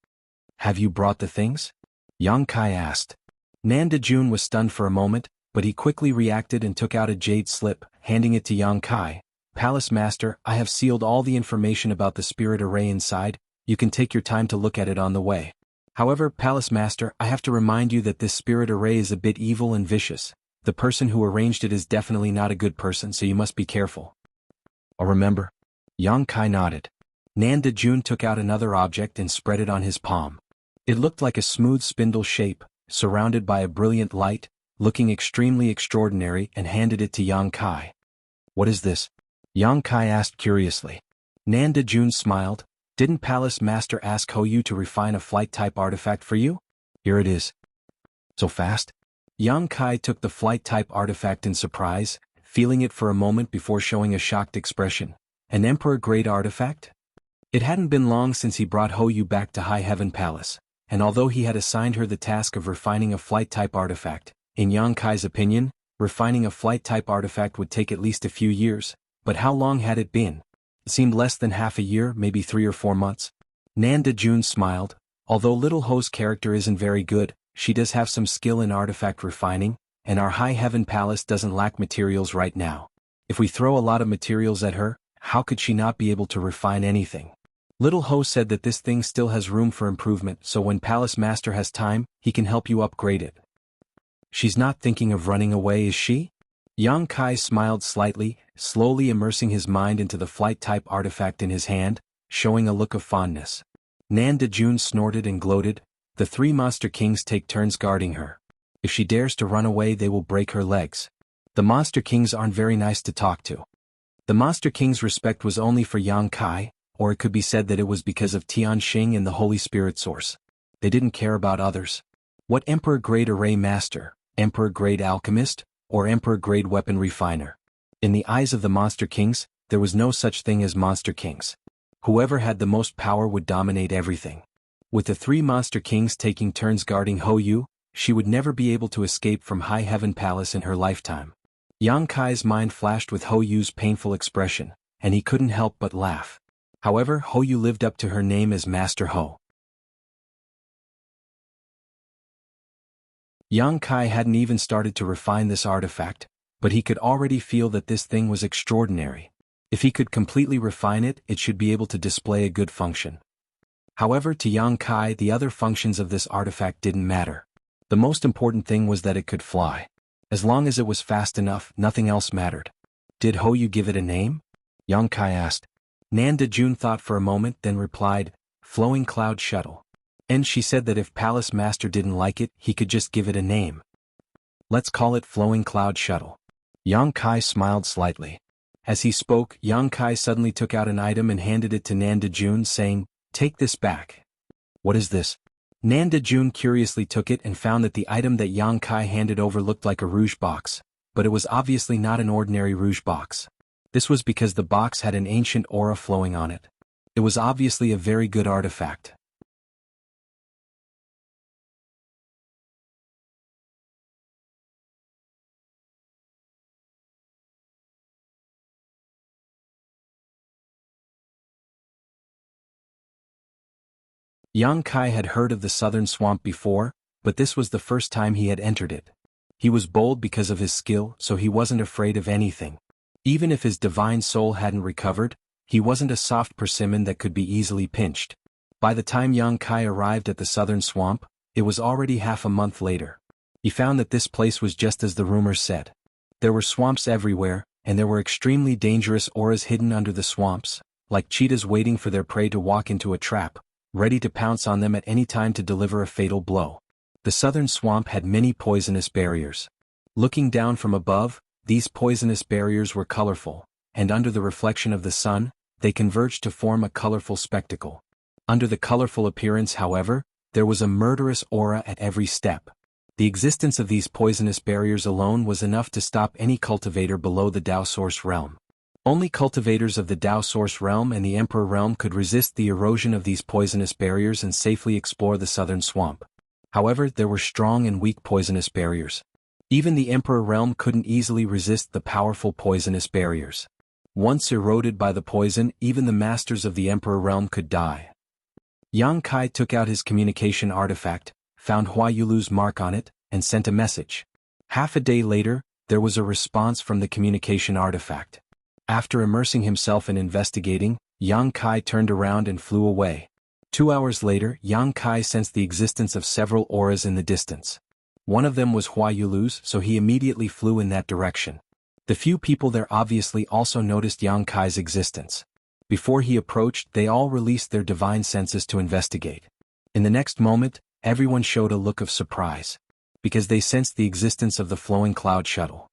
A: "Have you brought the things?" Yang Kai asked. Nanda June was stunned for a moment, but he quickly reacted and took out a jade slip, handing it to Yang Kai. "Palace Master, I have sealed all the information about the spirit array inside. You can take your time to look at it on the way. However, Palace Master, I have to remind you that this spirit array is a bit evil and vicious. The person who arranged it is definitely not a good person, so you must be careful." "Oh, remember?" Yang Kai nodded. Nanda June took out another object and spread it on his palm. It looked like a smooth spindle shape, surrounded by a brilliant light, looking extremely extraordinary, and handed it to Yang Kai. "What is this?" Yang Kai asked curiously. Nanda June smiled. "Didn't Palace Master ask Hou to refine a flight-type artifact for you? Here it is." "So fast?" Yang Kai took the flight-type artifact in surprise, feeling it for a moment before showing a shocked expression. An Emperor-grade artifact? It hadn't been long since he brought Hou back to High Heaven Palace, and although he had assigned her the task of refining a flight-type artifact, in Yang Kai's opinion, refining a flight-type artifact would take at least a few years, but how long had it been? It seemed less than half a year, maybe 3 or 4 months. Nanda June smiled. Although Little Ho's character isn't very good, she does have some skill in artifact refining, and our High Heaven Palace doesn't lack materials right now. If we throw a lot of materials at her, how could she not be able to refine anything? Little Ho said that this thing still has room for improvement, so when Palace Master has time, he can help you upgrade it. She's not thinking of running away, is she? Yang Kai smiled slightly, slowly immersing his mind into the flight-type artifact in his hand, showing a look of fondness. Nanda June snorted and gloated. The 3 Monster Kings take turns guarding her. If she dares to run away, they will break her legs. The Monster Kings aren't very nice to talk to. The Monster King's respect was only for Yang Kai, or it could be said that it was because of Tianxing and the Holy Spirit Source. They didn't care about others. What Emperor-grade array master, Emperor-grade alchemist, or Emperor-grade weapon refiner? In the eyes of the Monster Kings, there was no such thing as Monster Kings. Whoever had the most power would dominate everything. With the 3 Monster Kings taking turns guarding Hou Yu, she would never be able to escape from High Heaven Palace in her lifetime. Yang Kai's mind flashed with Hou Yu's painful expression, and he couldn't help but laugh. However, Hou Yu lived up to her name as Master Hou. Yang Kai hadn't even started to refine this artifact, but he could already feel that this thing was extraordinary. If he could completely refine it, it should be able to display a good function. However, to Yang Kai, the other functions of this artifact didn't matter. The most important thing was that it could fly. As long as it was fast enough, nothing else mattered. Did Hou Yu give it a name? Yang Kai asked. Nan Dejun thought for a moment, then replied, Flowing Cloud Shuttle. And she said that if Palace Master didn't like it, he could just give it a name. Let's call it Flowing Cloud Shuttle. Yang Kai smiled slightly. As he spoke, Yang Kai suddenly took out an item and handed it to Nan Dejun, saying, Take this back. What is this? Nan Dejun curiously took it and found that the item that Yang Kai handed over looked like a rouge box, but it was obviously not an ordinary rouge box. This was because the box had an ancient aura flowing on it. It was obviously a very good artifact. Yang Kai had heard of the southern swamp before, but this was the first time he had entered it. He was bold because of his skill, so he wasn't afraid of anything. Even if his divine soul hadn't recovered, he wasn't a soft persimmon that could be easily pinched. By the time Yang Kai arrived at the southern swamp, it was already half a month later. He found that this place was just as the rumors said. There were swamps everywhere, and there were extremely dangerous auras hidden under the swamps, like cheetahs waiting for their prey to walk into a trap, ready to pounce on them at any time to deliver a fatal blow. The southern swamp had many poisonous barriers. Looking down from above, these poisonous barriers were colorful, and under the reflection of the sun, they converged to form a colorful spectacle. Under the colorful appearance, however, there was a murderous aura at every step. The existence of these poisonous barriers alone was enough to stop any cultivator below the Dao Source realm. Only cultivators of the Dao Source realm and the Emperor realm could resist the erosion of these poisonous barriers and safely explore the southern swamp. However, there were strong and weak poisonous barriers. Even the Emperor realm couldn't easily resist the powerful poisonous barriers. Once eroded by the poison, even the masters of the Emperor realm could die. Yang Kai took out his communication artifact, found Hua Yulu's mark on it, and sent a message. Half a day later, there was a response from the communication artifact. After immersing himself in investigating, Yang Kai turned around and flew away. 2 hours later, Yang Kai sensed the existence of several auras in the distance. One of them was Hua Yulu's, so he immediately flew in that direction. The few people there obviously also noticed Yang Kai's existence. Before he approached, they all released their divine senses to investigate. In the next moment, everyone showed a look of surprise, because they sensed the existence of the Flowing Cloud Shuttle.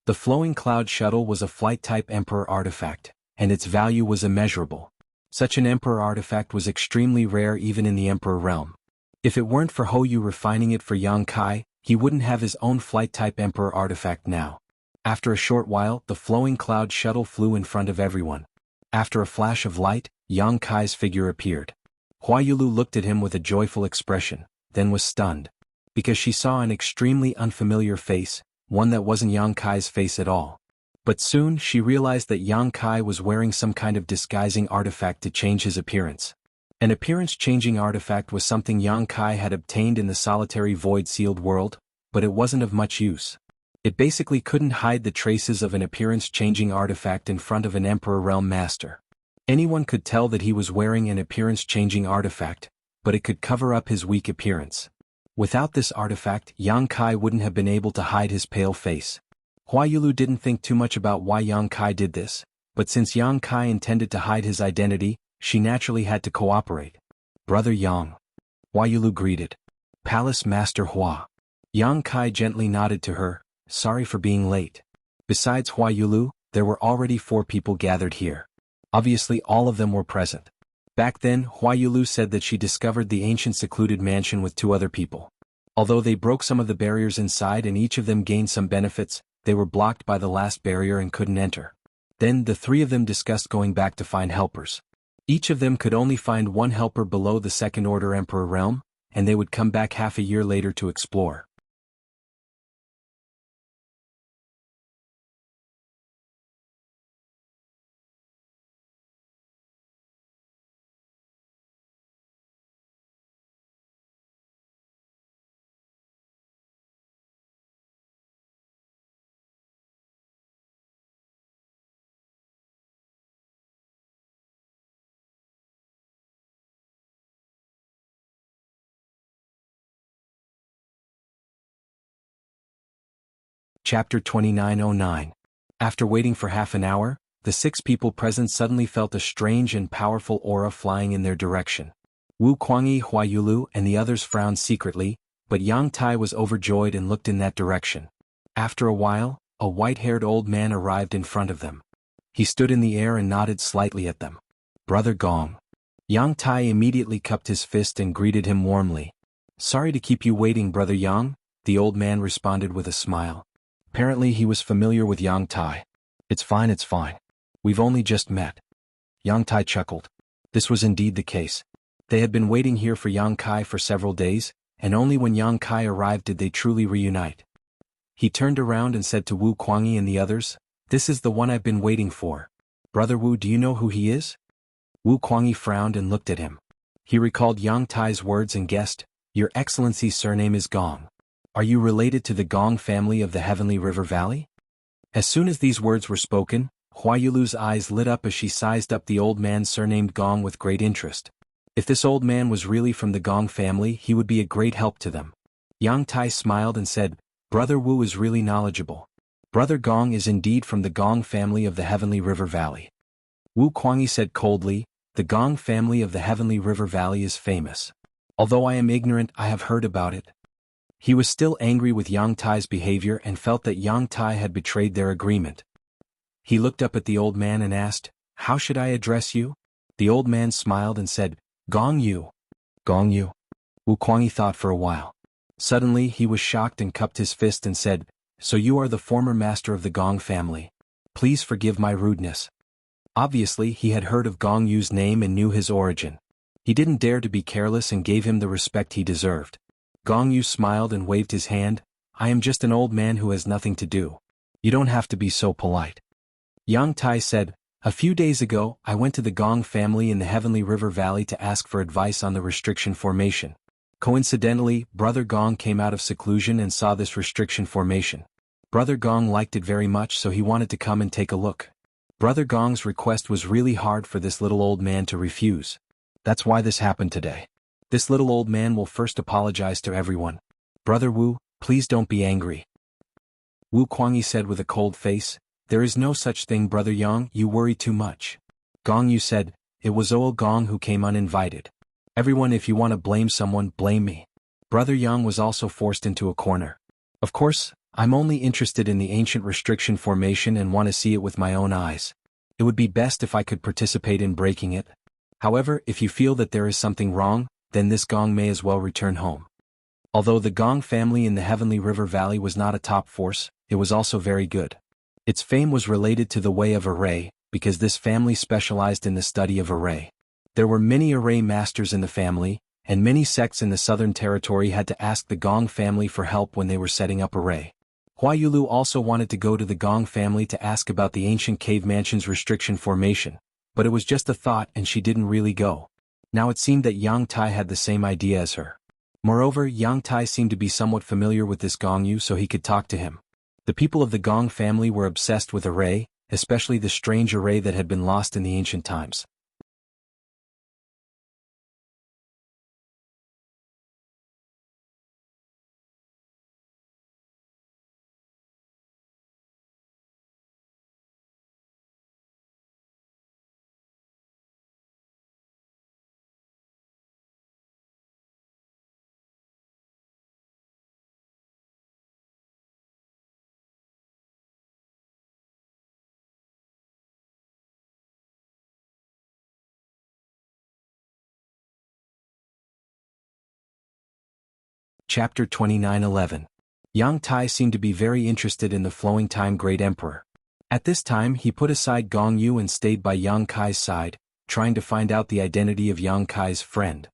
A: The Flowing Cloud Shuttle was a flight-type Emperor artifact, and its value was immeasurable. Such an Emperor artifact was extremely rare even in the Emperor realm. If it weren't for Hou Yu refining it for Yang Kai, he wouldn't have his own flight-type Emperor artifact now. After a short while, the Flowing Cloud Shuttle flew in front of everyone. After a flash of light, Yang Kai's figure appeared. Hua Yulu looked at him with a joyful expression, then was stunned. Because she saw an extremely unfamiliar face, one that wasn't Yang Kai's face at all. But soon she realized that Yang Kai was wearing some kind of disguising artifact to change his appearance. An appearance-changing artifact was something Yang Kai had obtained in the solitary void-sealed world, but it wasn't of much use. It basically couldn't hide the traces of an appearance-changing artifact in front of an Emperor Realm Master. Anyone could tell that he was wearing an appearance-changing artifact, but it could cover up his weak appearance. Without this artifact, Yang Kai wouldn't have been able to hide his pale face. Hua Yulu didn't think too much about why Yang Kai did this, but since Yang Kai intended to hide his identity, she naturally had to cooperate. Brother Yang. Hua Yulu greeted. Palace Master Hua. Yang Kai gently nodded to her, sorry for being late. Besides Hua Yulu, there were already 4 people gathered here. Obviously all of them were present. Back then, Hua Yulu said that she discovered the ancient secluded mansion with 2 other people. Although they broke some of the barriers inside and each of them gained some benefits, they were blocked by the last barrier and couldn't enter. Then the 3 of them discussed going back to find helpers. Each of them could only find 1 helper below the Second Order Emperor realm, and they would come back half a year later to explore. Chapter 2909. After waiting for half an hour, the 6 people present suddenly felt a strange and powerful aura flying in their direction. Wu Kuangyi, Hua Yulu, and the others frowned secretly, but Yang Tai was overjoyed and looked in that direction. After a while, a white-haired old man arrived in front of them. He stood in the air and nodded slightly at them. "Brother Gong." Yang Tai immediately cupped his fist and greeted him warmly. "Sorry to keep you waiting, Brother Yang," the old man responded with a smile. Apparently he was familiar with Yang Tai. It's fine. We've only just met." Yang Tai chuckled. This was indeed the case. They had been waiting here for Yang Kai for several days, and only when Yang Kai arrived did they truly reunite. He turned around and said to Wu Kuangyi and the others, "This is the one I've been waiting for. Brother Wu, do you know who he is?" Wu Kuangyi frowned and looked at him. He recalled Yang Tai's words and guessed, "Your Excellency's surname is Gong. Are you related to the Gong family of the Heavenly River Valley?" As soon as these words were spoken, Hua Yulu's eyes lit up as she sized up the old man surnamed Gong with great interest. If this old man was really from the Gong family, he would be a great help to them. Yang Tai smiled and said, "Brother Wu is really knowledgeable. Brother Gong is indeed from the Gong family of the Heavenly River Valley." Wu Kuangyi said coldly, "The Gong family of the Heavenly River Valley is famous. Although I am ignorant, I have heard about it." He was still angry with Yang Tai's behavior and felt that Yang Tai had betrayed their agreement. He looked up at the old man and asked, "How should I address you?" The old man smiled and said, "Gong Yu." "Gong Yu." Wu Kuangyi thought for a while. Suddenly he was shocked and cupped his fist and said, "So you are the former master of the Gong family. Please forgive my rudeness." Obviously he had heard of Gong Yu's name and knew his origin. He didn't dare to be careless and gave him the respect he deserved. Gong Yu smiled and waved his hand. "I am just an old man who has nothing to do. You don't have to be so polite." Yang Tai said, "A few days ago, I went to the Gong family in the Heavenly River Valley to ask for advice on the restriction formation. Coincidentally, Brother Gong came out of seclusion and saw this restriction formation. Brother Gong liked it very much, so he wanted to come and take a look. Brother Gong's request was really hard for this little old man to refuse. That's why this happened today. This little old man will first apologize to everyone. Brother Wu, please don't be angry." Wu Kuangyi said with a cold face, "There is no such thing, Brother Yang, you worry too much." Gong Yu said, "It was old Gong who came uninvited. Everyone, if you want to blame someone, blame me." Brother Yang was also forced into a corner. "Of course, I'm only interested in the ancient restriction formation and want to see it with my own eyes. It would be best if I could participate in breaking it. However, if you feel that there is something wrong, then this Gong may as well return home." Although the Gong family in the Heavenly River Valley was not a top force, it was also very good. Its fame was related to the way of array, because this family specialized in the study of array. There were many array masters in the family, and many sects in the southern territory had to ask the Gong family for help when they were setting up array. Hua Yulu also wanted to go to the Gong family to ask about the ancient cave mansion's restriction formation, but it was just a thought and she didn't really go. Now it seemed that Yang Tai had the same idea as her. Moreover, Yang Tai seemed to be somewhat familiar with this Gong Yu, so he could talk to him. The people of the Gong family were obsessed with array, especially the strange array that had been lost in the ancient times. Chapter 29:11. Yang Tai seemed to be very interested in the flowing time Great Emperor. At this time he put aside Gong Yu and stayed by Yang Kai's side, trying to find out the identity of Yang Kai's friend.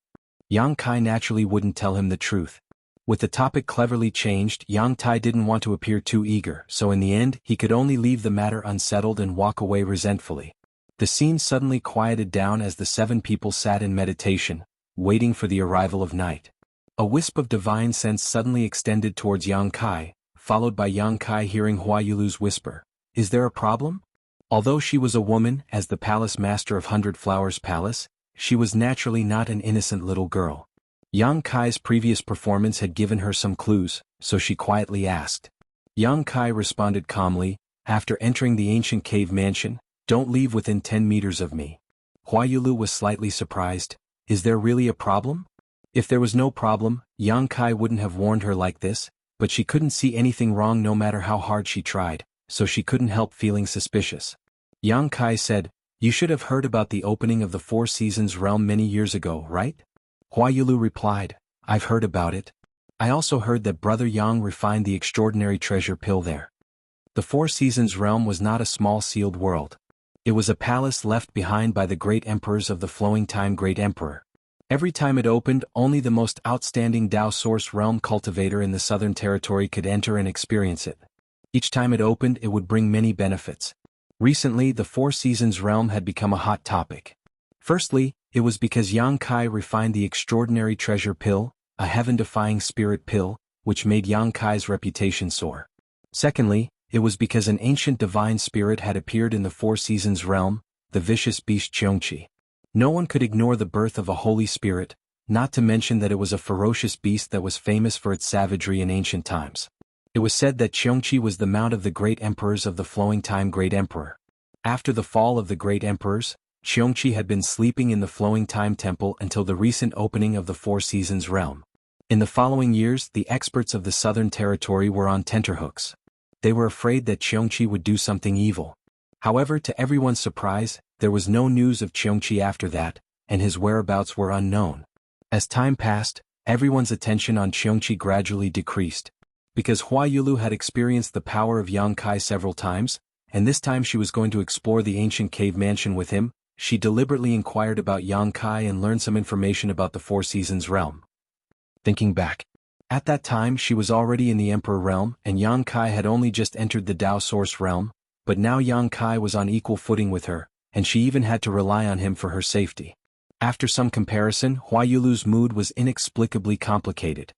A: Yang Kai naturally wouldn't tell him the truth. With the topic cleverly changed, Yang Tai didn't want to appear too eager, so in the end he could only leave the matter unsettled and walk away resentfully. The scene suddenly quieted down as the 7 people sat in meditation, waiting for the arrival of night. A wisp of divine sense suddenly extended towards Yang Kai, followed by Yang Kai hearing Hua Yulu's whisper, "Is there a problem?" Although she was a woman, as the palace master of 100 Flowers Palace, she was naturally not an innocent little girl. Yang Kai's previous performance had given her some clues, so she quietly asked. Yang Kai responded calmly, "After entering the ancient cave mansion, don't leave within 10 meters of me." Hua Yulu was slightly surprised. "Is there really a problem?" If there was no problem, Yang Kai wouldn't have warned her like this, but she couldn't see anything wrong no matter how hard she tried, so she couldn't help feeling suspicious. Yang Kai said, "You should have heard about the opening of the Four Seasons realm many years ago, right?" Hua Yulu replied, "I've heard about it. I also heard that Brother Yang refined the extraordinary treasure pill there." The Four Seasons realm was not a small sealed world. It was a palace left behind by the great emperors of the flowing time Great Emperor. Every time it opened, only the most outstanding Dao Source realm cultivator in the Southern Territory could enter and experience it. Each time it opened, it would bring many benefits. Recently, the Four Seasons realm had become a hot topic. Firstly, it was because Yang Kai refined the extraordinary treasure pill, a heaven-defying spirit pill, which made Yang Kai's reputation soar. Secondly, it was because an ancient divine spirit had appeared in the Four Seasons realm, the vicious beast Jianghu. No one could ignore the birth of a holy spirit, not to mention that it was a ferocious beast that was famous for its savagery in ancient times. It was said that Jianghu was the mount of the great emperors of the flowing time Great Emperor. After the fall of the great emperors, Jianghu had been sleeping in the flowing time temple until the recent opening of the Four Seasons realm. In the following years, the experts of the Southern Territory were on tenterhooks. They were afraid that Jianghu would do something evil. However, to everyone's surprise, there was no news of Jianghu after that, and his whereabouts were unknown. As time passed, everyone's attention on Jianghu gradually decreased. Because Hua Yulu had experienced the power of Yang Kai several times, and this time she was going to explore the ancient cave mansion with him, she deliberately inquired about Yang Kai and learned some information about the Four Seasons realm. Thinking back, at that time she was already in the Emperor realm and Yang Kai had only just entered the Dao Source realm, but now Yang Kai was on equal footing with her, and she even had to rely on him for her safety. After some comparison, Hua Yulu's mood was inexplicably complicated.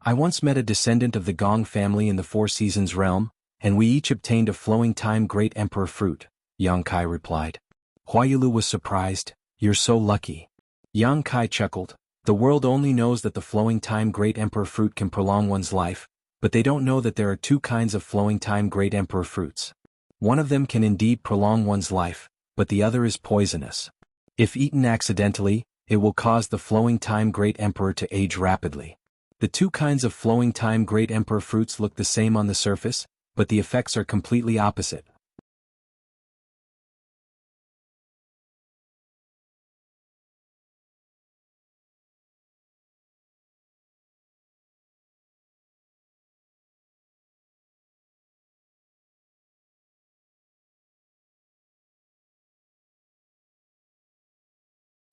A: "I once met a descendant of the Gong family in the Four Seasons realm, and we each obtained a flowing time Great Emperor fruit," Yang Kai replied. Hua Yulu was surprised. "You're so lucky." Yang Kai chuckled. "The world only knows that the flowing time Great Emperor fruit can prolong one's life, but they don't know that there are 2 kinds of flowing time Great Emperor fruits. One of them can indeed prolong one's life, but the other is poisonous. If eaten accidentally, it will cause the flowing time Great Emperor to age rapidly. The 2 kinds of flowing time Great Emperor fruits look the same on the surface, but the effects are completely opposite."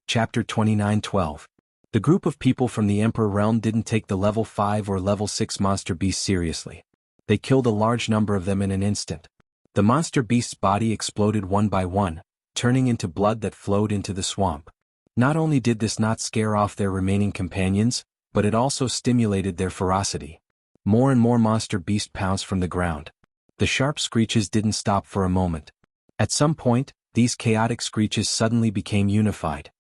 A: Chapter 29:12. The group of people from the Emperor realm didn't take the level 5 or level 6 monster beasts seriously. They killed a large number of them in an instant. The monster beast's body exploded one by one, turning into blood that flowed into the swamp. Not only did this not scare off their remaining companions, but it also stimulated their ferocity. More and more monster beasts pounced from the ground. The sharp screeches didn't stop for a moment. At some point, these chaotic screeches suddenly became unified.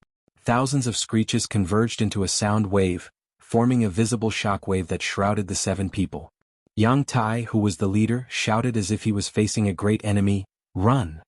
A: Thousands of screeches converged into a sound wave, forming a visible shockwave that shrouded the 7 people. Yang Tai, who was the leader, shouted as if he was facing a great enemy, "Run!"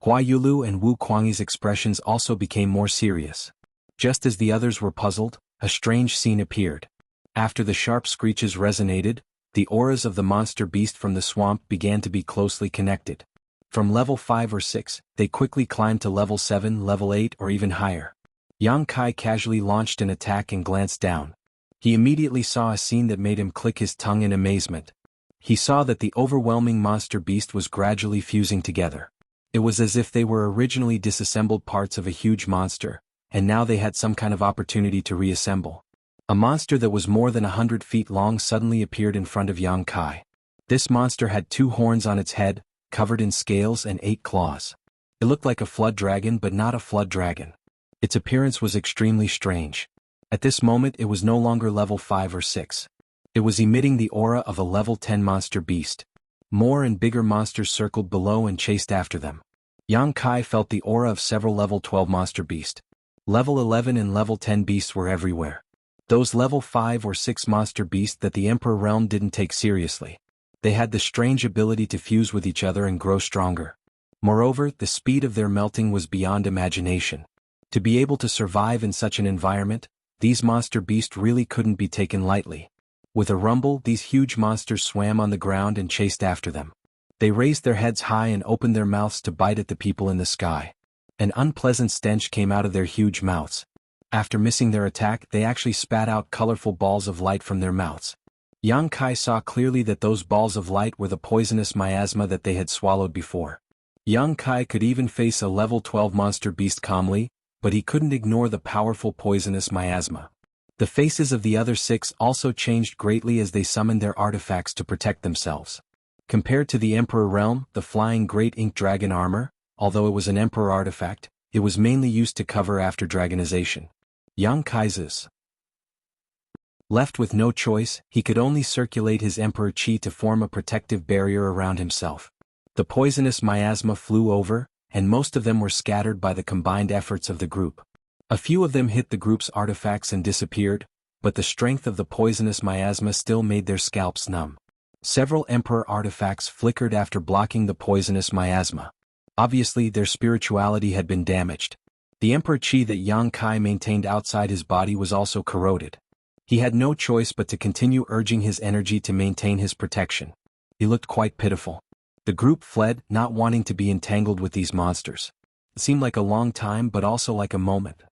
A: Hua Yulu and Wu Kuangyi's expressions also became more serious. Just as the others were puzzled, a strange scene appeared. After the sharp screeches resonated, the auras of the monster beast from the swamp began to be closely connected. From level 5 or 6, they quickly climbed to level 7, level 8 or even higher. Yang Kai casually launched an attack and glanced down. He immediately saw a scene that made him click his tongue in amazement. He saw that the overwhelming monster beast was gradually fusing together. It was as if they were originally disassembled parts of a huge monster, and now they had some kind of opportunity to reassemble. A monster that was more than 100 feet long suddenly appeared in front of Yang Kai. This monster had 2 horns on its head, covered in scales and 8 claws. It looked like a flood dragon but not a flood dragon. Its appearance was extremely strange. At this moment it was no longer level 5 or 6. It was emitting the aura of a level 10 monster beast. More and bigger monsters circled below and chased after them. Yang Kai felt the aura of several level 12 monster beasts. Level 11 and level 10 beasts were everywhere. Those level 5 or 6 monster beasts that the Emperor Realm didn't take seriously. They had the strange ability to fuse with each other and grow stronger. Moreover, the speed of their melting was beyond imagination. To be able to survive in such an environment, these monster beasts really couldn't be taken lightly. With a rumble, these huge monsters swam on the ground and chased after them. They raised their heads high and opened their mouths to bite at the people in the sky. An unpleasant stench came out of their huge mouths. After missing their attack, they actually spat out colorful balls of light from their mouths. Yang Kai saw clearly that those balls of light were the poisonous miasma that they had swallowed before. Yang Kai could even face a level 12 monster beast calmly, but he couldn't ignore the powerful poisonous miasma. The faces of the other 6 also changed greatly as they summoned their artifacts to protect themselves. Compared to the Emperor Realm, the flying Great Ink Dragon armor, although it was an Emperor artifact, it was mainly used to cover after dragonization. Yang Kai's left with no choice, he could only circulate his Emperor Chi to form a protective barrier around himself. The poisonous miasma flew over, and most of them were scattered by the combined efforts of the group. A few of them hit the group's artifacts and disappeared, but the strength of the poisonous miasma still made their scalps numb. Several Emperor artifacts flickered after blocking the poisonous miasma. Obviously, their spirituality had been damaged. The Emperor Chi that Yang Kai maintained outside his body was also corroded. He had no choice but to continue urging his energy to maintain his protection. He looked quite pitiful. The group fled, not wanting to be entangled with these monsters. It seemed like a long time but also like a moment.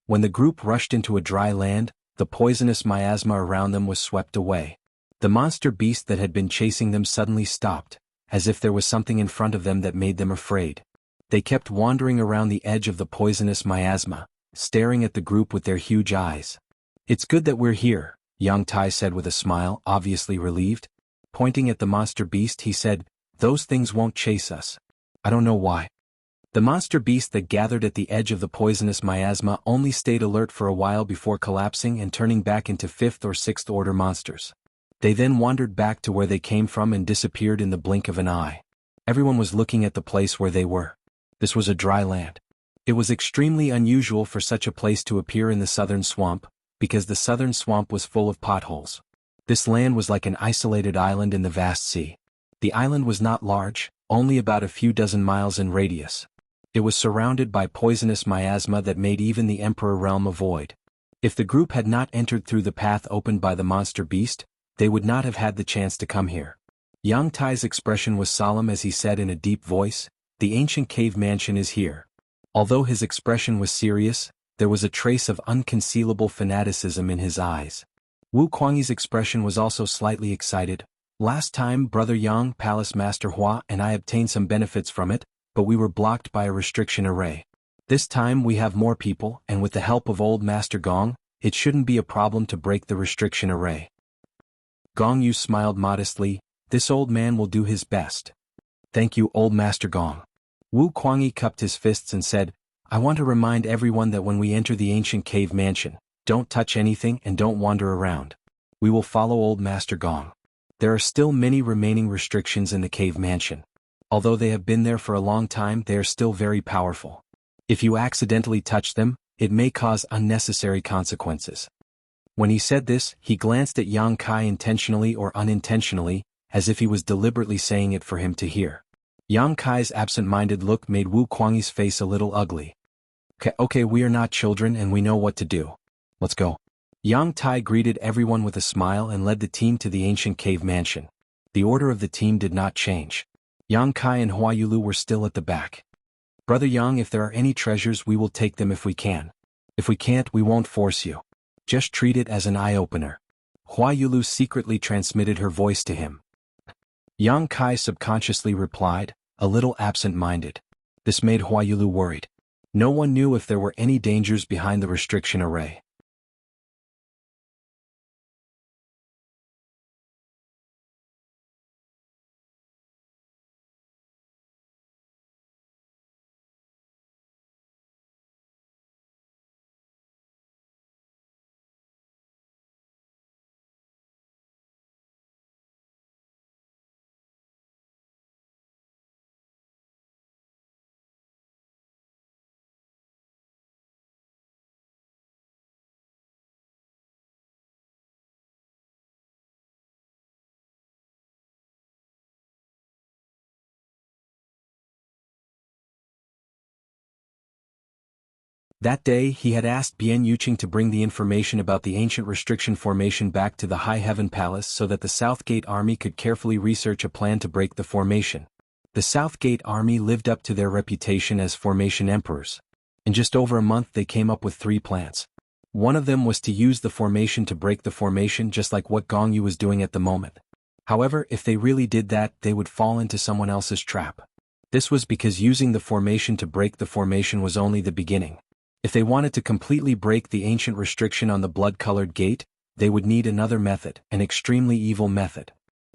A: When the group rushed into a dry land, the poisonous miasma around them was swept away. The monster beast that had been chasing them suddenly stopped, as if there was something in front of them that made them afraid. They kept wandering around the edge of the poisonous miasma, staring at the group with their huge eyes. "It's good that we're here," Yang Tai said with a smile, obviously relieved. Pointing at the monster beast, he said, "Those things won't chase us. I don't know why." The monster beast that gathered at the edge of the poisonous miasma only stayed alert for a while before collapsing and turning back into 5th or 6th order monsters. They then wandered back to where they came from and disappeared in the blink of an eye. Everyone was looking at the place where they were. This was a dry land. It was extremely unusual for such a place to appear in the southern swamp, because the southern swamp was full of potholes. This land was like an isolated island in the vast sea. The island was not large, only about a few dozen miles in radius. It was surrounded by poisonous miasma that made even the Emperor Realm a void. If the group had not entered through the path opened by the monster beast, they would not have had the chance to come here. Yang Tai's expression was solemn as he said in a deep voice, "The ancient cave mansion is here." Although his expression was serious, there was a trace of unconcealable fanaticism in his eyes. Wu Kuangyi's expression was also slightly excited. "Last time Brother Yang, Palace Master Hua and I obtained some benefits from it, but we were blocked by a restriction array. This time we have more people, and with the help of old Master Gong, it shouldn't be a problem to break the restriction array." Gong Yu smiled modestly. "This old man will do his best." "Thank you, old Master Gong." Wu Kuangyi cupped his fists and said, "I want to remind everyone that when we enter the ancient cave mansion, don't touch anything and don't wander around. We will follow old Master Gong. There are still many remaining restrictions in the cave mansion. Although they have been there for a long time, they are still very powerful. If you accidentally touch them, it may cause unnecessary consequences." When he said this, he glanced at Yang Kai intentionally or unintentionally, as if he was deliberately saying it for him to hear. Yang Kai's absent-minded look made Wu Kuangyi's face a little ugly. Okay, we are not children and we know what to do. Let's go." Yang Tai greeted everyone with a smile and led the team to the ancient cave mansion. The order of the team did not change. Yang Kai and Hua Yulu were still at the back. Brother Yang, if there are any treasures we will take them if we can. If we can't, we won't force you. Just treat it as an eye-opener. Hua Yulu secretly transmitted her voice to him. Yang Kai subconsciously replied, a little absent-minded. This made Hua Yulu worried. No one knew if there were any dangers behind the restriction array. That day he had asked Bian Yuqing to bring the information about the ancient restriction formation back to the High Heaven Palace so that the Southgate Army could carefully research a plan to break the formation. The Southgate Army lived up to their reputation as formation emperors. In just over a month they came up with 3 plans. One of them was to use the formation to break the formation just like what Gong Yu was doing at the moment. However, if they really did that, they would fall into someone else's trap. This was because using the formation to break the formation was only the beginning. If they wanted to completely break the ancient restriction on the blood-colored gate, they would need another method, an extremely evil method.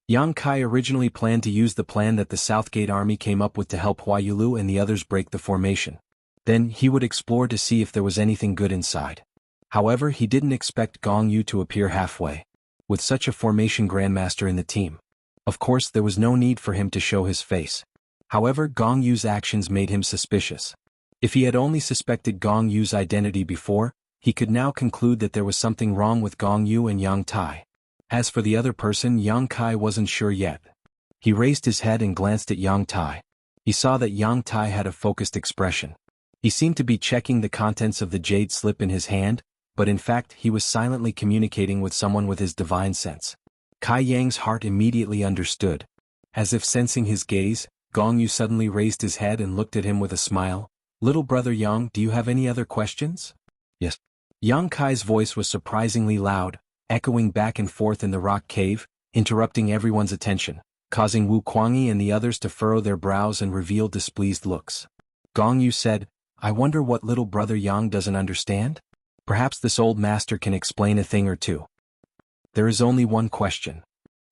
A: Yang Kai originally planned to use the plan that the Southgate Army came up with to help Hua Yulu and the others break the formation. Then he would explore to see if there was anything good inside. However, he didn't expect Gong Yu to appear halfway. With such a formation grandmaster in the team, of course there was no need for him to show his face. However, Gong Yu's actions made him suspicious. If he had only suspected Gong Yu's identity before, he could now conclude that there was something wrong with Gong Yu and Yang Tai. As for the other person, Yang Kai wasn't sure yet. He raised his head and glanced at Yang Tai. He saw that Yang Tai had a focused expression. He seemed to be checking the contents of the jade slip in his hand, but in fact he was silently communicating with someone with his divine sense. Kai Yang's heart immediately understood. As if sensing his gaze, Gong Yu suddenly raised his head and looked at him with a smile. Little brother Yang, do you have any other questions? Yes. Yang Kai's voice was surprisingly loud, echoing back and forth in the rock cave, interrupting everyone's attention, causing Wu Kuangyi and the others to furrow their brows and reveal displeased looks. Gong Yu said, I wonder what little brother Yang doesn't understand? Perhaps this old master can explain a thing or two. There is only one question.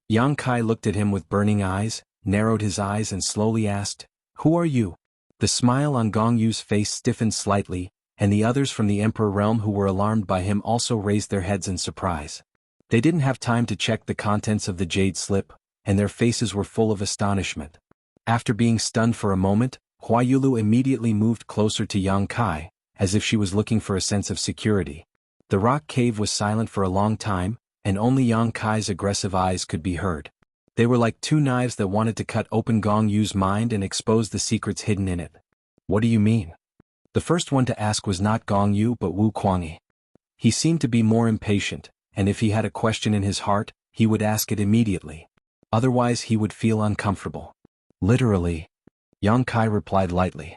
A: Yang Kai looked at him with burning eyes, narrowed his eyes and slowly asked, Who are you? The smile on Gong Yu's face stiffened slightly, and the others from the Emperor realm who were alarmed by him also raised their heads in surprise. They didn't have time to check the contents of the jade slip, and their faces were full of astonishment. After being stunned for a moment, Hua Yulu immediately moved closer to Yang Kai, as if she was looking for a sense of security. The rock cave was silent for a long time, and only Yang Kai's aggressive eyes could be heard. They were like 2 knives that wanted to cut open Gong Yu's mind and expose the secrets hidden in it. What do you mean? The first one to ask was not Gong Yu but Wu Kuangyi. He seemed to be more impatient, and if he had a question in his heart, he would ask it immediately. Otherwise he would feel uncomfortable. Literally. Yang Kai replied lightly.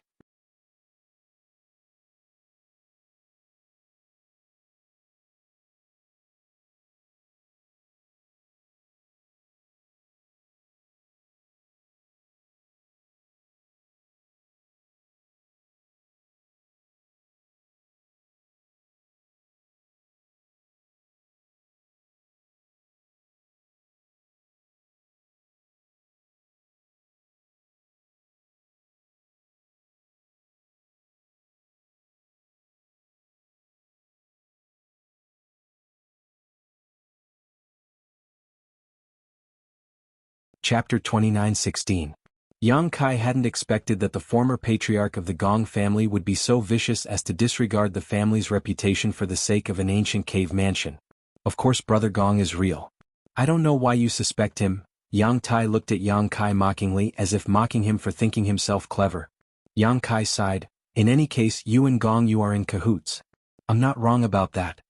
A: Chapter 29:16. Yang Kai hadn't expected that the former patriarch of the Gong family would be so vicious as to disregard the family's reputation for the sake of an ancient cave mansion. Of course Brother Gong is real. I don't know why you suspect him. Yang Tai looked at Yang Kai mockingly as if mocking him for thinking himself clever. Yang Kai sighed, in any case you and Gong Yu are in cahoots. I'm not wrong about that.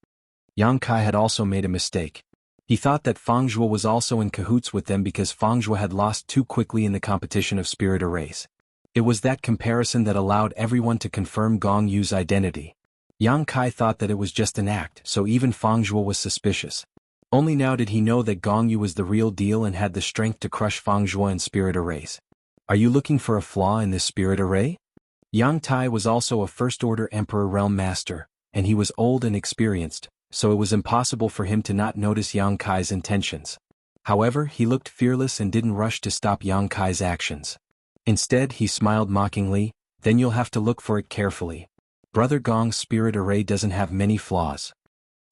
A: Yang Kai had also made a mistake. He thought that Fang Zhuo was also in cahoots with them because Fang Zhuo had lost too quickly in the competition of spirit arrays. It was that comparison that allowed everyone to confirm Gong Yu's identity. Yang Kai thought that it was just an act, so even Fang Zhuo was suspicious. Only now did he know that Gong Yu was the real deal and had the strength to crush Fang Zhuo and spirit arrays. Are you looking for a flaw in this spirit array? Yang Tai was also a first-order Emperor Realm Master, and he was old and experienced, so it was impossible for him to not notice Yang Kai's intentions. However, he looked fearless and didn't rush to stop Yang Kai's actions. Instead, he smiled mockingly, "Then you'll have to look for it carefully. Brother Gong's spirit array doesn't have many flaws."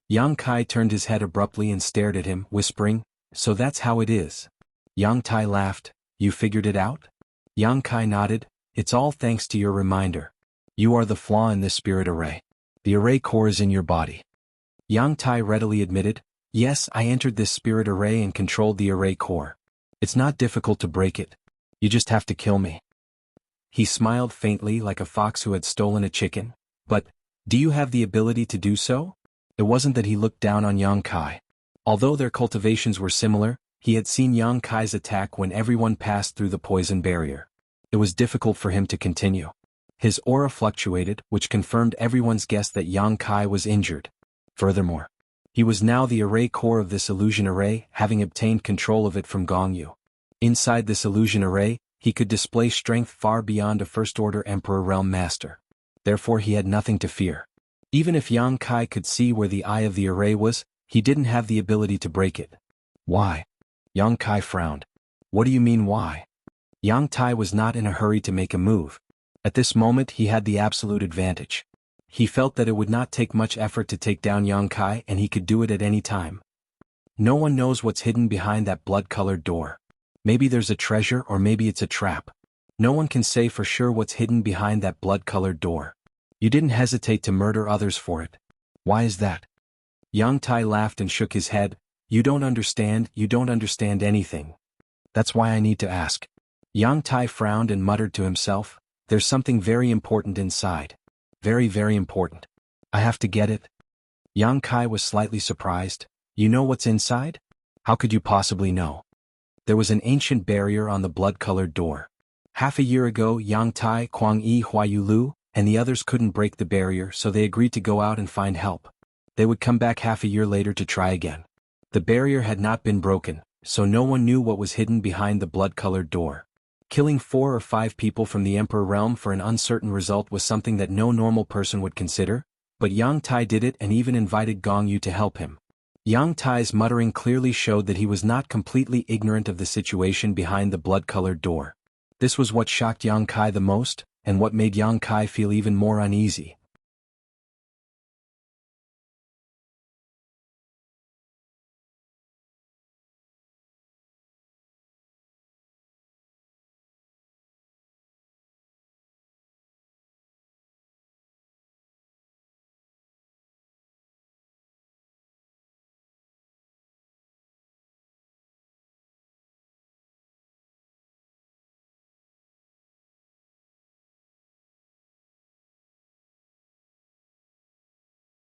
A: Yang Kai turned his head abruptly and stared at him, whispering, "So that's how it is." Yang Tai laughed, "You figured it out?" Yang Kai nodded, "It's all thanks to your reminder. You are the flaw in this spirit array. The array core is in your body." Yang Tai readily admitted, "Yes, I entered this spirit array and controlled the array core. It's not difficult to break it. You just have to kill me." He smiled faintly like a fox who had stolen a chicken. "But, do you have the ability to do so?" It wasn't that he looked down on Yang Kai. Although their cultivations were similar, he had seen Yang Kai's attack when everyone passed through the poison barrier. It was difficult for him to continue. His aura fluctuated, which confirmed everyone's guess that Yang Kai was injured. Furthermore, he was now the array core of this illusion array, having obtained control of it from Gong Yu. Inside this illusion array, he could display strength far beyond a first-order Emperor Realm Master. Therefore he had nothing to fear. Even if Yang Kai could see where the eye of the array was, he didn't have the ability to break it. "Why?" Yang Kai frowned. "What do you mean why?" Yang Tai was not in a hurry to make a move. At this moment he had the absolute advantage. He felt that it would not take much effort to take down Yang Kai and he could do it at any time. No one knows what's hidden behind that blood-colored door. Maybe there's a treasure or maybe it's a trap. No one can say for sure what's hidden behind that blood-colored door. You didn't hesitate to murder others for it. Why is that? Yang Tai laughed and shook his head. You don't understand anything. That's why I need to ask." Yang Tai frowned and muttered to himself, "There's something very important inside. Very, very important. I have to get it." Yang Kai was slightly surprised. "You know what's inside? How could you possibly know?" There was an ancient barrier on the blood-colored door. Half a year ago Yang Tai, Kuang Yi, Huayu Lu, and the others couldn't break the barrier, so they agreed to go out and find help. They would come back half a year later to try again. The barrier had not been broken, so no one knew what was hidden behind the blood-colored door. Killing 4 or 5 people from the Emperor realm for an uncertain result was something that no normal person would consider, but Yang Tai did it and even invited Gong Yu to help him. Yang Tai's muttering clearly showed that he was not completely ignorant of the situation behind the blood-colored door. This was what shocked Yang Kai the most, and what made Yang Kai feel even more uneasy.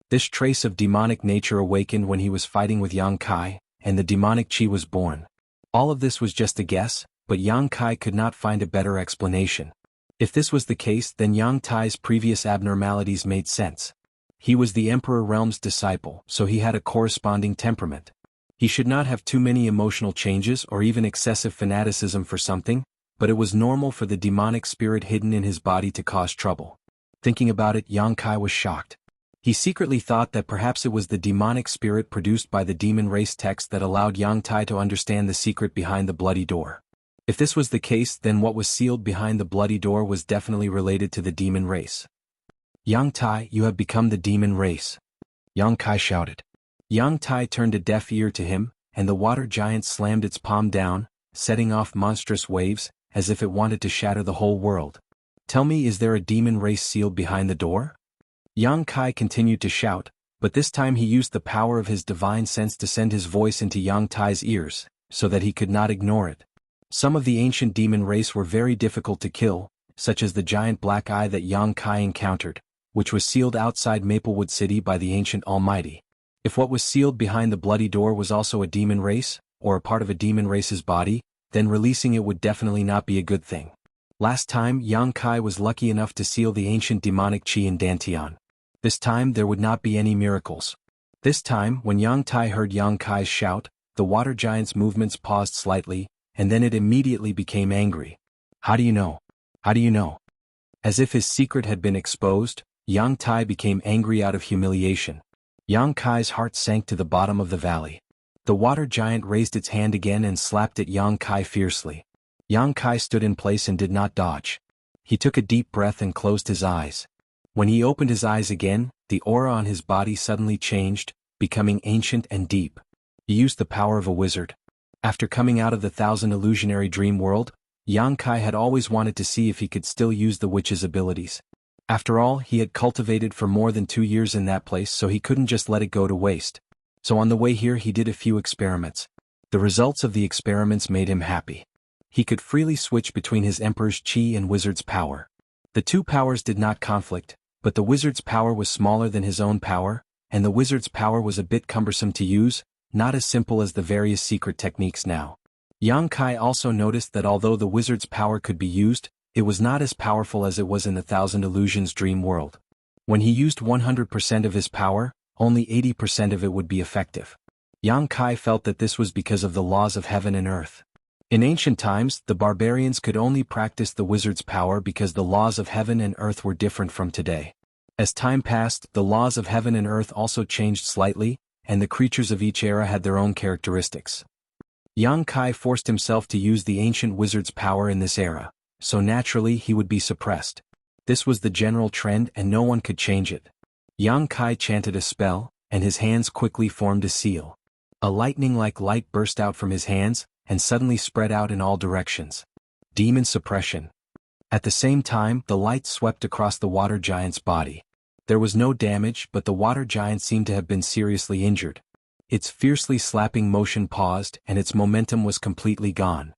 A: This trace of demonic nature awakened when he was fighting with Yang Kai, and the demonic chi was born. All of this was just a guess, but Yang Kai could not find a better explanation. If this was the case, then Yang Tai's previous abnormalities made sense. He was the Emperor Realm's disciple, so he had a corresponding temperament. He should not have too many emotional changes or even excessive fanaticism for something, but it was normal for the demonic spirit hidden in his body to cause trouble. Thinking about it, Yang Kai was shocked. He secretly thought that perhaps it was the demonic spirit produced by the demon race text that allowed Yang Tai to understand the secret behind the bloody door. If this was the case, then what was sealed behind the bloody door was definitely related to the demon race. "Yang Tai, you have become the demon race," Yang Kai shouted. Yang Tai turned a deaf ear to him, and the water giant slammed its palm down, setting off monstrous waves, as if it wanted to shatter the whole world. "Tell me, is there a demon race sealed behind the door?" Yang Kai continued to shout, but this time he used the power of his divine sense to send his voice into Yang Tai's ears, so that he could not ignore it. Some of the ancient demon race were very difficult to kill, such as the giant black eye that Yang Kai encountered, which was sealed outside Maplewood City by the ancient Almighty. If what was sealed behind the bloody door was also a demon race, or a part of a demon race's body, then releasing it would definitely not be a good thing. Last time Yang Kai was lucky enough to seal the ancient demonic chi in Dantian. This time there would not be any miracles. This time, when Yang Tai heard Yang Kai's shout, the water giant's movements paused slightly, and then it immediately became angry. How do you know? How do you know? As if his secret had been exposed, Yang Tai became angry out of humiliation. Yang Kai's heart sank to the bottom of the valley. The water giant raised its hand again and slapped at Yang Kai fiercely. Yang Kai stood in place and did not dodge. He took a deep breath and closed his eyes. When he opened his eyes again, the aura on his body suddenly changed, becoming ancient and deep. He used the power of a wizard. After coming out of the thousand illusionary dream world, Yang Kai had always wanted to see if he could still use the witch's abilities. After all, he had cultivated for more than 2 years in that place, so he couldn't just let it go to waste. So on the way here he did a few experiments. The results of the experiments made him happy. He could freely switch between his emperor's chi and wizard's power. The two powers did not conflict, but the wizard's power was smaller than his own power, and the wizard's power was a bit cumbersome to use, not as simple as the various secret techniques now. Yang Kai also noticed that although the wizard's power could be used, it was not as powerful as it was in the Thousand Illusions dream world. When he used 100% of his power, only 80% of it would be effective. Yang Kai felt that this was because of the laws of heaven and earth. In ancient times, the barbarians could only practice the wizard's power because the laws of heaven and earth were different from today. As time passed, the laws of heaven and earth also changed slightly, and the creatures of each era had their own characteristics. Yang Kai forced himself to use the ancient wizard's power in this era, so naturally he would be suppressed. This was the general trend and no one could change it. Yang Kai chanted a spell, and his hands quickly formed a seal. A lightning-like light burst out from his hands, and suddenly spread out in all directions. Demon suppression. At the same time, the light swept across the water giant's body. There was no damage, but the water giant seemed to have been seriously injured. Its fiercely slapping motion paused, and its momentum was completely gone.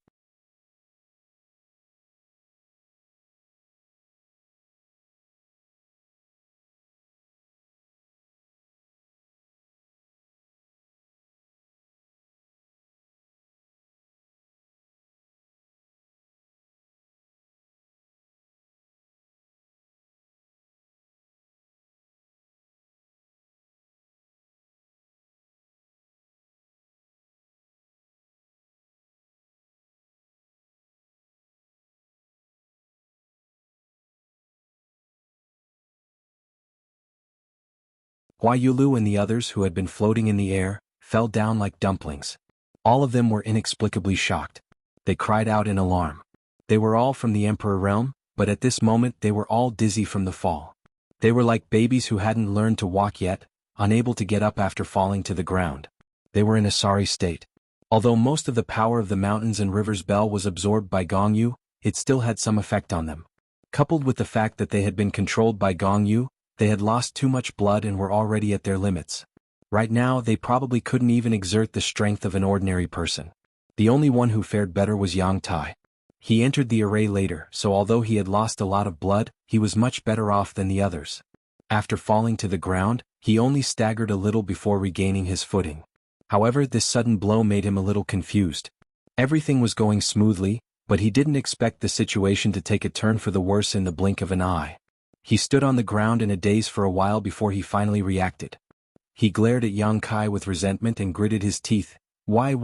A: Hua Yulu and the others who had been floating in the air, fell down like dumplings. All of them were inexplicably shocked. They cried out in alarm. They were all from the Emperor realm, but at this moment they were all dizzy from the fall. They were like babies who hadn't learned to walk yet, unable to get up after falling to the ground. They were in a sorry state. Although most of the power of the mountains and rivers Bell was absorbed by Gongyu, it still had some effect on them. Coupled with the fact that they had been controlled by Gongyu, they had lost too much blood and were already at their limits. Right now they probably couldn't even exert the strength of an ordinary person. The only one who fared better was Yang Tai. He entered the array later, so although he had lost a lot of blood, he was much better off than the others. After falling to the ground, he only staggered a little before regaining his footing. However, this sudden blow made him a little confused. Everything was going smoothly, but he didn't expect the situation to take a turn for the worse in the blink of an eye. He stood on the ground in a daze for a while before he finally reacted. He glared at Yang Kai with resentment and gritted his teeth. Why?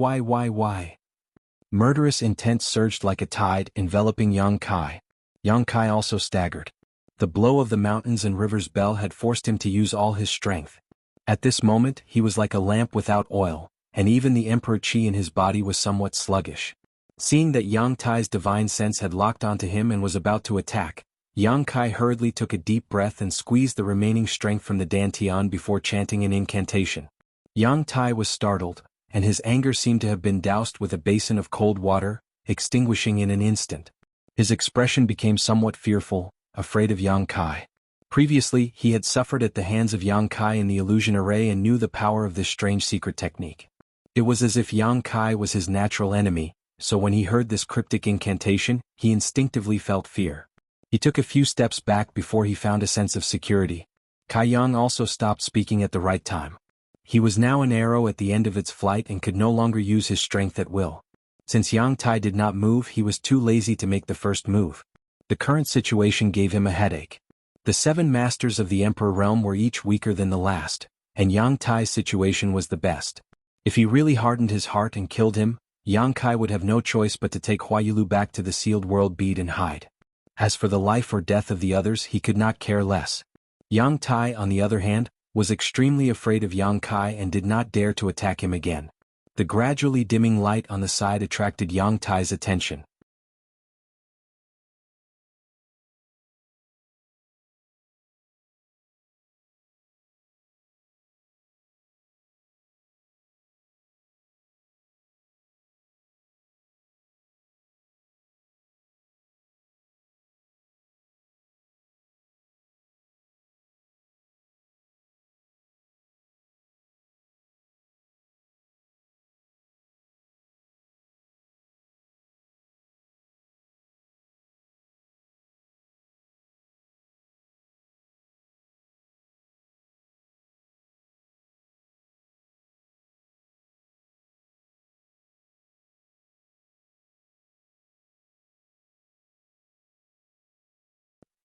A: Murderous intent surged like a tide, enveloping Yang Kai. Yang Kai also staggered. The blow of the mountains and rivers Bell had forced him to use all his strength. At this moment, he was like a lamp without oil, and even the Emperor Chi in his body was somewhat sluggish. Seeing that Yang Tai's divine sense had locked onto him and was about to attack, Yang Kai hurriedly took a deep breath and squeezed the remaining strength from the Dantian before chanting an incantation. Yang Tai was startled, and his anger seemed to have been doused with a basin of cold water, extinguishing in an instant. His expression became somewhat fearful, afraid of Yang Kai. Previously, he had suffered at the hands of Yang Kai in the illusion array and knew the power of this strange secret technique. It was as if Yang Kai was his natural enemy, so when he heard this cryptic incantation, he instinctively felt fear. He took a few steps back before he found a sense of security. Kai Yang also stopped speaking at the right time. He was now an arrow at the end of its flight and could no longer use his strength at will. Since Yang Tai did not move, he was too lazy to make the first move. The current situation gave him a headache. The 7 masters of the Emperor realm were each weaker than the last, and Yang Tai's situation was the best. If he really hardened his heart and killed him, Yang Kai would have no choice but to take Huayulu back to the sealed world bead and hide. As for the life or death of the others, he could not care less. Yang Tai, on the other hand, was extremely afraid of Yang Kai and did not dare to attack him again. The gradually dimming light on the side attracted Yang Tai's attention.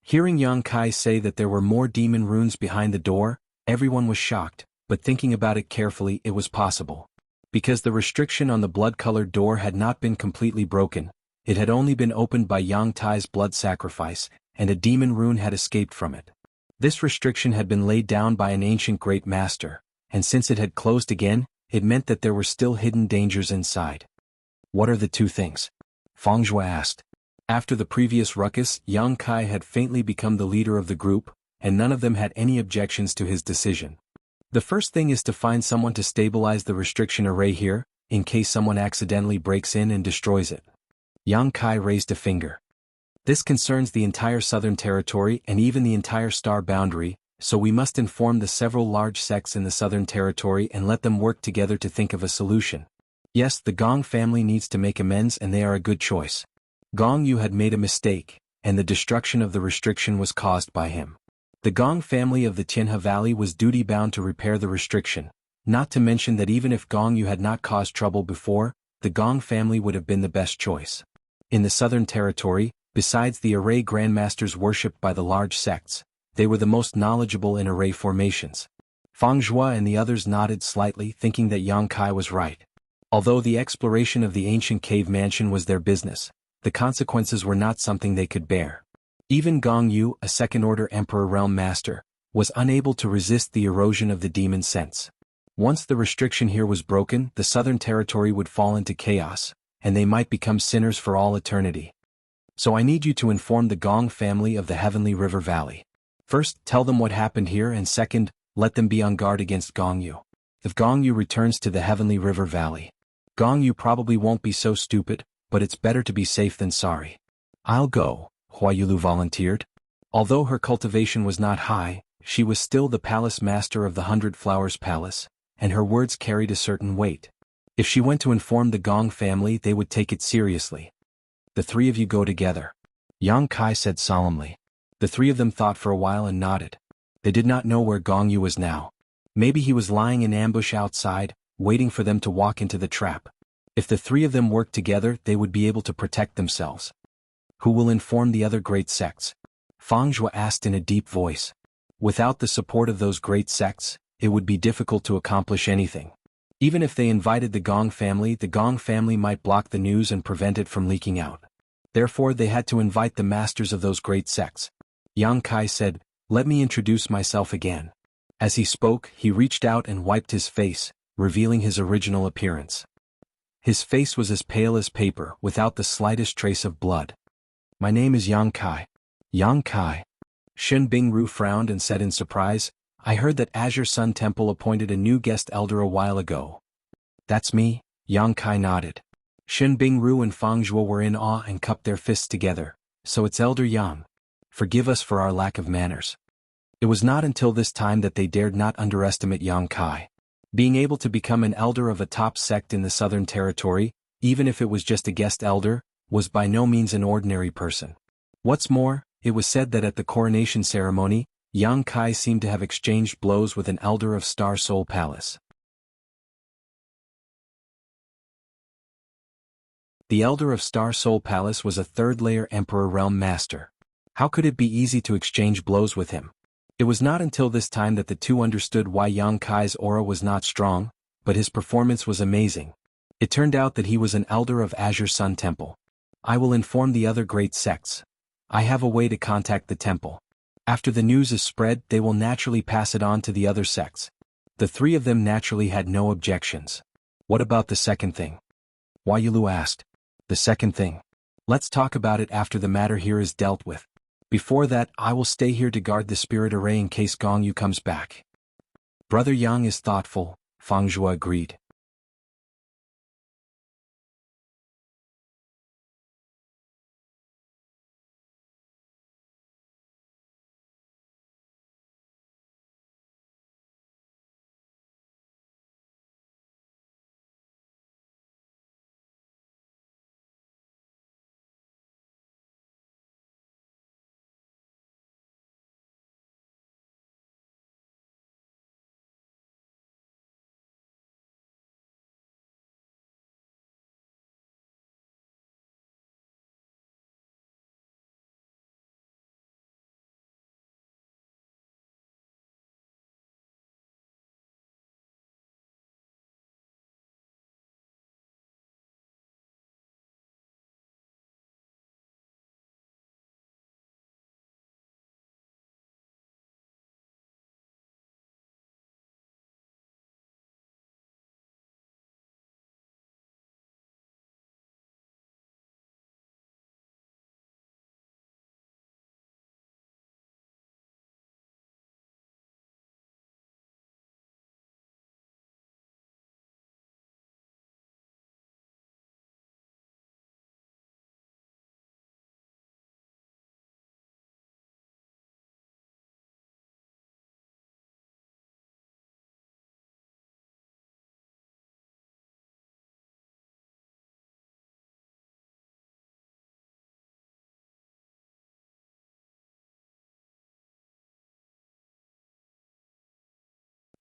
A: Hearing Yang Kai say that there were more demon runes behind the door, everyone was shocked, but thinking about it carefully, it was possible. Because the restriction on the blood-colored door had not been completely broken, it had only been opened by Yang Tai's blood sacrifice, and a demon rune had escaped from it. This restriction had been laid down by an ancient great master, and since it had closed again, it meant that there were still hidden dangers inside. What are the 2 things? Feng Zhua asked. After the previous ruckus, Yang Kai had faintly become the leader of the group, and none of them had any objections to his decision. The first thing is to find someone to stabilize the restriction array here, in case someone accidentally breaks in and destroys it. Yang Kai raised a finger. This concerns the entire southern territory and even the entire star boundary, so we must inform the several large sects in the southern territory and let them work together to think of a solution. Yes, the Gong family needs to make amends and they are a good choice. Gong Yu had made a mistake, and the destruction of the restriction was caused by him. The Gong family of the Tianhe Valley was duty-bound to repair the restriction, not to mention that even if Gong Yu had not caused trouble before, the Gong family would have been the best choice. In the southern territory, besides the array grandmasters worshipped by the large sects, they were the most knowledgeable in array formations. Feng Zhua and the others nodded slightly, thinking that Yang Kai was right. Although the exploration of the ancient cave mansion was their business, the consequences were not something they could bear. Even Gong Yu, a second-order Emperor Realm Master, was unable to resist the erosion of the demon sense. Once the restriction here was broken, the southern territory would fall into chaos, and they might become sinners for all eternity. So I need you to inform the Gong family of the Heavenly River Valley. First, tell them what happened here, and second, let them be on guard against Gong Yu. If Gong Yu returns to the Heavenly River Valley, Gong Yu probably won't be so stupid, but it's better to be safe than sorry. I'll go, Huayulu volunteered. Although her cultivation was not high, she was still the palace master of the 100 Flowers Palace, and her words carried a certain weight. If she went to inform the Gong family, they would take it seriously. The 3 of you go together, Yang Kai said solemnly. The 3 of them thought for a while and nodded. They did not know where Gong Yu was now. Maybe he was lying in ambush outside, waiting for them to walk into the trap. If the 3 of them worked together, they would be able to protect themselves. Who will inform the other great sects? Feng Zhua asked in a deep voice. Without the support of those great sects, it would be difficult to accomplish anything. Even if they invited the Gong family might block the news and prevent it from leaking out. Therefore they had to invite the masters of those great sects. Yang Kai said, "Let me introduce myself again." As he spoke, he reached out and wiped his face, revealing his original appearance. His face was as pale as paper, without the slightest trace of blood. "My name is Yang Kai." Yang Kai. Shen Bingru frowned and said in surprise, "I heard that Azure Sun Temple appointed a new guest elder a while ago." "That's me," Yang Kai nodded. Shen Bingru and Feng Zhua were in awe and cupped their fists together. "So it's Elder Yang. Forgive us for our lack of manners." It was not until this time that they dared not underestimate Yang Kai. Being able to become an elder of a top sect in the Southern Territory, even if it was just a guest elder, was by no means an ordinary person. What's more, it was said that at the coronation ceremony, Yang Kai seemed to have exchanged blows with an elder of Star Soul Palace. The Elder of Star Soul Palace was a third-layer Emperor Realm Master. How could it be easy to exchange blows with him? It was not until this time that the two understood why Yang Kai's aura was not strong, but his performance was amazing. It turned out that he was an Elder of Azure Sun Temple. I will inform the other great sects. I have a way to contact the temple. After the news is spread, they will naturally pass it on to the other sects. The three of them naturally had no objections. What about the second thing? Wai Yulu asked. The second thing. Let's talk about it after the matter here is dealt with. Before that, I will stay here to guard the spirit array in case Gong Yu comes back. Brother Yang is thoughtful, Fang Zhuo agreed.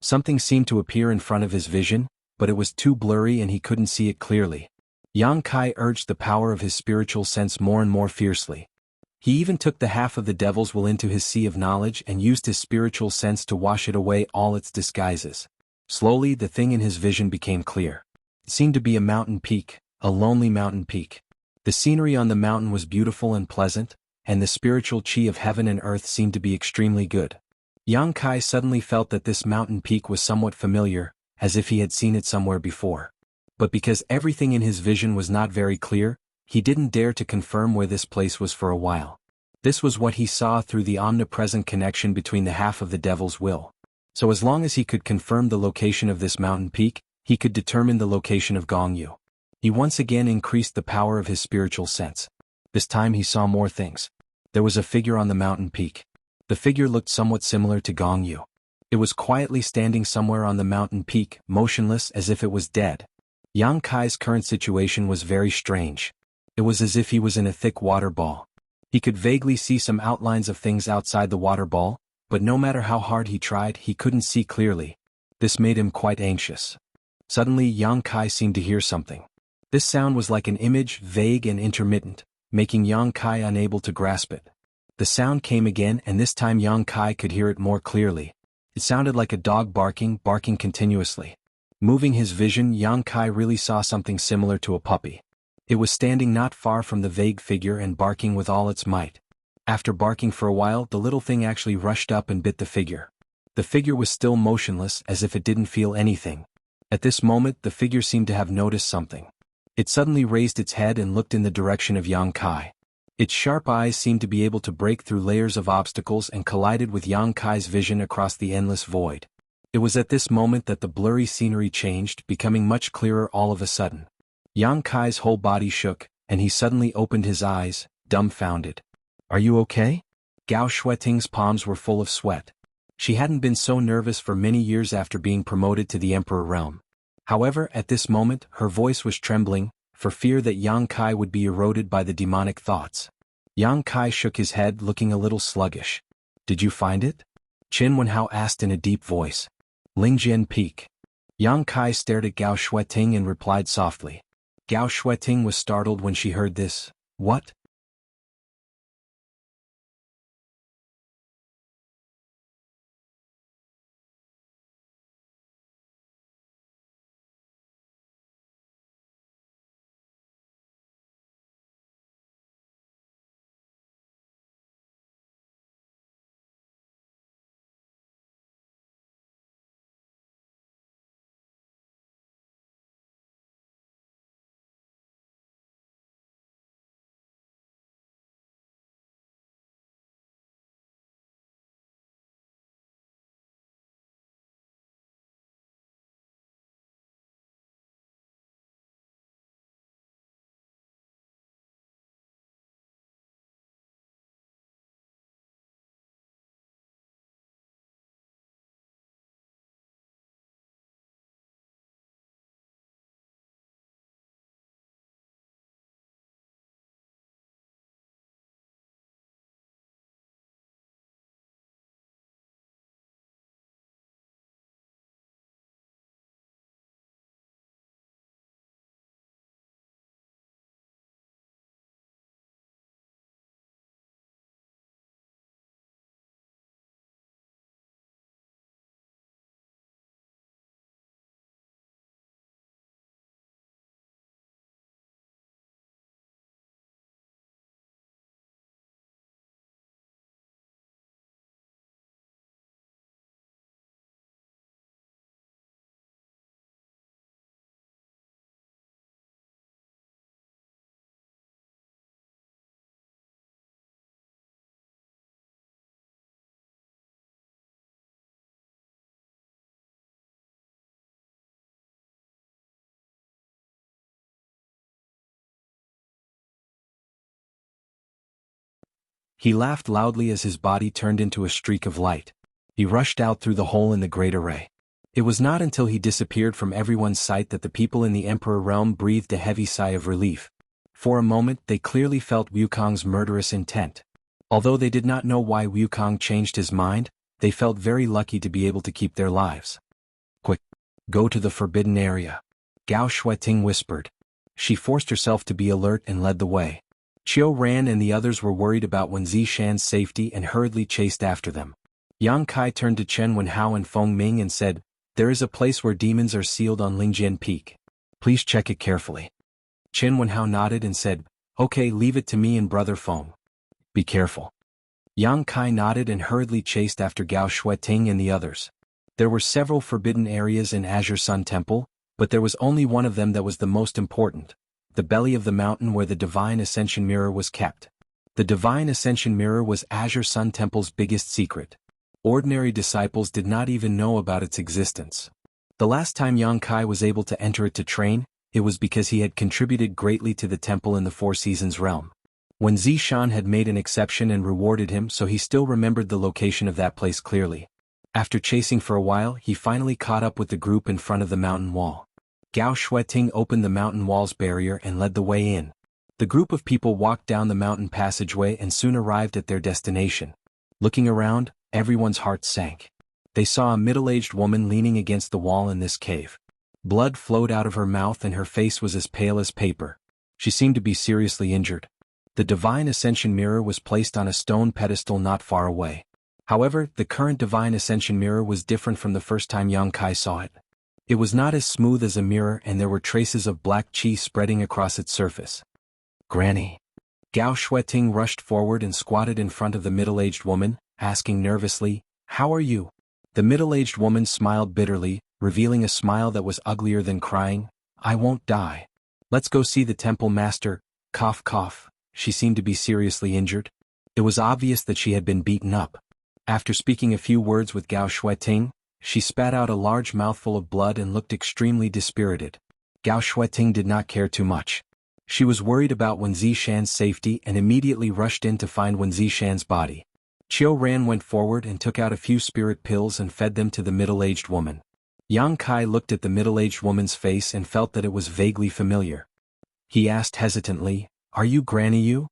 A: Something seemed to appear in front of his vision, but it was too blurry and he couldn't see it clearly. Yang Kai urged the power of his spiritual sense more and more fiercely. He even took the half of the devil's will into his sea of knowledge and used his spiritual sense to wash it away all its disguises. Slowly the thing in his vision became clear. It seemed to be a mountain peak, a lonely mountain peak. The scenery on the mountain was beautiful and pleasant, and the spiritual chi of heaven and earth seemed to be extremely good. Yang Kai suddenly felt that this mountain peak was somewhat familiar, as if he had seen it somewhere before. But because everything in his vision was not very clear, he didn't dare to confirm where this place was for a while. This was what he saw through the omnipresent connection between the half of the devil's will. So as long as he could confirm the location of this mountain peak, he could determine the location of Gong Yu. He once again increased the power of his spiritual sense. This time he saw more things. There was a figure on the mountain peak. The figure looked somewhat similar to Gong Yu. It was quietly standing somewhere on the mountain peak, motionless as if it was dead. Yang Kai's current situation was very strange. It was as if he was in a thick water ball. He could vaguely see some outlines of things outside the water ball, but no matter how hard he tried, he couldn't see clearly. This made him quite anxious. Suddenly Yang Kai seemed to hear something. This sound was like an image, vague and intermittent, making Yang Kai unable to grasp it. The sound came again, and this time Yang Kai could hear it more clearly. It sounded like a dog barking continuously. Moving his vision, Yang Kai really saw something similar to a puppy. It was standing not far from the vague figure and barking with all its might. After barking for a while, the little thing actually rushed up and bit the figure. The figure was still motionless, as if it didn't feel anything. At this moment, the figure seemed to have noticed something. It suddenly raised its head and looked in the direction of Yang Kai. Its sharp eyes seemed to be able to break through layers of obstacles and collided with Yang Kai's vision across the endless void. It was at this moment that the blurry scenery changed, becoming much clearer all of a sudden. Yang Kai's whole body shook, and he suddenly opened his eyes, dumbfounded. "Are you okay?" Gao Shueting's palms were full of sweat. She hadn't been so nervous for many years after being promoted to the Emperor realm. However, at this moment, her voice was trembling, for fear that Yang Kai would be eroded by the demonic thoughts. Yang Kai shook his head, looking a little sluggish. "Did you find it?" Qin Wenhao asked in a deep voice. Lingjian Peak. Yang Kai stared at Gao Shueting and replied softly. Gao Shueting was startled when she heard this. What? He laughed loudly as his body turned into a streak of light. He rushed out through the hole in the great array. It was not until he disappeared from everyone's sight that the people in the Emperor realm breathed a heavy sigh of relief. For a moment they clearly felt Wukong's murderous intent. Although they did not know why Wukong changed his mind, they felt very lucky to be able to keep their lives. Quick! Go to the forbidden area. Gao Shueting whispered. She forced herself to be alert and led the way. Qiu ran and the others were worried about Wen Zishan's safety and hurriedly chased after them. Yang Kai turned to Chen Wenhao and Feng Ming and said, "There is a place where demons are sealed on Lingjian Peak. Please check it carefully." Chen Wenhao nodded and said, "Okay, leave it to me and Brother Feng. Be careful." Yang Kai nodded and hurriedly chased after Gao Shueting and the others. There were several forbidden areas in Azure Sun Temple, but there was only one of them that was the most important: the belly of the mountain where the Divine Ascension Mirror was kept. The Divine Ascension Mirror was Azure Sun Temple's biggest secret. Ordinary disciples did not even know about its existence. The last time Yang Kai was able to enter it to train, it was because he had contributed greatly to the temple in the Four Seasons realm. When Zishan had made an exception and rewarded him, so he still remembered the location of that place clearly. After chasing for a while, he finally caught up with the group in front of the mountain wall. Gao Shueting opened the mountain wall's barrier and led the way in. The group of people walked down the mountain passageway and soon arrived at their destination. Looking around, everyone's heart sank. They saw a middle-aged woman leaning against the wall in this cave. Blood flowed out of her mouth and her face was as pale as paper. She seemed to be seriously injured. The Divine Ascension Mirror was placed on a stone pedestal not far away. However, the current Divine Ascension Mirror was different from the first time Yang Kai saw it. It was not as smooth as a mirror and there were traces of black qi spreading across its surface. "Granny." Gao Shueting rushed forward and squatted in front of the middle-aged woman, asking nervously, "How are you?" The middle-aged woman smiled bitterly, revealing a smile that was uglier than crying. "I won't die. Let's go see the temple master." Cough cough. She seemed to be seriously injured. It was obvious that she had been beaten up. After speaking a few words with Gao Shueting, she spat out a large mouthful of blood and looked extremely dispirited. Gao Shueting did not care too much. She was worried about Wen Zishan's safety and immediately rushed in to find Wen Zishan's body. Qiu Ran went forward and took out a few spirit pills and fed them to the middle-aged woman. Yang Kai looked at the middle-aged woman's face and felt that it was vaguely familiar. He asked hesitantly, "Are you Granny Yu?"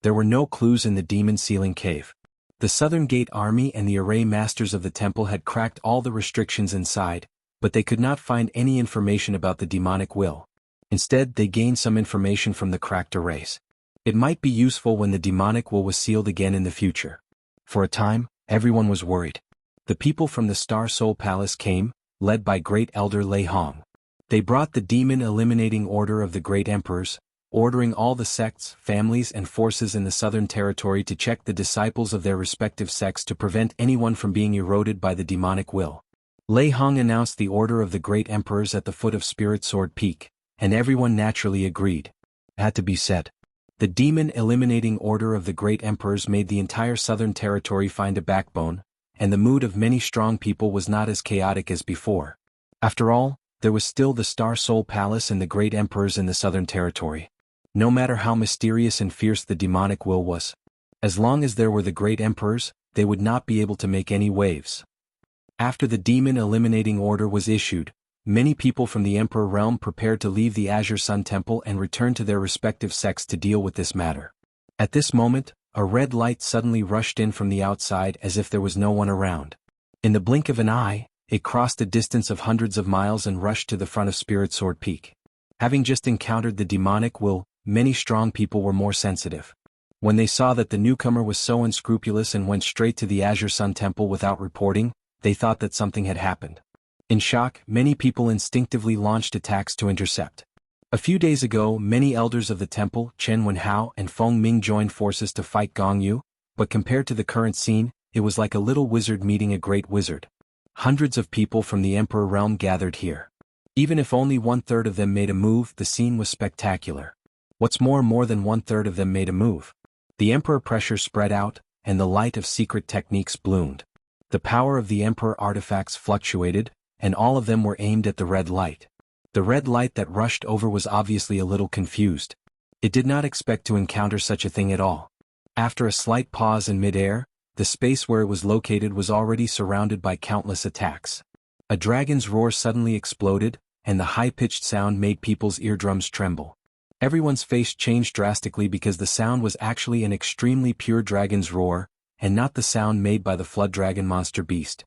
A: There were no clues in the demon sealing cave. The Southern Gate army and the array masters of the temple had cracked all the restrictions inside, but they could not find any information about the demonic will. Instead, they gained some information from the cracked arrays. It might be useful when the demonic will was sealed again in the future. For a time, everyone was worried. The people from the Star Soul Palace came, led by Great Elder Lei Hong. They brought the demon-eliminating order of the Great Emperors, ordering all the sects, families and forces in the Southern Territory to check the disciples of their respective sects to prevent anyone from being eroded by the demonic will. Lei Hong announced the order of the Great Emperors at the foot of Spirit Sword Peak, and everyone naturally agreed. It had to be said. The demon-eliminating order of the Great Emperors made the entire Southern Territory find a backbone, and the mood of many strong people was not as chaotic as before. After all, there was still the Star Soul Palace and the Great Emperors in the Southern Territory. No matter how mysterious and fierce the demonic will was, as long as there were the Great Emperors, they would not be able to make any waves. After the demon-eliminating order was issued, many people from the Emperor realm prepared to leave the Azure Sun Temple and return to their respective sects to deal with this matter. At this moment, a red light suddenly rushed in from the outside as if there was no one around. In the blink of an eye, it crossed a distance of hundreds of miles and rushed to the front of Spirit Sword Peak. Having just encountered the demonic will, many strong people were more sensitive. When they saw that the newcomer was so unscrupulous and went straight to the Azure Sun Temple without reporting, they thought that something had happened. In shock, many people instinctively launched attacks to intercept. A few days ago, many elders of the temple, Chen Wenhao and Feng Ming joined forces to fight Gong Yu, but compared to the current scene, it was like a little wizard meeting a great wizard. Hundreds of people from the Emperor realm gathered here. Even if only 1/3 of them made a move, the scene was spectacular. What's more than 1/3 of them made a move. The Emperor pressure spread out, and the light of secret techniques bloomed. The power of the Emperor artifacts fluctuated, and all of them were aimed at the red light. The red light that rushed over was obviously a little confused. It did not expect to encounter such a thing at all. After a slight pause in mid-air, the space where it was located was already surrounded by countless attacks. A dragon's roar suddenly exploded, and the high-pitched sound made people's eardrums tremble. Everyone's face changed drastically because the sound was actually an extremely pure dragon's roar, and not the sound made by the flood dragon monster beast.